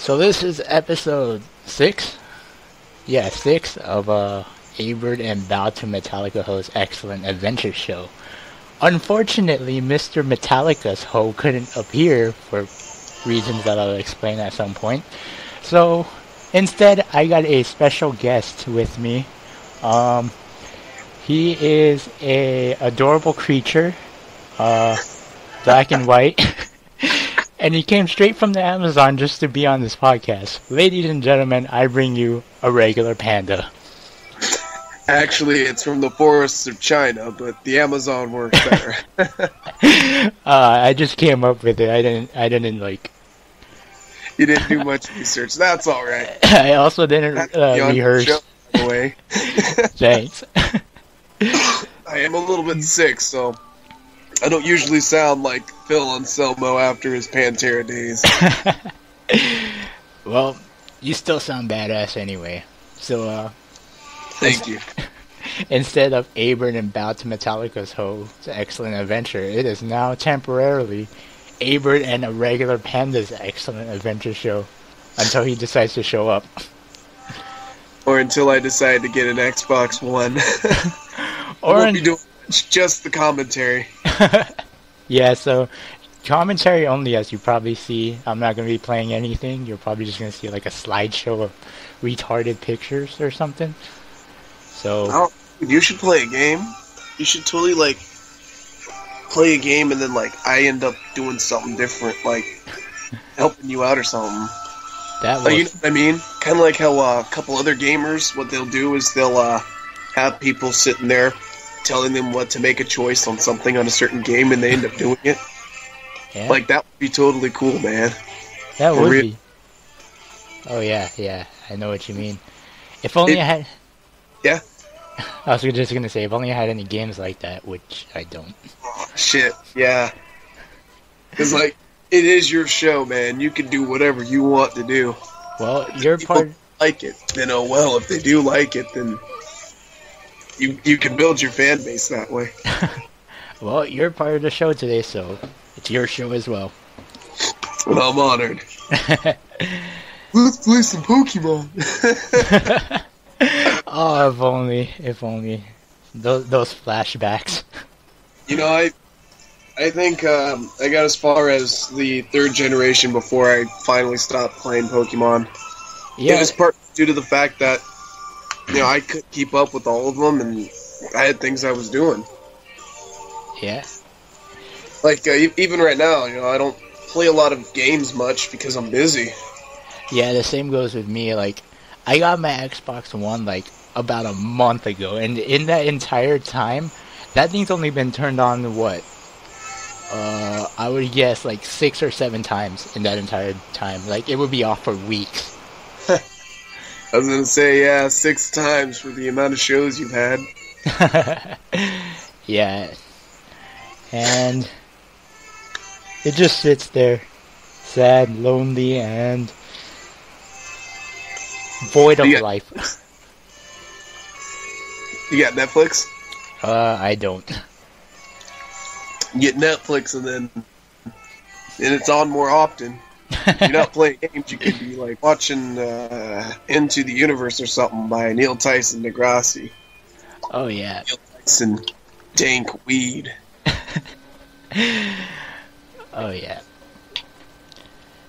So this is episode 6? Yeah, 6 of AyeBird and Bow2METALLICAho's excellent adventure show. Unfortunately, Mr. Metallica's ho couldn't appear for reasons that I'll explain at some point. So instead, I got a special guest with me. He is a adorable creature, black and white. And he came straight from the Amazon just to be on this podcast. Ladies and gentlemen, I bring you ARegularPanda. Actually, it's from the forests of China, but the Amazon works better. I just came up with it. I didn't like... You didn't do much research. That's all right. I also didn't rehearse. Show, by the way. Thanks. I am a little bit sick, so I don't usually sound like Phil Anselmo after his Pantera days. Well, you still sound badass anyway. So, thank you. Instead of AyeBird and Bow2METALLICA's ho's excellent adventure, it is now temporarily AyeBird and ARegularPanda's excellent adventure show until he decides to show up. Or until I decide to get an Xbox One. Or won't be doing just the commentary. Yeah, so commentary only, as you probably see. I'm not going to be playing anything. You're probably just going to see like a slideshow of retarded pictures or something. So you should play a game. You should totally like play a game and then like I end up doing something different, like helping you out or something. That was... you know what I mean? Kind of like how a couple other gamers, what they'll do is they'll have people sitting there telling them what to make a choice on something on a certain game, and they end up doing it. Yeah. Like, that would be totally cool, man. That would be. Oh, yeah. I know what you mean. If only I had... Yeah? I was just going to say, if only I had any games like that, which I don't. Oh, shit, yeah. Because, like, it is your show, man. You can do whatever you want to do. Well, you're part... like it, then oh well. If they do like it, then... You can build your fan base that way. Well, you're part of the show today, so it's your show as well. Well, I'm honored. Let's play some Pokemon. Oh, if only. Those flashbacks. You know, I think I got as far as the 3rd generation before I finally stopped playing Pokemon. Yeah. It was part due to the fact that I couldn't keep up with all of them, and I had things I was doing. Yeah. Like, even right now, I don't play a lot of games much because I'm busy. Yeah, the same goes with me. Like, I got my Xbox One, like, about a month ago, and in that entire time, that thing's only been turned on, what? I would guess, like, 6 or 7 times in that entire time. Like, it would be off for weeks. I was gonna say, yeah, 6 times for the amount of shows you've had. Yeah. And it just sits there, sad, lonely, and void of life. You got Netflix? I don't. You get Netflix and it's on more often. You're not playing games, you could be like watching Into the Universe or something by Neil Tyson Degrassi. Oh yeah. Neil Tyson dank weed. Oh yeah.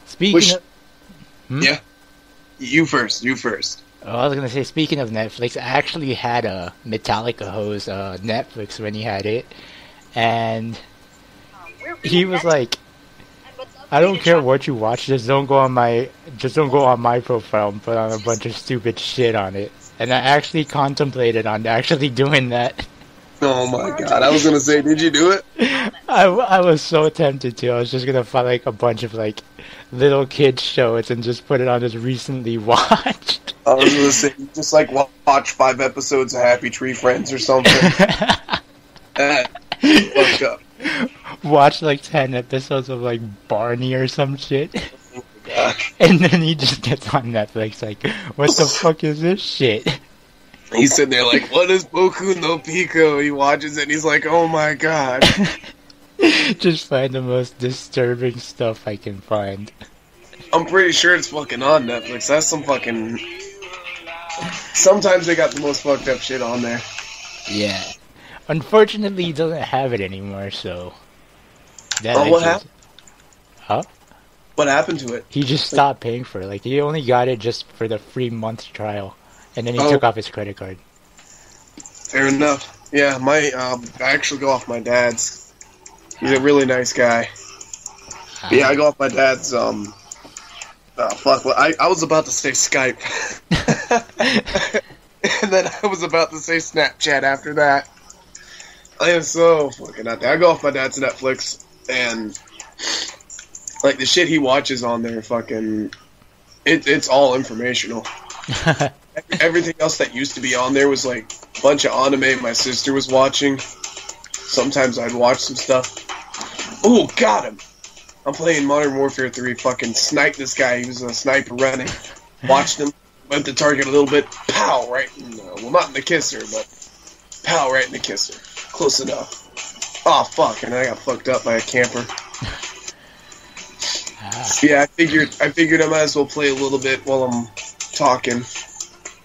Speaking of... Yeah. You first. Oh, I was gonna say, speaking of Netflix, I actually had a AyeBird's Netflix when he had it, and he was like, I don't care what you watch, just don't go on my profile and put on a bunch of stupid shit on it. And I actually contemplated on actually doing that. Oh my god, I was gonna say, did you do it? I was so tempted to. I was just gonna find like a bunch of like little kids shows and just put it on as recently watched. I was gonna say, just like watch 5 episodes of Happy Tree Friends or something. Fucked up. Watch like 10 episodes of like Barney or some shit. Oh my gosh. And then he just gets on Netflix like, what the fuck is this shit? He's sitting there like, what is Boku no Pico? He watches it and he's like, oh my god. Just find the most disturbing stuff I can find. I'm pretty sure it's fucking on Netflix. That's some fucking... Sometimes they got the most fucked up shit on there. Yeah. Unfortunately, he doesn't have it anymore, so... what happened? Huh? What happened to it? He just stopped paying for it. Like, he only got it just for the free month trial. And then he took off his credit card. Fair enough. Yeah, I actually go off my dad's. He's a really nice guy. Yeah, I go off my dad's, fuck, I was about to say Skype. And then I was about to say Snapchat after that. I am so fucking out there. I go off my dad's Netflix, and, like, the shit he watches on there, fucking, it's all informational. Everything else that used to be on there was, like, a bunch of anime my sister was watching. Sometimes I'd watch some stuff. Ooh, got him! I'm playing Modern Warfare 3, fucking sniped this guy. He was a sniper running. Watched him, went to target a little bit, pow, right in, well, not in the kisser, but pow, right in the kisser. Close enough. Oh, fuck, and I got fucked up by a camper. Yeah, I figured I might as well play a little bit while I'm talking.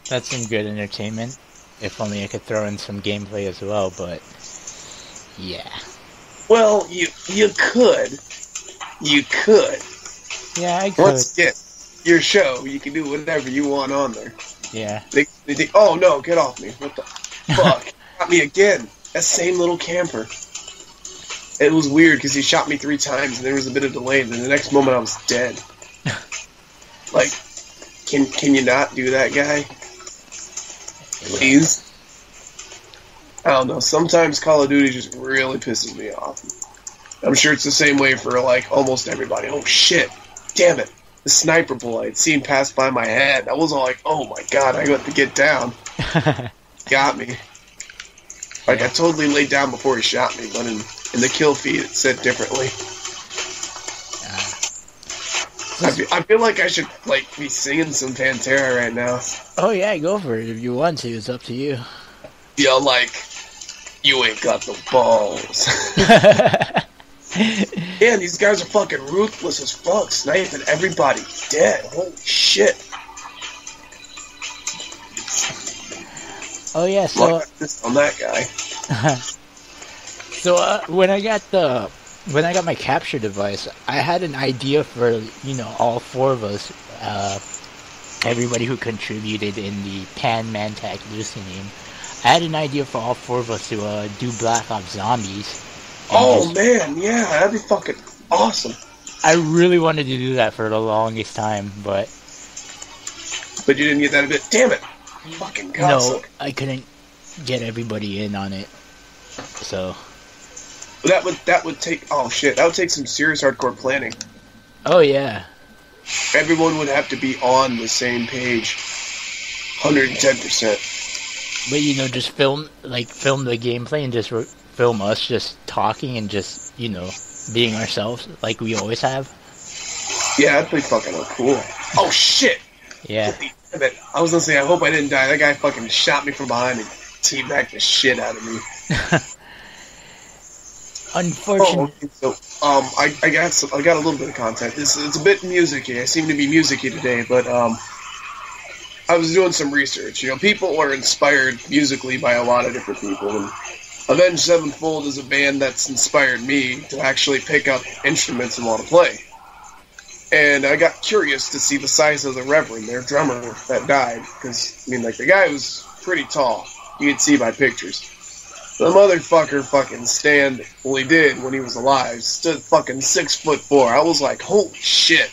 That's some good entertainment. If only I could throw in some gameplay as well, but... Yeah. Well, you could. You could. Yeah, I could. Once again, your show, you can do whatever you want on there. Yeah. They think, oh no, get off me. What the fuck? Got me again. That same little camper. It was weird because he shot me 3 times and there was a bit of delay, and then the next moment I was dead. Like, can you not do that, guy? Please? I don't know. Sometimes Call of Duty just really pisses me off. I'm sure it's the same way for, like, almost everybody. Oh, shit. Damn it. The sniper bullet I'd seen pass by my head. I was all like, oh my god, I got to get down. Got me. Like, I totally laid down before he shot me, but in the kill feed it said differently. I feel like I should, like, be singing some Pantera right now. Oh yeah, go for it if you want to. It's up to you. Yeah, like, you ain't got the balls. Yeah, these guys are fucking ruthless as fuck, sniping everybody dead. Holy shit. Oh yeah, so on that guy. So when I got my capture device, I had an idea for, you know, all 4 of us, everybody who contributed in the Pan Mantac Lucy name. I had an idea for all 4 of us to do Black Ops Zombies. Oh man, yeah, that'd be fucking awesome. I really wanted to do that for the longest time, but you didn't get that a bit. Damn it! Fucking gossip. No, I couldn't get everybody in on it. So that would take that would take some serious hardcore planning. Oh yeah. Everyone would have to be on the same page. 110%. But you know, just film the gameplay and just film us just talking and just, you know, being ourselves like we always have. Yeah, that'd be fucking cool. Oh shit! Yeah. I was gonna say, I hope I didn't die. That guy fucking shot me from behind and teabagged the shit out of me. Unfortunately. So, I got a little bit of content. It's a bit musicy. I seem to be musicy today, but I was doing some research. You know, people are inspired musically by a lot of different people, and Avenged Sevenfold is a band that's inspired me to actually pick up instruments and want to play. And I got curious to see the size of the Reverend, their drummer that died, because, I mean, like, the guy was pretty tall. You could see by pictures. The motherfucker fucking he did when he was alive, stood fucking 6'4". I was like, holy shit.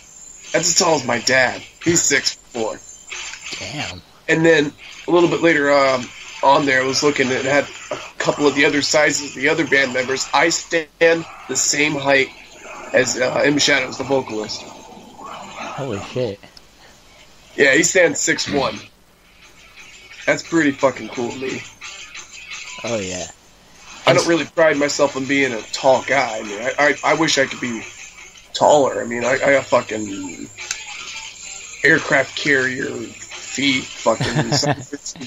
That's as tall as my dad. He's 6'4". Damn. And then, a little bit later on there, I was looking, and it had a couple of the other sizes, the other band members. I stand the same height as M. Shadows, the vocalist. Holy shit. Yeah, he stands 6'1". That's pretty fucking cool to me. Oh, yeah. I don't really pride myself on being a tall guy. I mean, I wish I could be taller. I mean, I got fucking aircraft carrier feet, fucking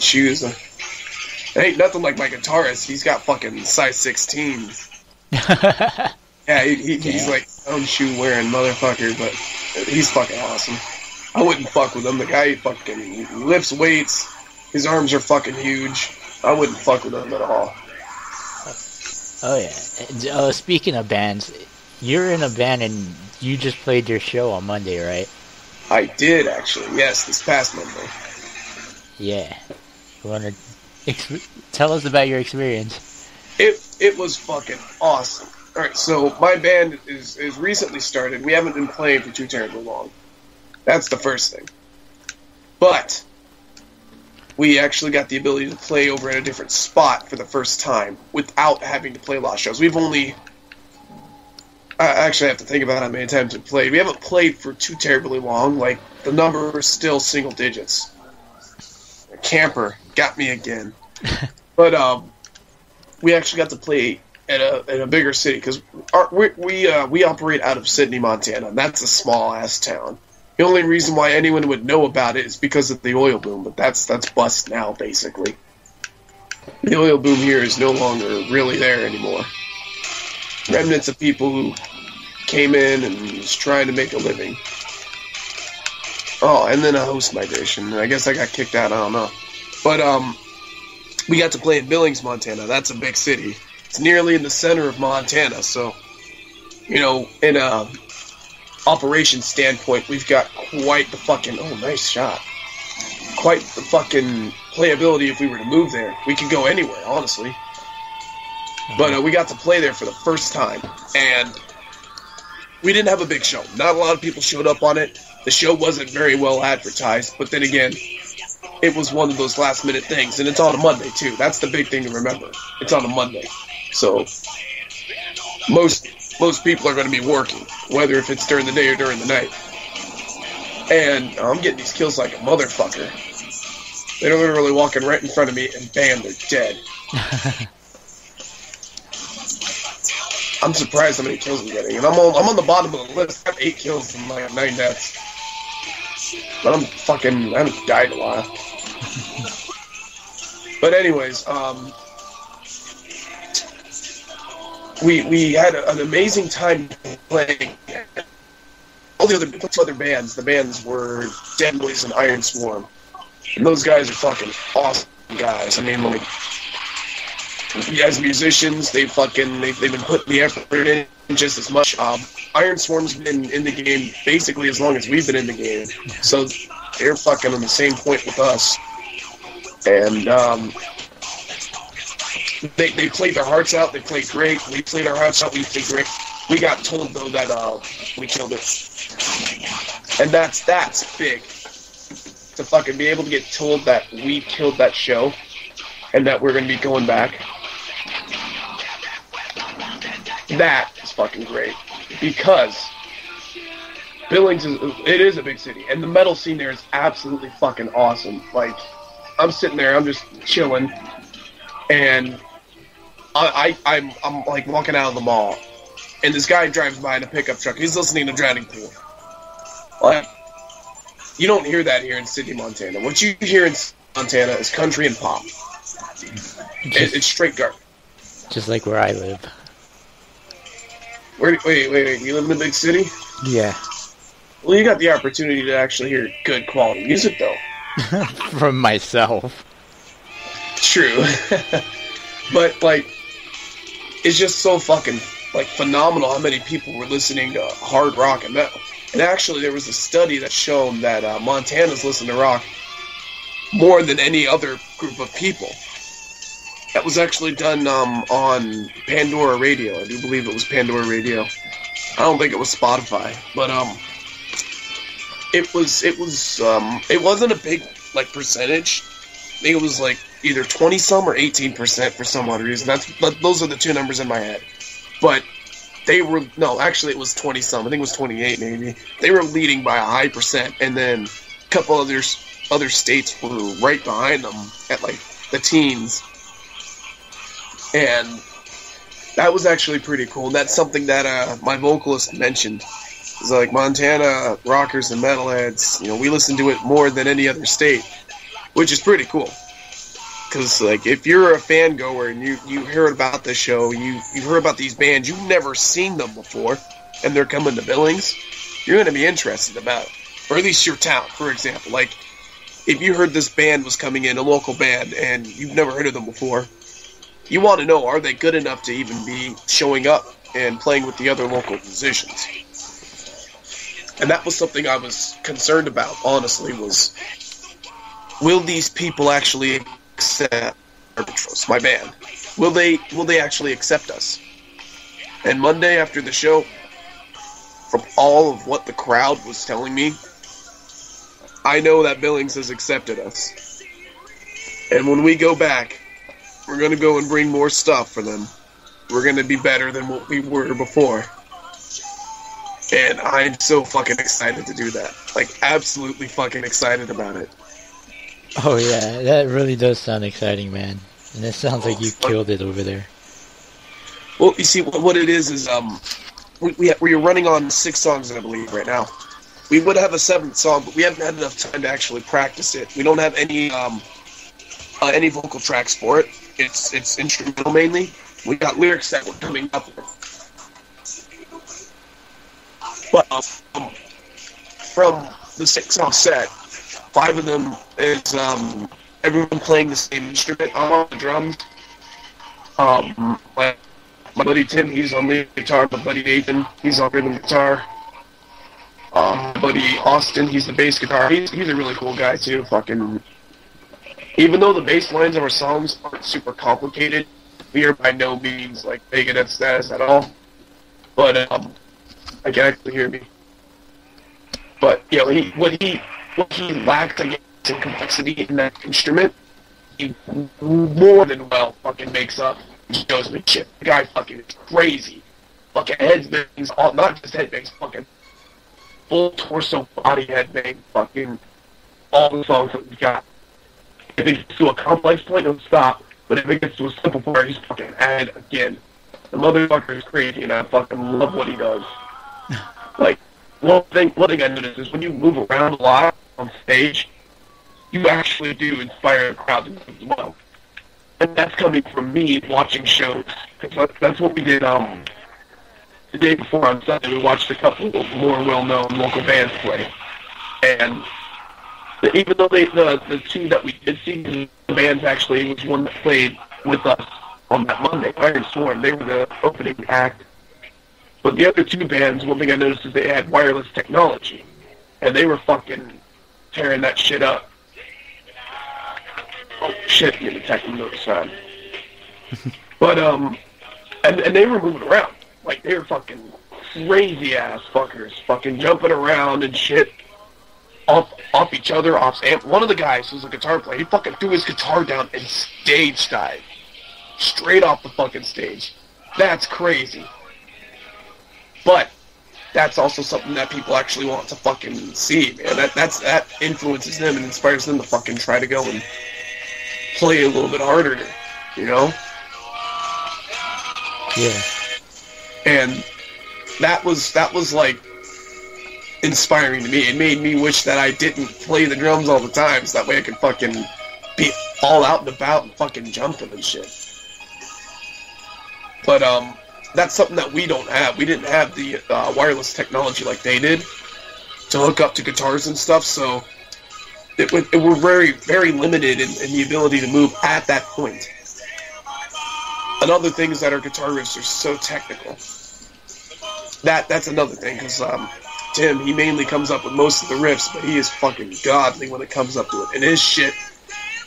shoes. It ain't nothing like my guitarist. He's got fucking size 16. Yeah, he's like own shoe wearing motherfucker, but He's fucking awesome. I wouldn't fuck with him. The guy fucking lifts weights. His arms are fucking huge. I wouldn't fuck with him at all. Oh yeah. Speaking of bands, you're in a band and you just played your show on Monday, right? I did actually. Yes, this past Monday. Yeah. You wanna tell us about your experience? It was fucking awesome. All right, so my band is recently started. We haven't been playing for too terribly long. That's the first thing. But we actually got the ability to play over at a different spot for the first time without having to play a lot of shows. We've only... I actually have to think about how many times we've played. We haven't played for too terribly long. Like, the number is still single digits. A camper got me again. But we actually got to play at a bigger city because we operate out of Sydney, Montana. And that's a small-ass town. The only reason why anyone would know about it is because of the oil boom, but that's bust now, basically. The oil boom here is no longer really there anymore. Remnants of people who came in and was trying to make a living. Oh, and then a host migration. I guess I got kicked out, I don't know. But, we got to play in Billings, Montana. That's a big city. It's nearly in the center of Montana, so, you know, in a operation standpoint, we've got quite the fucking... Oh, nice shot. Quite the fucking playability if we were to move there. We could go anywhere, honestly. But we got to play there for the first time, and we didn't have a big show. Not a lot of people showed up on it. The show wasn't very well advertised, but then again, it was one of those last-minute things, and it's on a Monday, too. That's the big thing to remember. It's on a Monday. So, most people are going to be working, whether if it's during the day or during the night. And I'm getting these kills like a motherfucker. They're literally walking right in front of me, and bam, they're dead. I'm surprised how many kills I'm getting. And I'm on the bottom of the list. I have 8 kills and like 9 deaths. But I haven't died in a while. But anyways, we had an amazing time playing. All the other bands, the bands were Dead Boys and Iron Swarm. And those guys are fucking awesome guys. I mean, like, as musicians, they've been putting the effort in just as much. Iron Swarm's been in the game basically as long as we've been in the game, so they're fucking on the same point with us. And they played their hearts out. They played great. We played our hearts out. We played great. We got told though that we killed it, and that's big. To fucking be able to get told that we killed that show, and that we're gonna be going back. That is fucking great, because Billings is a big city, and the metal scene there is absolutely fucking awesome. Like, I'm sitting there, I'm just chilling, and I'm like walking out of the mall, and this guy drives by in a pickup truck. He's listening to Drowning Pool. Like, you don't hear that here in Sydney, Montana. What you hear in Montana is country and pop. It's straight garbage. Just like where I live. Wait, you live in a big city? Yeah. Well, you got the opportunity to actually hear good quality music, though. From myself. True. But, like, it's just so fucking, like, phenomenal how many people were listening to hard rock and metal. And actually, there was a study that's shown that Montana's listen to rock more than any other group of people. That was actually done on Pandora Radio. I do believe it was Pandora Radio. I don't think it was Spotify, but it wasn't a big like percentage. I think it was like either 20-some or 18% for some odd reason. Those are the two numbers in my head. But they were actually it was 20-some. I think it was 28 maybe. They were leading by a high percent, and then a couple other states were right behind them at like the teens. And that was actually pretty cool. And that's something that my vocalist mentioned. It's like Montana rockers and metalheads, we listen to it more than any other state, which is pretty cool. Because like if you're a fan goer and you heard about the show, you heard about these bands, you've never seen them before, and they're coming to Billings, you're going to be interested about it. Or at least your town, for example. Like, if you heard this band was coming in, a local band, and you've never heard of them before, you want to know, are they good enough to even be showing up and playing with the other local musicians? And that was something I was concerned about, honestly, was, will these people actually accept Arbitros, my band? Will they actually accept us? And Monday after the show, from all of what the crowd was telling me, I know that Billings has accepted us. And when we go back, we're going to go and bring more stuff for them. We're going to be better than what we were before. And I'm so fucking excited to do that. Like, absolutely fucking excited about it. Oh yeah, that really does sound exciting, man. And it sounds like you killed it over there. Well, you see, what it is we're running on 6 songs, I believe, right now. We would have a 7th song, but we haven't had enough time to actually practice it. We don't have any vocal tracks for it. It's instrumental mainly. We got lyrics that we're coming up with. But from the 6-song set, 5 of them is everyone playing the same instrument. I'm on the drums. My buddy Tim, he's on lead guitar. My buddy Nathan, he's on rhythm guitar. My buddy Austin, he's the bass guitar. He's a really cool guy too. Fucking, even though the bass lines of our songs aren't super complicated, we are by no means like Megadeth status at all. But I can actually hear me. But you know, what he lacked, I guess, in complexity in that instrument, he more than well fucking makes up. He shows me shit. The guy fucking is crazy. Fucking headbangs, all, not just headbangs, fucking full torso body headbang, fucking all the songs that we got. If it gets to a complex point, he'll stop. But if it gets to a simple part, he's fucking at it again. The motherfucker is crazy, and I fucking love what he does. Like, one thing I noticed is when you move around a lot on stage, you actually do inspire the crowd to move as well. And that's coming from me watching shows. That's what we did the day before on Sunday. We watched a couple of more well-known local bands play. And even though the 2 that we did see, the bands actually was one that played with us on that Monday, Iron Swarm. They were the opening act. But the other 2 bands, one thing I noticed is they had wireless technology. And they were fucking tearing that shit up. Oh shit, get a technical notice on. But and they were moving around. Like, they were fucking crazy ass fuckers, fucking jumping around and shit. Off each other, off amp. One of the guys who's a guitar player, he fucking threw his guitar down and stage dived. Straight off the fucking stage. That's crazy. But that's also something that people actually want to fucking see, man. That influences them and inspires them to fucking try to go and play a little bit harder, you know? Yeah. And that was like inspiring to me. It made me wish that I didn't play the drums all the time, so that way I could fucking be all out and about and fucking jumping and shit. But that's something that we don't have. We didn't have the wireless technology like they did to hook up to guitars and stuff, so we're very, very limited in the ability to move at that point. Another thing is that our guitar riffs are so technical. That's another thing, because Tim, he mainly comes up with most of the riffs, but he is fucking godly when it comes up to it. And his shit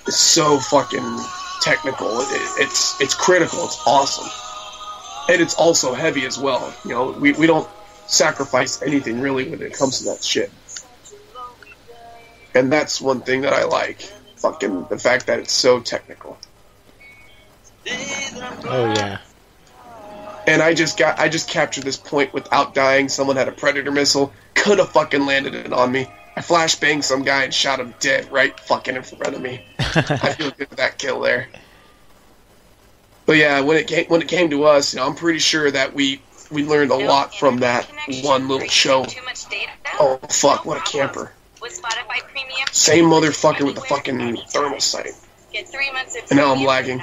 is so fucking technical. It's critical. It's awesome. And it's also heavy as well. You know, we don't sacrifice anything really when it comes to that shit. And that's one thing that I like. Fucking the fact that it's so technical. Oh yeah. And I just captured this point without dying. Someone had a Predator missile, could have fucking landed it on me. I flashbanged some guy and shot him dead right fucking in front of me. I feel good with that kill there. But yeah, when it came to us, you know, I'm pretty sure that we learned a lot from that one little show. Oh fuck, what a camper. Same motherfucker with the fucking thermal sight. And now I'm lagging.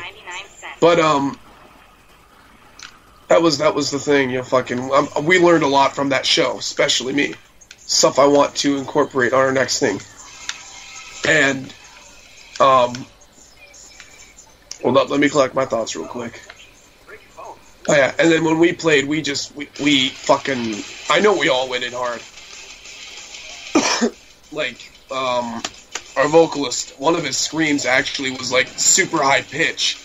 But that was the thing, you know, fucking we learned a lot from that show, especially me. stuff I want to incorporate on our next thing. And, hold up, let me collect my thoughts real quick. Oh yeah, and then when we played, we fucking, I know we all went in hard. Like, our vocalist, one of his screams actually was like super high pitch.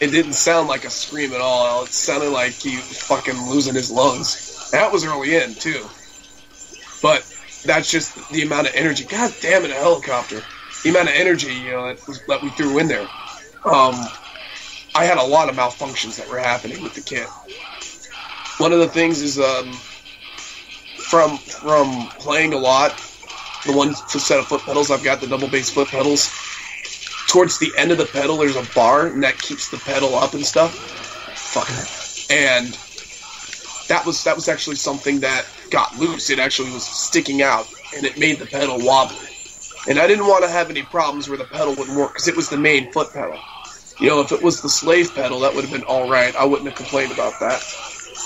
It didn't sound like a scream at all. It sounded like he was fucking losing his lungs. That was early in, too. But that's just the amount of energy. God damn it, a helicopter. The amount of energy, you know, that we threw in there. I had a lot of malfunctions that were happening with the kit. One of the things is, from playing a lot, the one set of foot pedals, I've got the double bass foot pedals. Towards the end of the pedal, there's a bar, and that keeps the pedal up and stuff. Fuck. And that was actually something that got loose. It actually was sticking out, and it made the pedal wobbly. And I didn't want to have any problems where the pedal wouldn't work, because it was the main foot pedal. You know, if it was the slave pedal, that would have been alright. I wouldn't have complained about that.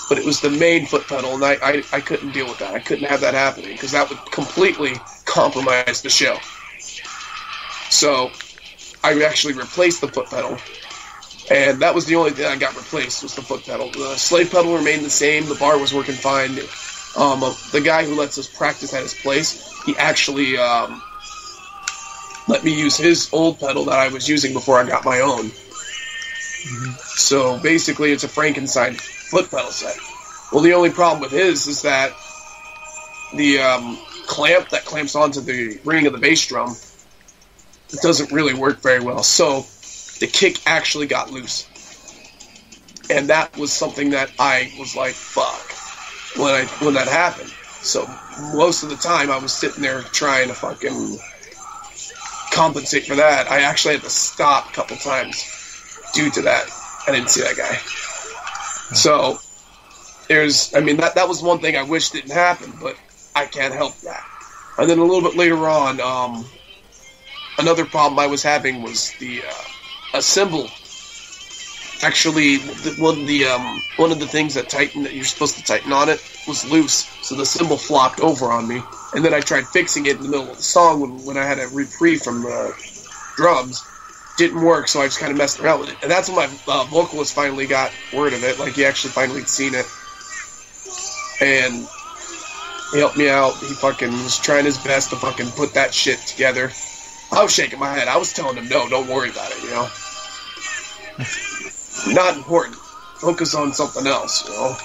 But it was the main foot pedal, and I couldn't deal with that. I couldn't have that happening, because that would completely compromise the show. So I actually replaced the foot pedal, and that was the only thing I got replaced, was the foot pedal. The slave pedal remained the same, the bar was working fine. The guy who lets us practice at his place, he actually let me use his old pedal that I was using before I got my own. Mm-hmm. So basically it's a Frankenstein foot pedal set. Well, the only problem with his is that the clamp that clamps onto the ring of the bass drum, it doesn't really work very well. So the kick actually got loose. And that was something that I was like, fuck, when that happened. So most of the time I was sitting there trying to fucking compensate for that. I actually had to stop a couple times due to that. I didn't see that guy. So that was one thing I wish didn't happen, but I can't help that. And then a little bit later on, another problem I was having was a cymbal. Actually, one of the things that you're supposed to tighten on it was loose, so the cymbal flopped over on me. And then I tried fixing it in the middle of the song when I had a reprieve from the drums. Didn't work, so I just kind of messed around with it. And that's when my vocalist finally got word of it, like he actually finally had seen it. And he helped me out. He fucking was trying his best to fucking put that shit together. I was shaking my head. I was telling him, no, don't worry about it, you know. Not important. Focus on something else, you know.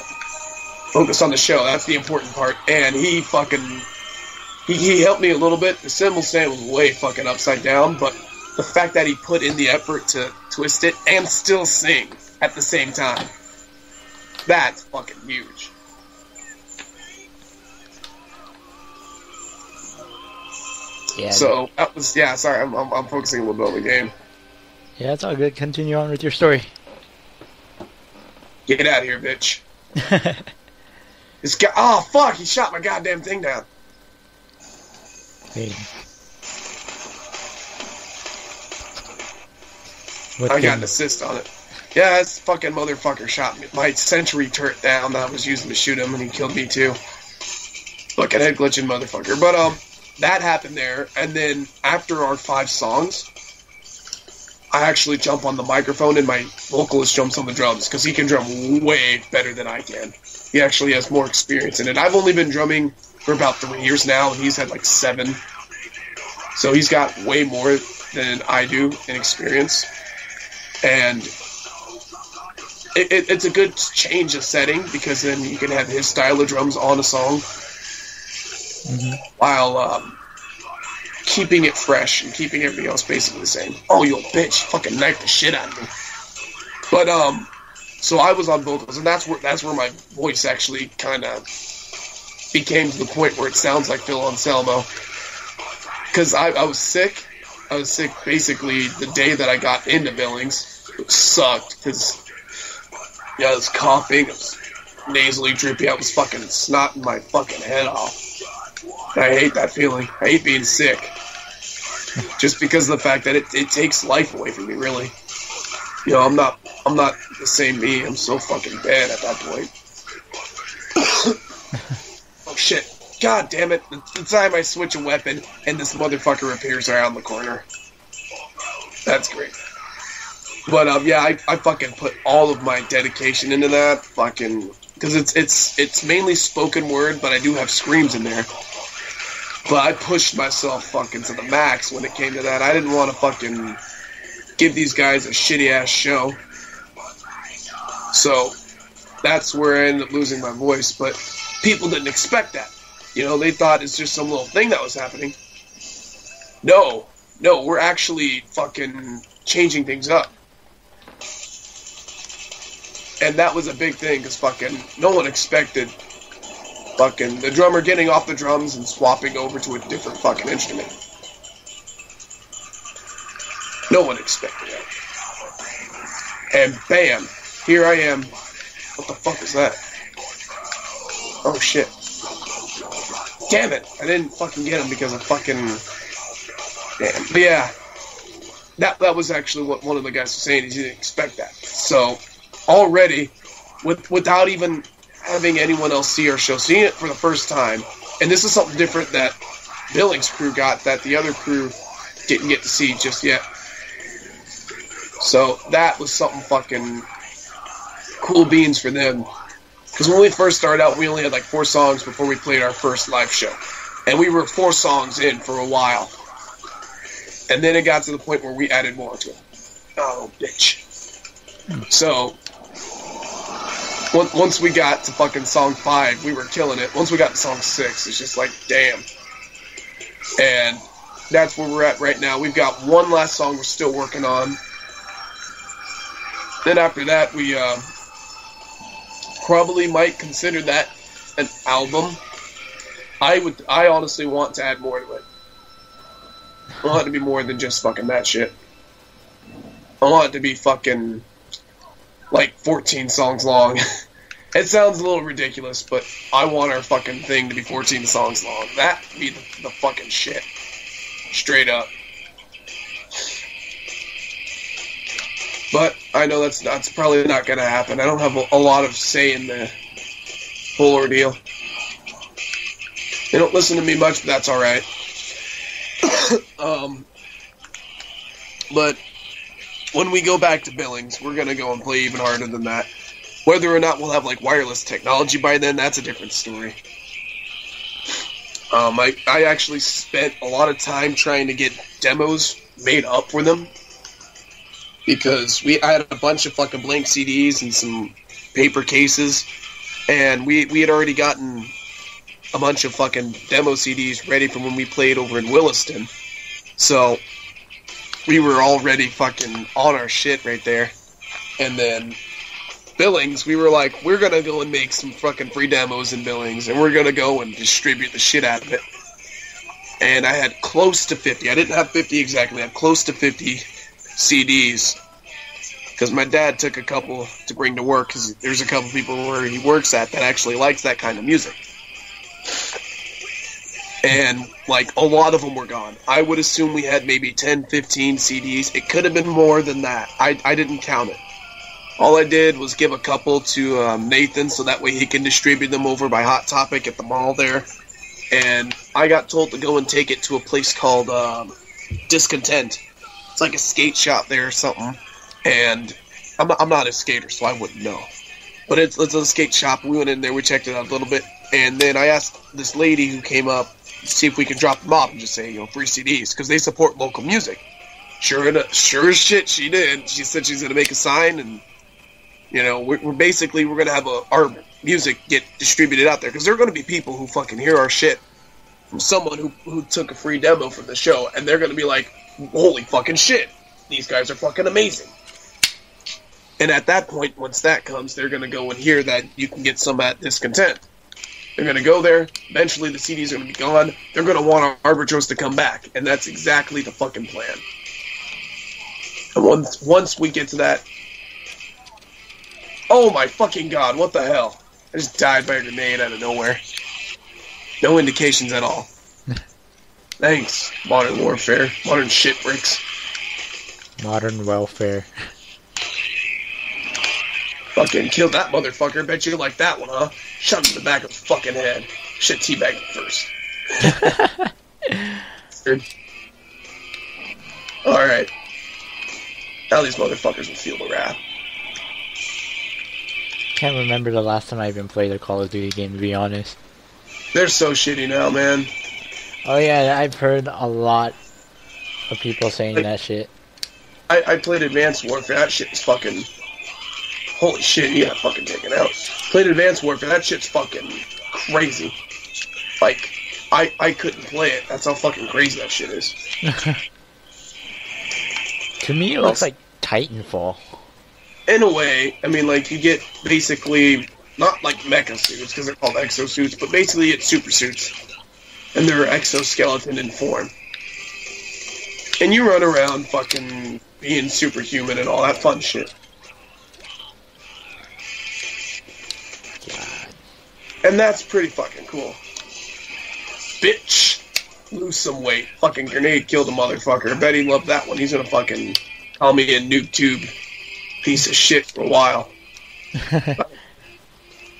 Focus on the show. That's the important part. And he fucking... He helped me a little bit. The cymbal stand was way fucking upside down, but the fact that he put in the effort to twist it and still sing at the same time, that's fucking huge. Yeah. So that was sorry, I'm focusing a little bit on the game. Yeah, it's all good. Continue on with your story. Get out of here, bitch. This guy. Oh fuck! He shot my goddamn thing down. Hey. I got an assist on it. Yeah, this fucking motherfucker shot me. My sentry turret down that I was using to shoot him, and he killed me too. Fucking head glitching motherfucker. But that happened there, and then after our 5 songs, I actually jump on the microphone, and my vocalist jumps on the drums, because he can drum way better than I can. He actually has more experience in it. I've only been drumming for about 3 years now, and he's had like 7. So he's got way more than I do in experience. And it's a good change of setting, because then you can have his style of drums on a song, while keeping it fresh and keeping everything else basically the same. Oh, you bitch! Fucking knifed the shit out of me. But so I was on vocals, and that's where my voice actually kind of became to the point where it sounds like Phil Anselmo. Because I was sick. I was sick basically the day that I got into Billings. It sucked because I was coughing, I was nasally droopy, I was fucking snotting my fucking head off. And I hate that feeling. I hate being sick. Just because of the fact that it takes life away from me, really. You know, I'm not the same me. I'm so fucking bad at that point. Oh shit. God damn it, the time I switch a weapon, and this motherfucker appears around the corner. That's great. But, yeah, I fucking put all of my dedication into that, fucking, because it's mainly spoken word, but I do have screams in there. But I pushed myself fucking to the max when it came to that. I didn't want to fucking give these guys a shitty-ass show. So, that's where I ended up losing my voice, but people didn't expect that. You know, they thought it's just some little thing that was happening. No, we're actually fucking changing things up. And that was a big thing, because fucking no one expected fucking the drummer getting off the drums and swapping over to a different fucking instrument. No one expected that. And bam, here I am. What the fuck is that? Oh shit. Damn it, I didn't fucking get him because of fucking... Damn. But yeah, that was actually what one of the guys was saying, he didn't expect that. So, already, without even having anyone else see our show, seeing it for the first time, and this is something different that Billings' crew got that the other crew didn't get to see just yet. So, that was something fucking cool beans for them. Because when we first started out, we only had like 4 songs before we played our first live show. And we were 4 songs in for a while. And then it got to the point where we added more to it. Oh, bitch. So, once we got to fucking song 5, we were killing it. Once we got to song 6, it's just like, damn. And that's where we're at right now. We've got one last song we're still working on. Then after that, we probably might consider that an album. I honestly want to add more to it. I want it to be more than just fucking that shit. I want it to be fucking like 14 songs long. It sounds a little ridiculous, but I want our fucking thing to be 14 songs long. That would be the fucking shit. Straight up. But I know that's probably not going to happen. I don't have a lot of say in the whole ordeal. They don't listen to me much, but that's alright. But when we go back to Billings, we're going to go and play even harder than that. Whether or not we'll have like wireless technology by then, that's a different story. I actually spent a lot of time trying to get demos made up for them. Because I had a bunch of fucking blank CDs and some paper cases, and we had already gotten a bunch of fucking demo CDs ready from when we played over in Williston. So, we were already fucking on our shit right there. And then, Billings, we were like, we're gonna go and make some fucking free demos in Billings, and we're gonna go and distribute the shit out of it. And I had close to 50. I didn't have 50 exactly. I had close to 50 CDs, because my dad took a couple to bring to work, because there's a couple people where he works at that actually likes that kind of music. And, like, a lot of them were gone. I would assume we had maybe 10, 15 CDs. It could have been more than that. I didn't count it. All I did was give a couple to Nathan, so that way he can distribute them over by Hot Topic at the mall there. And I got told to go and take it to a place called Discontent. It's like a skate shop there or something, and I'm not a skater, so I wouldn't know. But it's a skate shop. We went in there, we checked it out a little bit, and then I asked this lady who came up to see if we could drop them off and just say, free CDs, because they support local music. Sure as shit, she did. She said she's gonna make a sign, and we're gonna have our music get distributed out there, because there are gonna be people who fucking hear our shit from someone who took a free demo from the show, and they're gonna be like, holy fucking shit, these guys are fucking amazing. And at that point, once that comes, they're going to go and hear that you can get some at Discontent. They're going to go there, eventually the CDs are going to be gone, they're going to want our arbitros to come back, and that's exactly the fucking plan. And once we get to that... Oh my fucking god, what the hell? I just died by a grenade out of nowhere. No indications at all. Thanks, Modern Warfare. Modern shit bricks. Modern welfare. Fucking killed that motherfucker. Bet you like that one, huh? Shot him in the back of the fucking head. Shit, teabag first. Alright. Now these motherfuckers will feel the wrath. Can't remember the last time I even played a Call of Duty game, to be honest. They're so shitty now, man. Oh yeah, I've heard a lot of people saying that shit. I played Advanced Warfare, that shit is fucking... Holy shit, you got fucking taken out. Played Advanced Warfare, that shit's fucking crazy. Like, I couldn't play it. That's how fucking crazy that shit is. To me, it looks like Titanfall. In a way, I mean, like, you get basically, not like mecha suits, because they're called exosuits, but basically it's super suits. And they're exoskeleton in form. And you run around fucking being superhuman and all that fun shit. God. And that's pretty fucking cool. Bitch! Lose some weight. Fucking grenade killed a motherfucker. I bet he loved that one. He's gonna fucking call me a noob tube piece of shit for a while.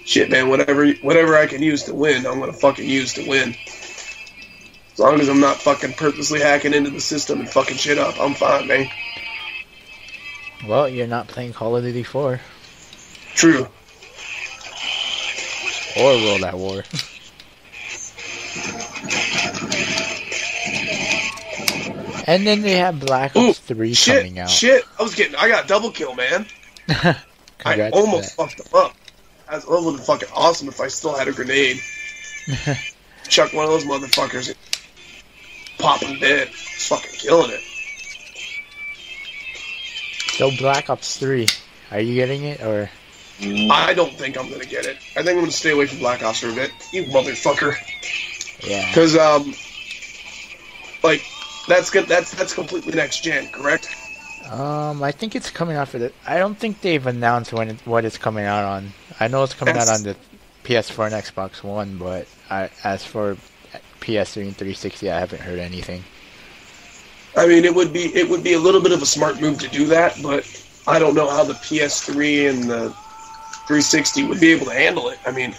Shit, man, whatever I can use to win, I'm gonna fucking use to win. As long as I'm not fucking purposely hacking into the system and fucking shit up, I'm fine, man. Well, you're not playing Call of Duty 4. True. Or World at War. And then they have Black Ops 3 coming out. Shit, I got double kill, man. I almost fucked them up. That would have been fucking awesome if I still had a grenade. Chuck one of those motherfuckers and pop him dead. It's fucking killing it. So Black Ops 3, are you getting it, or? I don't think I'm gonna get it. I think I'm gonna stay away from Black Ops for a bit. You motherfucker. Yeah. Because, like, that's good. That's completely next gen, correct? I think it's coming out for the... I don't think they've announced what it's coming out on. I know it's coming out on the PS4 and Xbox One, but as for PS3 and 360, I haven't heard anything. I mean, it would be a little bit of a smart move to do that, but I don't know how the PS3 and the 360 would be able to handle it. I mean,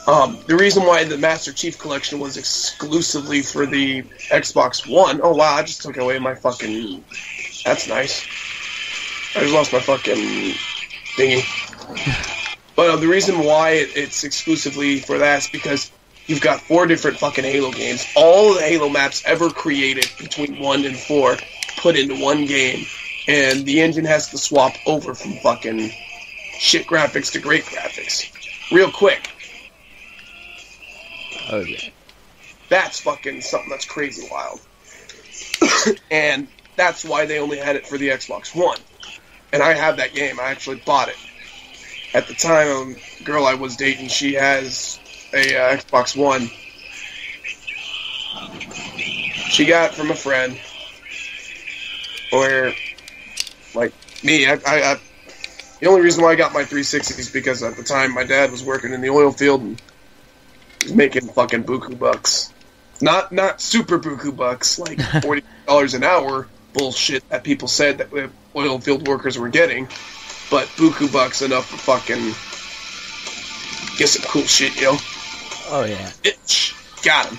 the reason why the Master Chief Collection was exclusively for the Xbox One... Oh, wow, I just took away my fucking... That's nice. I just lost my fucking thingy. But the reason why it's exclusively for that is because you've got 4 different fucking Halo games. All the Halo maps ever created between 1 and 4 put into one game. And the engine has to swap over from fucking shit graphics to great graphics. Real quick. Oh, yeah. That's fucking something that's crazy wild. And that's why they only had it for the Xbox One. And I have that game. I actually bought it. At the time, the girl I was dating, she has a Xbox One. She got it from a friend. Where, like, me, the only reason why I got my 360 is because at the time my dad was working in the oil field and was making fucking buku bucks. Not super buku bucks, like $40 an hour bullshit that people said that the oil field workers were getting, but buku bucks enough to fucking get some cool shit, yo. Oh, yeah. Bitch. Got him.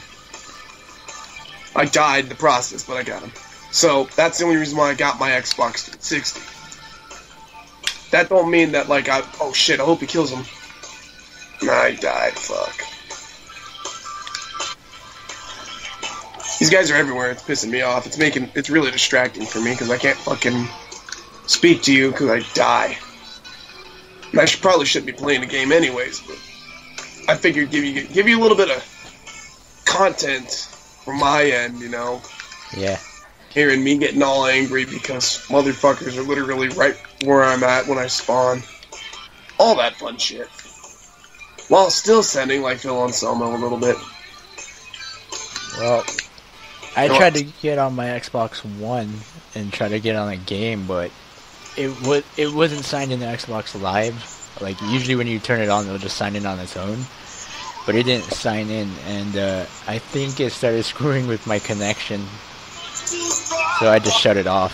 I died in the process, but I got him. So, that's the only reason why I got my Xbox 360. That don't mean that, like, oh shit, I hope he kills him. Nah, he died, fuck. These guys are everywhere, it's pissing me off. It's really distracting for me, because I can't fucking speak to you, because I die. And I probably shouldn't be playing the game anyways, but I figured give you a little bit of content from my end, you know? Yeah. Hearing me getting all angry because motherfuckers are literally right where I'm at when I spawn. All that fun shit. While still sending like Phil Anselmo a little bit. Well, I tried to get on my Xbox One and try to get on a game, but it wasn't signed into Xbox Live. Like, usually when you turn it on, it'll just sign in on its own. But it didn't sign in, and I think it started screwing with my connection. So I just shut it off.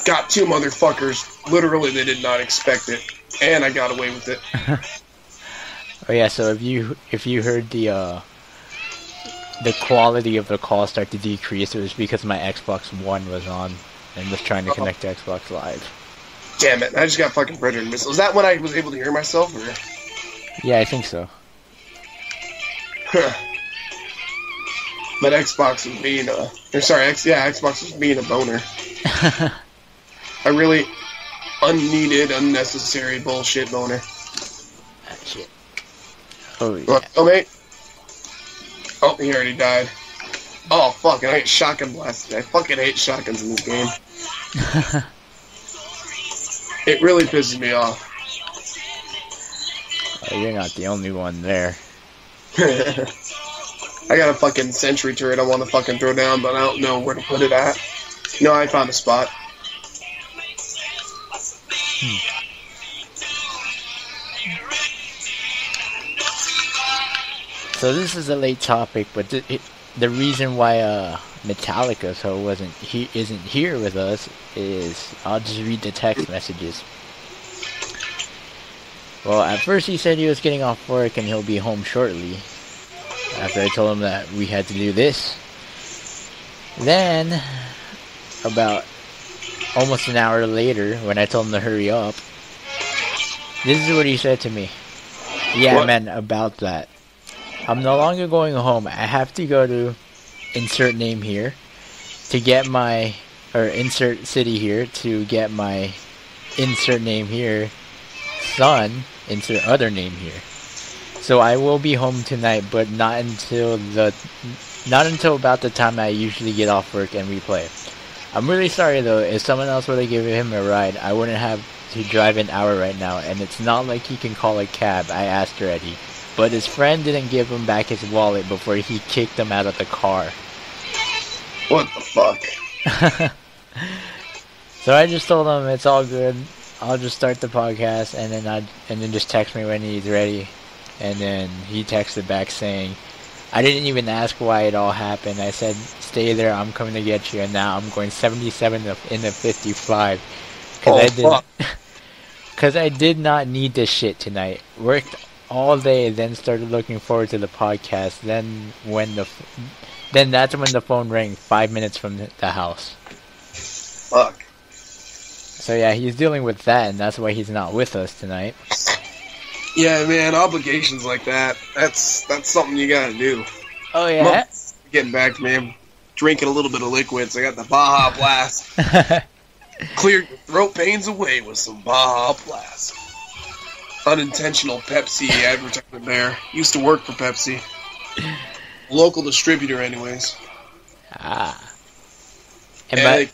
Got 2 motherfuckers. Literally, they did not expect it. And I got away with it. Oh yeah, so if you heard the quality of the call start to decrease, it was because my Xbox One was on and was trying to connect to Xbox Live. Damn it, I just got fucking printed. Was that when I was able to hear myself, or? Yeah, I think so. But Xbox was being Xbox was being a boner. A really unneeded, unnecessary bullshit boner. Ah, shit. Oh, yeah. Oh, mate. Oh, he already died. Oh, fuck, and I get shotgun blasted. I fucking hate shotguns in this game. It really pisses me off. Oh, you're not the only one there. I got a fucking sentry turret I want to fucking throw down, but I don't know where to put it at. No, I found a spot. So this is a late topic, but the reason why Metallicaho's isn't here with us is I'll just read the text messages. Well, at first he said he was getting off work and he'll be home shortly. After I told him that we had to do this. Then, about almost an hour later, when I told him to hurry up, this is what he said to me. Yeah, what? Man, about that. I'm no longer going home. I have to go to insert name here to get my, or insert city here to get my insert name here, son, insert other name here. So I will be home tonight, but not until about the time I usually get off work and we play. I'm really sorry though, if someone else would have given him a ride, I wouldn't have to drive an hour right now, and it's not like he can call a cab, I asked already. But his friend didn't give him back his wallet before he kicked him out of the car. What the fuck? So I just told him it's all good. I'll just start the podcast and then just text me when he's ready. And then he texted back saying, I didn't even ask why it all happened. I said, stay there, I'm coming to get you. And now I'm going 77 in the 55. Because I did not need this shit tonight. Worked all day, then started looking forward to the podcast. Then that's when the phone rang 5 minutes from the house. Fuck. So yeah, he's dealing with that, and that's why he's not with us tonight. Yeah, man, obligations like that, that's something you gotta do. Oh, yeah? Getting back to me, I'm drinking a little bit of liquids. I got the Baja Blast. Clear your throat pains away with some Baja Blast. Unintentional Pepsi advertisement there. Used to work for Pepsi. Local distributor, anyways. Ah. And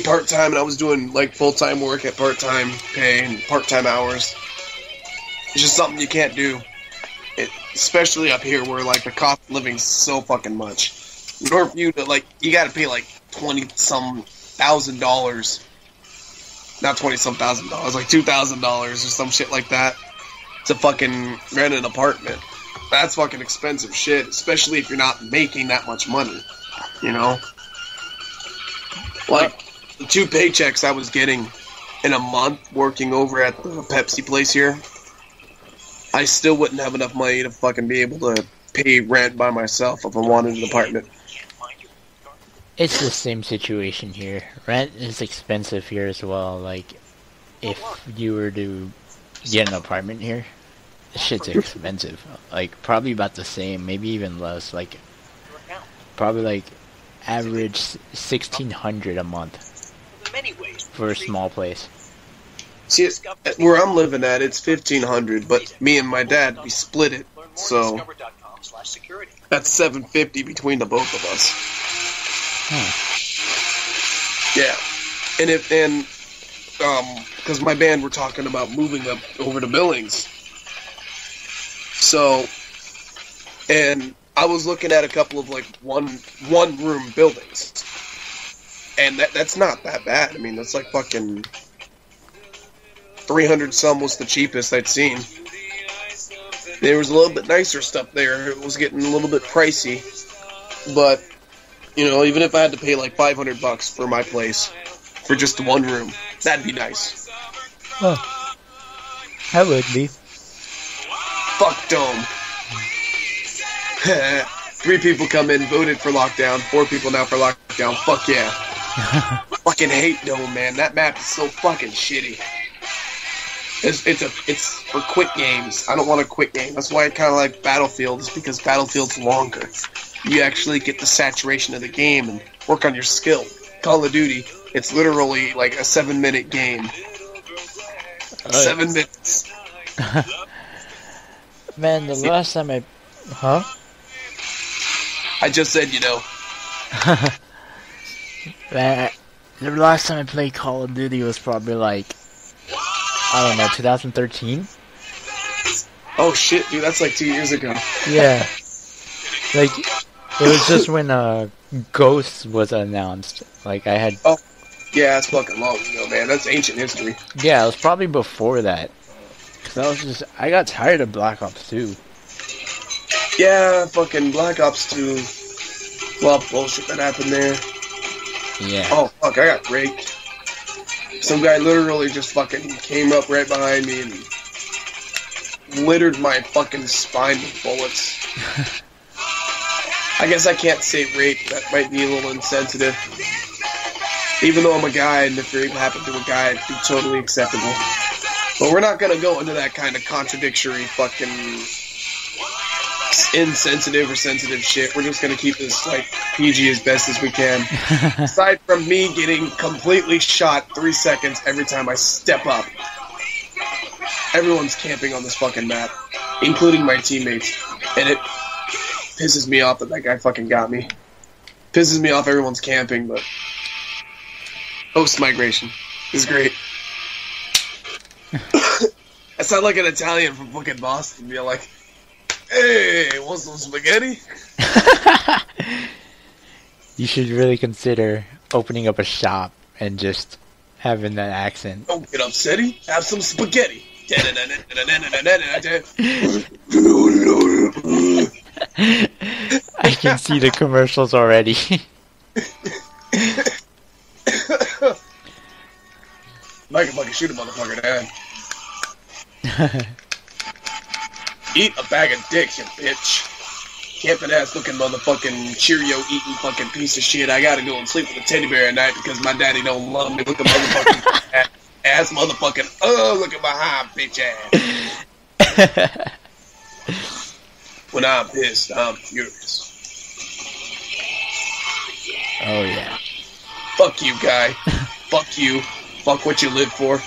part-time, and I was doing like full-time work at part-time pay and part-time hours. It's just something you can't do, especially up here where like the cost of living's so fucking much. In order for you to you gotta pay like $20-some thousand, not $20-some thousand, like $2,000 or some shit like that to fucking rent an apartment. That's fucking expensive shit, especially if you're not making that much money, you know? Like, the 2 paychecks I was getting in a month working over at the Pepsi place here, I still wouldn't have enough money to fucking be able to pay rent by myself if I wanted an apartment. It's the same situation here. Rent is expensive here as well. Like, if you were to get an apartment here, this shit's expensive. Like, probably about the same, maybe even less. Like, probably like average $1,600 a month for a small place. See, where I'm living at, it's $1,500, but me and my dad, we split it, so that's $750 between the both of us. Yeah, and because my band, we're talking about moving up over to Billings. So, and I was looking at a couple of like one room buildings, and that's not that bad. I mean, that's like fucking 300 some was the cheapest I'd seen. There was a little bit nicer stuff there. It was getting a little bit pricey, but you know, even if I had to pay like $500 for my place for just one room, that'd be nice. Oh, that would be. Fuck Dome. 3 people come in, voted for lockdown. 4 people now for lockdown. Fuck yeah. Fucking hate Dome, man. That map is so fucking shitty. It's for quick games. I don't want a quick game. That's why I kind of like Battlefield, is because Battlefield's longer. You actually get the saturation of the game and work on your skill. Call of Duty, it's literally like a 7-minute game. 7 minutes. Man, the last time I... Huh? I just said, you know. Man, the last time I played Call of Duty was probably like... I don't know, 2013? Oh shit, dude, that's like 2 years ago. Yeah. Like, it was just when Ghost was announced. Like, I had... Oh, yeah, that's fucking long ago, man. That's ancient history. Yeah, it was probably before that. Cause I got tired of Black Ops 2. Yeah, fucking Black Ops 2. A lot of bullshit that happened there. Yeah. Oh, fuck, I got raped. Some guy literally just fucking came up right behind me and littered my fucking spine with bullets. I guess I can't say rape. That might be a little insensitive. Even though I'm a guy, and if rape happened to a guy, it'd be totally acceptable. But we're not gonna go into that kind of contradictory fucking insensitive or sensitive shit. We're just gonna keep this, like, PG as best as we can. Aside from me getting completely shot 3 seconds every time I step up. Everyone's camping on this fucking map, including my teammates. And it pisses me off that guy fucking got me. Pisses me off everyone's camping, but... Post-migration is great. I sound like an Italian from fucking Boston. Be like, hey, want some spaghetti? You should really consider opening up a shop and just having that accent. Don't get upsetty. Have some spaghetti. I can see the commercials already. I can fucking shoot a motherfucker down. Eat a bag of dicks, you bitch. Camping ass looking motherfucking Cheerio eating fucking piece of shit. I gotta go and sleep with a teddy bear at night because my daddy don't love me. Look at motherfucking ass motherfucking. Oh, look at my high bitch ass. When I'm pissed, I'm furious. Oh yeah. Fuck you, guy. Fuck you. Fuck what you live for.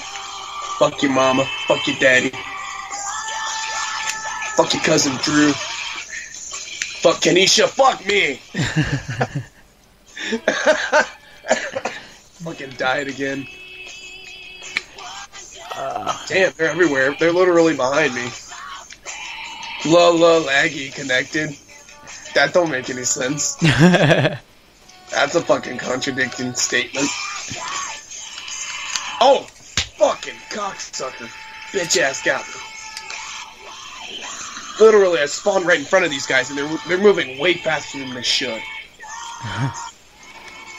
Fuck your mama. Fuck your daddy. Fuck your cousin Drew. Fuck Kenisha. Fuck me. Fucking died again. Damn, they're everywhere. They're literally behind me. Laggy connected. That don't make any sense. That's a fucking contradicting statement. Oh, fucking cocksucker. Bitch ass got me. Literally, I spawned right in front of these guys, and they're moving way faster than they should.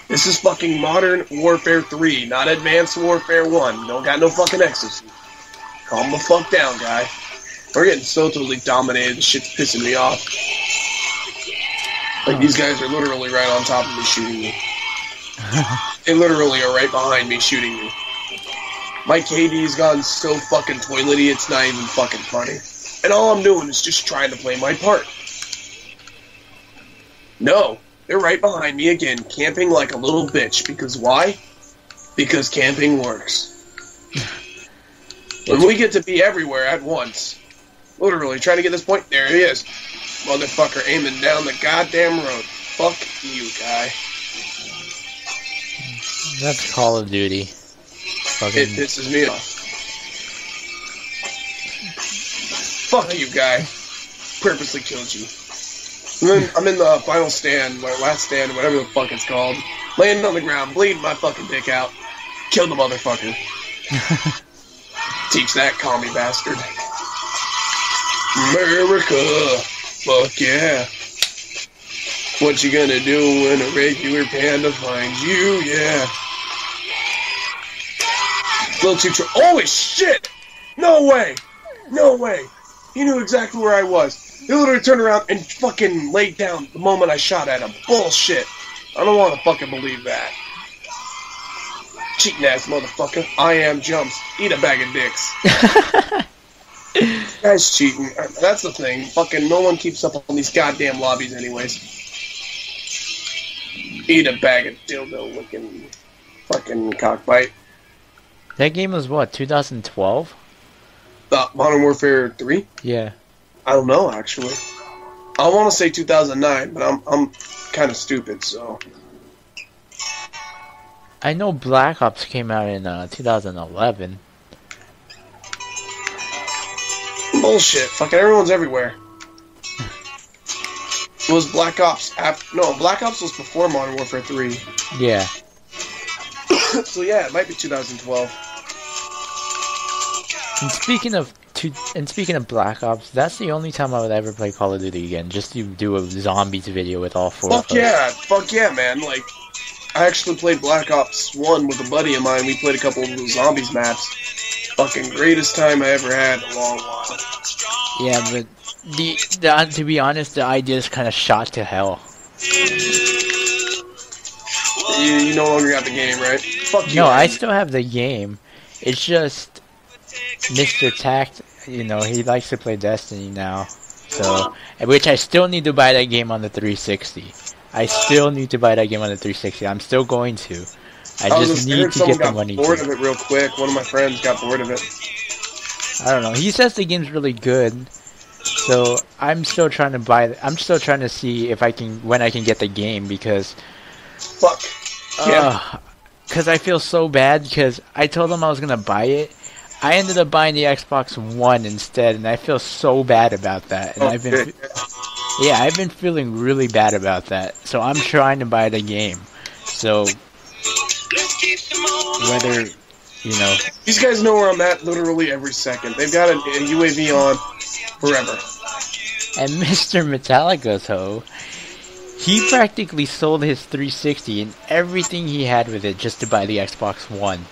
This is fucking Modern Warfare 3, not Advanced Warfare 1. Don't got no fucking exosuit. Calm the fuck down, guy. We're getting so totally dominated, this shit's pissing me off. Like, these guys are literally right on top of me shooting me. They literally are right behind me shooting me. My KD's gone so fucking toilety, it's not even fucking funny. And all I'm doing is just trying to play my part. No, they're right behind me again, camping like a little bitch. Because why? Because camping works. When we get to be everywhere at once. Literally, trying to get this point. There he is. Motherfucker aiming down the goddamn road. Fuck you, guy. That's Call of Duty. It pisses me off. Fuck you, guy. Purposely killed you. And then I'm in the final stand, my last stand, whatever the fuck it's called. Laying on the ground, bleeding my fucking dick out. Kill the motherfucker. Teach that commie bastard. America. Fuck yeah. What you gonna do when a regular panda finds you? Yeah. A little too holy shit! No way! No way! He knew exactly where I was. He literally turned around and fucking laid down the moment I shot at him. Bullshit. I don't want to fucking believe that. Cheating ass motherfucker. I am jumps. Eat a bag of dicks. Guy's cheating. That's the thing. Fucking no one keeps up on these goddamn lobbies anyways. Eat a bag of dildo looking fucking cockbite. That game was what, 2012? Modern Warfare 3? Yeah. I don't know, actually. I want to say 2009, but I'm kind of stupid, so. I know Black Ops came out in 2011. Bullshit. Fucking everyone's everywhere. It was Black Ops no, Black Ops was before Modern Warfare 3. Yeah. So yeah, it might be 2012. And speaking of Black Ops, that's the only time I would ever play Call of Duty again, just to do a zombies video with all four of us. Fuck yeah, man. Like, I actually played Black Ops 1 with a buddy of mine. We played a couple of the zombies maps. Fucking greatest time I ever had in a long while. Yeah, but to be honest, the idea is kind of shot to hell. You no longer got the game, right? Fuck you. No, I still have the game. It's just Mr. Tact, you know, he likes to play Destiny now. So, which I still need to buy that game on the 360. I still need to buy that game on the 360. I'm still going to. I just need to get the money. Bored of it real quick. One of my friends got bored of it. I don't know. He says the game's really good. So I'm still trying to buy. I'm still trying to see if when I can get the game because. Fuck. Yeah. Because I feel so bad because I told him I was gonna buy it. I ended up buying the Xbox One instead, and I feel so bad about that. And I've been feeling really bad about that. So I'm trying to buy the game. So whether, you know, these guys know where I'm at literally every second. They've got a UAV on forever. And Mr. Metallicaho's, he practically sold his 360 and everything he had with it just to buy the Xbox One.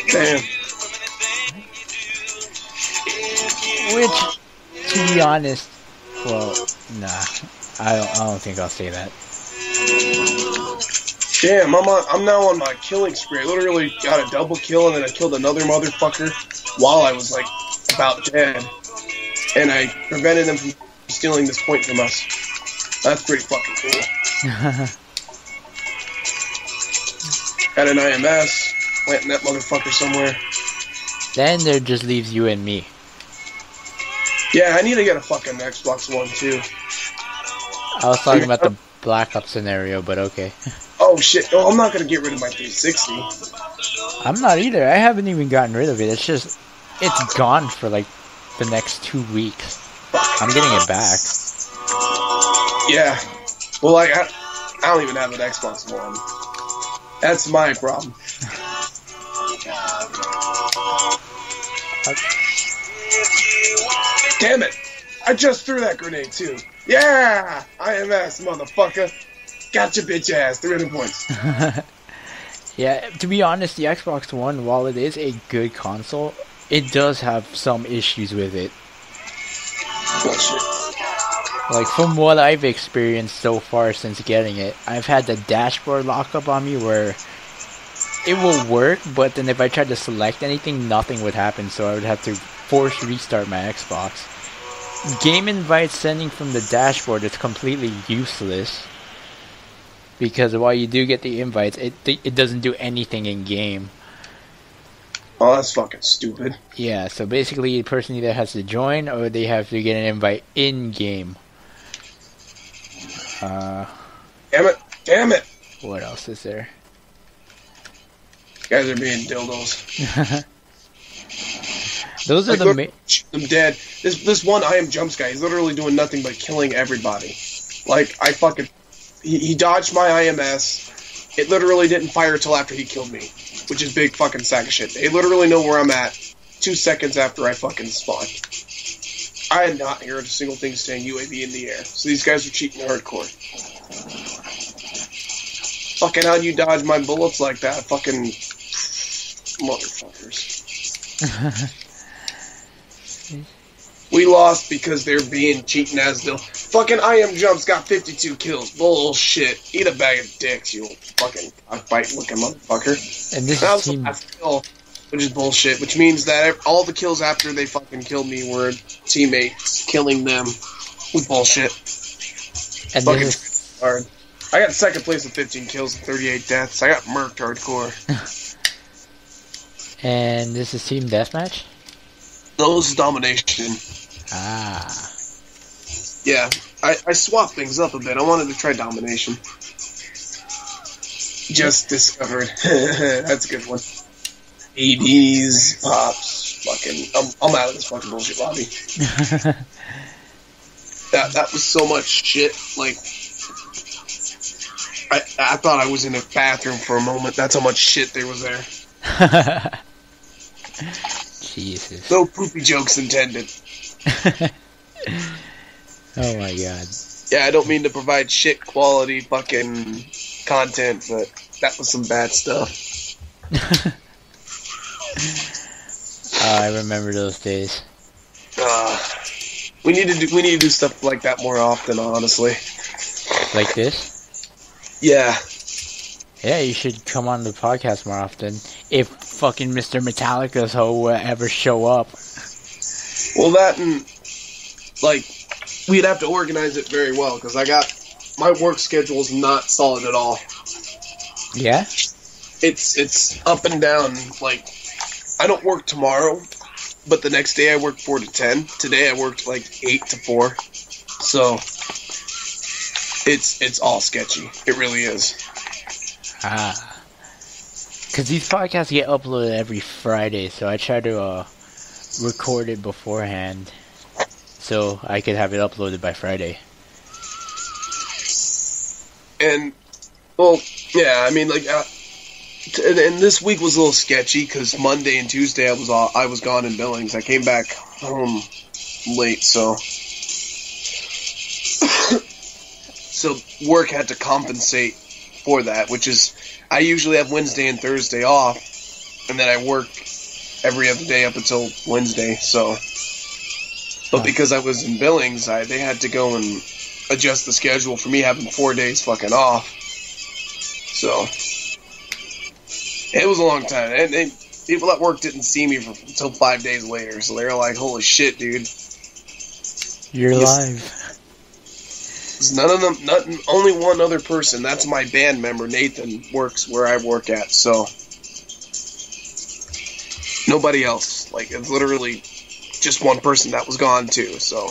Damn. Which, to be honest, well, nah, I don't think I'll say that. Damn, I'm now on my killing spree. I literally got a double kill and then I killed another motherfucker while I was like about dead, and I prevented them from stealing this point from us. That's pretty fucking cool. Got an IMS. Planting that motherfucker somewhere. Then there just leaves you and me. Yeah, I need to get a fucking Xbox One too. I was talking about the Black Ops scenario, but okay. Oh shit! No, I'm not gonna get rid of my 360. I'm not either. I haven't even gotten rid of it. It's just, it's gone for like the next 2 weeks. I'm getting it back. Yeah. Well, like I don't even have an Xbox One. That's my problem. Damn it! I just threw that grenade too. Yeah! IMS, motherfucker. Gotcha, bitch ass. 300 points. Yeah, to be honest, the Xbox One, while it is a good console, it does have some issues with it. Bullshit. Like, from what I've experienced so far since getting it, I've had the dashboard lock up on me where it will work, but then if I tried to select anything, nothing would happen, so I would have to force restart my Xbox. Game invites sending from the dashboard is completely useless, because while you do get the invites, it doesn't do anything in game. Oh, that's fucking stupid. Yeah, so basically the person either has to join or they have to get an invite in game. Damn it! Damn it! What else is there? You guys are being dildos. Those are like, I'm dead. This one I am jumps guy. He's literally doing nothing but killing everybody. Like, I fucking... He dodged my IMS. It literally didn't fire till after he killed me. Which is big fucking sack of shit. They literally know where I'm at 2 seconds after I fucking spawned. I had not heard a single thing saying UAV in the air. So these guys are cheating hardcore. Fucking how'd you dodge my bullets like that? Fucking... motherfuckers. We lost because they're being cheating as still. Fucking Jumps got 52 kills. Bullshit. Eat a bag of dicks, you fucking cockbite looking motherfucker. And this was the last kill, which is bullshit. Which means that all the kills after they fucking killed me were teammates killing them with bullshit. And fucking hard. I got second place with 15 kills and 38 deaths. I got murked hardcore. And this is team deathmatch? No, this is domination. Ah. Yeah, I swapped things up a bit. I wanted to try domination. Just discovered. That's a good one. ADs, pops, fucking... I'm out of this fucking bullshit lobby. That was so much shit, like... I thought I was in a bathroom for a moment. That's how much shit there was there. Jesus. No poopy jokes intended. Oh my god. Yeah, I don't mean to provide shit quality fucking content, but that was some bad stuff. I remember those days. We need to do stuff like that more often, honestly. Like this? Yeah. Yeah, you should come on the podcast more often. If fucking Mr. Metallicaho's will ever show up. Well, that and, like, we'd have to organize it very well, because my work schedule is not solid at all. Yeah? It's up and down. Like, I don't work tomorrow, but the next day I work 4 to 10. Today I worked, like, 8 to 4. So, it's all sketchy. It really is. Ah. Because these podcasts get uploaded every Friday, so I try to record it beforehand so I could have it uploaded by Friday. And, well, yeah, I mean, like, and this week was a little sketchy because Monday and Tuesday I was gone in Billings. I came back home late, so so work had to compensate for that, which is, I usually have Wednesday and Thursday off, and then I work every other day up until Wednesday, so. But because I was in Billings, they had to go and adjust the schedule for me having 4 days fucking off. So, it was a long time. And people at work didn't see me until 5 days later, so they were like, holy shit, dude. You're live. None of them, only one other person, that's my band member, Nathan, works where I work at, so. Nobody else. Like, it's literally just one person that was gone too, so.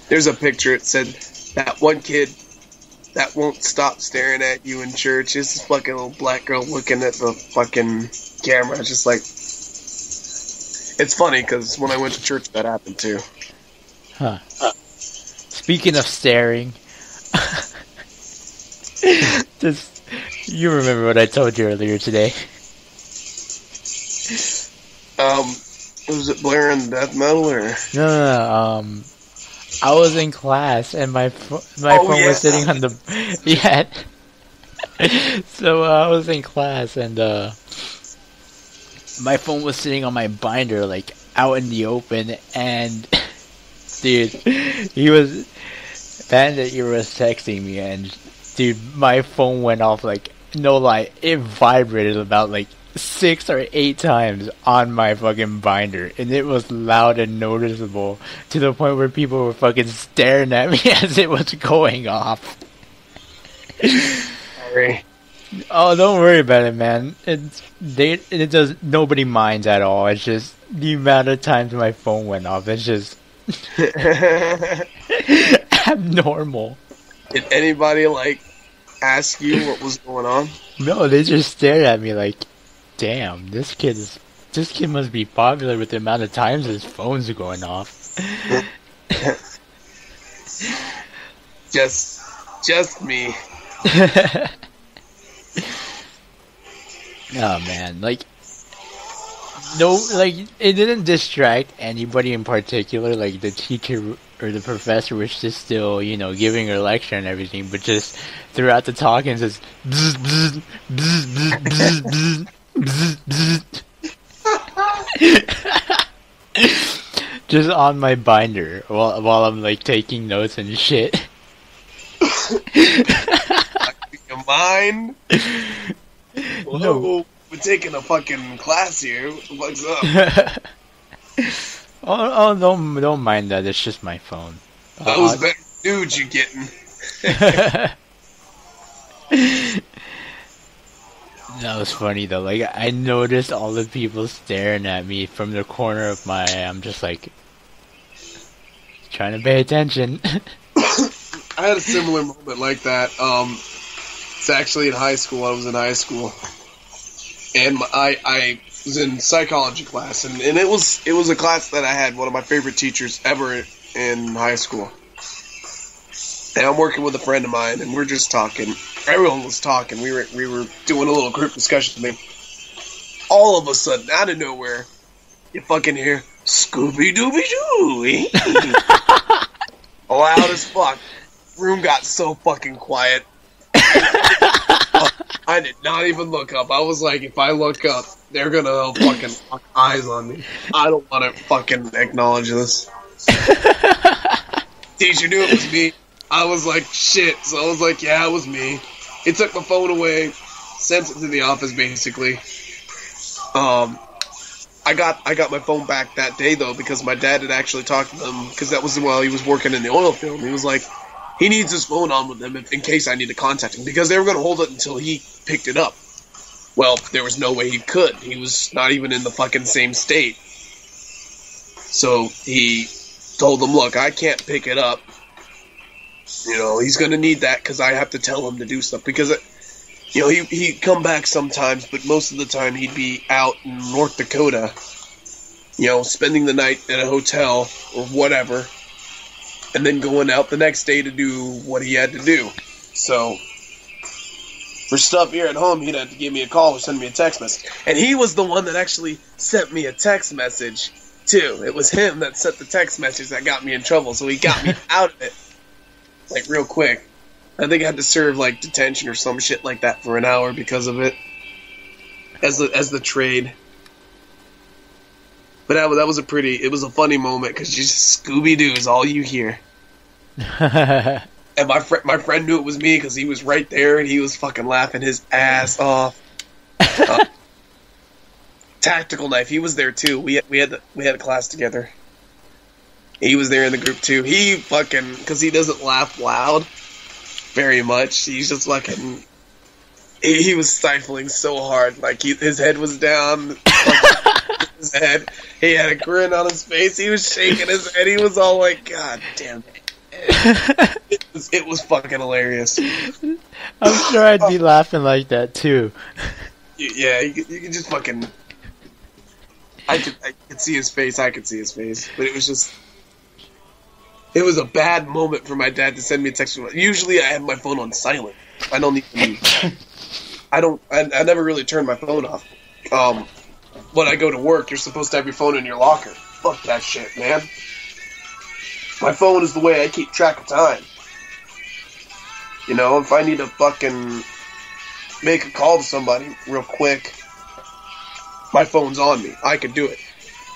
There's a picture, it said, that one kid that won't stop staring at you in church. It's this fucking little black girl looking at the fucking camera, just like. It's funny, because when I went to church, that happened too. Huh. Speaking of staring, just, you remember what I told you earlier today. Was it blaring death metal, or? No, I was in class, and my phone was sitting on the... Yeah. So, I was in class, and, my phone was sitting on my binder, like, out in the open, and, dude, Bandit, you was texting me, and, dude, my phone went off, like, no lie, it vibrated about, like, 6 or 8 times on my fucking binder, and it was loud and noticeable, to the point where people were fucking staring at me as it was going off. Sorry. Oh, don't worry about it, man. It does, nobody minds at all. It's just the amount of times my phone went off. It's just abnormal. Did anybody like ask you what was going on? No, they just stared at me like, "Damn, this kid must be popular with the amount of times his phone's going off." Just me. Oh man, like, no, like, it didn't distract anybody in particular, like the teacher or the professor was just still, you know, giving her lecture and everything, but just throughout the talking, just bzz, bzz, bzz, bzz, bzz, bzz. Just on my binder while I'm like taking notes and shit. Your mind? Whoa, No. we're taking a fucking class here. What the fuck's up? Oh, don't mind that. It's just my phone. Those better dudes you're getting. That was funny though. Like I noticed all the people staring at me from the corner of my eye. I'm just like trying to pay attention. I had a similar moment like that. It's actually in high school. I was in high school, and I was in psychology class, and it was a class that I had one of my favorite teachers ever in high school. And I'm working with a friend of mine, and we're just talking. Everyone was talking. We were doing a little group discussion thing. All of a sudden, out of nowhere, you fucking hear Scooby Dooby Doo. Loud as fuck. Room got so fucking quiet. I did not even look up. I was like, if I look up, they're gonna fucking lock eyes on me. I don't want to fucking acknowledge this. Teacher knew it was me. I was like, shit. So I was like, yeah, it was me. He took my phone away, sent it to the office, basically. I got my phone back that day, though, because my dad had actually talked to them, because that was while he was working in the oil field. He was like, he needs his phone on with him in case I need to contact him, because they were going to hold it until he picked it up. Well, there was no way he could. He was not even in the fucking same state. So he told them, look, I can't pick it up. You know, he's going to need that because I have to tell him to do stuff. Because, you know, he'd come back sometimes, but most of the time he'd be out in North Dakota, you know, spending the night at a hotel or whatever, and then going out the next day to do what he had to do. So, for stuff here at home, he'd have to give me a call or send me a text message. And he was the one that actually sent me a text message, too. It was him that sent the text message that got me in trouble, so he got me out of it. Like, real quick. I think I had to serve, like, detention or some shit like that for an hour because of it. As the trade. But that was it was a funny moment, because just Scooby-Doo is all you hear. And my friend knew it was me, because he was right there, and he was fucking laughing his ass off. Tactical Knife, he was there too. We had a class together. He was there in the group too. He fucking, because he doesn't laugh loud very much. He's just fucking. He was stifling so hard, like his head was down. Like, his head. He had a grin on his face. He was shaking his head. He was all like, "God damn it!" It was fucking hilarious. I'm sure I'd be laughing like that too. Yeah, you could just fucking. I could see his face. I could see his face, but it was just. It was a bad moment for my dad to send me a text. Usually, I have my phone on silent. I don't even. I never really turn my phone off. When I go to work, you're supposed to have your phone in your locker. Fuck that shit, man. My phone is the way I keep track of time. You know, if I need to fucking make a call to somebody real quick, my phone's on me. I can do it.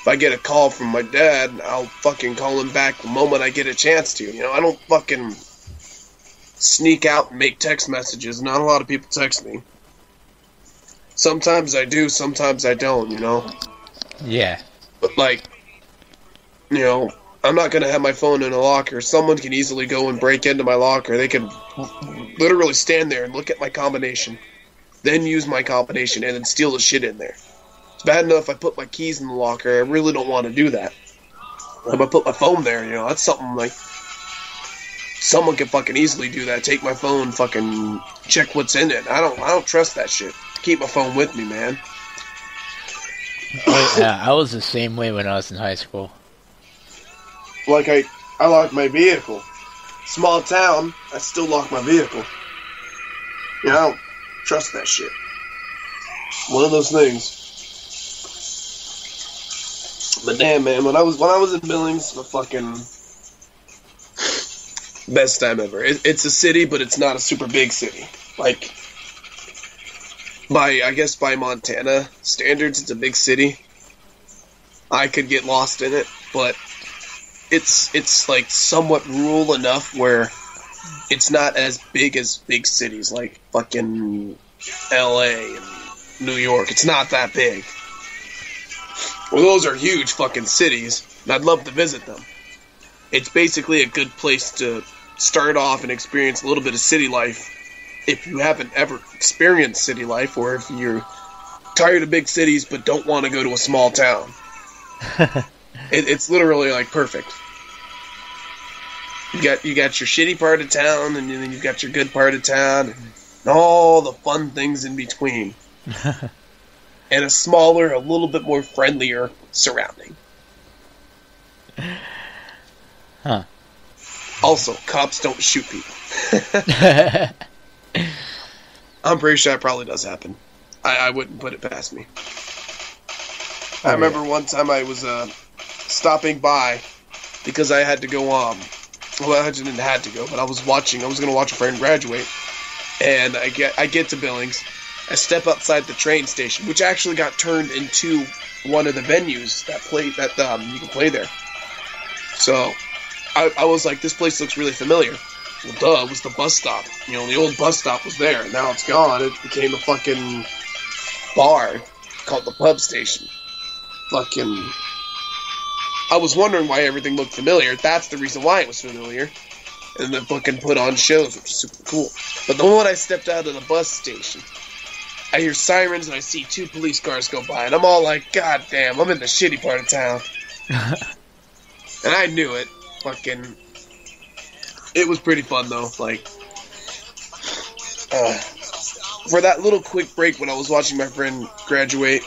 If I get a call from my dad, I'll fucking call him back the moment I get a chance to. You know, I don't fucking sneak out and make text messages. Not a lot of people text me. Sometimes I do, sometimes I don't, you know? Yeah. But, like, you know, I'm not going to have my phone in a locker. Someone can easily go and break into my locker. They can literally stand there and look at my combination, then use my combination, and then steal the shit in there. It's bad enough I put my keys in the locker. I really don't want to do that. If I put my phone there, you know, that's something like... Someone can fucking easily do that. Take my phone, fucking check what's in it. I don't trust that shit. Keep my phone with me, man. Oh, yeah, I was the same way when I was in high school. Like, I locked my vehicle. Small town, I still lock my vehicle. You know, I don't trust that shit. One of those things. But damn, man, when I was in Billings, the fucking best time ever. It's a city, but it's not a super big city. Like, I guess by Montana standards, it's a big city. I could get lost in it, but it's like somewhat rural enough where it's not as big as big cities like fucking LA and New York. It's not that big. Well, those are huge fucking cities, and I'd love to visit them. It's basically a good place to start off and experience a little bit of city life if you haven't ever experienced city life, or if you're tired of big cities but don't want to go to a small town. It's literally like perfect. You got your shitty part of town, and then you've got your good part of town, and all the fun things in between. And a smaller, a little bit more friendlier surrounding. Huh. Also, cops don't shoot people. I'm pretty sure that probably does happen. I wouldn't put it past me. I remember one time I was stopping by because I had to go well, I didn't have to go, but I was going to watch a friend graduate, and I get to Billings. I step outside the train station, which actually got turned into one of the venues that you can play there. So I was like, this place looks really familiar. Well, duh, it was the bus stop. You know, the old bus stop was there. Now it's gone. It became a fucking bar called the Pub Station. Fucking... I was wondering why everything looked familiar. That's the reason why it was familiar. And then fucking put on shows, which is super cool. But the moment I stepped out of the bus station, I hear sirens and I see 2 police cars go by. And I'm all like, God damn, I'm in the shitty part of town. And I knew it. Fucking... It was pretty fun, though. Like... for that little quick break when I was watching my friend graduate,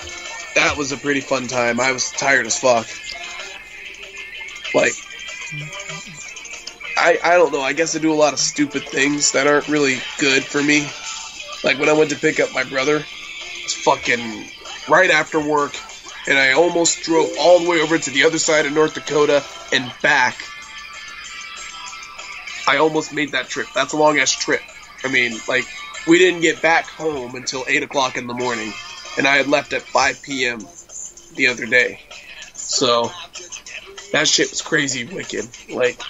that was a pretty fun time. I was tired as fuck. Like... I don't know, I guess I do a lot of stupid things that aren't really good for me. Like when I went to pick up my brother, it's fucking right after work, and I almost drove all the way over to the other side of North Dakota and back. I almost made that trip. That's a long-ass trip. I mean, like, we didn't get back home until 8 o'clock in the morning, and I had left at 5 p.m. the other day. So, that shit was crazy wicked. Like,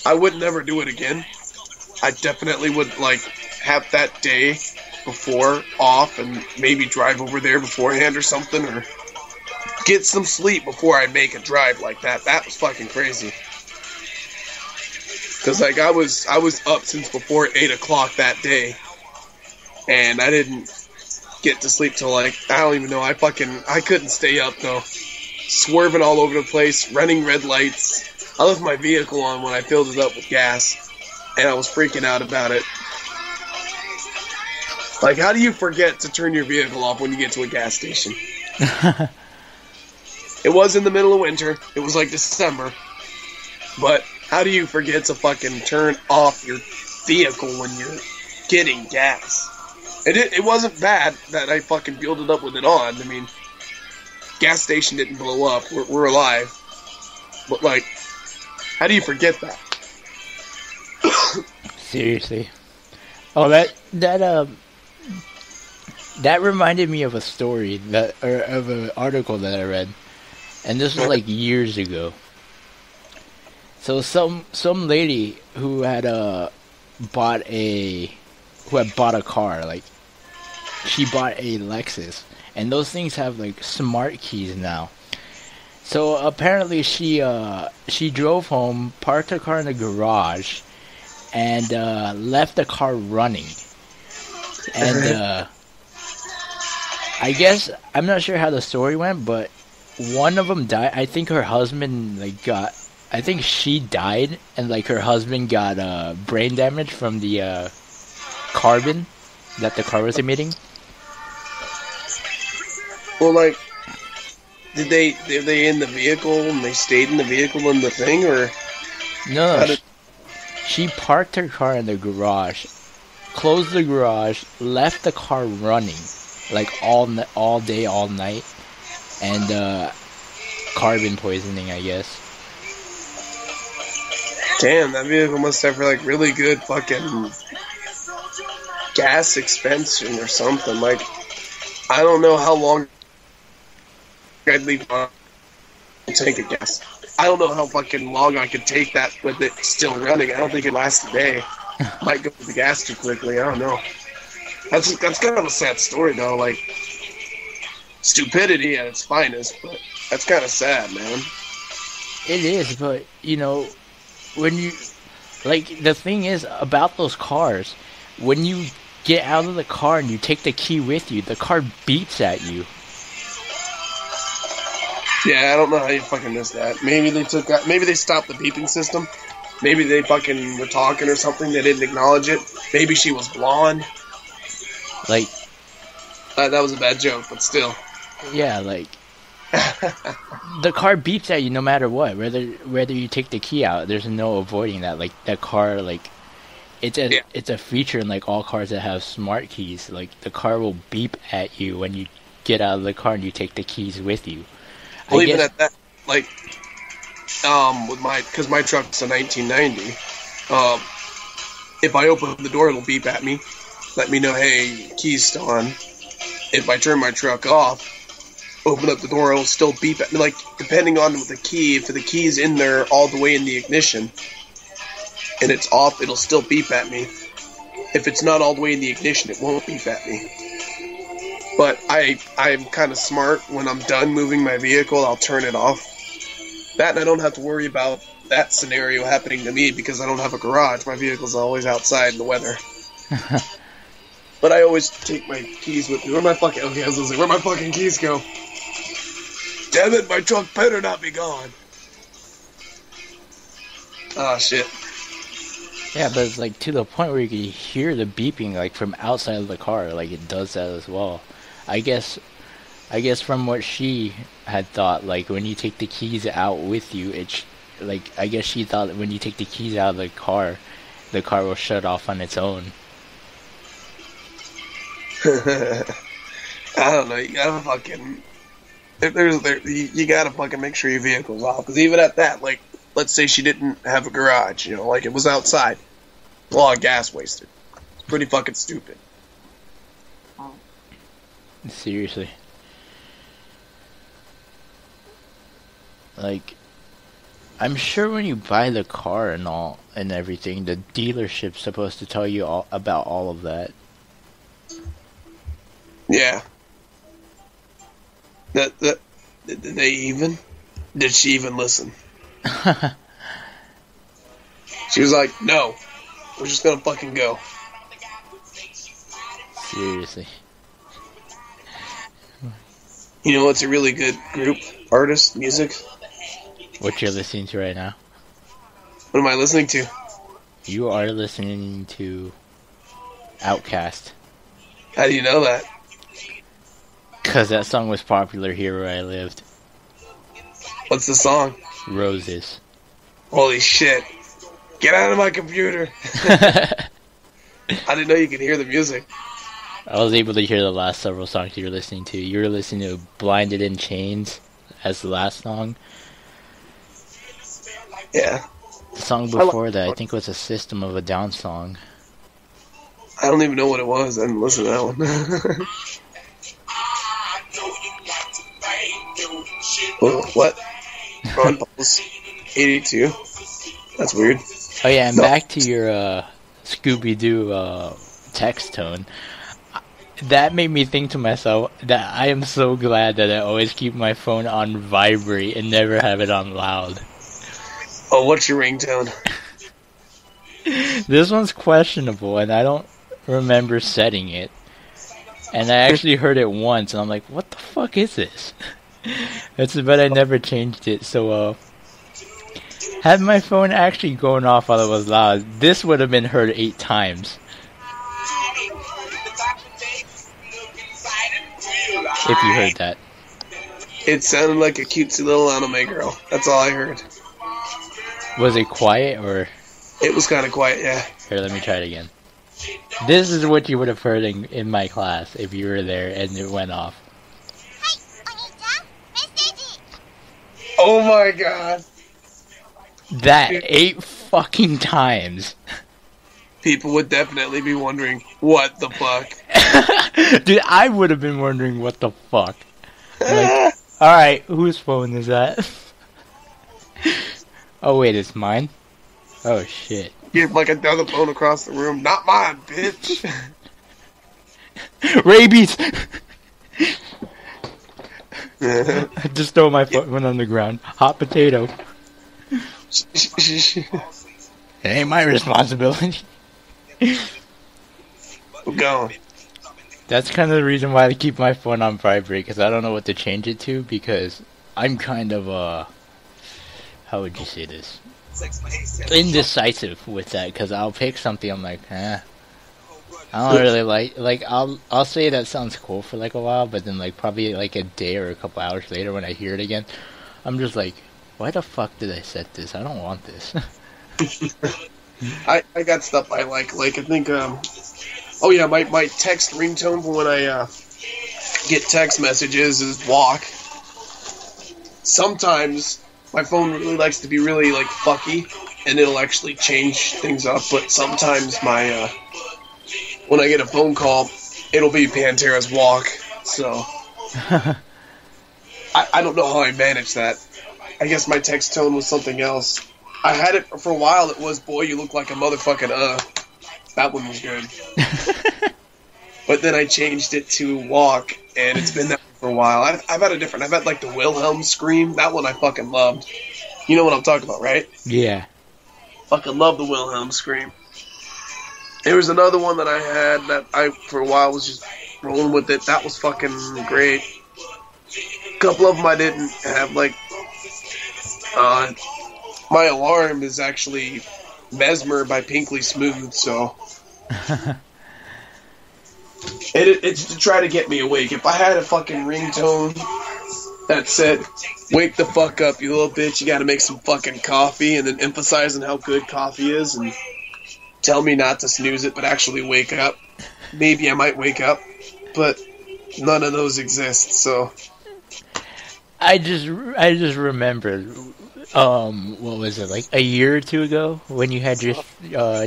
I would never do it again. I definitely would, like, have that day before off and maybe drive over there beforehand or something, or get some sleep before I make a drive like that. That was fucking crazy. Because, like, I was up since before 8 o'clock that day, and I didn't get to sleep till, like, I don't even know, I couldn't stay up, though. Swerving all over the place, running red lights. I left my vehicle on when I filled it up with gas, and I was freaking out about it. Like, how do you forget to turn your vehicle off when you get to a gas station? It was in the middle of winter. It was like December. But how do you forget to fucking turn off your vehicle when you're getting gas? It wasn't bad that I fucking filled it up with it on. I mean, gas station didn't blow up. We're alive. But, like, how do you forget that? Seriously. Oh, that reminded me of a story of an article that I read, and this was like years ago. So some lady who had bought a car, like she bought a Lexus, and those things have like smart keys now. So apparently she drove home, parked her car in the garage, and left the car running. And I guess, I'm not sure how the story went, but one of them died. I think her husband I think she died, and like her husband got brain damage from the carbon that the car was emitting. Well, like, were they in the vehicle and they stayed in the vehicle in the thing, or? No, she parked her car in the garage, closed the garage, left the car running, like all day, all night, and carbon poisoning, I guess. Damn, that vehicle must have like really good fucking gas expansion or something. Like, I don't know how long I'd leave a tank of gas. I don't know how fucking long I could take that with it still running. I don't think it lasts a day. Might go to the gas too quickly. I don't know. That's kind of a sad story, though. Like, stupidity at its finest, but that's kind of sad, man. It is, but, you know, when you... Like, the thing is about those cars, when you get out of the car and you take the key with you, the car beeps at you. Yeah, I don't know how you fucking missed that. Maybe they stopped the beeping system. Maybe they fucking were talking or something. They didn't acknowledge it. Maybe she was blonde. Like... that was a bad joke, but still. Yeah, like... the car beeps at you no matter what. Whether you take the key out, there's no avoiding that. Like, that car, like... It's a feature in, like, all cars that have smart keys. Like, the car will beep at you when you get out of the car and you take the keys with you. Well, even at that, like... because my truck's a 1990, if I open the door, it'll beep at me, let me know, hey, key's still on. If I turn my truck off, open up the door, it'll still beep at me. Like, depending on the key, if the key's in there all the way in the ignition, and it's off, it'll still beep at me. If it's not all the way in the ignition, it won't beep at me. But I'm kind of smart. When I'm done moving my vehicle, I'll turn it off. That, and I don't have to worry about that scenario happening to me because I don't have a garage. My vehicle's always outside in the weather. But I always take my keys with me. Where'd my fucking keys go? Damn it, my truck better not be gone. Ah, shit. Yeah, but it's like to the point where you can hear the beeping like from outside of the car. Like, it does that as well. I guess from what she had thought, like, when you take the keys out with you, it's like, I guess she thought that when you take the keys out of the car will shut off on its own. I don't know. You gotta fucking you gotta fucking make sure your vehicle's off. Because even at that, like, let's say she didn't have a garage, you know, like it was outside, a lot of gas wasted. It's pretty fucking stupid. Seriously. Like, I'm sure when you buy the car and all and everything, the dealership's supposed to tell you all about all of that. Yeah. Did she even listen? She was like, no, we're just gonna fucking go. Seriously. You know what's a really good group, artist, music? What you're listening to right now? What am I listening to? You are listening to Outkast. How do you know that? Because that song was popular here where I lived. What's the song? Roses. Holy shit. Get out of my computer. I didn't know you could hear the music. I was able to hear the last several songs you were listening to. You were listening to Blinded in Chains as the last song. Yeah. The song before that, I think, was a System of a Down song. I don't even know what it was. I didn't listen to that one. What? Ron Paul's 82? That's weird. Oh yeah, and back to your Scooby-Doo text tone. That made me think to myself that I am so glad that I always keep my phone on vibrate and never have it on loud. Oh, what's your ringtone? This one's questionable, and I don't remember setting it. And I actually heard it once, and I'm like, what the fuck is this? But I never changed it, so, had my phone actually going off while it was loud, this would have been heard 8 times. If you heard that. It sounded like a cutesy little anime girl. That's all I heard. Was it quiet, or? It was kind of quiet, yeah. Here, let me try it again. This is what you would have heard in my class if you were there and it went off. Oh my god. That 8 fucking times. people would definitely be wondering, what the fuck? Dude, I would have been wondering what the fuck. Like, alright, whose phone is that? Oh wait, it's mine? Oh shit. Give like another phone across the room. Not mine, bitch. Rabies! I just throw my phone on the ground. Hot potato. It ain't my responsibility. I'm going. That's kind of the reason why I keep my phone on vibrate, because I don't know what to change it to, because I'm kind of, how would you say this? Indecisive with that, because I'll pick something, I'm like, I don't really like, I'll say that sounds cool for like a while, but then like probably like a day or a couple hours later when I hear it again, I'm just like, why the fuck did I set this? I don't want this. I got stuff I like I think, oh yeah, my text ringtone for when I get text messages is walk. Sometimes my phone really likes to be really like fucky, and it'll actually change things up. But sometimes my when I get a phone call, it'll be Pantera's walk. So I don't know how I managed that. I guess my text tone was something else. I had it for a while. It was, boy, you look like a motherfucking That one was good. But then I changed it to walk, and it's been that for a while. I've had a different. I've had like the Wilhelm scream. That one I fucking loved. You know what I'm talking about, right? Yeah. Fucking love the Wilhelm scream. There was another one that I had that I for a while was just rolling with it. That was fucking great. A couple of them I didn't have like. My alarm is actually Mesmer by Pinkly Smooth, so it's to try to get me awake. If I had a fucking ringtone that said, wake the fuck up, you little bitch, you gotta make some fucking coffee, and then emphasizing how good coffee is, and tell me not to snooze it, but actually wake up, maybe I might wake up, but none of those exist, so... I just remembered, what was it, like a year or two ago, when you had your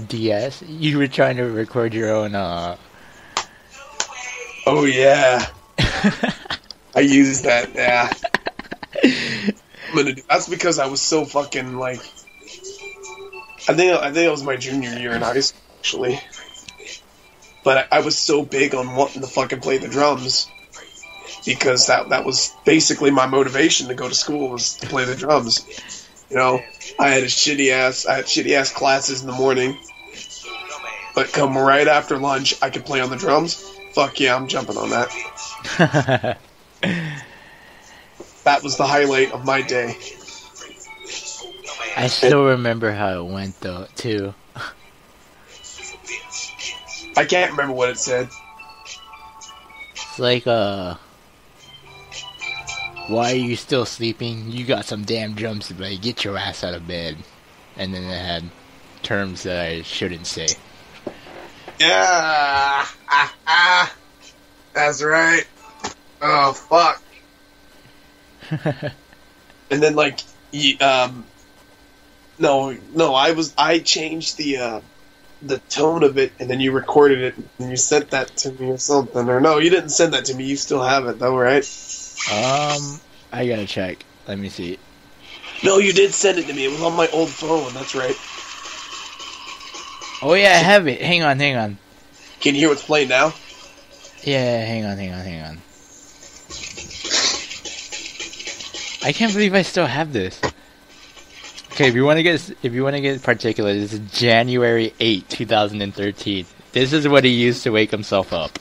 DS, you were trying to record your own, Oh yeah. I used that, yeah. That's because I was so fucking, like... I think it was my junior year in high school, actually. But I was so big on wanting to fucking play the drums. Because that was basically my motivation to go to school, was to play the drums. You know, I had shitty ass classes in the morning, but come right after lunch, I could play on the drums. Fuck yeah, I'm jumping on that. That was the highlight of my day. I still remember how it went, though, too. I can't remember what it said. It's like, why are you still sleeping? You got some damn drums to play. Get your ass out of bed. And then it had terms that I shouldn't say. Yeah, that's right. Oh fuck. And then like, I changed the tone of it, and then you recorded it, and you sent that to me or something. Or no, you didn't send that to me. You still have it though, right? I gotta check. Let me see. No, you did send it to me. It was on my old phone. That's right. Oh yeah, I have it. Hang on. Can you hear what's playing now? Yeah, hang on. I can't believe I still have this. Okay, if you want to get particular, this is January 8, 2013. This is what he used to wake himself up.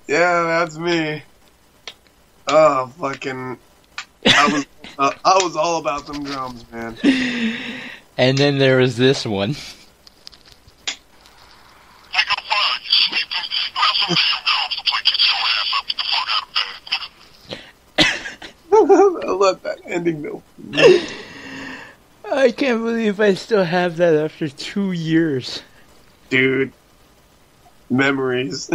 Yeah, that's me. Oh, fucking... I was all about them drums, man. And then there was this one. I love that ending, though. I can't believe I still have that after 2 years. Dude, Memories.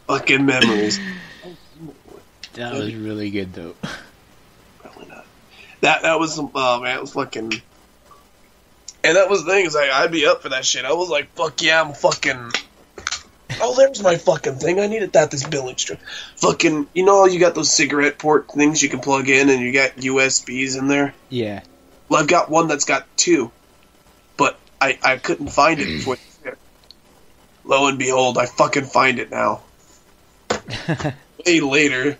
Fucking memories. That was really good, though. Probably not. That was some... Oh, man, it was fucking... And that was the thing, is I'd be up for that shit. I was like, fuck yeah, I'm fucking... Oh, there's my fucking thing. I needed this billing strip. Fucking, you know, you got those cigarette port things you can plug in, and you got USBs in there? Yeah. Well, I've got one that's got 2, but I couldn't find it before. Lo and behold, I fucking find it now. Way later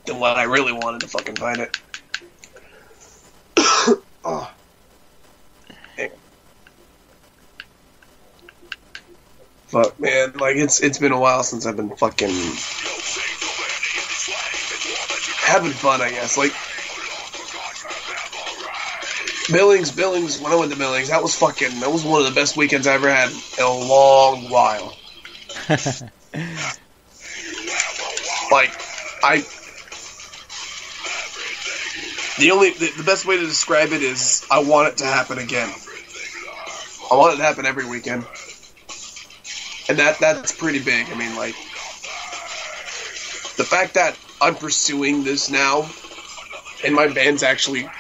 than when I really wanted to fucking find it. Oh. Fuck, man, like, it's been a while since I've been fucking having fun, I guess. Like, Billings, when I went to Billings, that was one of the best weekends I ever had in a long while. Like, the best way to describe it is I want it to happen again. I want it to happen every weekend. And that's pretty big. I mean, like, the fact that I'm pursuing this now, and my band's actually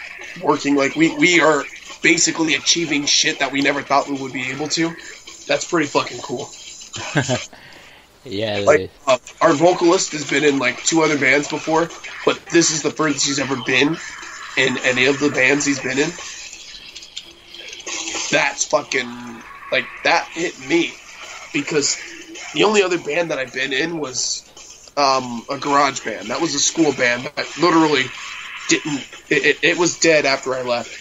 working, like, we are basically achieving shit that we never thought we would be able to, that's pretty fucking cool. Yeah, like, our vocalist has been in, like, 2 other bands before, but this is the furthest he's ever been in any of the bands he's been in. That's fucking, like, that hit me. Because the only other band that I've been in was a garage band. That was a school band that literally didn't... It was dead after I left.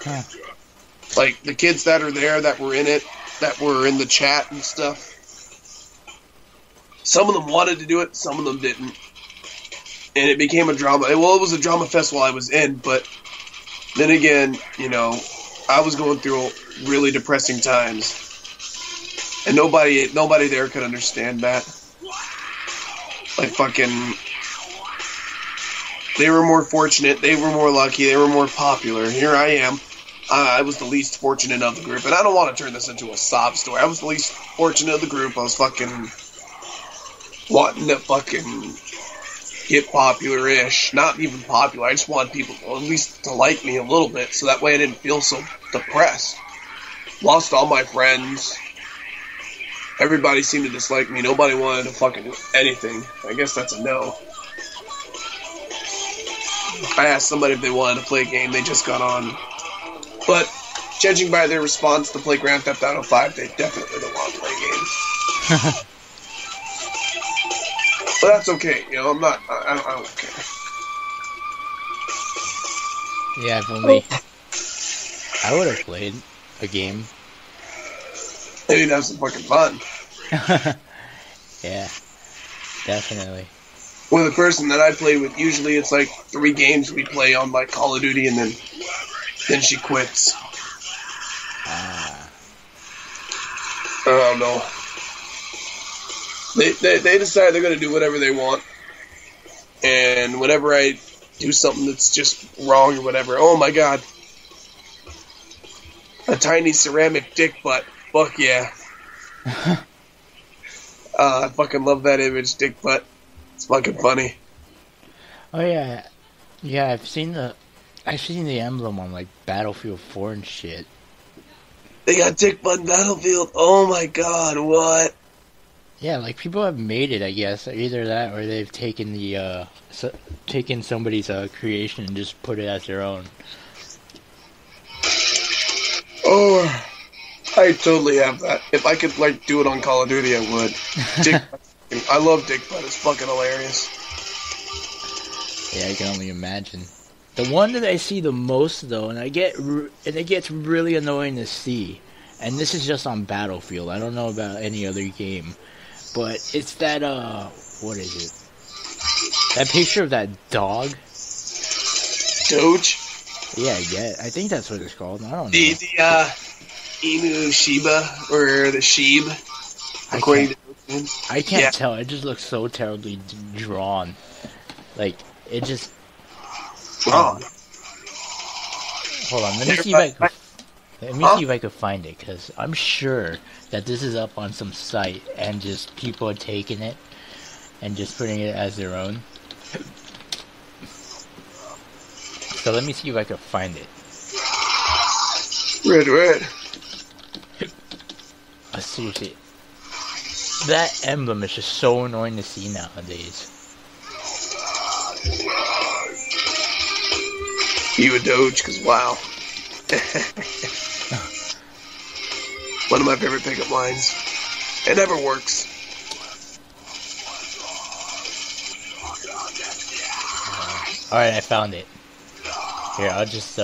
Huh. Like, the kids that are there that were in it, that were in the chat and stuff, some of them wanted to do it, some of them didn't. And it became a drama. Well, it was a drama festival I was in, but then again, you know, I was going through really depressing times. And nobody there could understand that. Like, fucking... They were more fortunate, they were more lucky, they were more popular. Here I am. I was the least fortunate of the group. And I don't want to turn this into a sob story. I was the least fortunate of the group. I was fucking... wanting to fucking... get popular-ish. Not even popular. I just wanted people at least to like me a little bit, so that way I didn't feel so depressed. Lost all my friends. Everybody seemed to dislike me. Nobody wanted to fucking do anything. I guess that's a no. I asked somebody if they wanted to play a game. They just got on. But, judging by their response to play Grand Theft Auto 5, they definitely don't want to play games. But that's okay. You know, I don't care. Yeah, if only... I would have played a game. Maybe have some fucking fun. Yeah, definitely. With the person that I play with, usually it's like 3 games we play on, like, Call of Duty, and then she quits. I don't know. They decide they're going to do whatever they want. And whenever I do something that's just wrong or whatever, oh my god. A tiny ceramic dick butt. Fuck yeah. I fucking love that image, dick butt. It's fucking funny. Oh yeah. Yeah, I've seen the emblem on, like, Battlefield 4 and shit. They got dick butt in Battlefield. Oh my god, what? Yeah, like, people have made it, I guess. Either that or they've taken taken somebody's creation and just put it as their own. Oh, I totally have that. If I could, like, do it on Call of Duty, I would. Dick butt. I love dick butt. It's fucking hilarious. Yeah, I can only imagine. The one that I see the most, though, and it gets really annoying to see, and this is just on Battlefield. I don't know about any other game. But it's that, what is it? That picture of that dog? Doge? Yeah, I think that's what it's called. I don't know. The Emu Shiba, or the Sheeb, according to those names. I can't tell. It just looks so terribly drawn. Like, it just... Drawn? Hold on, let me see if I can Let me see if I could find it, because I'm sure that this is up on some site and just people are taking it and just putting it as their own. So let me see if I can find it. Red. Seriously, that emblem is just so annoying to see nowadays. You a Doge, because wow. One of my favorite pickup lines. It never works. Alright, I found it. Here, I'll just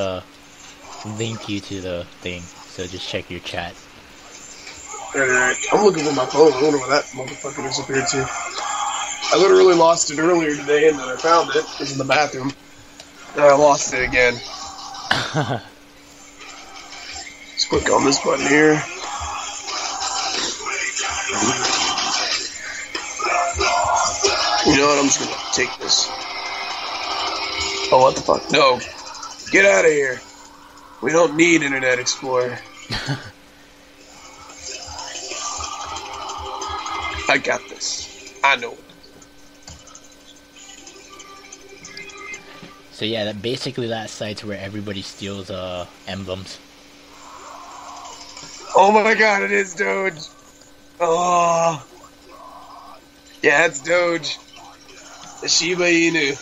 link you to the thing, so just check your chat. Alright, I'm looking for my phone. I wonder where that motherfucker disappeared to. I literally lost it earlier today, and then I found it. It was in the bathroom. And I lost it again. Let's click on this button here. You know what? I'm just gonna take this. Oh, what the fuck? No. Get out of here. We don't need Internet Explorer. I got this. I know it. So yeah, basically that site's where everybody steals emblems. Oh my god, it is Doge. Oh. Yeah, it's Doge. The Shiba Inu.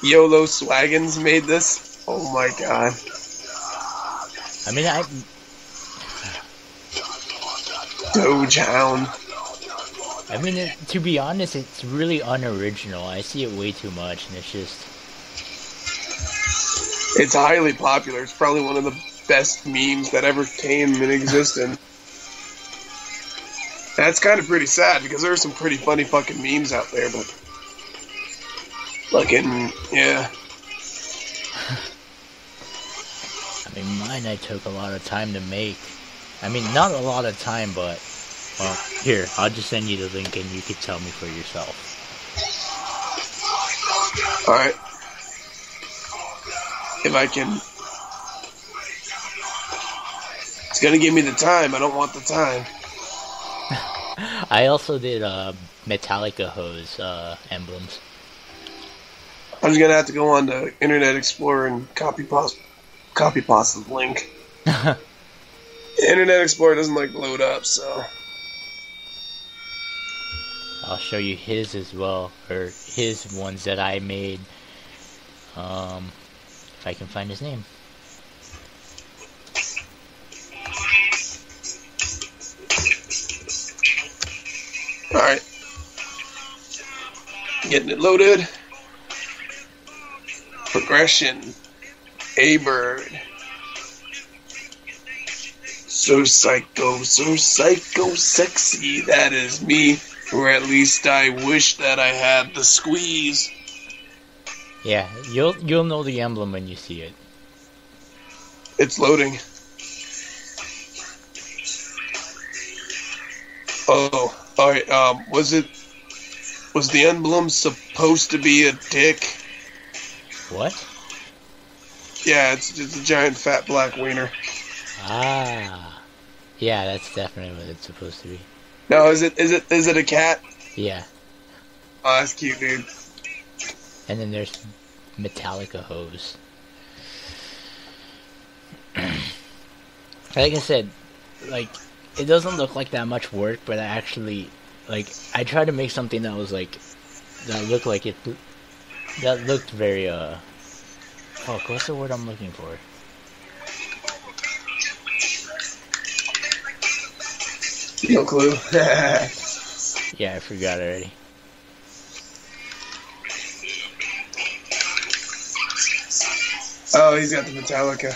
YOLO Swaggins made this. Oh my god. I mean, Doge Hound. I mean, to be honest, it's really unoriginal. I see it way too much, and it's just... It's highly popular. It's probably one of the best memes that ever came in existence. That's kind of pretty sad, because there are some pretty funny fucking memes out there, but... Fucking, yeah. I mean, mine I took a lot of time to make. I mean, not a lot of time, but... Well, here, I'll just send you the link and you can tell me for yourself. Alright. If I can... It's gonna give me the time, I don't want the time. I also did ARegularPanda's emblems. I'm just gonna have to go on to Internet Explorer and copy paste the link. Internet Explorer doesn't like load up, so... I'll show you his as well, or his ones that I made. If I can find his name. Alright. Getting it loaded. Progression. AyeBird. So psycho, sexy. That is me. Or at least I wish that I had the squeeze. Yeah, you'll know the emblem when you see it. It's loading. Oh, alright, was the emblem supposed to be a dick? What? Yeah, it's a giant fat black wiener. Ah. Yeah, that's definitely what it's supposed to be. No, is it a cat? Yeah. Oh, that's cute, dude. And then there's AyeBird. Like I said, like, it doesn't look like that much work, but I actually, like, I tried to make something that was like, that looked like it, that looked very, fuck, what's the word I'm looking for? No clue. Yeah, I forgot already. Oh, he's got the Metallica.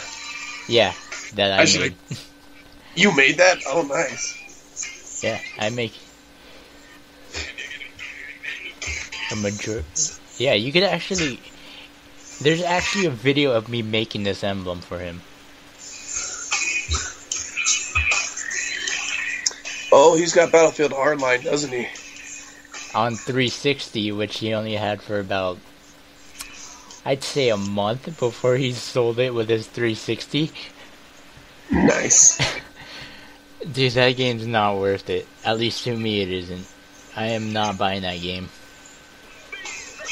Yeah, that I made. You made that? Oh, nice. Yeah, I make a major. Yeah, you could actually. There's actually a video of me making this emblem for him. Oh, he's got Battlefield Hardline, doesn't he? On 360, which he only had for about I'd say a month before he sold it with his 360. Nice. Dude, that game's not worth it. At least to me it isn't. I am not buying that game.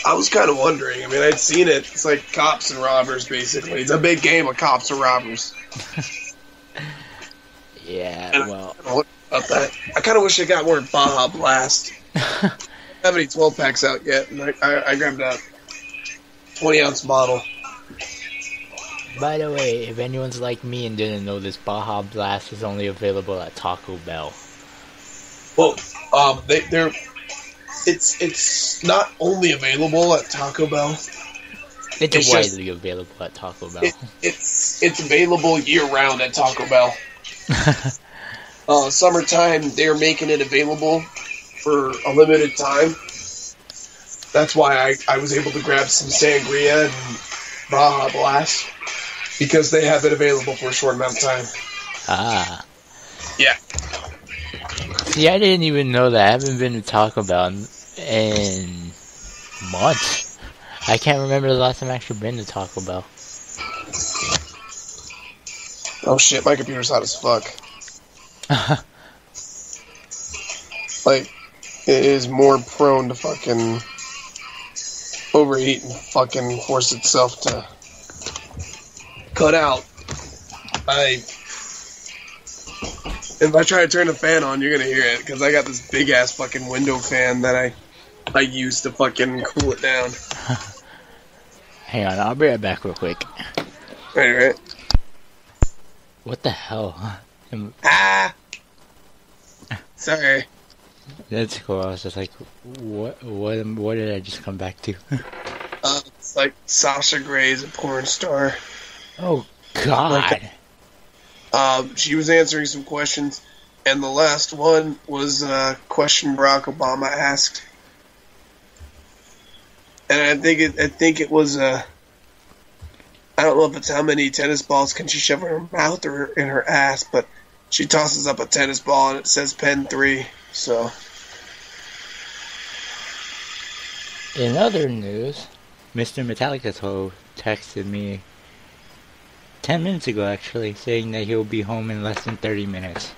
I was kind of wondering. I mean, I'd seen it. It's like cops and robbers, basically. It's a big game of cops and robbers. Yeah, and well... about that. I kind of wish I got more Baja Blast. I don't have any 12 packs out yet, and I grabbed a 20-ounce bottle. By the way, if anyone's like me and didn't know this, Baja Blast is only available at Taco Bell. Well, it's not only available at Taco Bell. It's widely available at Taco Bell. It's available year-round at Taco Bell. Summertime, they're making it available for a limited time. That's why I was able to grab some Sangria and Baja Blast, because they have it available for a short amount of time. Ah. Yeah. See, I didn't even know that. I haven't been to Taco Bell in months. I can't remember the last time I actually been to Taco Bell. Oh shit, my computer's hot as fuck. Like, it is more prone to fucking overheat and fucking force itself to cut out. If I try to turn the fan on, you're gonna hear it, because I got this big ass fucking window fan that I use to fucking cool it down. Hang on, I'll be right back real quick. Right. What the hell? Sorry. That's cool. I was just like, what did I just come back to? It's like Sasha Grey's a porn star. Oh, God. She was answering some questions, and the last one was a question Barack Obama asked. And I think it was I don't know if it's how many tennis balls can she shove in her mouth or in her ass, but she tosses up a tennis ball and it says pen 3, so. In other news, Mr. Metallicaho's texted me 10 minutes ago, actually, saying that he'll be home in less than 30 minutes.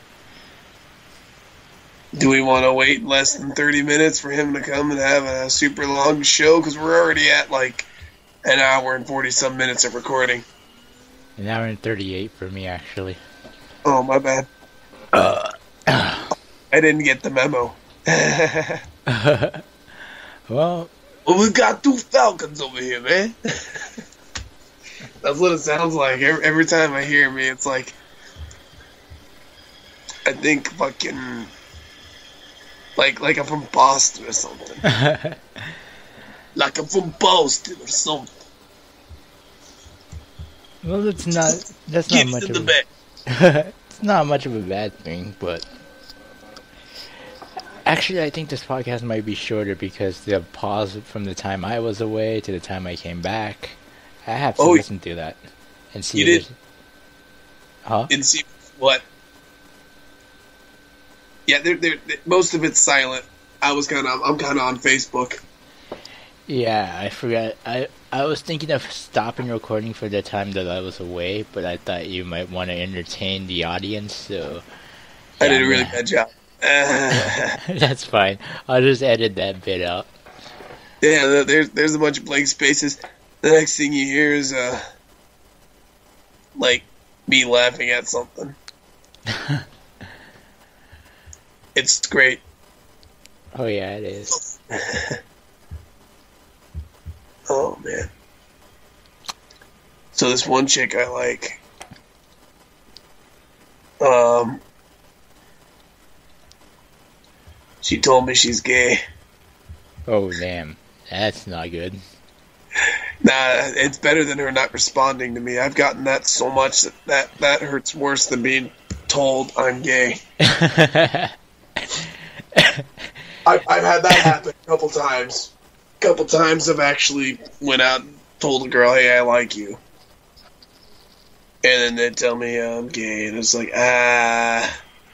Do we want to wait less than 30 minutes for him to come and have a super long show? Because we're already at like an hour and 40-some minutes of recording. An hour and 38 for me, actually. Oh, my bad. I didn't get the memo. Well, we got 2 Falcons over here, man. That's what it sounds like. Every time I hear me, it's like, I think fucking, like I'm from Boston or something. Like I'm from Boston or something. Well, that's not much of a it's not much of a bad thing, but actually, I think this podcast might be shorter because the pause from the time I was away to the time I came back. I have to listen to that and see. You did? Huh? Didn't see what? Yeah, most of it's silent. I'm kind of on Facebook. Yeah, I forgot. I was thinking of stopping recording for the time that I was away, but I thought you might want to entertain the audience, so... Yeah, I did a really bad job. That's fine. I'll just edit that bit out. Yeah, there's a bunch of blank spaces. The next thing you hear is, like, me laughing at something. It's great. Oh, yeah, it is. Oh, man. So this one chick I like, she told me she's gay. Oh, damn. That's not good. Nah, it's better than her not responding to me. I've gotten that so much that hurts worse than being told I'm gay. I've had that happen a couple times. A couple times I've actually went out and told a girl, hey, I like you. And then they'd tell me I'm gay. And it's like,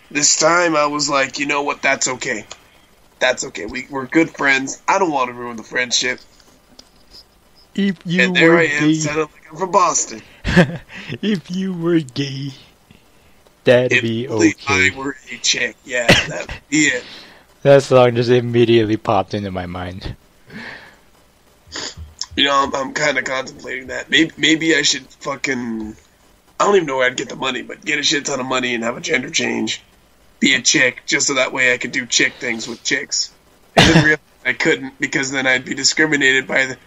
This time I was like, you know what, that's okay. That's okay. We're good friends. I don't want to ruin the friendship. If you and there were I am, gay. sounding like I'm from Boston. If you were gay, that'd be okay. If I were a chick, yeah, that'd be it. That song just immediately popped into my mind. You know, I'm kind of contemplating that. Maybe I should fucking... I don't even know where I'd get the money, but get a shit ton of money and have a gender change. Be a chick, just so that way I could do chick things with chicks. And then realize I couldn't, because then I'd be discriminated by the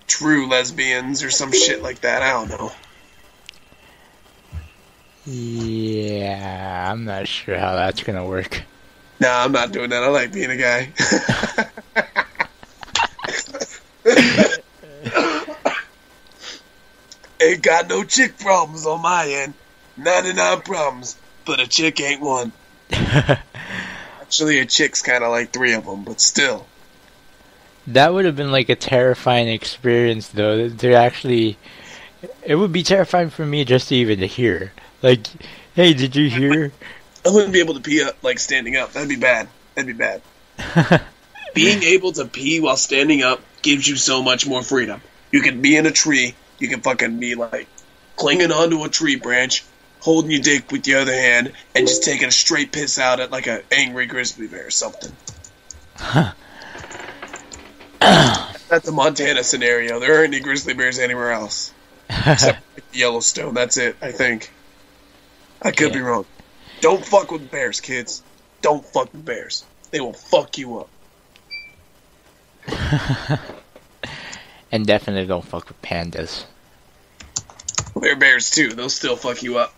true lesbians or some shit like that. I don't know. Yeah, I'm not sure how that's gonna work. Nah, I'm not doing that. I like being a guy. Ain't got no chick problems on my end. 99 problems, but a chick ain't one. Actually, a chick's kind of like 3 of them, but still. That would have been like a terrifying experience, though. To actually, it would be terrifying for me just to even hear. Like, hey, did you hear? I wouldn't be able to pee up, like standing up. That'd be bad. That'd be bad. Being able to pee while standing up gives you so much more freedom. You can be in a tree. You can fucking be like clinging onto a tree branch, holding your dick with the other hand, and just taking a straight piss out at like an angry grizzly bear or something. That's a Montana scenario. There aren't any grizzly bears anywhere else. Except Yellowstone. That's it, I think. I could be wrong. Don't fuck with bears, kids. Don't fuck with bears. They will fuck you up. And definitely don't fuck with pandas. They're bears too. They'll still fuck you up.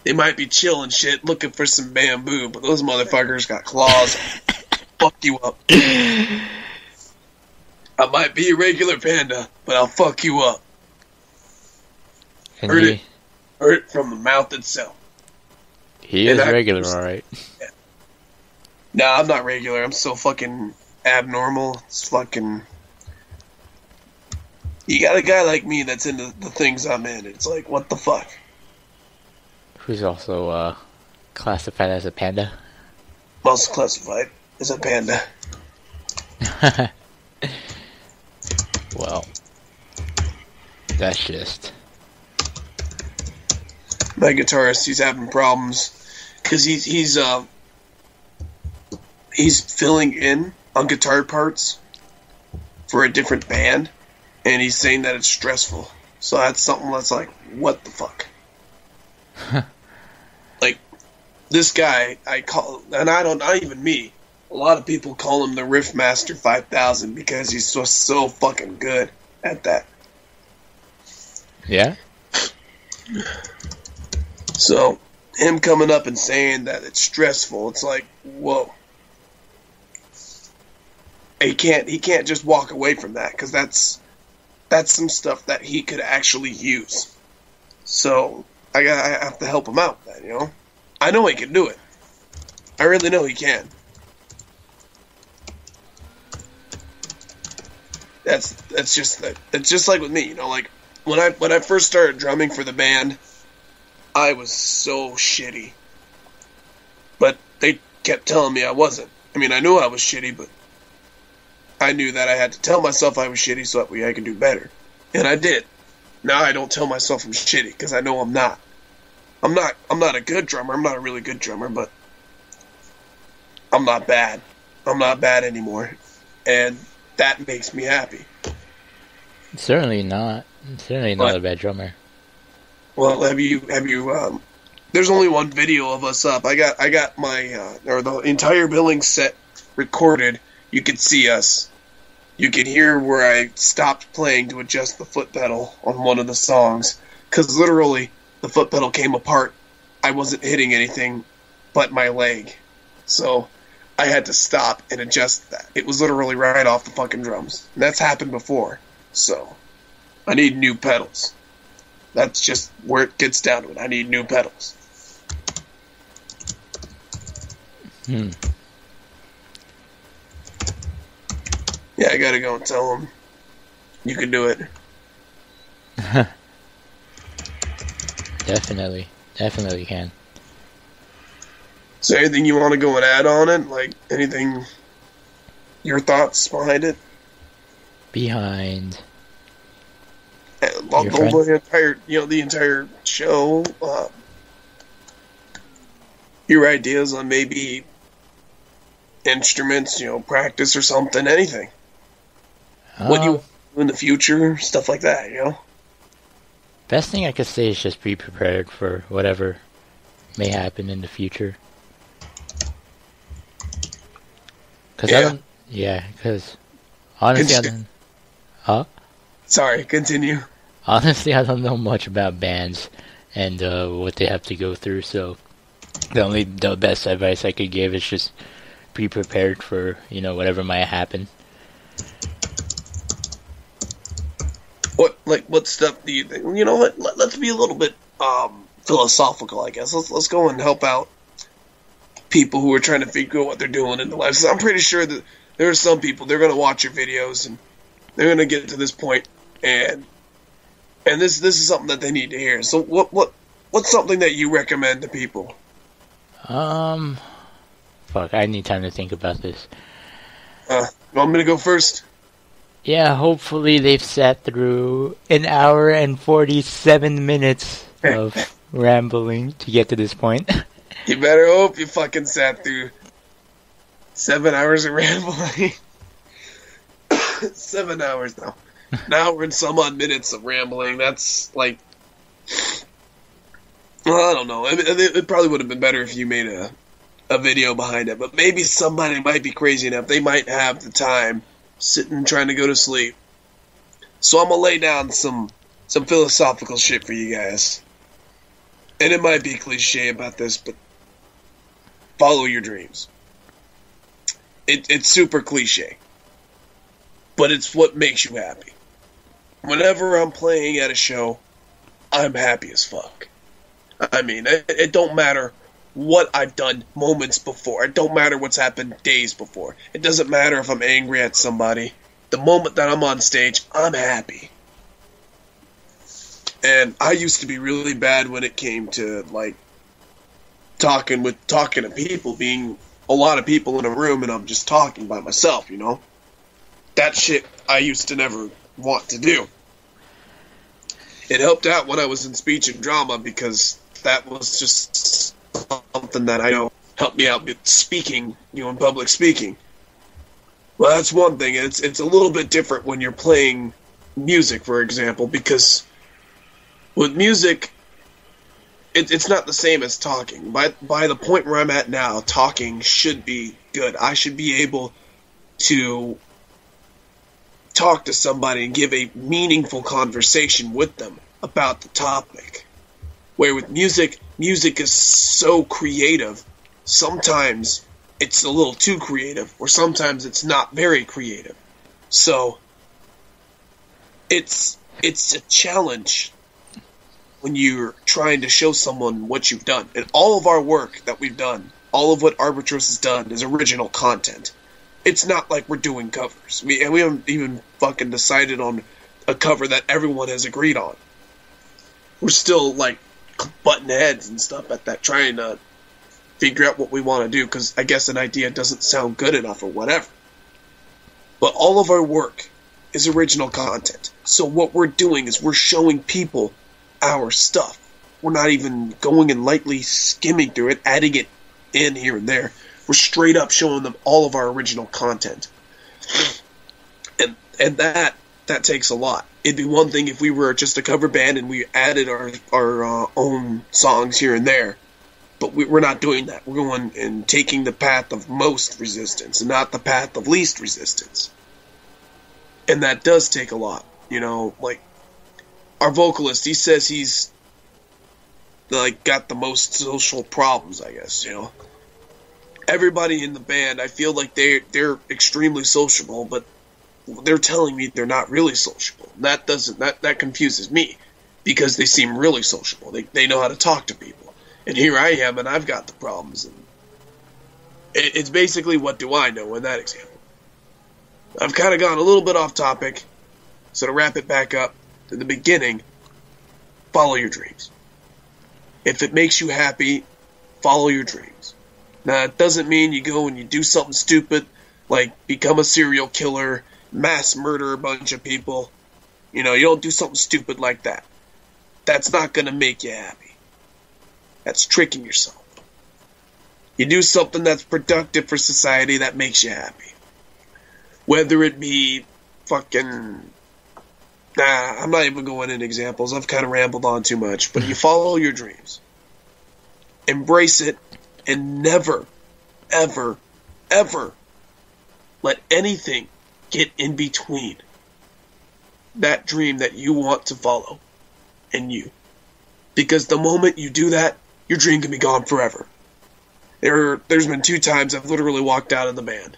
They might be chilling shit, looking for some bamboo, but those motherfuckers got claws. Fuck you up. I might be a regular panda, but I'll fuck you up. Hurt it from the mouth itself. He is regular, alright. Yeah. Nah, I'm not regular. I'm so fucking abnormal. It's fucking... You got a guy like me that's into the things I'm in. It's like, what the fuck? Who's also classified as a panda? Also classified as a panda. Well, that's just... My guitarist, he's having problems because he's filling in on guitar parts for a different band, and he's saying that it's stressful. So that's something that's like, what the fuck? Like, this guy, I call, and not even me, a lot of people call him the Riffmaster 5000 because he's so fucking good at that. Yeah? So, him coming up and saying that it's stressful, it's like, whoa. He can't just walk away from that, because that's some stuff that he could actually use. So, I have to help him out with that, you know? I know he can do it. I really know he can. It's just like with me, you know, like when I first started drumming for the band, I was so shitty. But they kept telling me I wasn't. I mean, I knew I was shitty, but I knew that I had to tell myself I was shitty so that way I could do better. And I did. Now I don't tell myself I'm shitty, because I know I'm not. I'm not a good drummer. I'm not a really good drummer, but I'm not bad. I'm not bad anymore. And that makes me happy. Certainly not. Certainly not a bad drummer. Well, have you there's only one video of us up. I got my the entire billing set recorded. You could see us. You could hear where I stopped playing to adjust the foot pedal on one of the songs, cuz literally the foot pedal came apart. I wasn't hitting anything but my leg. So I had to stop and adjust that. It was literally right off the fucking drums. And that's happened before. So I need new pedals. That's just where it gets down to it. I need new pedals. Yeah, I gotta go and tell them you can do it. Definitely can. Is there anything you want to go and add on it? Like, anything, your thoughts behind it? Behind The entire show. Your ideas on maybe instruments, practice or something, anything. What you do in the future, stuff like that, Best thing I could say is just be prepared for whatever may happen in the future. Because honestly, Sorry, continue. Honestly, I don't know much about bands and what they have to go through, so the best advice I could give is just be prepared for, whatever might happen. What stuff do you think? You know what? Let's be a little bit philosophical, I guess. Let's go and help out people who are trying to figure out what they're doing in their lives. I'm pretty sure that there are some people, they're going to watch your videos and they're going to get to this point, and this is something that they need to hear. So what's something that you recommend to people? Fuck, I need time to think about this. You want me to go first? Yeah, hopefully they've sat through an hour and 47 minutes of rambling to get to this point. You better hope you fucking sat through 7 hours of rambling. 7 hours now. Now we're in some odd minutes of rambling. That's like... Well, I don't know. It probably would have been better if you made a video behind it. But maybe somebody might be crazy enough. They might have the time sitting trying to go to sleep. So I'm going to lay down some philosophical shit for you guys. And it might be cliche about this, but follow your dreams. It's super cliche. But it's what makes you happy. Whenever I'm playing at a show, I'm happy as fuck. I mean, it don't matter what I've done moments before. It don't matter what's happened days before. It doesn't matter if I'm angry at somebody. The moment that I'm on stage, I'm happy. And I used to be really bad when it came to, like, talking to people, being a lot of people in a room and I'm just talking by myself, That shit I used to never want to do. It helped out when I was in speech and drama because that was just something that I know helped me out with speaking, in public speaking. Well, that's one thing. It's a little bit different when you're playing music, for example, because with music, it's not the same as talking. By the point where I'm at now, talking should be good. I should be able to talk to somebody and give a meaningful conversation with them about the topic. Where with music is so creative, sometimes it's a little too creative, or sometimes it's not very creative. So, it's a challenge when you're trying to show someone what you've done. And all of our work that we've done, all of what Arbitros has done is original content. It's not like we're doing covers. We haven't even fucking decided on a cover that everyone has agreed on. We're still, like, butting heads and stuff at that, trying to figure out what we want to do, because I guess an idea doesn't sound good enough or whatever. But all of our work is original content. So what we're doing is we're showing people our stuff. We're not even going and lightly skimming through it, adding it in here and there. We're straight up showing them all of our original content. And that takes a lot. It'd be one thing if we were just a cover band and we added our own songs here and there. But we're not doing that. We're going and taking the path of most resistance and not the path of least resistance. And that does take a lot. Like, our vocalist, he says he's, like, got the most social problems, I guess, Everybody in the band, I feel like they're extremely sociable, but they're telling me they're not really sociable. That confuses me, because they seem really sociable. They know how to talk to people. And here I am, and I've got the problems. And it's basically, what do I know in that example? I've kind of gone a little bit off topic, so to wrap it back up to the beginning, follow your dreams. If it makes you happy, follow your dreams. Now, it doesn't mean you go and you do something stupid, like become a serial killer, mass murder a bunch of people. You know, you don't do something stupid like that. That's not going to make you happy. That's tricking yourself. You do something that's productive for society that makes you happy. Whether it be fucking... I'm not even going into examples. I've kind of rambled on too much. But you follow your dreams. Embrace it. And never, ever, ever let anything get in between that dream that you want to follow and you. Because the moment you do that, your dream can be gone forever. There's been 2 times I've literally walked out of the band.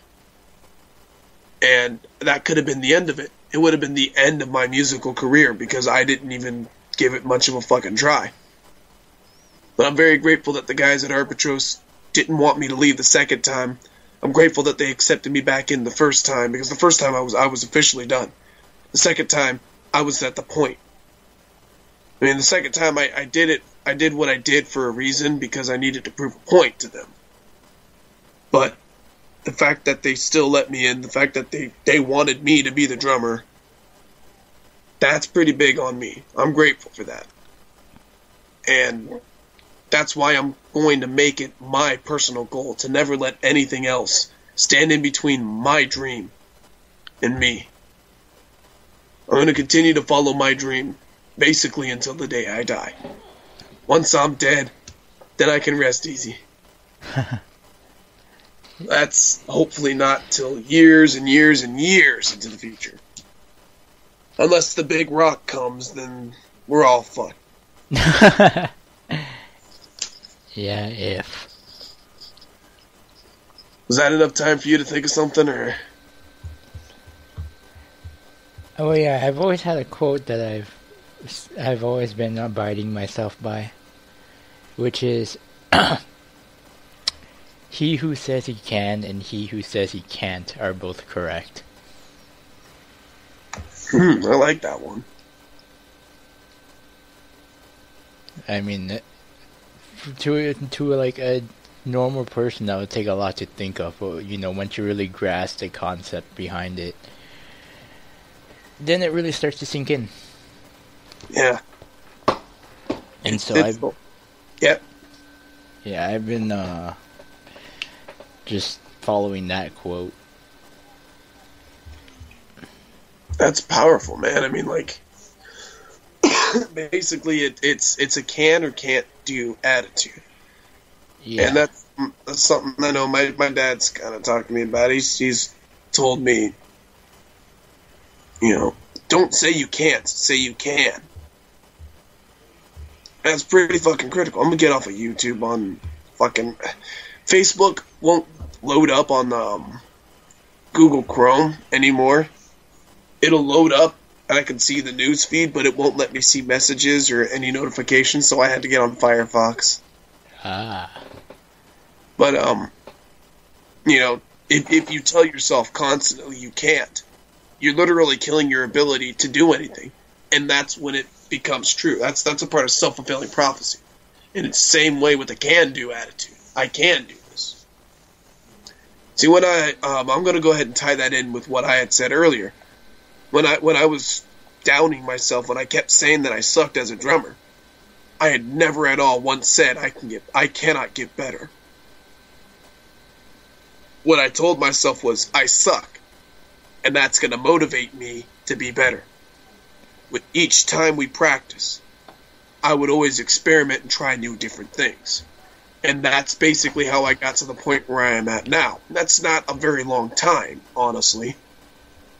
And that could have been the end of it. It would have been the end of my musical career because I didn't even give it much of a fucking try. But I'm very grateful that the guys at Arbitros didn't want me to leave the second time. I'm grateful that they accepted me back in the first time because the first time I was officially done. The second time, I was at the point. I mean, the second time I did it, I did what I did for a reason because I needed to prove a point to them. But the fact that they still let me in, the fact that they wanted me to be the drummer, that's pretty big on me. I'm grateful for that. And that's why I'm going to make it my personal goal to never let anything else stand in between my dream and me. I'm going to continue to follow my dream basically until the day I die. Once I'm dead, then I can rest easy. That's hopefully not till years and years and years into the future. Unless the big rock comes, then we're all fucked. Yeah, if. Was that enough time for you to think of something, or? Oh yeah, I've always had a quote that I've always been abiding myself by, which is, he who says he can and he who says he can't are both correct. I like that one. I mean, to like a normal person, that would take a lot to think of. You know, once you really grasp the concept behind it, then it really starts to sink in. Yeah. And so Yep. Yeah, I've been just following that quote. That's powerful, man. I mean, like, basically, it's a can or can't do attitude. Yeah. And that's something I know my dad's kind of talked to me about. He's told me, you know, don't say you can't, say you can. That's pretty fucking critical. I'm gonna get off of YouTube on fucking... Facebook won't load up on Google Chrome anymore. It'll load up and I can see the news feed, but it won't let me see messages or any notifications, so I had to get on Firefox. But, you know, if you tell yourself constantly you can't, you're literally killing your ability to do anything. And that's when it becomes true. That's a part of self-fulfilling prophecy. And it's the same way with the can-do attitude. I can do this. See, when I'm going to go ahead and tie that in with what I had said earlier. When I was downing myself, when I kept saying that I sucked as a drummer, I had never at all once said I cannot get better. What I told myself was, I suck. And that's going to motivate me to be better. With each time we practice, I would always experiment and try new different things. And that's basically how I got to the point where I am at now. That's not a very long time, honestly.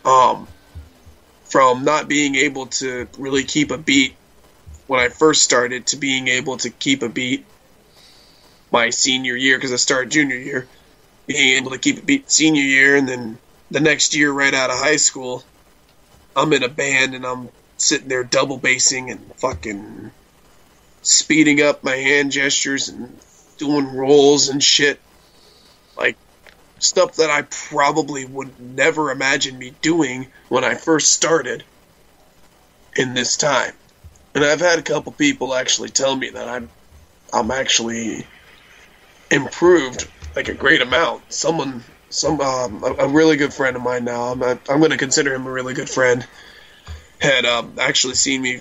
From not being able to really keep a beat when I first started to being able to keep a beat my senior year, because I started junior year, being able to keep a beat senior year, and then the next year right out of high school, I'm in a band and I'm sitting there double bassing and fucking speeding up my hand gestures and doing rolls and shit. Like, stuff that I probably would never imagine me doing when I first started in this time. And I've had a couple people actually tell me that I'm actually improved like a great amount. A really good friend of mine now. I'm going to consider him a really good friend. had actually seen me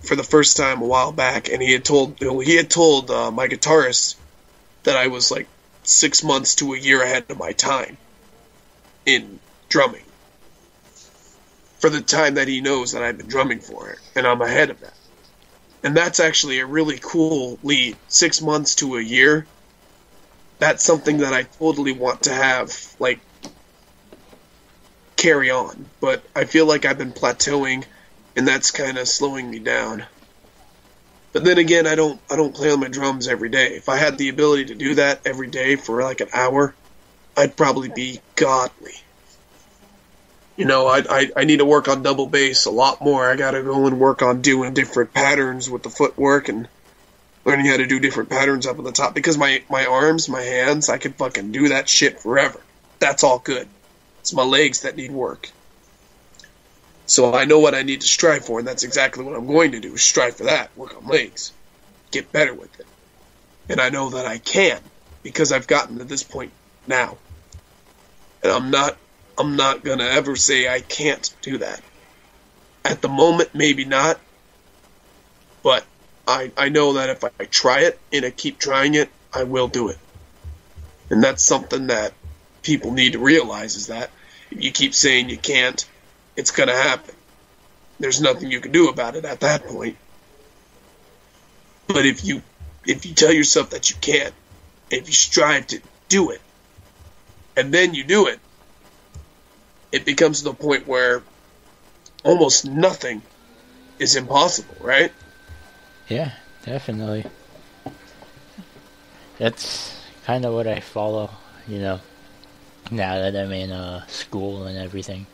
for the first time a while back, and he had told my guitarist that I was like 6 months to a year ahead of my time in drumming. For the time that he knows that I've been drumming for it, and I'm ahead of that. And that's actually a really cool lead. 6 months to a year. That's something that I totally want to have, like, carry on. But I feel like I've been plateauing, and that's kind of slowing me down. But then again, I don't play on my drums every day. If I had the ability to do that every day for like an hour, I'd probably be godly. You know, I need to work on double bass a lot more. I gotta go and work on doing different patterns with the footwork and learning how to do different patterns up on the top. Because my arms, my hands, I could fucking do that shit forever. That's all good. It's my legs that need work. So I know what I need to strive for, and that's exactly what I'm going to do, is strive for that. Work on legs. Get better with it. And I know that I can, because I've gotten to this point now. And I'm not gonna ever say I can't do that. At the moment, maybe not. But I know that if I try it, and I keep trying it, I will do it. And that's something that people need to realize, is that if you keep saying you can't, it's going to happen. There's nothing you can do about it at that point. But if you tell yourself that you can't, if you strive to do it, and then you do it, it becomes to the point where almost nothing is impossible, right? Yeah, definitely. That's kind of what I follow, you know, now that I'm in school and everything.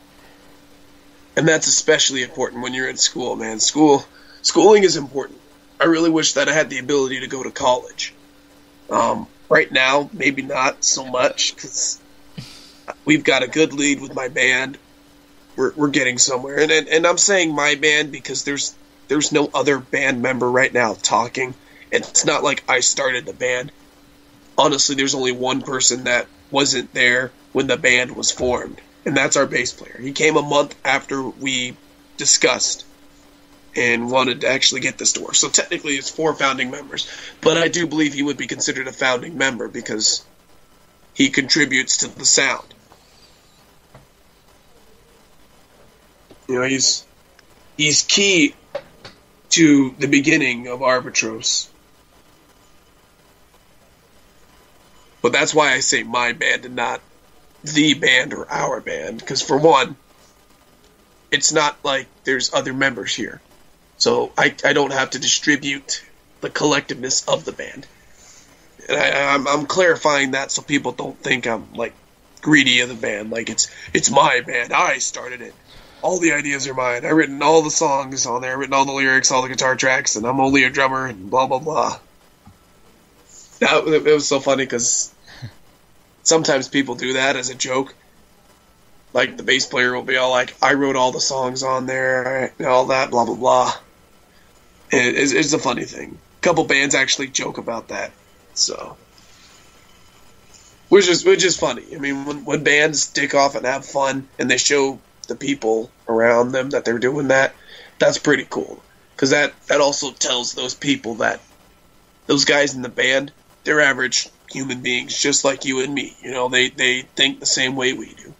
And that's especially important when you're in school, man. Schooling is important. I really wish that I had the ability to go to college. Right now, maybe not so much, because we've got a good lead with my band. We're getting somewhere. And I'm saying my band because there's no other band member right now talking. It's not like I started the band. Honestly, there's only one person that wasn't there when the band was formed. And that's our bass player. He came a month after we discussed and wanted to actually get this to work. So technically it's 4 founding members. But I do believe he would be considered a founding member because he contributes to the sound. You know, he's key to the beginning of Arbitros. But that's why I say my band and not the band or our band, because for one, it's not like there's other members here, so I don't have to distribute the collectiveness of the band. And I'm clarifying that so people don't think I'm like greedy of the band, like it's my band, I started it, all the ideas are mine, I've written all the songs on there, I've written all the lyrics, all the guitar tracks, and I'm only a drummer and blah blah blah. It was so funny because sometimes people do that as a joke. Like, the bass player will be all like, I wrote all the songs on there, and all that, blah, blah, blah. And it's a funny thing. A couple bands actually joke about that. So, which is funny. I mean, when bands dick off and have fun, and they show the people around them that they're doing that, that's pretty cool. Because that also tells those people that those guys in the band, they're average human beings just like you and me. You know, they think the same way we do.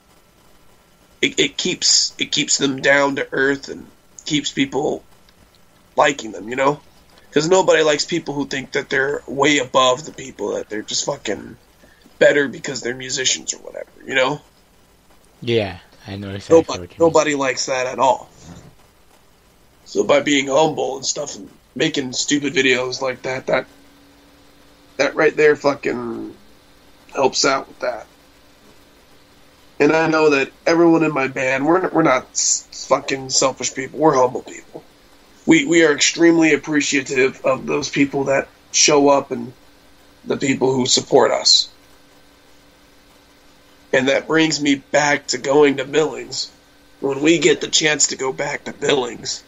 It keeps them down to earth and keeps people liking them, you know? Because nobody likes people who think that they're way above the people, that they're just fucking better because they're musicians or whatever, you know? Yeah, I know exactly. Nobody likes that at all. So by being humble and stuff and making stupid videos like that right there fucking helps out with that. And I know that everyone in my band, we're not fucking selfish people. We're humble people. We are extremely appreciative of those people that show up and the people who support us. And that brings me back to going to Billings. When we get the chance to go back to Billings,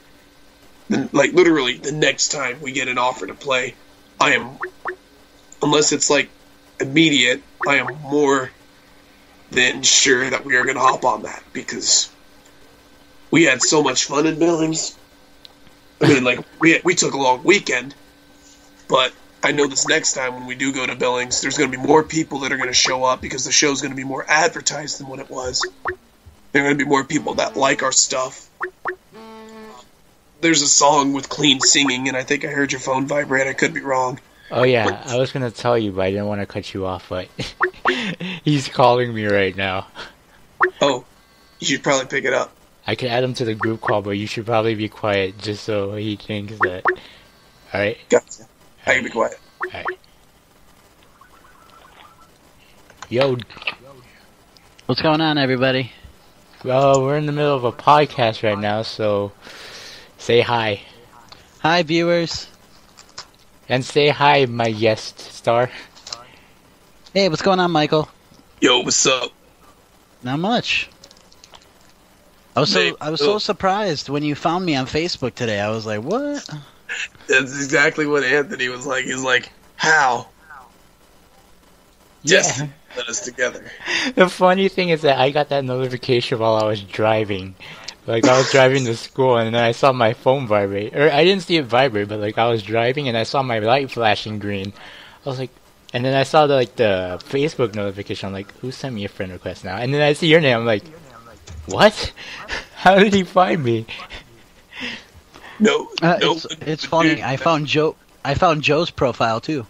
then, like, literally the next time we get an offer to play, I am, unless it's like immediate, I am more than sure that we are going to hop on that, because we had so much fun in Billings. I mean, like, we took a long weekend, but I know this next time when we do go to Billings, there's going to be more people that are going to show up because the show's going to be more advertised than what it was. There are going to be more people that like our stuff. There's a song with clean singing, and I think I heard your phone vibrate. I could be wrong. Oh, yeah. I was going to tell you, but I didn't want to cut you off, but he's calling me right now. Oh, you should probably pick it up. I could add him to the group call, but you should probably be quiet just so he thinks that... Alright? Gotcha. I can be quiet. Alright. Yo. What's going on, everybody? Well, we're in the middle of a podcast right now, so say hi. Hi, viewers. And say hi, my guest star. Hey, what's going on, Michael? Yo, what's up? Not much. I was so surprised when you found me on Facebook today. I was like, what? That's exactly what Anthony was like. He was like, how? Yeah. Just put us together. The funny thing is that I got that notification while I was driving. Like, I was driving to school, and then I saw my phone vibrate. Or, I didn't see it vibrate, but, like, I was driving, and I saw my light flashing green. I was like... And then I saw, the Facebook notification. I'm like, who sent me a friend request now? And then I see your name. I'm like, what? How did he find me? No. It's funny. I found Joe's profile, too.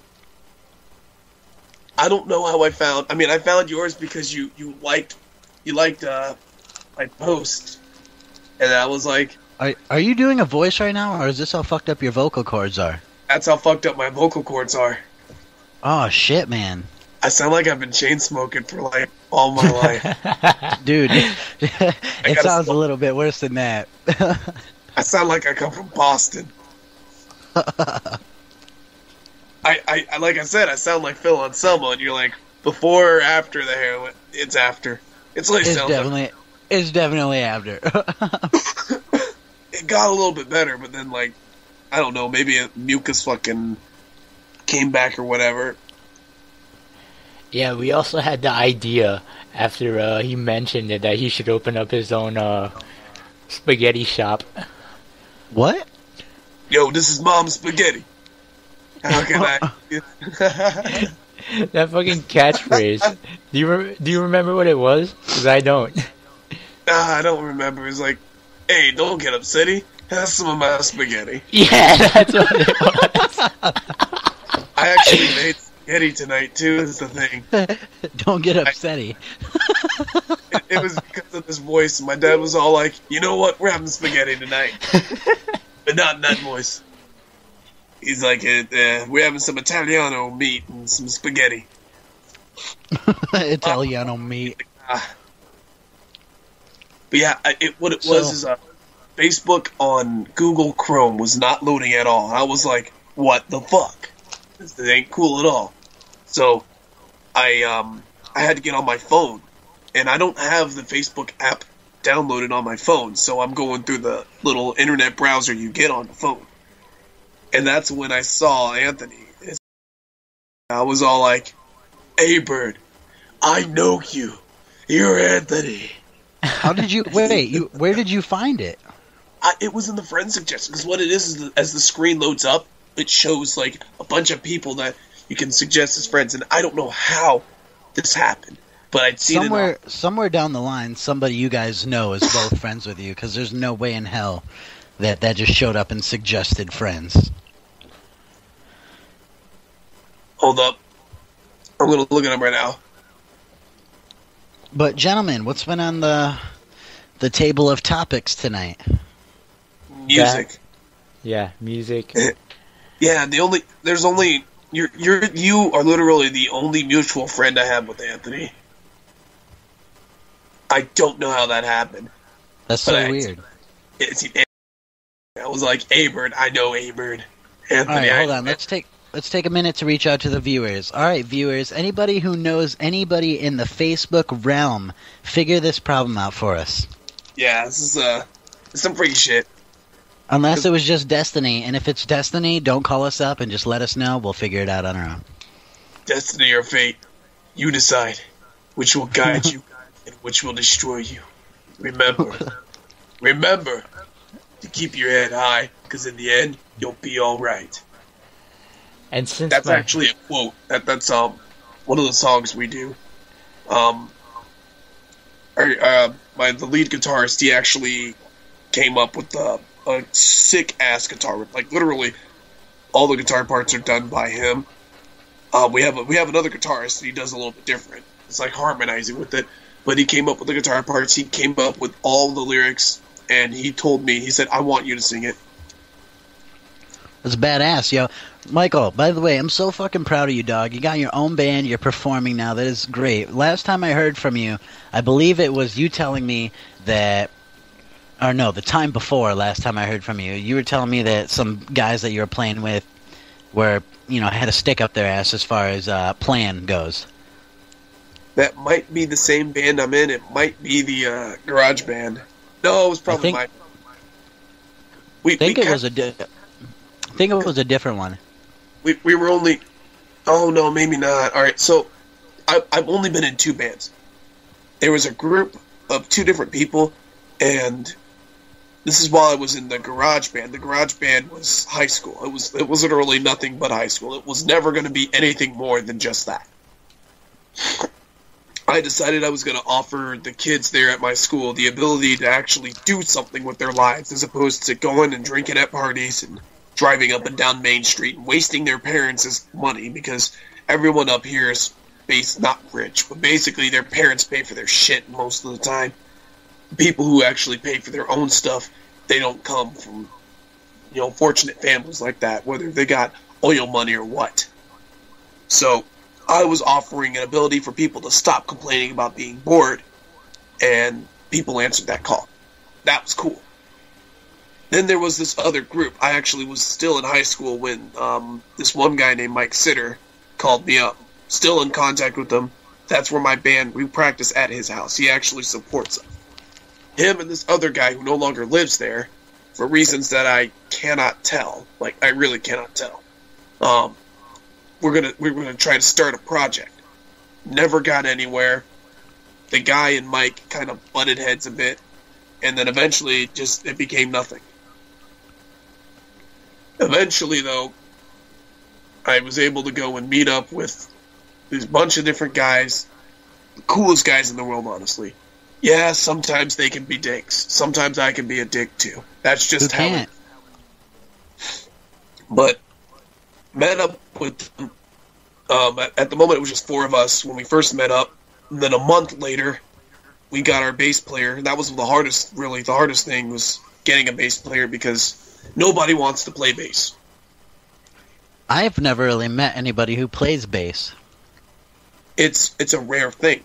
I don't know how I found... I mean, I found yours because you liked my post. And I was like... Are you doing a voice right now, or is this how fucked up your vocal cords are? That's how fucked up my vocal cords are. Oh, shit, man. I sound like I've been chain smoking for, like, all my life. Dude, it sounds a little bit worse than that. I sound like I come from Boston. I like I said, I sound like Phil Anselmo, and you're like, before or after the heroin? It's after. It's definitely after. It got a little bit better, but then, like, I don't know, maybe a mucus fucking came back or whatever. Yeah, we also had the idea after he mentioned it that he should open up his own spaghetti shop. What? Yo, this is Mom's spaghetti. How can I? That fucking catchphrase. Do you remember what it was? Because I don't. I don't remember. It's like, hey, don't get upsetty. Have some of my spaghetti. Yeah, that's what it was. I actually made spaghetti tonight, too, is the thing. Don't get upsetty. It was because of this voice. My dad was all like, you know what? We're having spaghetti tonight. But not in that voice. He's like, we're having some Italiano meat and some spaghetti. Italiano meat. But yeah, what it was is Facebook on Google Chrome was not loading at all. I was like, what the fuck? This ain't cool at all. So I had to get on my phone, and I don't have the Facebook app downloaded on my phone, so I'm going through the little internet browser you get on the phone. And that's when I saw Anthony. I was all like, AyeBird, I know you. You're Anthony. How did you... Wait, where did you find it? It was in the friend suggestion, because what it is as the screen loads up, it shows like a bunch of people that you can suggest as friends, and I don't know how this happened, but I'd seen it somewhere down the line, somebody you guys know is both friends with you, because there's no way in hell that just showed up and suggested friends. Hold up. I'm going to look at them right now. But, gentlemen, what's been on the table of topics tonight? Music. Yeah, music. Yeah, you are literally the only mutual friend I have with Anthony. I don't know how that happened. That's so weird. I was like, AyeBird, I know AyeBird. Anthony, all right, hold on. Let's take a minute to reach out to the viewers. All right, viewers, anybody who knows anybody in the Facebook realm, figure this problem out for us. Yeah, this is some freaky shit. Unless it was just Destiny, and if it's Destiny, don't call us up and just let us know. We'll figure it out on our own. Destiny or fate, you decide which will guide you and which will destroy you. Remember, remember to keep your head high, because in the end, you'll be all right. And since that's actually a quote. That's one of the songs we do. The lead guitarist, he actually came up with a sick ass guitar riff. Like literally, all the guitar parts are done by him. We have another guitarist, and he does a little bit different. It's like harmonizing with it, but he came up with the guitar parts. He came up with all the lyrics, and he told me, he said, "I want you to sing it." That's badass, yo. Michael, by the way, I'm so fucking proud of you, dog. You got your own band, you're performing now. That is great. Last time I heard from you, I believe it was you telling me that, or no, the time before last time I heard from you, you were telling me that some guys that you were playing with were, had a stick up their ass as far as plan goes. That might be the same band I'm in. It might be the garage band. No, it was probably mine. I think it was a different one. We were only... Oh, no, maybe not. All right, so I've only been in two bands. There was a group of two different people, and this is while I was in the garage band. The garage band was high school. It was literally nothing but high school. It was never going to be anything more than just that. I decided I was going to offer the kids there at my school the ability to actually do something with their lives, as opposed to going and drinking at parties and driving up and down Main Street and wasting their parents' money, because everyone up here is not rich, but basically their parents pay for their shit most of the time. People who actually pay for their own stuff, they don't come from, fortunate families like that, whether they got oil money or what. So I was offering an ability for people to stop complaining about being bored, and people answered that call. That was cool. Then there was this other group. I actually was still in high school when this one guy named Mike Sitter called me up. Still in contact with him. That's where my band, we practice at his house. He actually supports us. Him and this other guy who no longer lives there, for reasons that I cannot tell. Like, I really cannot tell. We're gonna try to start a project. Never got anywhere. The guy and Mike kind of butted heads a bit, and then eventually it became nothing. Eventually, though, I was able to go and meet up with this bunch of different guys, the coolest guys in the world, honestly. Yeah, sometimes they can be dicks. Sometimes I can be a dick, too. That's just how it is. But met up with them. At the moment, it was just four of us when we first met up. And then a month later, we got our bass player. That was the hardest thing was getting a bass player, because nobody wants to play bass. I've never really met anybody who plays bass. It's a rare thing.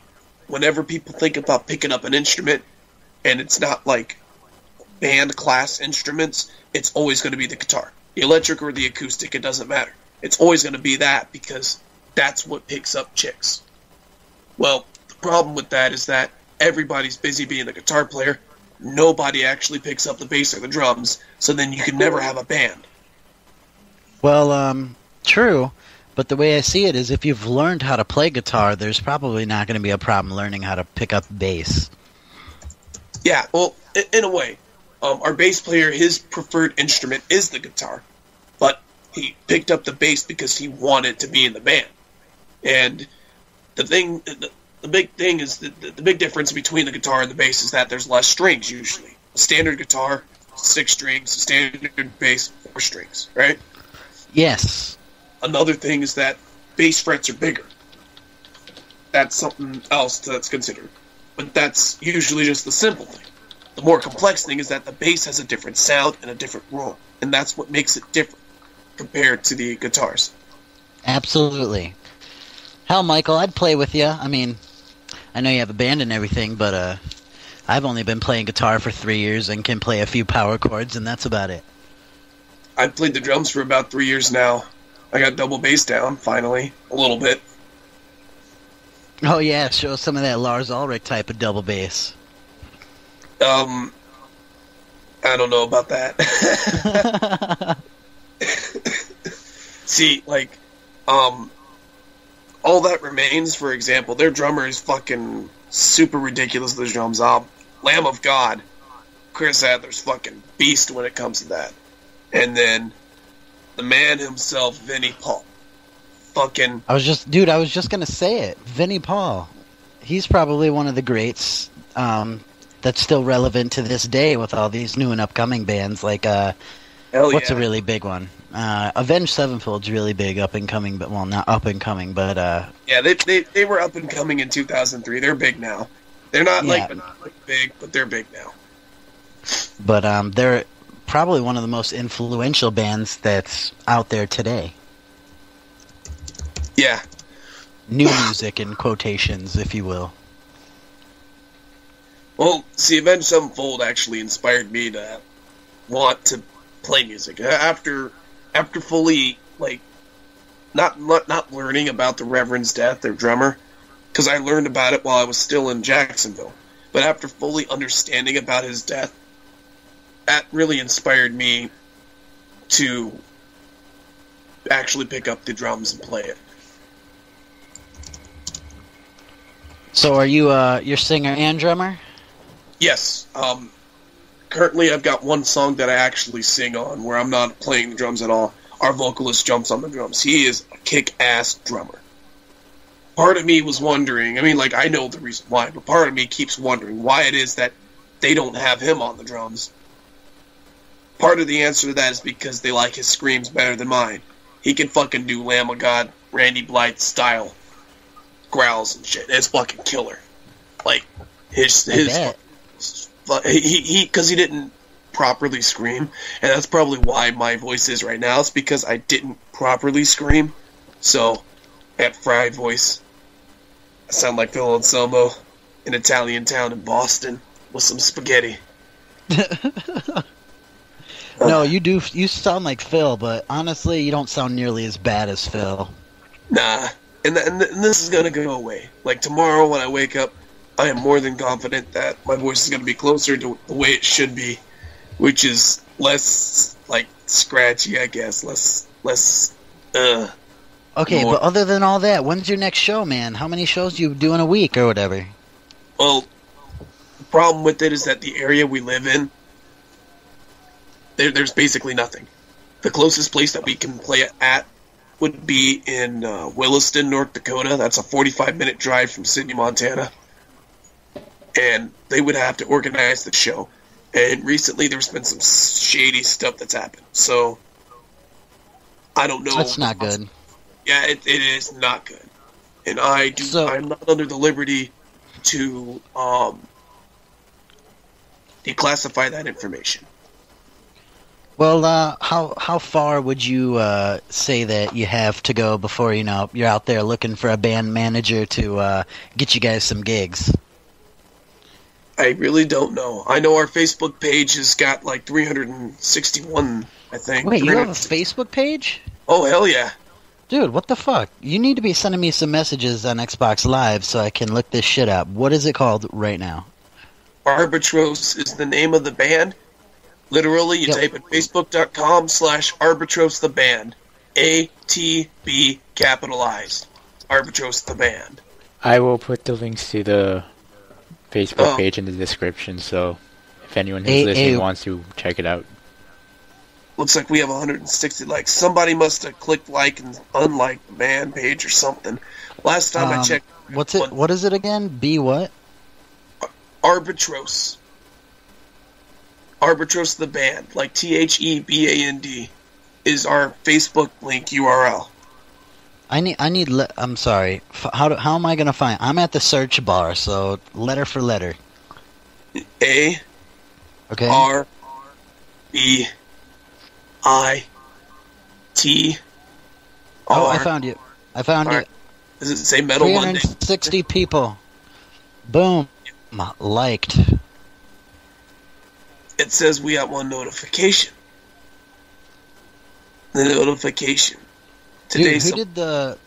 Whenever people think about picking up an instrument, and it's not like band class instruments, it's always going to be the guitar. The electric or the acoustic, it doesn't matter. It's always going to be that, because that's what picks up chicks. Well, the problem with that is that everybody's busy being the guitar player. Nobody actually picks up the bass or the drums, so then you can never have a band. Well, true, but the way I see it is if you've learned how to play guitar, there's probably not going to be a problem learning how to pick up bass. Yeah, well, in a way. Our bass player, his preferred instrument is the guitar, but he picked up the bass because he wanted to be in the band. And the big thing is the big difference between the guitar and the bass is that there's less strings usually. A standard guitar, 6 strings. A standard bass, 4 strings, right? Yes. Another thing is that bass frets are bigger. That's something else that's considered. But that's usually just the simple thing. The more complex thing is that the bass has a different sound and a different role. And that's what makes it different compared to the guitars. Absolutely. Hell, Michael, I'd play with you. I mean, I know you have a band and everything, but I've only been playing guitar for 3 years and can play a few power chords, and that's about it. I've played the drums for about 3 years now. I got double bass down, finally, a little bit. Oh yeah, show some of that Lars Ulrich type of double bass. I don't know about that. See, like, All That Remains, for example, their drummer is fucking super ridiculous, those drums. Lamb of God. Chris Adler's fucking beast when it comes to that. And then the man himself, Vinnie Paul. Fucking... I was just gonna say it. Vinnie Paul. He's probably one of the greats that's still relevant to this day with all these new and upcoming bands. Like, what's a really big one? Avenged Sevenfold's really big, up and coming, but well, not up and coming, but yeah, they were up and coming in 2003. They're big now. They're not big, but they're big now. But they're probably one of the most influential bands that's out there today. Yeah. New music in quotations, if you will. Well, see, Avenged Sevenfold actually inspired me to want to play music. After fully, like, not learning about the Reverend's death, their drummer, because I learned about it while I was still in Jacksonville. But after fully understanding about his death, that really inspired me to actually pick up the drums and play it. So are you your singer and drummer? Yes. Currently I've got one song that I actually sing on where I'm not playing the drums at all. Our vocalist jumps on the drums. He is a kick-ass drummer. Part of me was wondering, I mean, like, I know the reason why, but part of me keeps wondering why it is that they don't have him on the drums. Part of the answer to that is because they like his screams better than mine. He can fucking do Lamb of God, Randy Blythe style growls and shit. It's fucking killer. Like, because he didn't properly scream, and that's probably why my voice is right now. It's because I didn't properly scream, so I had fried voice. I sound like Phil Anselmo, an Italian town in Boston with some spaghetti. No, you do. You sound like Phil, but honestly, you don't sound nearly as bad as Phil. Nah, and this is gonna go away. Like tomorrow when I wake up, I am more than confident that my voice is gonna be closer to the way it should be, which is less like scratchy, I guess. Less. Okay, more. But other than all that, when's your next show, man? How many shows do you do in a week or whatever? Well, the problem with it is that the area we live in, there's basically nothing. The closest place that we can play at would be in Williston, North Dakota. That's a 45-minute drive from Sydney, Montana. And they would have to organize the show. And recently there's been some shady stuff that's happened. So, I don't know. That's not good. Yeah, it is not good. And I'm not under the liberty to declassify that information. Well, how far would you say that you have to go before you're out there looking for a band manager to get you guys some gigs? I really don't know. I know our Facebook page has got like 361, I think. Wait, you have a Facebook page? Oh, hell yeah. Dude, what the fuck? You need to be sending me some messages on Xbox Live so I can look this shit up. What is it called right now? Arbitros is the name of the band. Literally, you type in facebook.com/Arbitros the band. ATB capitalized. Arbitros the band. I will put the links to the Facebook page in the description, so if anyone who's listening wants to check it out. Looks like we have 160 likes. Somebody must have clicked like and unlike the band page or something. Last time I checked... What is it again? B what? Arbitros. Arbitros the band, like THEBAND, is our Facebook link URL. I'm sorry. How am I gonna find? I'm at the search bar, so letter for letter. A. Okay. R. B. I. T. R. Oh, I found you. I found you. Does it say Metal Monday? 360 people. Boom. Liked. It says we got one notification. The notification. Dude,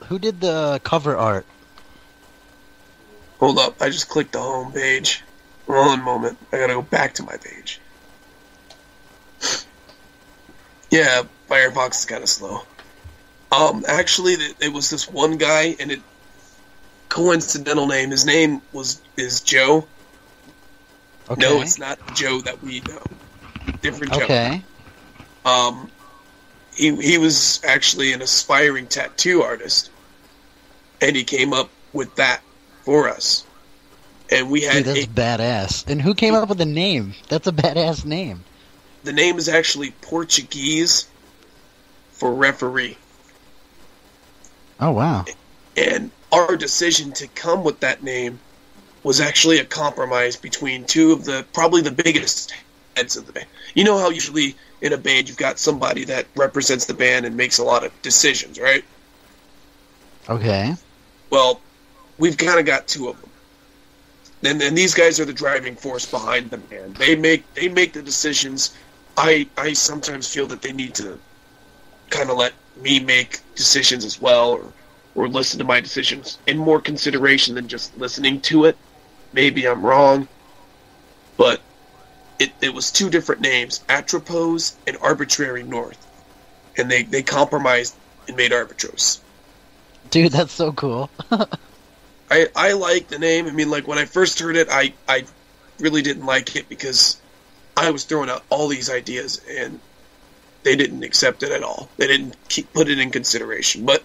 who did the cover art? Hold up, I just clicked the home page. One moment, I gotta go back to my page. Yeah, Firefox is kind of slow. Actually, it was this one guy, and it coincidental name. His name is Joe. Okay. No, it's not Joe that we know. Different Joe. Okay. He was actually an aspiring tattoo artist, and he came up with that for us. And we had. Dude, that's badass. And who came up with the name? That's a badass name. The name is actually Portuguese for referee. Oh, wow. And our decision to come with that name was actually a compromise between two of probably the biggest heads of the band. You know how usually in a band you've got somebody that represents the band and makes a lot of decisions, right? Okay. Well, we've kind of got two of them. And these guys are the driving force behind the band. They make the decisions. I sometimes feel that they need to kind of let me make decisions as well, or listen to my decisions in more consideration than just listening to it. Maybe I'm wrong, but it was two different names, Atropos and Arbitrary North, and they compromised and made Arbitros. Dude, that's so cool. I like the name. I mean, like, when I first heard it, I really didn't like it because I was throwing out all these ideas, and they didn't accept it at all. They didn't put it in consideration. But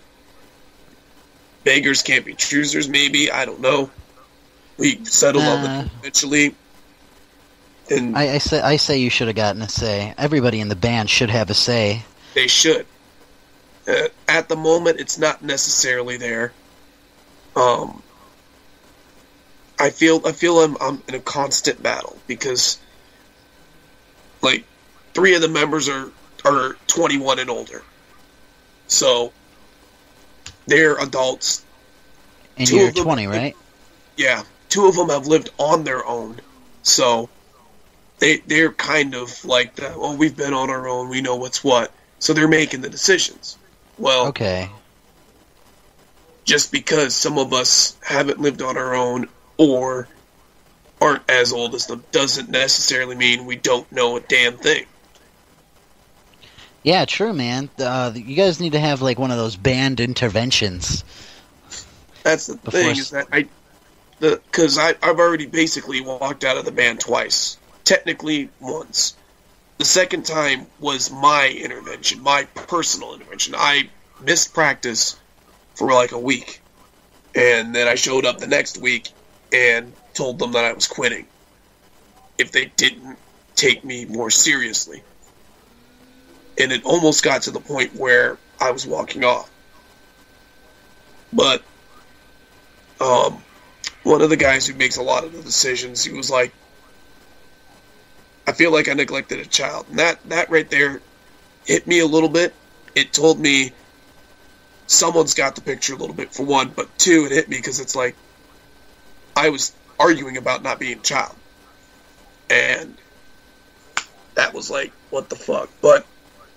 beggars can't be choosers, maybe. I don't know. We settled on it eventually. And I say you should have gotten a say. Everybody in the band should have a say. They should. At the moment, it's not necessarily there. I feel I'm in a constant battle because, like, 3 of the members are 21 and older, so they're adults. And you're 20, right? Yeah, 2 of them have lived on their own, so they're kind of like that. Well, we've been on our own, we know what's what, so they're making the decisions. Well, okay. Just because some of us haven't lived on our own or aren't as old as them doesn't necessarily mean we don't know a damn thing. Yeah, true, man. You guys need to have, like, one of those band interventions. That's the thing, is that because I've already basically walked out of the band twice. Technically, once. The second time was my intervention, my personal intervention. I missed practice for like a week, and then I showed up the next week and told them that I was quitting if they didn't take me more seriously. And it almost got to the point where I was walking off. But one of the guys who makes a lot of the decisions, he was like, I feel like I neglected a child. And that right there hit me a little bit. It told me someone's got the picture a little bit, for one, but 2, it hit me because it's like I was arguing about not being a child. And that was like, what the fuck? But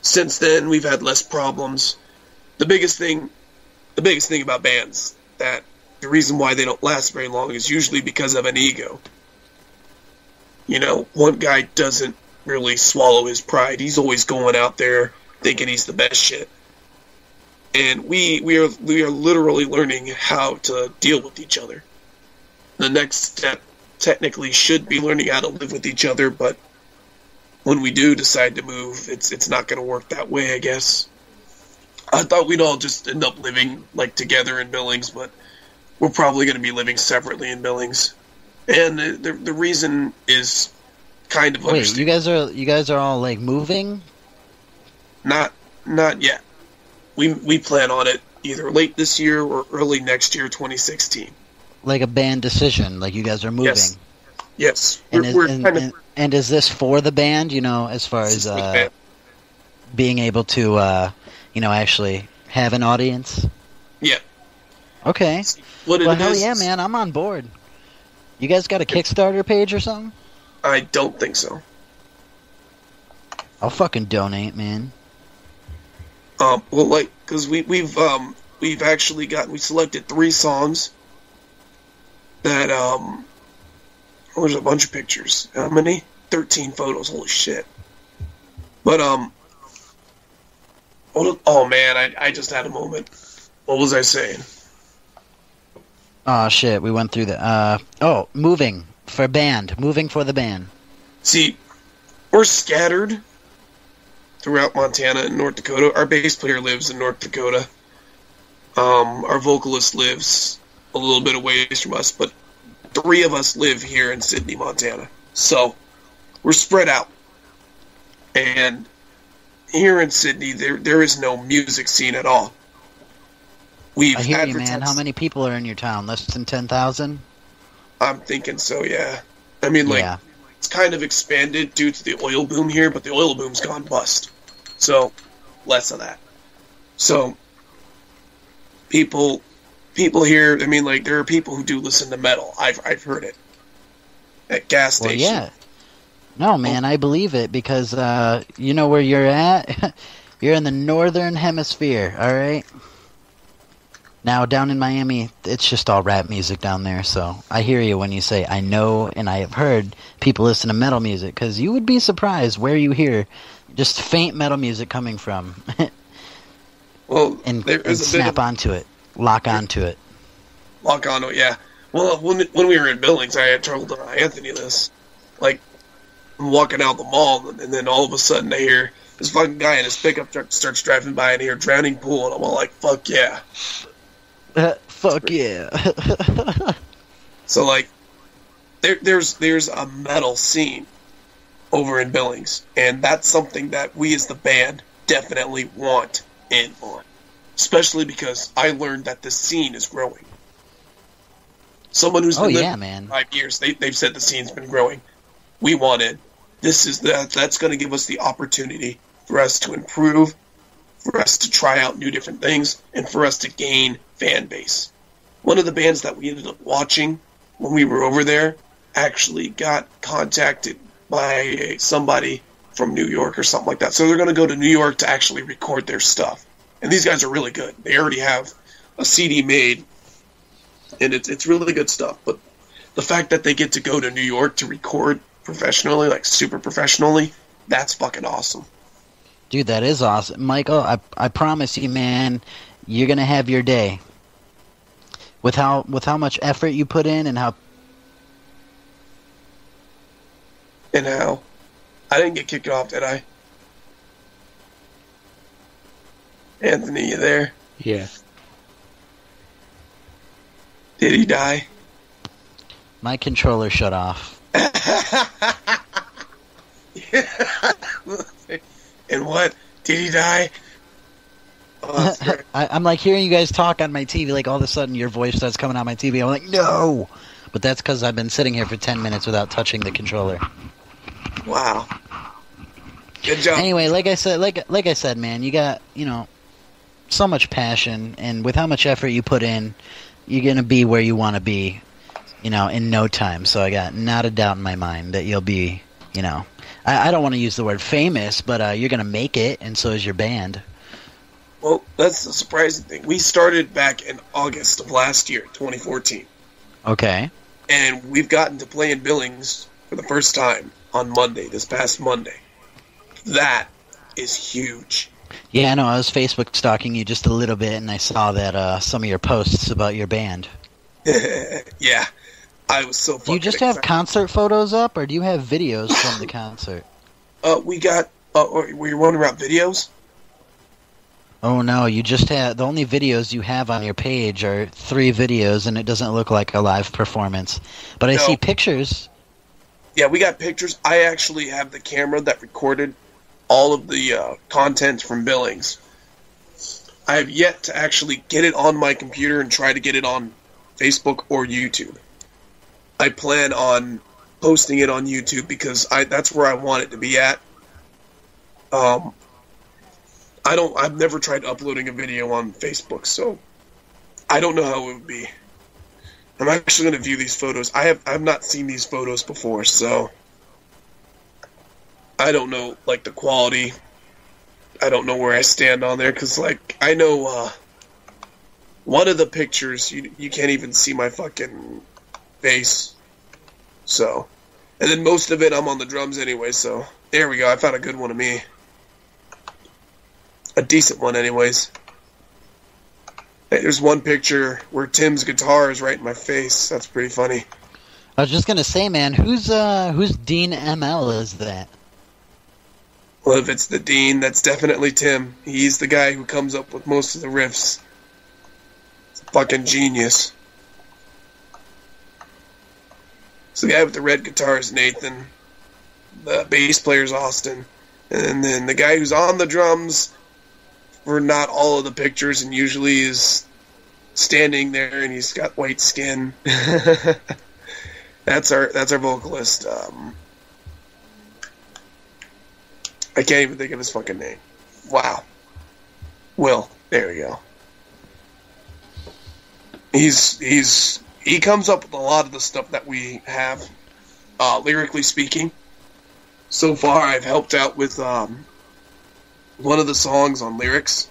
since then, we've had less problems. The biggest thing about bands, that the reason why they don't last very long is usually because of an ego. You know, one guy doesn't really swallow his pride. He's always going out there thinking he's the best shit. And we are literally learning how to deal with each other. The next step technically should be learning how to live with each other, but when we do decide to move, it's not going to work that way, I guess. I thought we'd all just end up living like together in Billings, but we're probably going to be living separately in Billings. And the reason is kind of understandable. Wait, you guys are all like moving? Not yet. We plan on it either late this year or early next year, 2016. Like a band decision, like you guys are moving. Yes. And is this for the band? You know, as far as being able to, actually have an audience. Yeah. Okay. Well, hell yeah, man! I'm on board. You guys got a Kickstarter page or something? I don't think so. I'll fucking donate, man. Well, like, because we've actually we selected 3 songs that there's a bunch of pictures. How many? 13 photos. Holy shit! But oh man, I just had a moment. What was I saying? Oh shit, we went through the moving. For band, moving for the band. See, we're scattered throughout Montana and North Dakota. Our bass player lives in North Dakota. Our vocalist lives a little bit away from us, but 3 of us live here in Sidney, Montana. So, we're spread out. And here in Sidney, there is no music scene at all. I hear you, man. How many people are in your town? Less than 10,000? I'm thinking so, yeah. I mean, it's kind of expanded due to the oil boom here, but the oil boom's gone bust. So, less of that. So, people here, I mean, like, there are people who do listen to metal. I've heard it. At gas stations. Well, yeah. No, man, I believe it because, you know where you're at? You're in the northern hemisphere, alright? Now, down in Miami, it's just all rap music down there, so I hear you when you say, I know and I have heard people listen to metal music, because you would be surprised where you hear just faint metal music coming from. Well, and snap onto it. Lock onto it. Lock onto it, yeah. Well, when we were in Billings, I had told Anthony this. Like, I'm walking out the mall, and then all of a sudden I hear this fucking guy in his pickup truck starts driving by and I hear Drowning Pool, and I'm all like, fuck yeah. Fuck yeah. So, like, there's a metal scene over in Billings, and that's something that we as the band definitely want in on. Especially because I learned that the scene is growing. Someone who's been living for 5 years, they've said the scene's been growing. We want it. That's going to give us the opportunity for us to improve, for us to try out new different things, and for us to gain fan base. One of the bands that we ended up watching when we were over there actually got contacted by somebody from New York or something like that. So they're going to go to New York to actually record their stuff. And these guys are really good. They already have a CD made, and it's really good stuff. But the fact that they get to go to New York to record professionally, like super professionally, that's fucking awesome. Dude, that is awesome. Michael, I promise you, man, you're going to have your day. With how much effort you put in and how... And how? I didn't get kicked off, did I? Anthony, you there? Yeah. Did he die? My controller shut off. And what? Did he die? Oh, I'm like hearing you guys talk on my TV, like all of a sudden your voice starts coming out my TV. I'm like, no! But that's because I've been sitting here for 10 minutes without touching the controller. Wow. Good job. Anyway, like I said, man, you got, so much passion, and with how much effort you put in, you're going to be where you want to be, in no time. So I got not a doubt in my mind that you'll be, I don't want to use the word famous, but you're going to make it, and so is your band. Well, that's the surprising thing. We started back in August of last year, 2014. Okay. And we've gotten to play in Billings for the first time on Monday, this past Monday. That is huge. Yeah, I know. I was Facebook stalking you just a little bit, and I saw that some of your posts about your band. Yeah, I was so fucking Do you just excited. have concert photos up, or do you have videos from the concert? We got... were you wondering about videos? Oh, no, you just have... The only videos you have on your page are 3 videos, and it doesn't look like a live performance. But I see pictures. Yeah, we got pictures. I actually have the camera that recorded all of the content from Billings. I have yet to actually get it on my computer and try to get it on Facebook or YouTube. I plan on posting it on YouTube because that's where I want it to be at. I've never tried uploading a video on Facebook, so I don't know how it would be. I'm actually going to view these photos. I've not seen these photos before, so I don't know, like, the quality. I don't know where I stand on there, because, like, I know one of the pictures, you can't even see my fucking face. So, and then most of it, I'm on the drums anyway, so there we go. I found a good one of me. A decent one, anyways. Hey, there's one picture where Tim's guitar is right in my face. That's pretty funny. I was just gonna say, man, who's Dean ML is that? Well, if it's the Dean, that's definitely Tim. He's the guy who comes up with most of the riffs. It's a fucking genius. So the guy with the red guitar is Nathan. The bass player is Austin. And then the guy who's on the drums for not all of the pictures and usually is standing there and he's got white skin. That's our vocalist. I can't even think of his fucking name. Wow. Will. There we go. He comes up with a lot of the stuff that we have, lyrically speaking. So far, I've helped out with one of the songs on lyrics.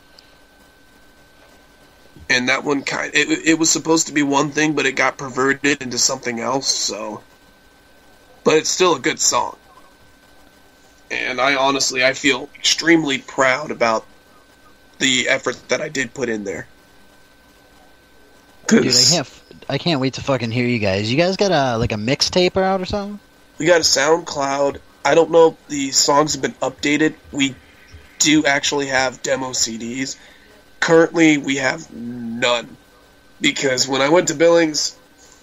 And that one it was supposed to be one thing, but it got perverted into something else, so. But it's still a good song. And I feel extremely proud about the effort that I did put in there. Dude, I can't wait to fucking hear you guys. You guys got a mixtape out or something? We got a SoundCloud. I don't know if the songs have been updated. We do actually have demo CDs. Currently, we have none. Because when I went to Billings,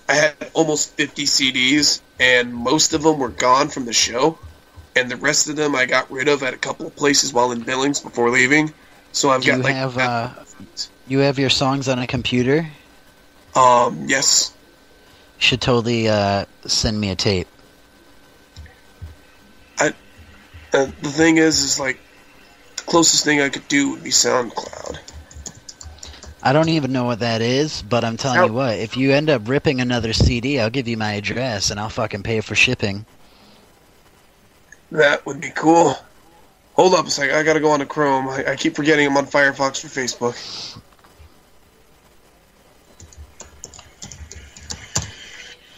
I had almost 50 CDs, and most of them were gone from the show. And the rest of them I got rid of at a couple of places while in Billings before leaving. So I've got you have your songs on a computer? Yes. You should totally send me a tape. The thing is like, the closest thing I could do would be SoundCloud. I don't even know what that is, but I'm telling you what, if you end up ripping another CD, I'll give you my address and I'll fucking pay for shipping. That would be cool. Hold up a second, I gotta go on to Chrome. I keep forgetting I'm on Firefox for Facebook.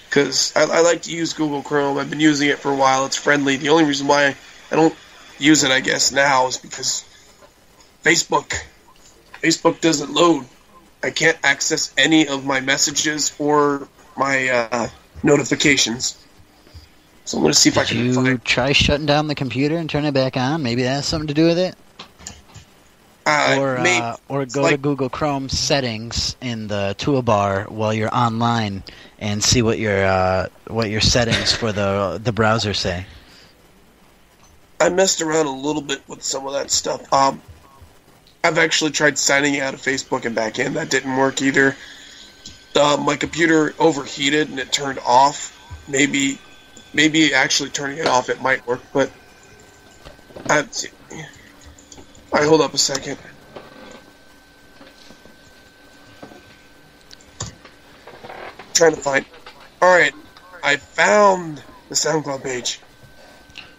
Because I like to use Google Chrome. I've been using it for a while. It's friendly. The only reason why I don't use it, I guess, now is because Facebook doesn't load. I can't access any of my messages or my notifications. So I'm going to see if I can find... Did you try shutting down the computer and turn it back on? Maybe that has something to do with it? Or go to Google Chrome settings in the toolbar while you're online and see what your settings for the browser say. I messed around a little bit with some of that stuff. I've actually tried signing out of Facebook and back in. That didn't work either. My computer overheated and it turned off. Maybe actually turning it off, it might work, but... Alright, hold up a second. Trying to find... Alright, I found the SoundCloud page.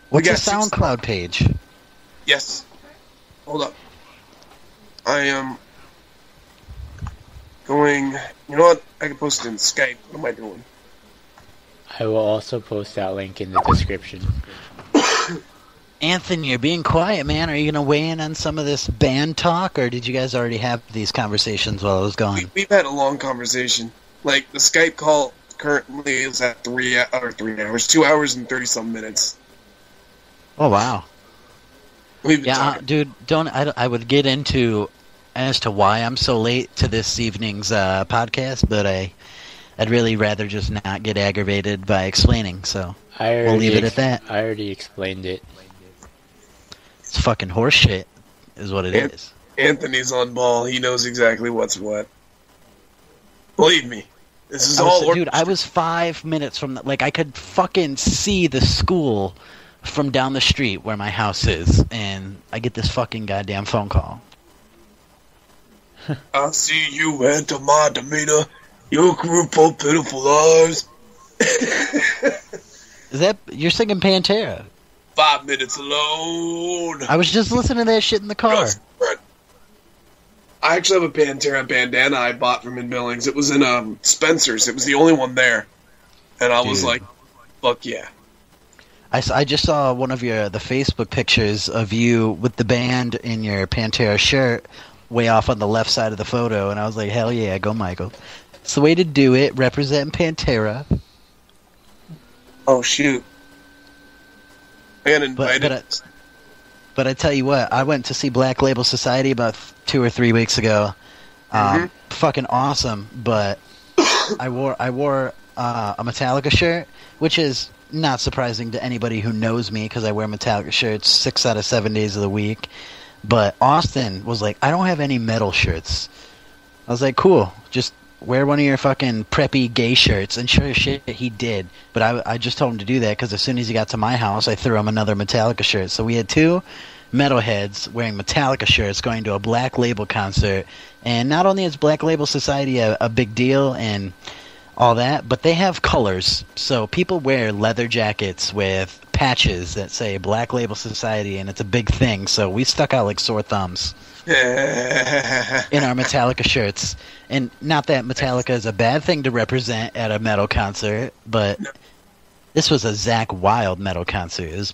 What's a SoundCloud page? Yes. Hold up. I am going... You know what? I can post it in Skype. What am I doing? I will also post that link in the description. Anthony, you're being quiet, man. Are you going to weigh in on some of this band talk, or did you guys already have these conversations while I was gone? We've had a long conversation. Like, the Skype call currently is at 3 hours, 2 hours and 30-some minutes. Oh, wow. We've been talking. Dude, I would get into as to why I'm so late to this evening's podcast, but I'd really rather just not get aggravated by explaining, so we'll leave it at that. I already explained it. It's fucking horseshit, is what it is. Anthony's on ball. He knows exactly what's what. Believe me. This is all... Dude, I was 5 minutes from... I could fucking see the school from down the street where my house is, and I get this fucking goddamn phone call. I see you enter my demeanor. Your group of pitiful lives. Is that... You're singing Pantera. 5 minutes alone. I was just listening to that shit in the car. I actually have a Pantera bandana I bought from in Billings. It was in Spencer's. It was the only one there. And I was like, fuck yeah. I just saw one of the Facebook pictures of you with the band in your Pantera shirt way off on the left side of the photo, and I was like, hell yeah, go Michael. It's the way to do it, represent Pantera. Oh shoot! I got invited. But I tell you what, I went to see Black Label Society about 2 or 3 weeks ago. Fucking awesome. But I wore a Metallica shirt, which is not surprising to anybody who knows me because I wear Metallica shirts 6 out of 7 days of the week. But Austin was like, I don't have any metal shirts. I was like, cool, just wear one of your fucking preppy gay shirts. And sure as shit, he did. But I just told him to do that because as soon as he got to my house, I threw him another Metallica shirt. So we had 2 metalheads wearing Metallica shirts going to a Black Label concert. And not only is Black Label Society a big deal and all that, but they have colors. So people wear leather jackets with patches that say Black Label Society, and it's a big thing. So we stuck out like sore thumbs in our Metallica shirts. And not that Metallica is a bad thing to represent at a metal concert, but this was a Zakk Wylde metal concert.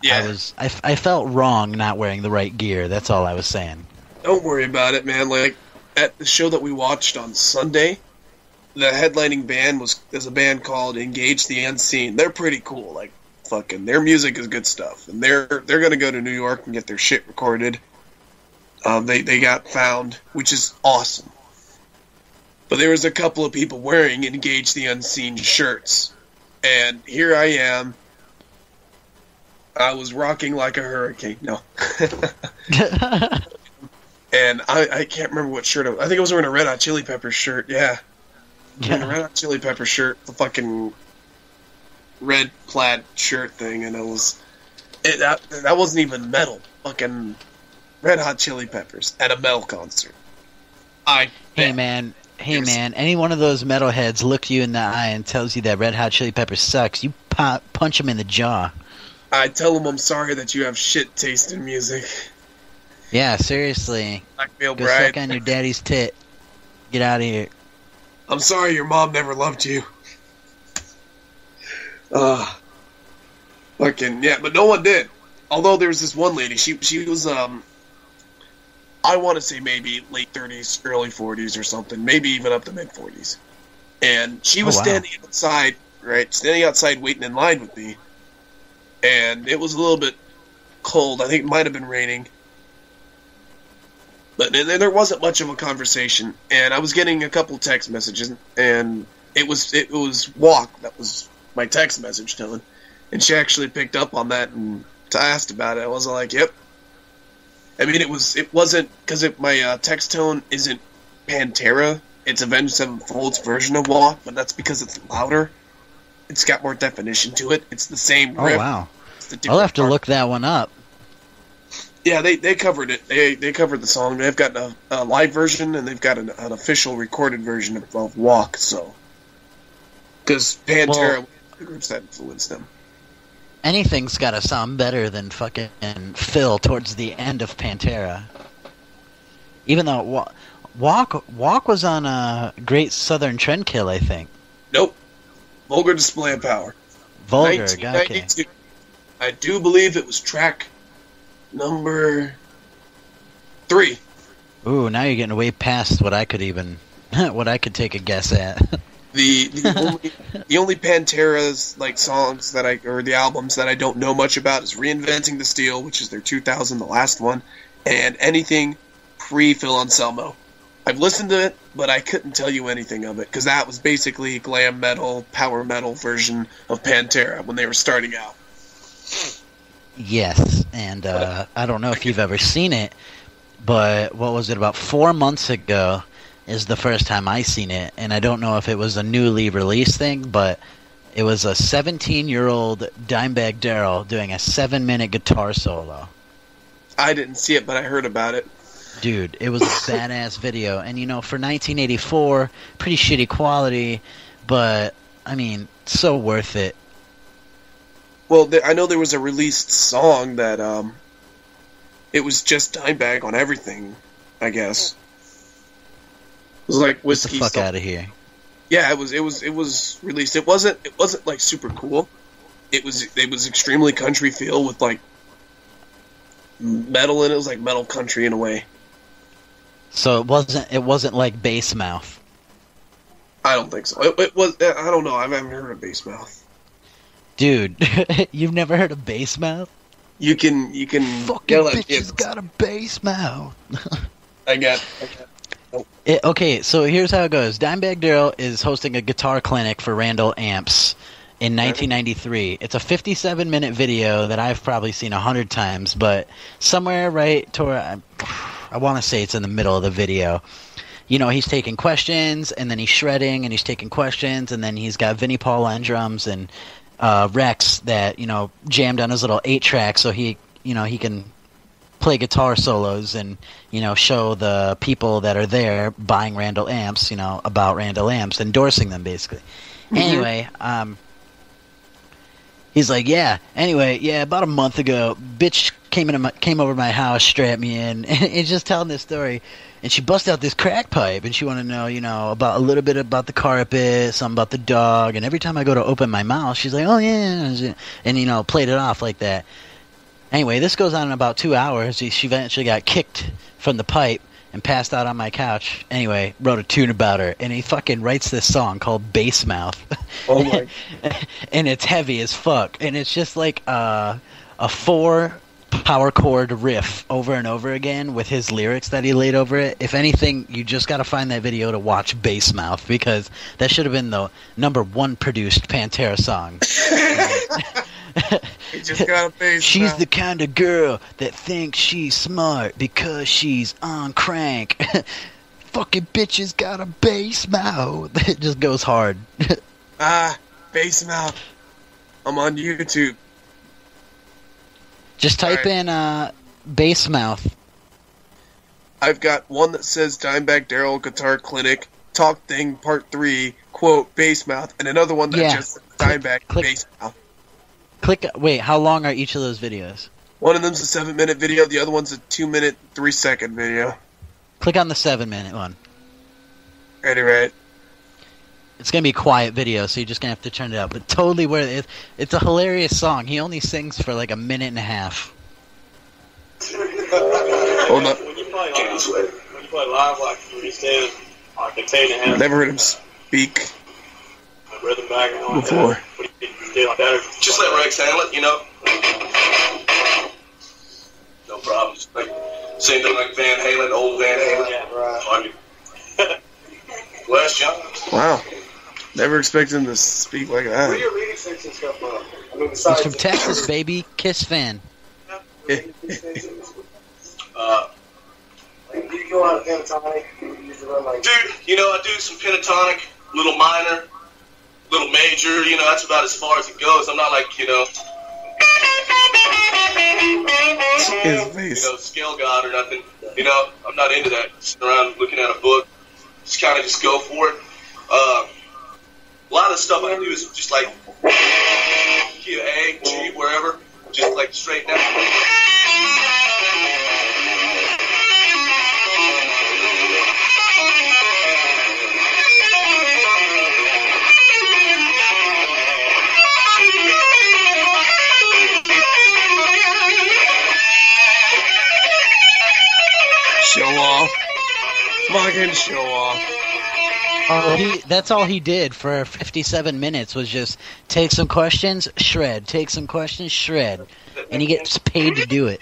I felt wrong not wearing the right gear. That's all I was saying. Don't worry about it, man. Like, at the show that we watched on Sunday, the headlining band is a band called Engage the Unseen. They're pretty cool. Like, fucking, their music is good stuff. And they're gonna go to New York and get their shit recorded. They got found, which is awesome. But there was a couple of people wearing Engage the Unseen shirts. And here I am. I was rocking like a hurricane. No. And I can't remember what shirt I think I was wearing a Red Hot Chili Peppers shirt, yeah. A Red Hot Chili Pepper shirt, the fucking red plaid shirt thing, and that wasn't even metal. Fucking Red Hot Chili Peppers at a metal concert. Hey man, any one of those metalheads looks you in the eye and tells you that Red Hot Chili Peppers sucks, you punch him in the jaw. I tell him I'm sorry that you have shit taste in music. Yeah, seriously. Go suck on your daddy's tit. Get out of here. I'm sorry your mom never loved you. Fucking, yeah, but no one did. Although there was this one lady, she was, I want to say maybe late 30s, early 40s or something, maybe even up to mid-40s. And she was standing outside waiting in line with me. And it was a little bit cold. I think it might have been raining. But there wasn't much of a conversation, and I was getting a couple text messages, and it was Walk that was my text message tone, and she actually picked up on that and asked about it. I was like, "Yep." I mean, it wasn't because my text tone isn't Pantera; it's Avenged Sevenfold's version of Walk, but that's because it's louder. It's got more definition to it. It's the same riff. Oh wow! I'll have to look that one up. Yeah, they covered it. They covered the song. They've got a live version, and they've got an official recorded version of Walk, so... Because Pantera, the groups that influenced them. Anything's gotta sound better than fucking Phil towards the end of Pantera. Even though Walk was on a Great Southern Trendkill, I think. Nope. Vulgar Display of Power. Vulgar, okay. I do believe it was track... number 3. Ooh, now you're getting way past what I could take a guess at. The only Pantera's songs or the albums that I don't know much about is Reinventing the Steel, which is their 2000, the last one, and anything pre-Phil Anselmo. I've listened to it, but I couldn't tell you anything of it because that was basically glam metal, power metal version of Pantera when they were starting out. Yes, and I don't know if you've ever seen it, but what was it, about 4 months ago is the first time I seen it, and I don't know if it was a newly released thing, but it was a 17-year-old Dimebag Darrell doing a 7-minute guitar solo. I didn't see it, but I heard about it. Dude, it was a badass video, and for 1984, pretty shitty quality, but, I mean, so worth it. Well, I know there was a released song that, it was just Dimebag on everything, I guess. It was like Whiskey. Get the fuck out of here. Yeah, it was released. It wasn't super cool. It was extremely country feel with metal in it. It was like metal country in a way. So it wasn't like Bass Mouth. I don't think so. It was. I don't know. I haven't heard of Bass Mouth. Dude, you've never heard of bass mouth? You can fucking bitches got a bass mouth. I got. Okay, so here's how it goes. Dimebag Darrell is hosting a guitar clinic for Randall Amps in 1993. It's a 57-minute video that I've probably seen 100 times, but somewhere right to where I want to say it's in the middle of the video. You know, he's taking questions, and then he's shredding, and he's taking questions, and then he's got Vinnie Paul on drums, and Rex that, you know, jammed on his little 8-track so he can play guitar solos and, you know, show the people that are there buying Randall amps, you know, about Randall amps, endorsing them basically. Anyway, he's like, about a month ago, bitch came over my house, strapped me in, and he's just telling this story. And she busted out this crack pipe, and she wanted to know, you know, about a little bit about the carpet, something about the dog. And every time I go to open my mouth, she's like, oh, yeah. And, you know, played it off like that. Anyway, this goes on in about 2 hours. She eventually got kicked from the pipe and passed out on my couch. Anyway, wrote a tune about her. And he fucking writes this song called Bass Mouth. Oh, my. And it's heavy as fuck. And it's just like a 4 power chord riff over and over again with his lyrics that he laid over it. If anything, you just got to find that video to watch Bass Mouth, because that should have been the #1 produced Pantera song. He just got a bass She's mouth. the kind of girl that thinks she's smart because she's on crank. Fucking bitches got a bass mouth. It just goes hard. Bass mouth. I'm on YouTube. Just type in bass mouth. I've got one that says Dimebag Darrell Guitar Clinic, Talk Thing Part 3, quote, Bass Mouth, and another one that just says Dimebag Bass Mouth. Wait, how long are each of those videos? One of them's a 7-minute video, the other one's a 2-minute, 3-second video. Click on the 7-minute one. Anyway. It's going to be a quiet video, so you're just going to have to turn it up. But totally worth it. It's a hilarious song. He only sings for like a minute and a half. Hold up. When you play live, like you stand like a 10.5. Never heard him speak Rhythm background before. What do you do like that? Just let Rex handle it, you know. No problem. Just like same thing like Van Halen, old Van Halen. Yeah, right. Last John. Wow. Never expected him to speak like Where that. your reading sections come from? I mean, He's besides from Texas, baby. Kiss fan. Like, do you go out of pentatonic? You usually run like. Dude, you know, I do some pentatonic, little minor, little major, you know, that's about as far as it goes. I'm not like, you know, His face. you know, scale god or nothing. You know, I'm not into that. Sitting around looking at a book, just kind of just go for it. A lot of the stuff I do is just like key of A, G, wherever, just like straight down. Show off. Fucking show off. That's all he did for 57 minutes was just take some questions, shred. Take some questions, shred. And he gets paid to do it.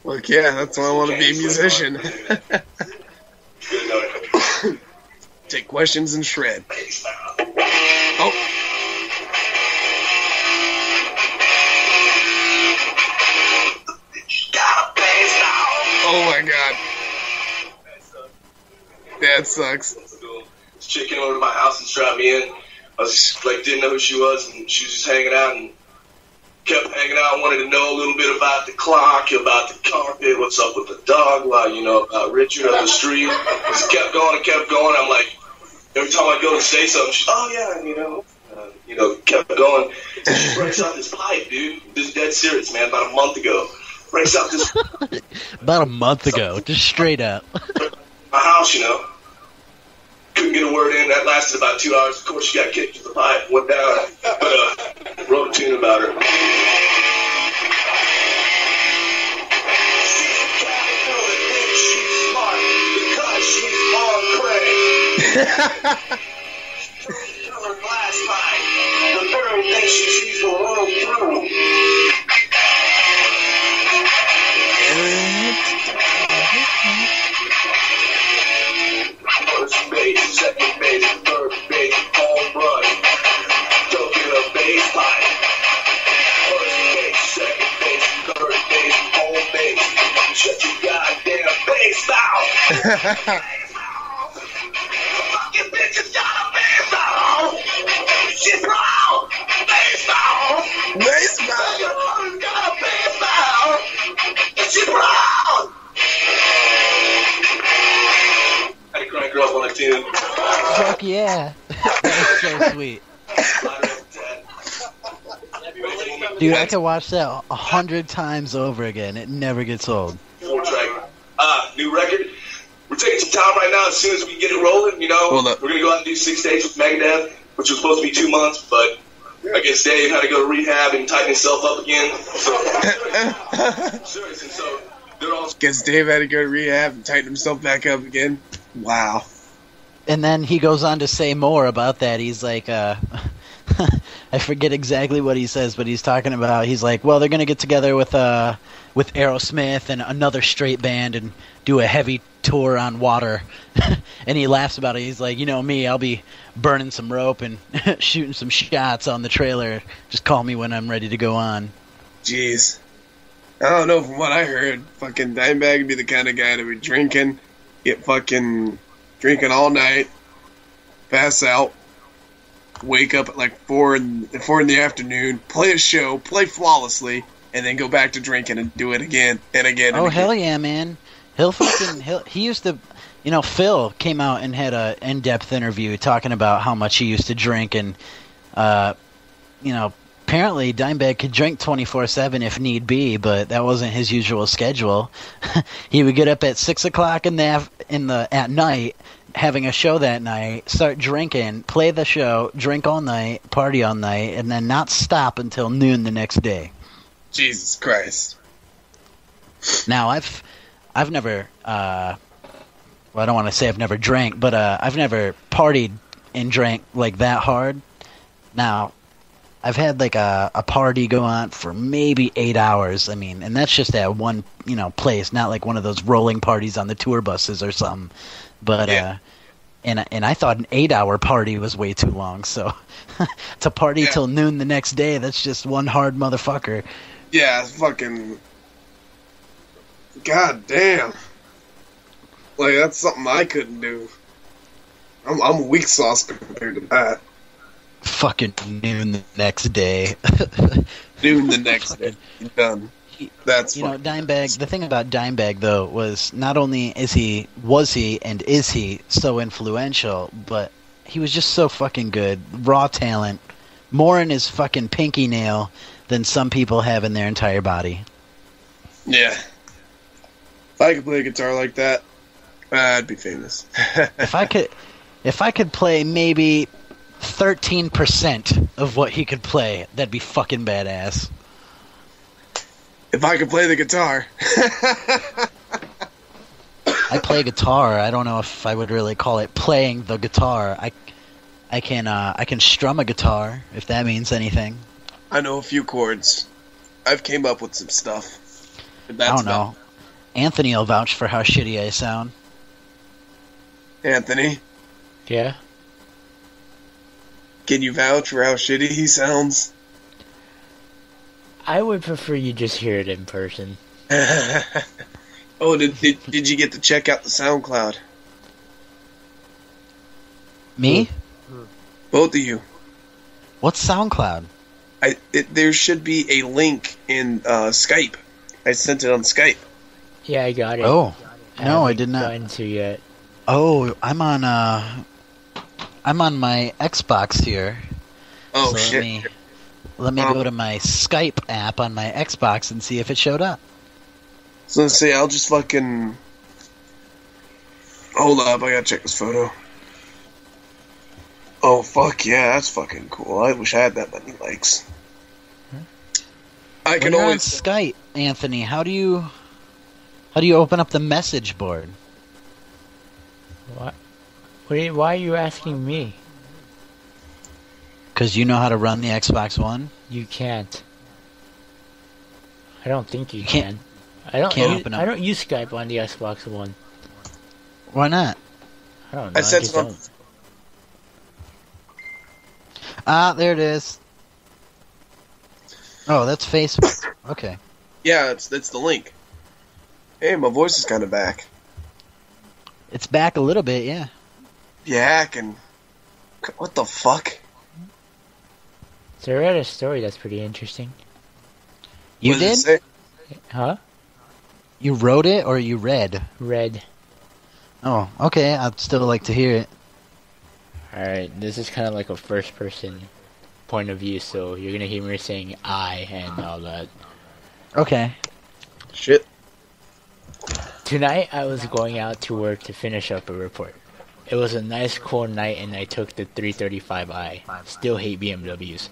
Look, yeah, that's why I want to be a musician. Take questions and shred. Oh. Oh my god. That sucks. This chick came over to my house and strapped me in. I was just, like, didn't know who she was, and she was just hanging out and kept hanging out. Wanted to know a little bit about the clock, about the carpet, what's up with the dog, you know, about Richard up the street. Just kept going and kept going. I'm like, every time I go to say something, she's, oh yeah, and you know, kept going. And she breaks out this pipe, dude. This is dead serious, man. About a month ago, breaks out this. About a month ago, just straight up. My house, you know. Couldn't get a word in. That lasted about 2 hours. Of course, she got kicked with the pipe, went down. But wrote a tune about her. She's smart because she's on crack. Last night, the everything she sees will run through. First base, second base, third base, home run. Don't get a base line. First base, second base, third base, home base. Shut your goddamn base mouth. Fucking bitches got a base mouth. She's proud. Base mouth. Base mouth. Your mother's got a base mouth. She's proud. Had to crank her up on a tune. Fuck yeah. That's so sweet. Dude, I can watch that 100 times over again. It never gets old. 4-track. New record. We're taking some time right now. As soon as we get it rolling, you know, we're going to go out and do 6 days with Megadeth, which was supposed to be 2 months, but I guess Dave had to go to rehab and tighten himself up again. So, seriously, so they're all... Guess Dave had to go to rehab and tighten himself back up again. Wow. And then he goes on to say more about that. He's like, I forget exactly what he says, but he's talking about, he's like, well, they're going to get together with Aerosmith and another straight band and do a heavy tour on water. And he laughs about it. He's like, you know me, I'll be burning some rope and shooting some shots on the trailer. Just call me when I'm ready to go on. Jeez. I don't know, from what I heard, fucking Dimebag would be the kind of guy to be drinking, get fucking drinking all night, pass out, wake up at like 4 in the afternoon, play a show, play flawlessly, and then go back to drinking and do it again and again. Oh, and again. hell yeah, man. He used to, you know, Phil came out and had a in-depth interview talking about how much he used to drink, and, you know, apparently Dimebag could drink 24/7 if need be, but that wasn't his usual schedule. He would get up at 6 o'clock at night, having a show that night, start drinking, play the show, drink all night, party all night, and then not stop until noon the next day. Jesus Christ. Now, I've never, well, I don't want to say I've never drank, but I've never partied and drank like that hard. Now, I've had like a party go on for maybe 8 hours. I mean, and that's just at one, you know, place, not like one of those rolling parties on the tour buses or something. But yeah. And I thought an 8-hour party was way too long. So to party till noon the next day, that's just one hard motherfucker. Yeah, fucking. God damn. Like, that's something I couldn't do. I'm weak sauce compared to that. Fucking noon the next day. Noon the next day. Done. That's you know, Dimebag. The thing about Dimebag though was not only is he so influential, but he was just so fucking good, raw talent, more in his fucking pinky nail than some people have in their entire body. Yeah. If I could play a guitar like that, I'd be famous. If I could play maybe 13% of what he could play, that'd be fucking badass. If I could play the guitar. I play guitar. I don't know if I would really call it playing the guitar. I can strum a guitar, if that means anything. I know a few chords. I've came up with some stuff. I don't know. Anthony will vouch for how shitty I sound. Anthony? Yeah? Can you vouch for how shitty he sounds? I would prefer you just hear it in person. Oh, did you get to check out the SoundCloud? Me? Both of you. What's SoundCloud? There should be a link in Skype. I sent it on Skype. Yeah, I got it. Oh, no, I did not. Gotten to yet. Oh, I'm on my Xbox here. Oh, so shit. Let me go to my Skype app on my Xbox and see if it showed up. So let's see, I'll just fucking... Hold up, I gotta check this photo. Oh, fuck yeah, that's fucking cool. I wish I had that many likes. I can when you're always... on Skype, Anthony, how do you open up the message board? What? Why are you asking me? Because you know how to run the Xbox One? You can't. I don't think you Can't- can. I don't use Skype on the Xbox One. Why not? I don't know. I said just so. don't. Ah, there it is. Oh, that's Facebook. Okay. Yeah, it's the link. Hey, my voice is kind of back. It's back a little bit, yeah. Yeah, what the fuck? So I read a story that's pretty interesting. You What does did? it say? Huh? You wrote it or you read? Read. Oh, okay. I'd still like to hear it. Alright, this is kind of like a first person point of view, so you're gonna hear me saying I and all that. Okay. Shit. Tonight I was going out to work to finish up a report. It was a nice cool night and I took the 335i. Still hate BMWs.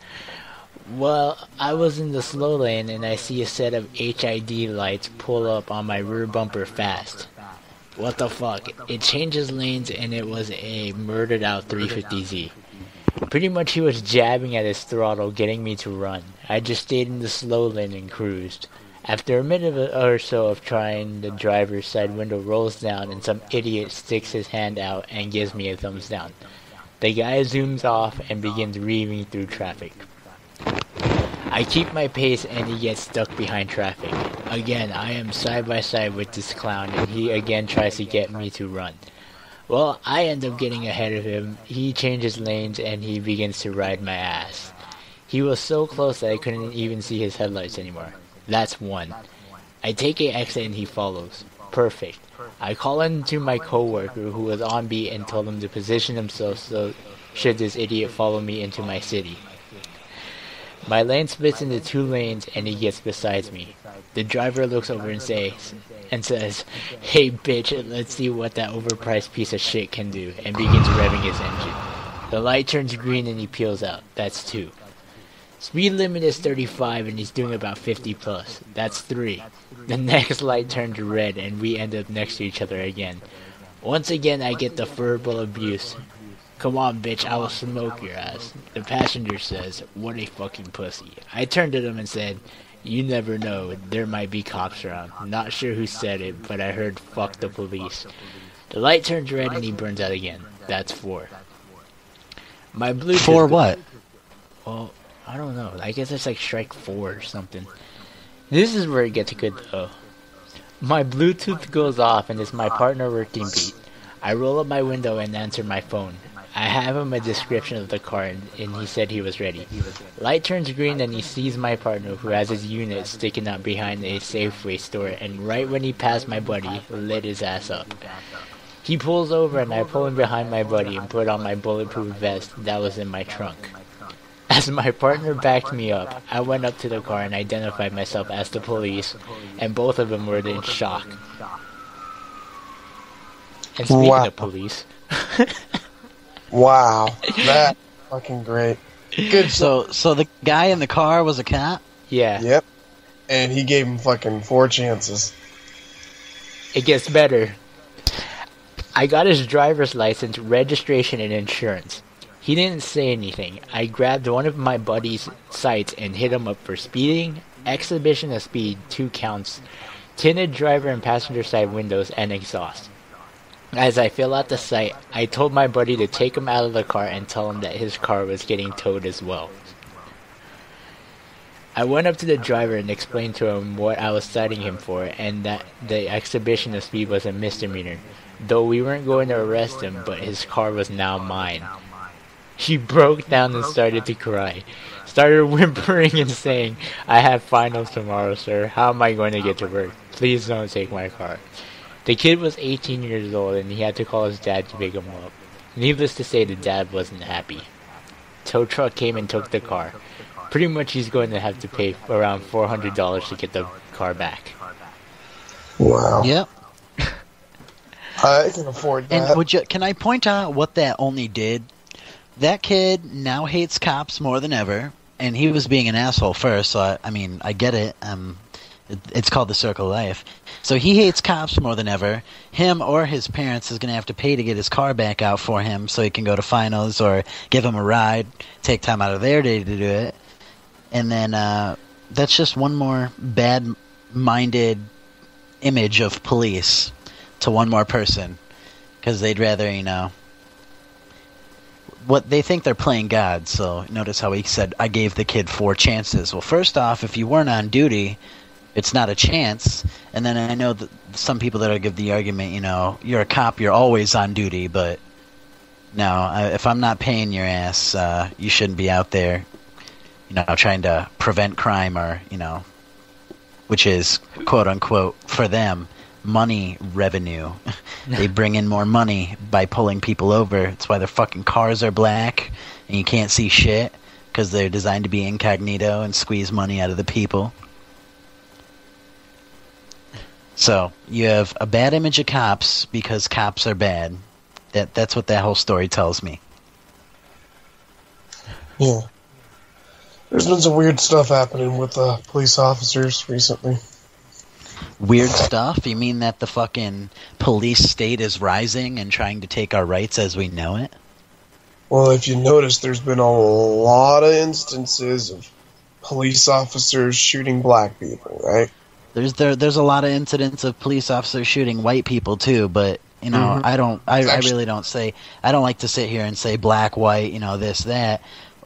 Well, I was in the slow lane and I see a set of HID lights pull up on my rear bumper fast. What the fuck? It changes lanes and it was a murdered out 350Z. Pretty much he was jabbing at his throttle, getting me to run. I just stayed in the slow lane and cruised. After a minute or so of trying, the driver's side window rolls down and some idiot sticks his hand out and gives me a thumbs down. The guy zooms off and begins reaming through traffic. I keep my pace and he gets stuck behind traffic. Again, I am side by side with this clown and he again tries to get me to run. Well, I end up getting ahead of him. He changes lanes and he begins to ride my ass. He was so close that I couldn't even see his headlights anymore. That's one. I take a exit and he follows. Perfect. I call into my coworker who was on beat and told him to position himself so should this idiot follow me into my city. My lane splits into two lanes and he gets beside me. The driver looks over and says, "Hey bitch, let's see what that overpriced piece of shit can do," and begins revving his engine. The light turns green and he peels out. That's two. Speed limit is 35 and he's doing about 50 plus. That's 3. The next light turns red and we end up next to each other again. Once again I get the verbal abuse. "Come on bitch, I will smoke your ass." The passenger says, "What a fucking pussy." I turned to him and said, "You never know, there might be cops around. Not sure who said it, but I heard fuck the police." The light turns red and he burns out again. That's 4. My Bluetooth... 4 what? Well, I don't know. I guess it's like strike 4 or something. This is where it gets good though. My Bluetooth goes off and it's my partner working beat. I roll up my window and answer my phone. I have him a description of the car and he said he was ready. Light turns green and he sees my partner who has his unit sticking out behind a Safeway store, and right when he passed my buddy, lit his ass up. He pulls over and I pull him behind my buddy and put on my bulletproof vest that was in my trunk. As my partner backed me up, I went up to the car and identified myself as the police, and both of them were in shock. And speaking of police... Wow, that's fucking great. Good. So the guy in the car was a cop? Yeah. Yep. And he gave him fucking 4 chances. It gets better. I got his driver's license, registration, and insurance. He didn't say anything. I grabbed one of my buddy's sights and hit him up for speeding, exhibition of speed, 2 counts, tinted driver and passenger side windows, and exhaust. As I fill out the sight, I told my buddy to take him out of the car and tell him that his car was getting towed as well. I went up to the driver and explained to him what I was citing him for and that the exhibition of speed was a misdemeanor, though we weren't going to arrest him, but his car was now mine. He broke down and started to cry. Started whimpering and saying, "I have finals tomorrow, sir. How am I going to get to work? Please don't take my car." The kid was 18 years old and he had to call his dad to pick him up. Needless to say, the dad wasn't happy. Tow truck came and took the car. Pretty much he's going to have to pay around $400 to get the car back. Wow. Yep. I can afford that. And can I point out what that only did? That kid now hates cops more than ever, and he was being an asshole first, so I mean, I get it. It's called the circle of life. So he hates cops more than ever. Him or his parents is going to have to pay to get his car back out for him so he can go to finals or give him a ride, take time out of their day to do it. And then that's just one more bad-minded image of police to one more person. Because they'd rather, what they think they're playing God. So notice how he said, I gave the kid 4 chances. Well, first off, if you weren't on duty, it's not a chance. And then I know that some people that'll give the argument, you're a cop, you're always on duty. But no, if I'm not paying your ass, you shouldn't be out there, trying to prevent crime or, which is, quote unquote, for them, money revenue. They bring in more money by pulling people over. That's why their fucking cars are black and you can't see shit, because they're designed to be incognito and squeeze money out of the people. So you have a bad image of cops because cops are bad. That's what that whole story tells me. Yeah. There's been some weird stuff happening with police officers recently. Weird stuff? You mean that the fucking police state is rising and trying to take our rights as we know it? Well, if you notice, there's been a lot of instances of police officers shooting black people, right? There's a lot of incidents of police officers shooting white people too, but I really don't say, I don't like to sit here and say black, white, this, that.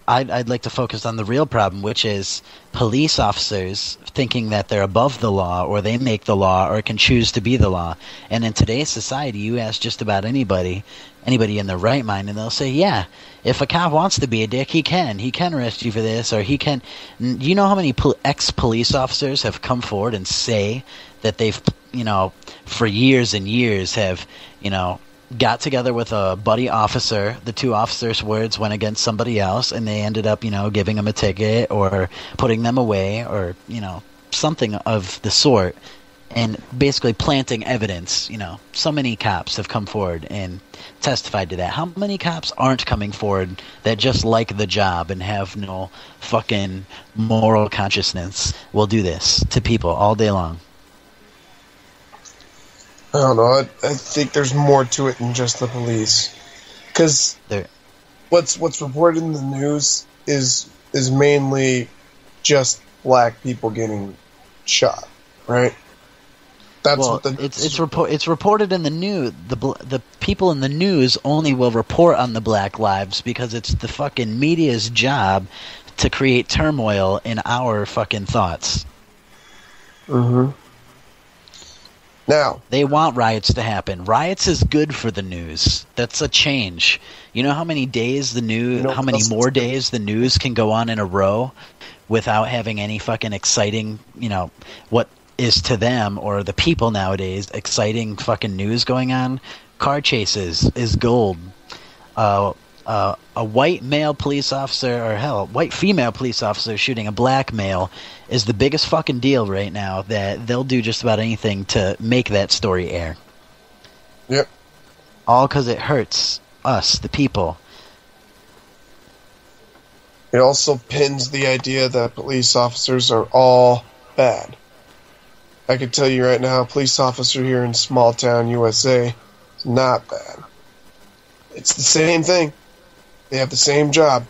I'd like to focus on the real problem, which is police officers thinking that they're above the law, or they make the law, or can choose to be the law. And in today's society, you ask just about anybody in their right mind, and they'll say, yeah, if a cop wants to be a dick, he can arrest you for this, or he can. You know how many ex-police officers have come forward and say that they've, for years and years have, got together with a buddy officer, the 2 officers' words went against somebody else, and they ended up, giving them a ticket or putting them away or, something of the sort, and basically planting evidence. So many cops have come forward and testified to that. How many cops aren't coming forward that just like the job and have no fucking moral consciousness will do this to people all day long? I don't know. I think there's more to it than just the police. Because what's reported in the news is mainly just black people getting shot, right? That's what it's reported in the news. The people in the news only will report on the black lives because it's the fucking media's job to create turmoil in our fucking thoughts. Mm-hmm. Now, they want riots to happen. Riots is good for the news. That's a change. You know how many days how many more days the news can go on in a row without having any fucking exciting, what is to them or the people nowadays exciting fucking news going on? Car chases is gold. A white male police officer, or hell, white female police officer shooting a black male is the biggest fucking deal right now, that they'll do just about anything to make that story air. Yep. All because it hurts us, the people. It also pins the idea that police officers are all bad. I can tell you right now, a police officer here in small town USA is not bad. It's the same thing. They have the same job.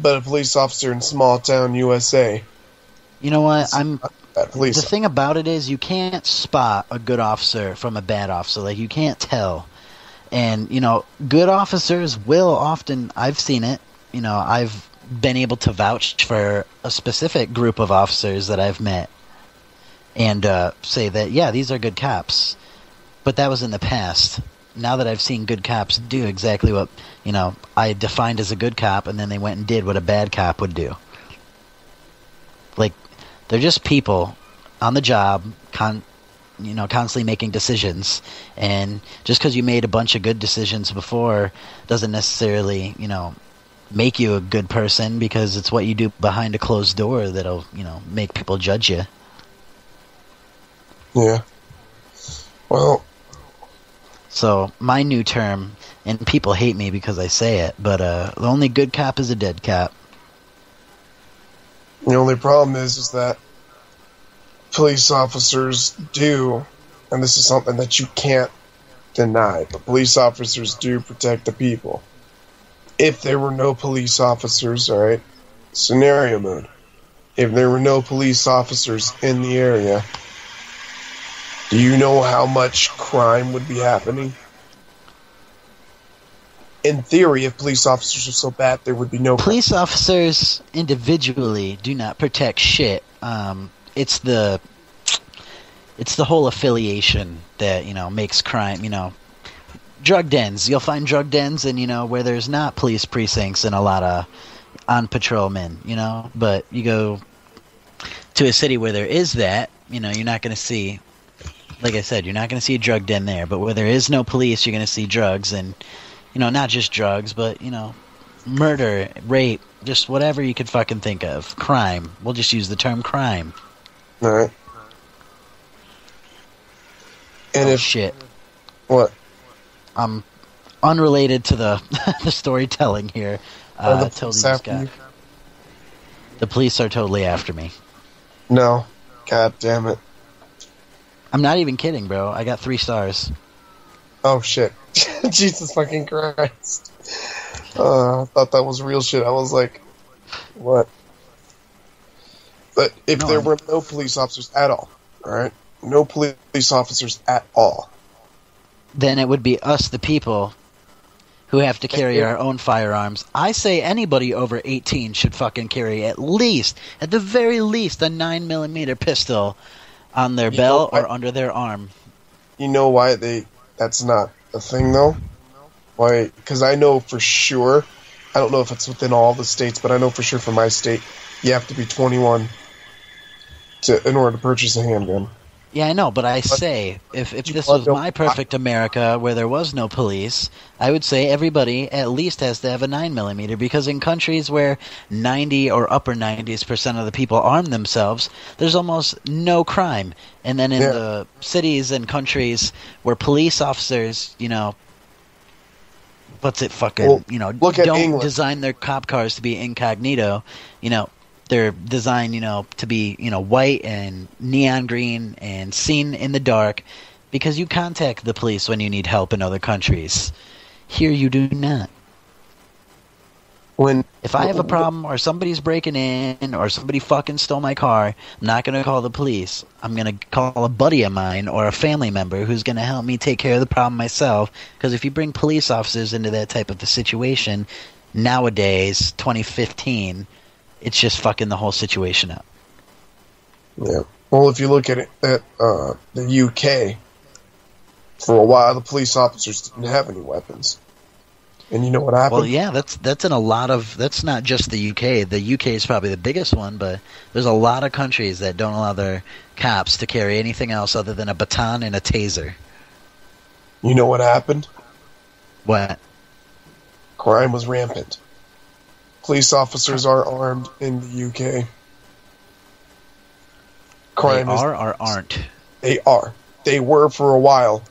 But a police officer in small town USA. You know what? The thing about it is you can't spot a good officer from a bad officer. Like, you can't tell. And, good officers will often, I've seen it, I've been able to vouch for a specific group of officers that I've met and say that, yeah, these are good cops. But that was in the past. Now that I've seen good cops do exactly what, I defined as a good cop, and then they went and did what a bad cop would do. Like, they're just people on the job, constantly making decisions. And just because you made a bunch of good decisions before doesn't necessarily, make you a good person, because it's what you do behind a closed door that'll, make people judge you. Yeah. Well... So, my new term, and people hate me because I say it, but the only good cop is a dead cop. The only problem is that police officers do, and this is something that you can't deny, but police officers do protect the people. If there were no police officers, alright, scenario mode. If there were no police officers in the area, do you know how much crime would be happening? In theory, if police officers are so bad, there would be no crime. Police officers individually do not protect shit. It's the whole affiliation that, makes crime, drug dens. You'll find drug dens and, where there's not police precincts and a lot of on patrolmen, but you go to a city where there is that, you're not going to see, like I said, you're not going to see a drug den there, but where there is no police, you're going to see drugs and, not just drugs, but, murder, rape, just whatever you could fucking think of. Crime. We'll just use the term crime. Alright. And shit. What? Unrelated to the the storytelling here. The police are totally after me. No. God damn it. I'm not even kidding, bro. I got 3 stars. Oh, shit. Jesus fucking Christ. I thought that was real shit. I was like, what? But if there were no police officers at all, alright? No police officers at all. Then it would be us, the people, who have to carry our own firearms. I say anybody over 18 should fucking carry at the very least, a 9mm pistol on their belt or under their arm. You know why that's not a thing, though? Why? Because I know for sure, I don't know if it's within all the states, but I know for sure for my state, you have to be 21 in order to purchase a handgun. Yeah, I know, but I say, if this was my perfect America where there was no police, I would say everybody at least has to have a 9mm, because in countries where 90 or upper 90% of the people arm themselves, there's almost no crime. And then in the cities and countries where police officers, don't England. design their cop cars to be incognito, they're designed, to be, white and neon green and seen in the dark, because you contact the police when you need help in other countries. Here you do not. If I have a problem or somebody's breaking in or somebody fucking stole my car, I'm not going to call the police. I'm going to call a buddy of mine or a family member who's going to help me take care of the problem myself, because if you bring police officers into that type of a situation, nowadays, 2015... it's just fucking the whole situation up. Yeah. Well, if you look at it at the UK, for a while the police officers didn't have any weapons. And you know what happened? Well, yeah, that's in a lot of... That's not just the UK. The UK is probably the biggest one, but there's a lot of countries that don't allow their cops to carry anything else other than a baton and a taser. You know what happened? What? Crime was rampant. Police officers are armed in the UK. Crime or aren't? They are. They were for a while.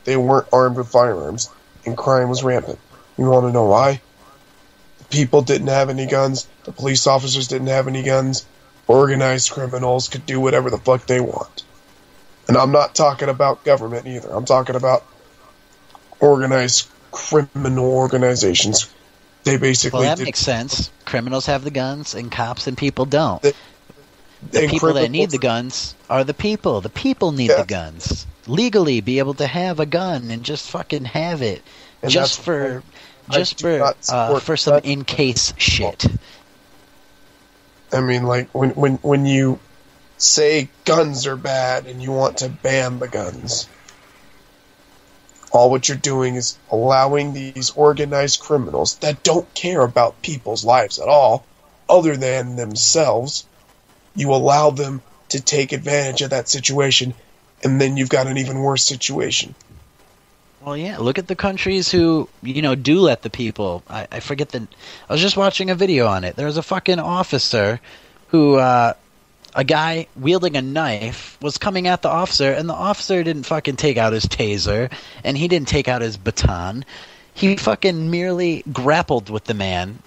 They weren't armed with firearms, and crime was rampant. You want to know why? The people didn't have any guns. The police officers didn't have any guns. Organized criminals could do whatever the fuck they want. And I'm not talking about government either. I'm talking about organized criminal organizations. They basically... Well, that makes sense. Criminals have the guns, and cops and people don't. The people that need the guns are the people. The people need the guns. Legally be able to have a gun and just fucking have it. And just for some in-case shit. I mean, like, when you say guns are bad and you want to ban the guns... all what you're doing is allowing these organized criminals that don't care about people's lives at all, other than themselves, you allow them to take advantage of that situation, and then you've got an even worse situation. Well, yeah, look at the countries who, do let the people... I forget the... I was just watching a video on it. There was a fucking officer who... a guy wielding a knife was coming at the officer, and the officer didn't fucking take out his taser, and he didn't take out his baton. He fucking merely grappled with the man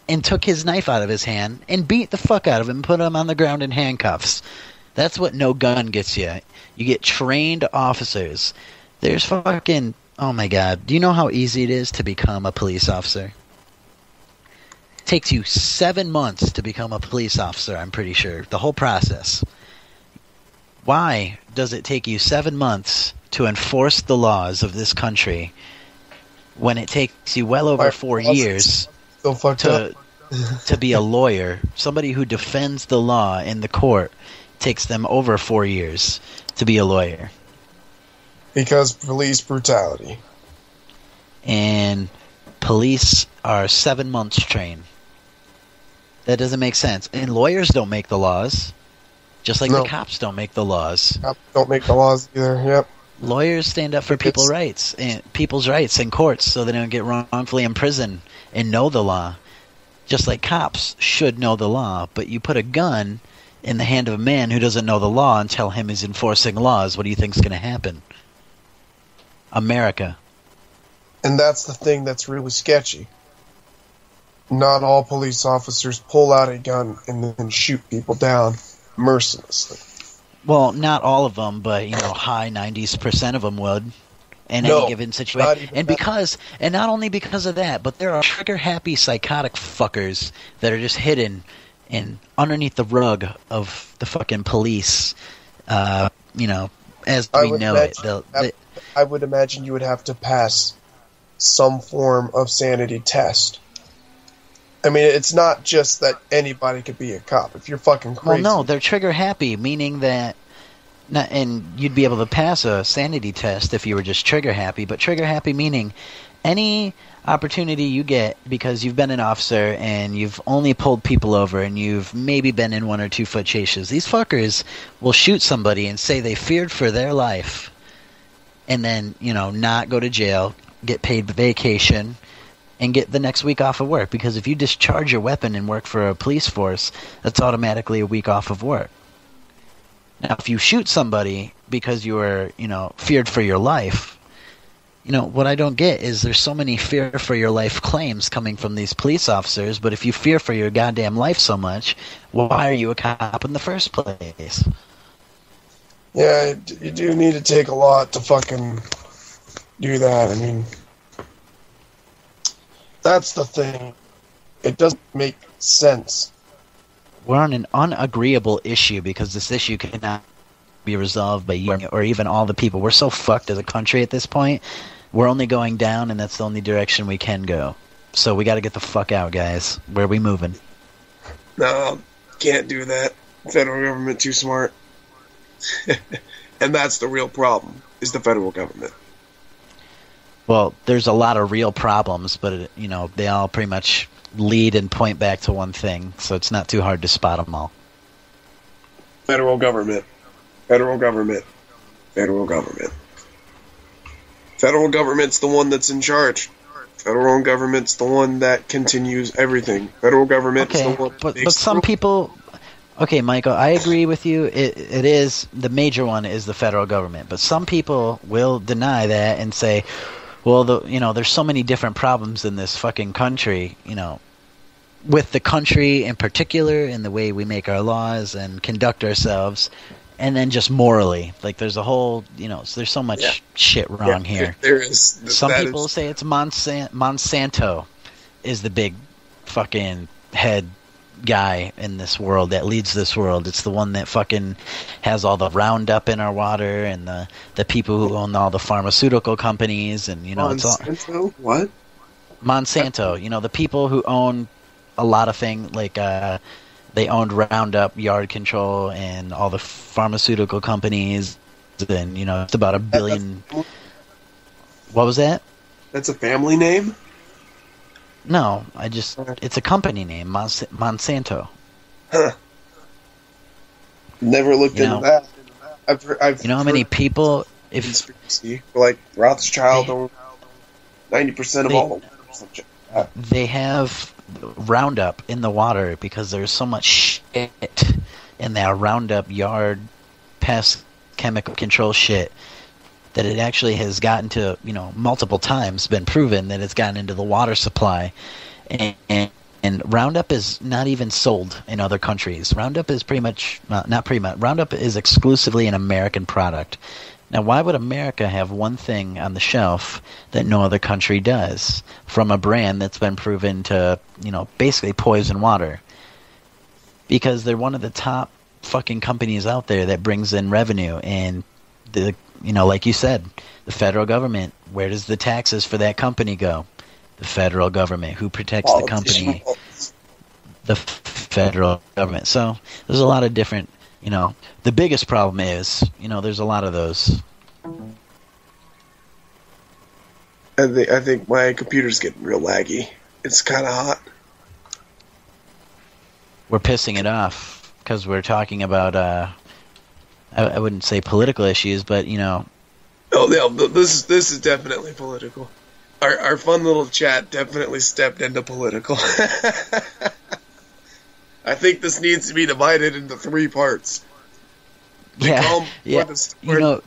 and took his knife out of his hand and beat the fuck out of him and put him on the ground in handcuffs. That's what no gun gets you. You get trained officers. There's fucking... Oh my god. Do you know how easy it is to become a police officer? It takes you 7 months to become a police officer, I'm pretty sure. The whole process. Why does it take you 7 months to enforce the laws of this country when it takes you well over 4 years to be a lawyer? Somebody who defends the law in the court takes them over 4 years to be a lawyer. Because police brutality. And police are 7 months trained. That doesn't make sense. And lawyers don't make the laws. Just like the cops don't make the laws. Cops don't make the laws either, yep. Lawyers stand up for people's rights in courts so they don't get wrongfully imprisoned and know the law. Just like cops should know the law. But you put a gun in the hand of a man who doesn't know the law and tell him he's enforcing laws, what do you think's going to happen? America. And that's the thing that's really sketchy. Not all police officers pull out a gun and then shoot people down mercilessly. Well, not all of them, but high 90% of them would in any given situation. And not only because of that, but there are trigger-happy psychotic fuckers that are just hidden underneath the rug of the fucking police. As we know it. I would imagine you would have to pass some form of sanity test. I mean, it's not just that anybody could be a cop. If you're fucking crazy... Well, no, they're trigger-happy, meaning that... and you'd be able to pass a sanity test if you were just trigger-happy, but trigger-happy meaning any opportunity you get because you've been an officer and you've only pulled people over and you've maybe been in 1 or 2 foot chases, these fuckers will shoot somebody and say they feared for their life and then, not go to jail, get paid vacation, and get the next week off of work. Because if you discharge your weapon and work for a police force, that's automatically a week off of work. Now, if you shoot somebody because you were, feared for your life, what I don't get is there's so many fear for your life claims coming from these police officers, but if you fear for your goddamn life so much, why are you a cop in the first place? Yeah, you do need to take a lot to fucking do that. I mean, that's the thing. It doesn't make sense. We're on an unagreeable issue because this issue cannot be resolved by you or even all the people. We're so fucked as a country at this point. We're only going down, and that's the only direction we can go. So we got to get the fuck out, guys. Where are we moving? No, can't do that. Federal government too smart. And that's the real problem, is the federal government. Well, there's a lot of real problems, but, they all pretty much lead and point back to one thing, so it's not too hard to spot them all. Federal government. Federal government. Federal government. Federal government's the one that's in charge. Federal government's the one that continues everything. Federal government's the one that but some people... Okay, Michael, I agree with you. It is... The major one is the federal government, but some people will deny that and say... Well, there's so many different problems in this fucking country, with the country in particular and the way we make our laws and conduct ourselves, and then just morally. Like, there's a whole, there's so much shit wrong here. There is. Some people say it's Monsanto is the big fucking head guy in this world that leads this world. It's the one that fucking has all the Roundup in our water and the people who own all the pharmaceutical companies and Monsanto? It's all What? Monsanto, the people who own a lot of things like they owned Roundup, Yard Control, and all the pharmaceutical companies, and it's about $1 billion. What was that? That's a family name? No, it's a company name, Monsanto. Huh. Never looked into that. I've how many people... like Rothschild owned 90% of all of them. They have Roundup in the water because there's so much shit in that Roundup yard pest chemical control shit that it actually has gotten to, multiple times been proven that it's gotten into the water supply. And and Roundup is not even sold in other countries. Roundup is Roundup is exclusively an American product. Now, why would America have one thing on the shelf that no other country does from a brand that's been proven to, basically poison water? Because they're one of the top fucking companies out there that brings in revenue, and like you said, the federal government, where does the taxes for that company go? The federal government. Who protects the company? The federal government. So there's a lot of different, the biggest problem is, there's a lot of those. I think my computer's getting real laggy. It's kind of hot. We're pissing it off because we're talking about, I wouldn't say political issues, but, Oh, yeah, this is definitely political. Our fun little chat definitely stepped into political. I think this needs to be divided into 3 parts. Yeah.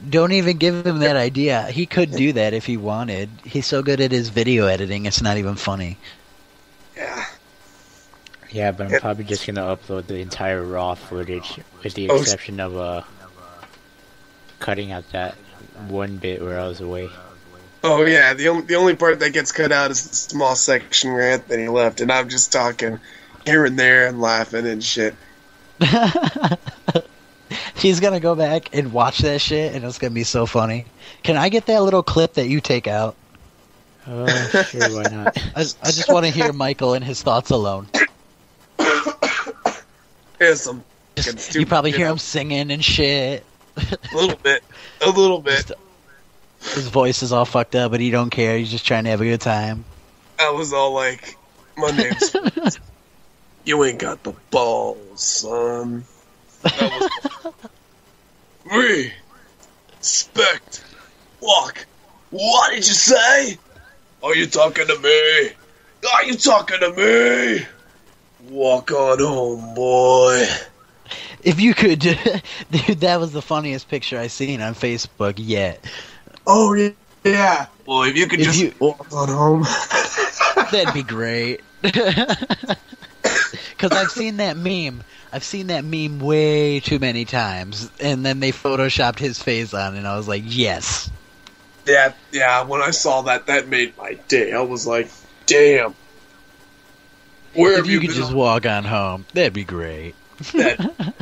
Don't even give him that idea. He could do that if he wanted. He's so good at his video editing, it's not even funny. Yeah. Yeah, but I'm probably just gonna upload the entire raw footage, with the exception of cutting out that one bit where I was away. Oh yeah, the only part that gets cut out is the small section where Anthony left, and I'm just talking here and there and laughing and shit. She's gonna go back and watch that shit, and it's gonna be so funny. Can I get that little clip that you take out? Sure, why not? I just want to hear Michael and his thoughts alone. You probably hear him singing and shit. A little bit. His voice is all fucked up, but he don't care. He's just trying to have a good time. I was all like, my name's... You ain't got the balls, son. Respect. Walk. What did you say? Are you talking to me? Are you talking to me? Walk on home, boy. If you could... Dude, that was the funniest picture I've seen on Facebook yet. Oh, yeah. Well, if you could walk on home. That'd be great. Because I've seen that meme. I've seen that meme way too many times. And then they photoshopped his face on, and I was like, yes. Yeah, when I saw that made my day. I was like, damn. Where if you could just walk on home, that'd be great. That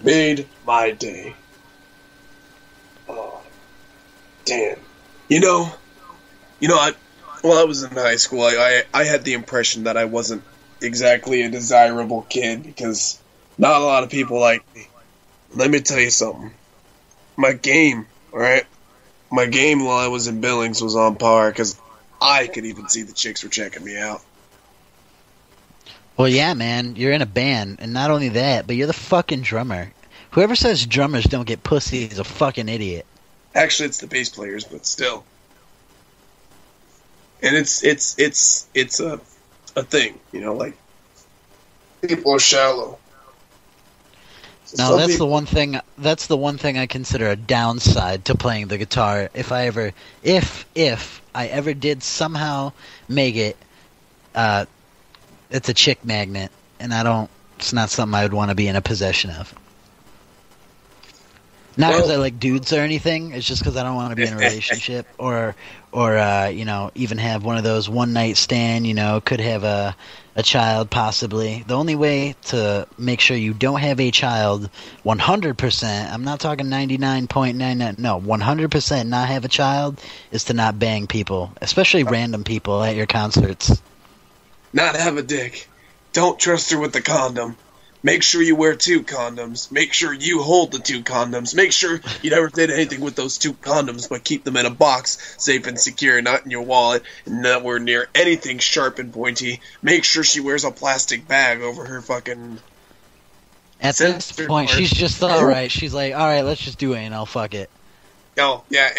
made my day. Oh, damn. While I was in high school, I had the impression that I wasn't exactly a desirable kid because not a lot of people liked me. Let me tell you something. My game, alright? My game while I was in Billings was on par because I could even see the chicks were checking me out. Well, yeah, man, you're in a band, and not only that, but you're the fucking drummer. Whoever says drummers don't get pussy is a fucking idiot. Actually, it's the bass players, but still. And it's a thing, like people are shallow. So no, that's the one thing. That's the one thing I consider a downside to playing the guitar. If I ever did somehow make it, it's a chick magnet, and it's not something I would want to be in a possession of. Not because I like dudes or anything. It's just because I don't want to be in a relationship or even have one of those one night stand. Could have a child possibly. The only way to make sure you don't have a child, 100%. I'm not talking 99.99. No, 100% not have a child is to not bang people, especially random people at your concerts. Not have a dick. Don't trust her with the condom. Make sure you wear 2 condoms. Make sure you hold the 2 condoms. Make sure you never did anything with those 2 condoms, but keep them in a box, safe and secure, not in your wallet, and nowhere near anything sharp and pointy. Make sure she wears a plastic bag over her fucking... At this point, she's just alright. She's like, alright, let's just do anal, fuck it. Oh, yeah,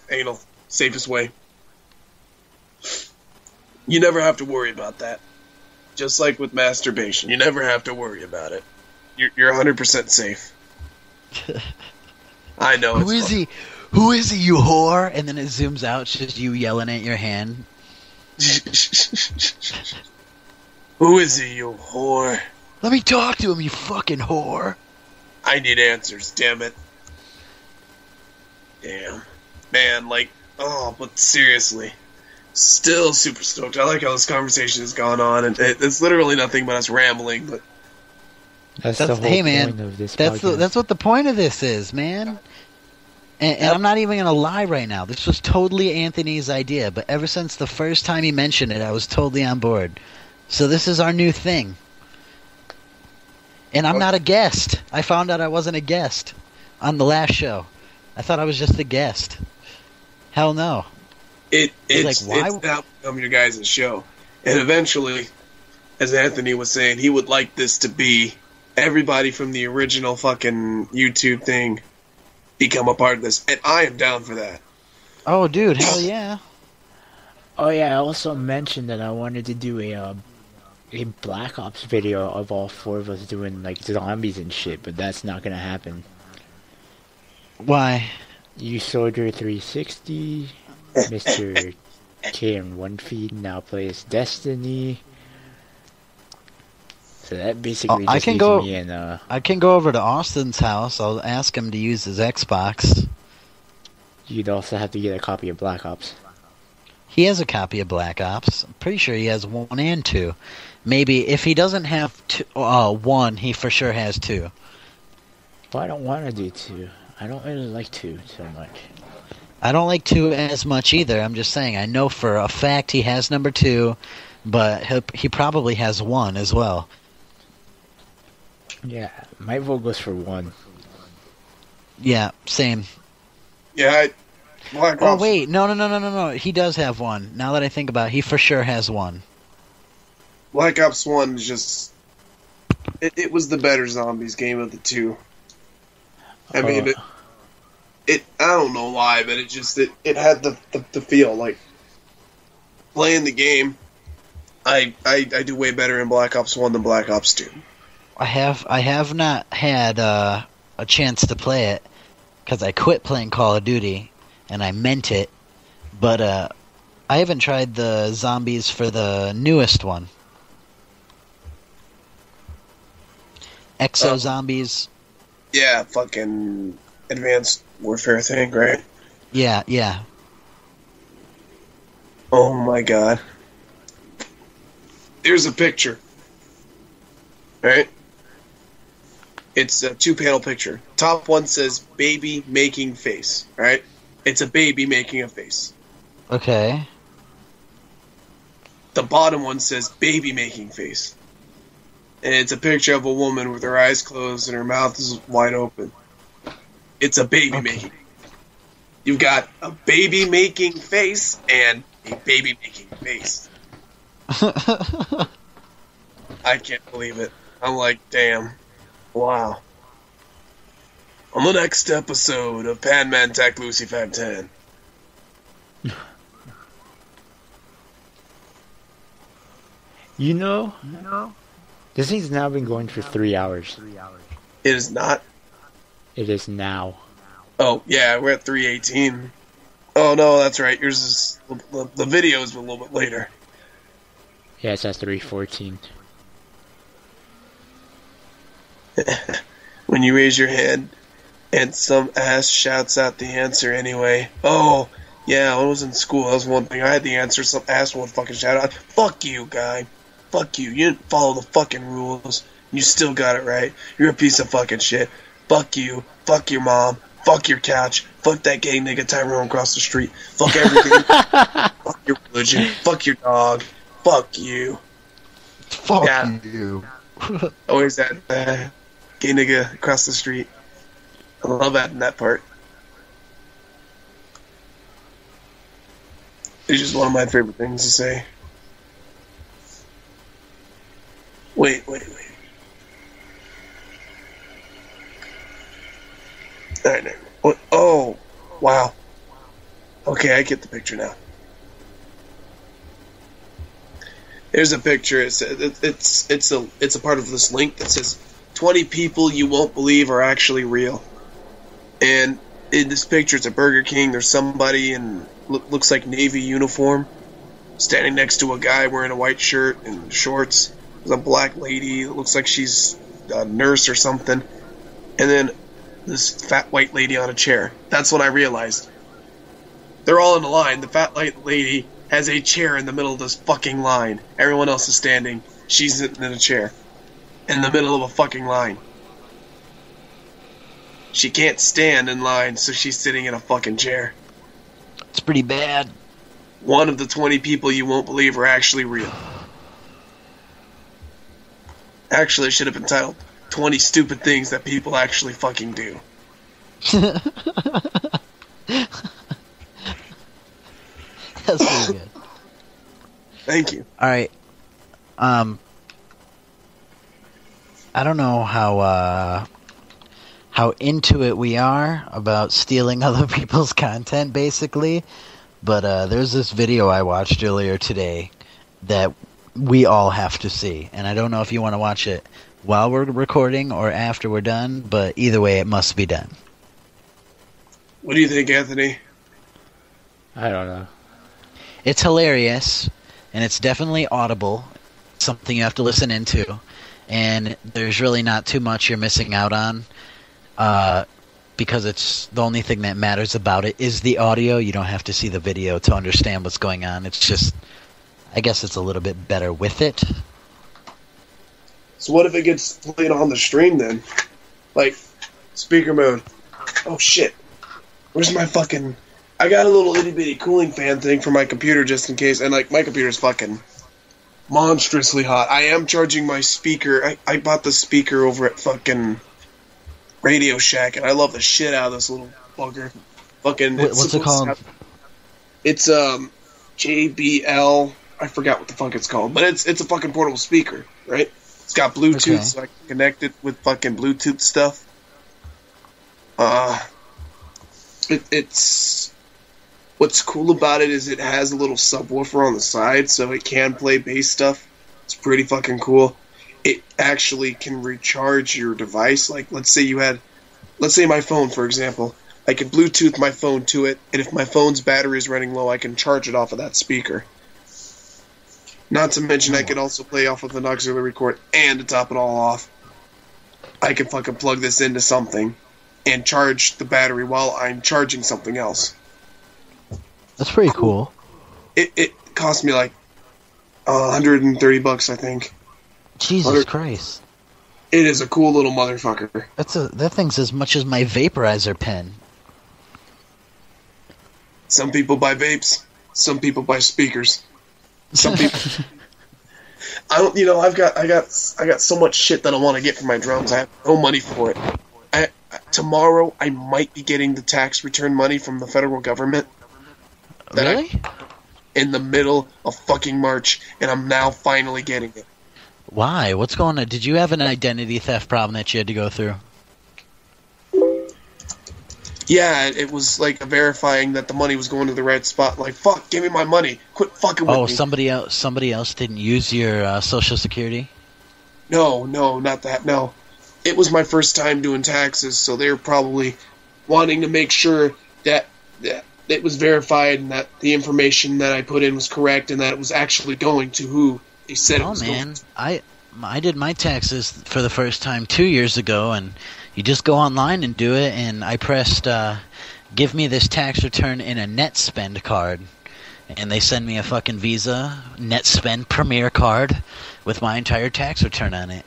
anal. Safest way. You never have to worry about that. Just like with masturbation, you never have to worry about it. You're 100% safe. I know. Who is he? Who is he, you whore? And then it zooms out, it's just you yelling at your hand. Who is he, you whore? Let me talk to him, you fucking whore. I need answers, damn it. Damn. Man, like, oh, but seriously. Still super stoked. I like how this conversation has gone on, and it's literally nothing but us rambling, but... That's the whole point of this podcast. That's what the point of this is, man. And I'm not even going to lie right now. This was totally Anthony's idea, but ever since the first time he mentioned it, I was totally on board. So this is our new thing. And I'm not a guest. I found out I wasn't a guest on the last show. I thought I was just a guest. Hell no. It's now become your guys' show. And eventually, as Anthony was saying, he would like this to be everybody from the original fucking YouTube thing become a part of this. And I am down for that. Oh, dude, hell yeah. Oh, yeah, I also mentioned that I wanted to do a Black Ops video of all four of us doing, like, zombies and shit, but that's not gonna happen. Why? You Soldier 360, Mr. K and One Feed now plays Destiny. So that basically just leaves me in, I can go over to Austin's house. I'll ask him to use his Xbox. You'd also have to get a copy of Black Ops. He has a copy of Black Ops. I'm pretty sure he has 1 and 2. Maybe if he doesn't have 1, he for sure has 2. Well, I don't want to do 2. I don't really like 2 so much. I don't like 2 as much either. I'm just saying, I know for a fact he has number 2, but he probably has 1 as well. Yeah, my vote goes for 1. Yeah, same. Yeah, Black Ops. Oh, wait, no. He does have 1. Now that I think about it, he for sure has 1. Black Ops 1 is just... It was the better zombies game of the 2. I mean, I don't know why, but it had the feel. Like, playing the game, I do way better in Black Ops 1 than Black Ops 2. I have not had a chance to play it, because I quit playing Call of Duty, and I meant it, but I haven't tried the zombies for the newest one. Exo Zombies. Yeah, fucking Advanced Warfare thing, right? Yeah. Oh my god. Here's a picture. Right? It's a 2-panel picture. Top one says baby making face, right? It's a baby making a face. Okay. The bottom one says baby making face. And it's a picture of a woman with her eyes closed and her mouth is wide open. It's a baby making. You've got a baby making face and a baby making face. I can't believe it. I'm like, damn. Wow. On the next episode of Pan Man Tech Lucy Fab 10. You know, this thing's now been going for 3 hours. It is not. It is now. Oh, yeah, we're at 3:18. Oh, no, that's right. Yours is... The video is a little bit later. Yeah, it's at 3:14. When you raise your hand and some ass shouts out the answer anyway. Oh, yeah, when I was in school, that was one thing. I had the answer, some ass won't fucking shout out. Fuck you, guy. Fuck you. You didn't follow the fucking rules. You still got it right. You're a piece of fucking shit. Fuck you. Fuck your mom. Fuck your couch. Fuck that gay nigga Tyrone across the street. Fuck everything. Fuck your religion. Fuck your dog. Fuck you. Fuck you. Always that gay nigga across the street. I love adding that part. It's just one of my favorite things to say. Wait. Alright, oh, wow. Okay, I get the picture now. There's a picture. It's a part of this link that says 20 people you won't believe are actually real. And in this picture, it's a Burger King. There's somebody in looks like Navy uniform standing next to a guy wearing a white shirt and shorts. There's a black lady. It looks like she's a nurse or something. And then this fat white lady on a chair. That's when I realized. They're all in a line. The fat white lady has a chair in the middle of this fucking line. Everyone else is standing. She's sitting in a chair. In the middle of a fucking line. She can't stand in line, so she's sitting in a fucking chair. It's pretty bad. One of the 20 people you won't believe are actually real. Actually, it should have been titled 20 Stupid Things That People Actually Fucking Do. That's pretty good. Thank you. Alright. I don't know how into it we are about stealing other people's content, basically. But there's this video I watched earlier today that we all have to see. And I don't know if you want to watch it while we're recording or after we're done, but either way, it must be done. What do you think, Anthony? I don't know. It's hilarious, and it's definitely audible. It's something you have to listen into. And there's really not too much you're missing out on. Because it's the only thing that matters about it is the audio. You don't have to see the video to understand what's going on. It's just, I guess it's a little bit better with it. So what if it gets played on the stream then? Like, speaker mode. Oh shit. Where's my fucking... I got a little itty-bitty cooling fan thing for my computer just in case, and like, my computer's fucking monstrously hot. I am charging my speaker. I bought the speaker over at fucking Radio Shack, and I love the shit out of this little bugger. Fucking... What's it called? It's, JBL... I forgot what the fuck it's called, but it's a fucking portable speaker, right? It's got Bluetooth, so I can connect it with fucking Bluetooth stuff. It's... What's cool about it is it has a little subwoofer on the side, so it can play bass stuff. It's pretty fucking cool. It actually can recharge your device. Like, let's say my phone, for example. I can Bluetooth my phone to it, and if my phone's battery is running low, I can charge it off of that speaker. Not to mention, I can also play off of an auxiliary cord, and to top it all off, I can fucking plug this into something and charge the battery while I'm charging something else. That's pretty cool. It cost me like $130, I think. Jesus Christ. It is a cool little motherfucker. That thing's as much as my vaporizer pen. Some people buy vapes. Some people buy speakers. Some people. I got so much shit that I want to get for my drums. I have no money for it. Tomorrow I might be getting the tax return money from the federal government. Really? In the middle of fucking March, and I'm now finally getting it. Why? What's going on? Did you have an identity theft problem that you had to go through? Yeah, it was like verifying that the money was going to the right spot. Like, fuck, give me my money. Quit fucking with me. Oh, somebody else didn't use your Social Security? No, not that, no. It was my first time doing taxes, so they were probably wanting to make sure that it was verified and that the information that I put in was correct and that it was actually going to who they said it was going to. I did my taxes for the first time 2 years ago, and you just go online and do it, and I pressed give me this tax return in a net spend card, and they send me a fucking Visa net spend premier card with my entire tax return on it.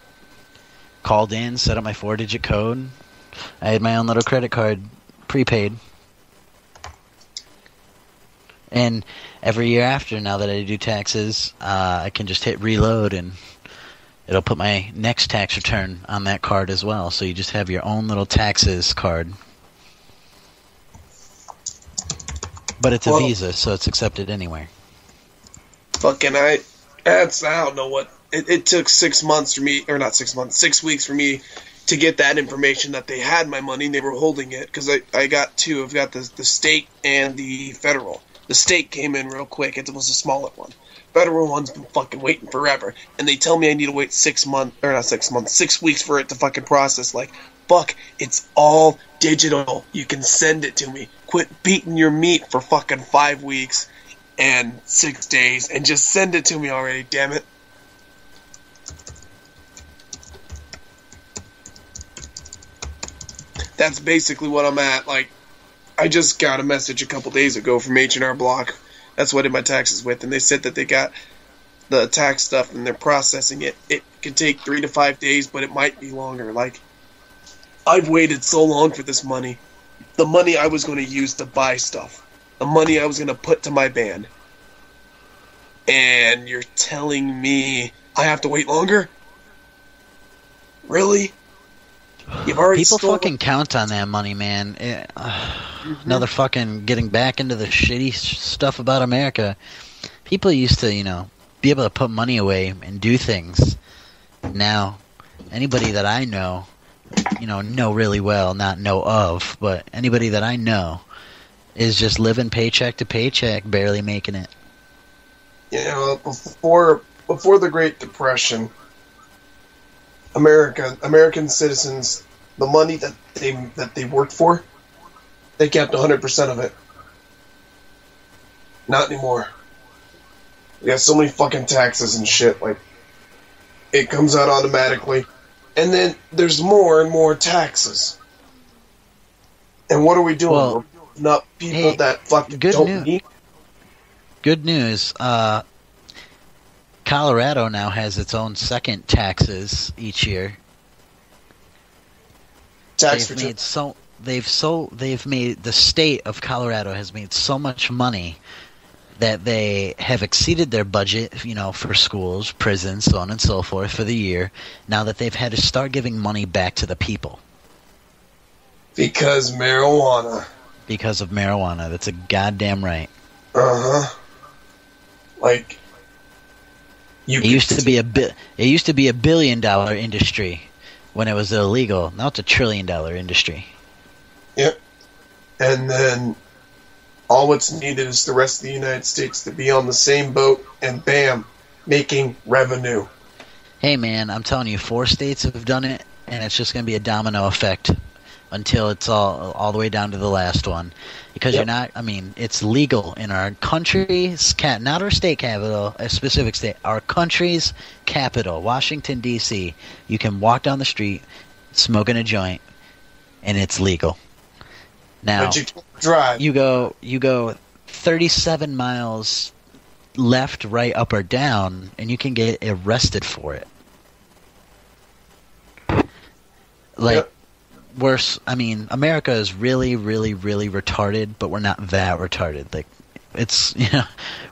Called in, set up my 4-digit code. I had my own little credit card prepaid. And every year after, now that I do taxes, I can just hit reload and it'll put my next tax return on that card as well. So you just have your own little taxes card. But it's a Visa, so it's accepted anywhere. Fucking I don't know what. It took 6 months for me, or not 6 months, 6 weeks for me to get that information that they had my money and they were holding it. Because I got two. I've got the state and the federal. The state came in real quick. It was a smaller one. Federal one's been fucking waiting forever. And they tell me I need to wait 6 weeks for it to fucking process. Like, fuck, it's all digital. You can send it to me. Quit beating your meat for fucking 5 weeks and 6 days and just send it to me already, damn it. That's basically what I'm at. Like, I just got a message a couple days ago from H&R Block. That's what I did my taxes with, and they said that they got the tax stuff and they're processing it. It could take 3 to 5 days, but it might be longer. Like, I've waited so long for this money. The money I was going to use to buy stuff. The money I was going to put to my band. And you're telling me I have to wait longer? Really? You've already People fucking count on that money, man. Another fucking getting back into the shitty stuff about America. People used to, be able to put money away and do things. Now, anybody that I know really well, not know of, but anybody that I know is just living paycheck to paycheck, barely making it. Before the Great Depression, American citizens, the money that they worked for, they kept 100% of it. Not anymore. We got so many fucking taxes and shit. Like, it comes out automatically, and then there's more and more taxes. And what are we doing? Well, we're not people that fucking don't need. Good news. Colorado now has its own second taxes each year. They've made the state of Colorado has made so much money that they have exceeded their budget, for schools, prisons, so on and so forth for the year. Now that they've had to start giving money back to the people. Because marijuana. Because of marijuana. That's a goddamn right. Uh-huh. Like, it used to be a $1 billion industry when it was illegal. Now it's $1 trillion industry. Yep. And then all what's needed is the rest of the United States to be on the same boat, and bam, making revenue. Hey man, I'm telling you, 4 states have done it, and it's just going to be a domino effect until it's all the way down to the last one. Because it's legal in our country's not our state capital, a specific state, our country's capital, Washington, D.C. You can walk down the street smoking a joint, and it's legal. Now, but you can't drive. You go 37 miles left, right, up, or down, and you can get arrested for it. Like, worse. I mean, America is really, really, really retarded, but we're not that retarded. Like, it's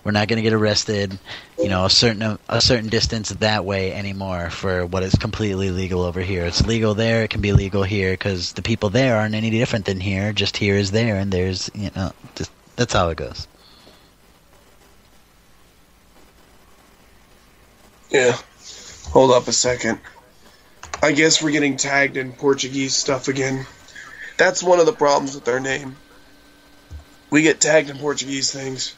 we're not going to get arrested, a certain distance that way anymore for what is completely legal over here. It's legal there. It can be legal here because the people there aren't any different than here. Just here is there, and there's that's how it goes. Yeah. Hold up a second. I guess we're getting tagged in Portuguese stuff again. That's one of the problems with our name. We get tagged in Portuguese things.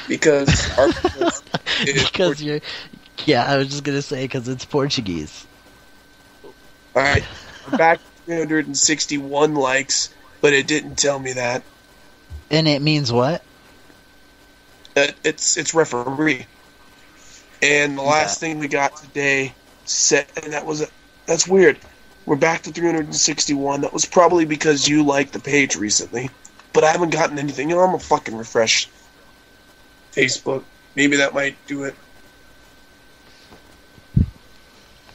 Because our because you're... Yeah, I was just going to say because it's Portuguese. Alright. We're back to 361 likes, but it didn't tell me that. And it means what? It's referee. And the last thing we got today said, and that's weird. We're back to 361. That was probably because you liked the page recently. But I haven't gotten anything. I'm gonna fucking refresh Facebook. Maybe that might do it.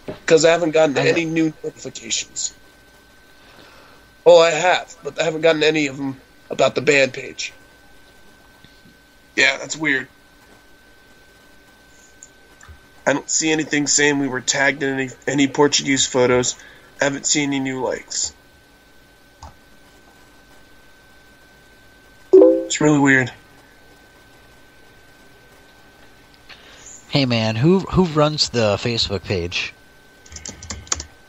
Because I haven't gotten any new notifications. Oh, I have, but I haven't gotten any of them about the band page. Yeah, that's weird. I don't see anything saying we were tagged in any Portuguese photos. I haven't seen any new likes. It's really weird. Hey man, who runs the Facebook page?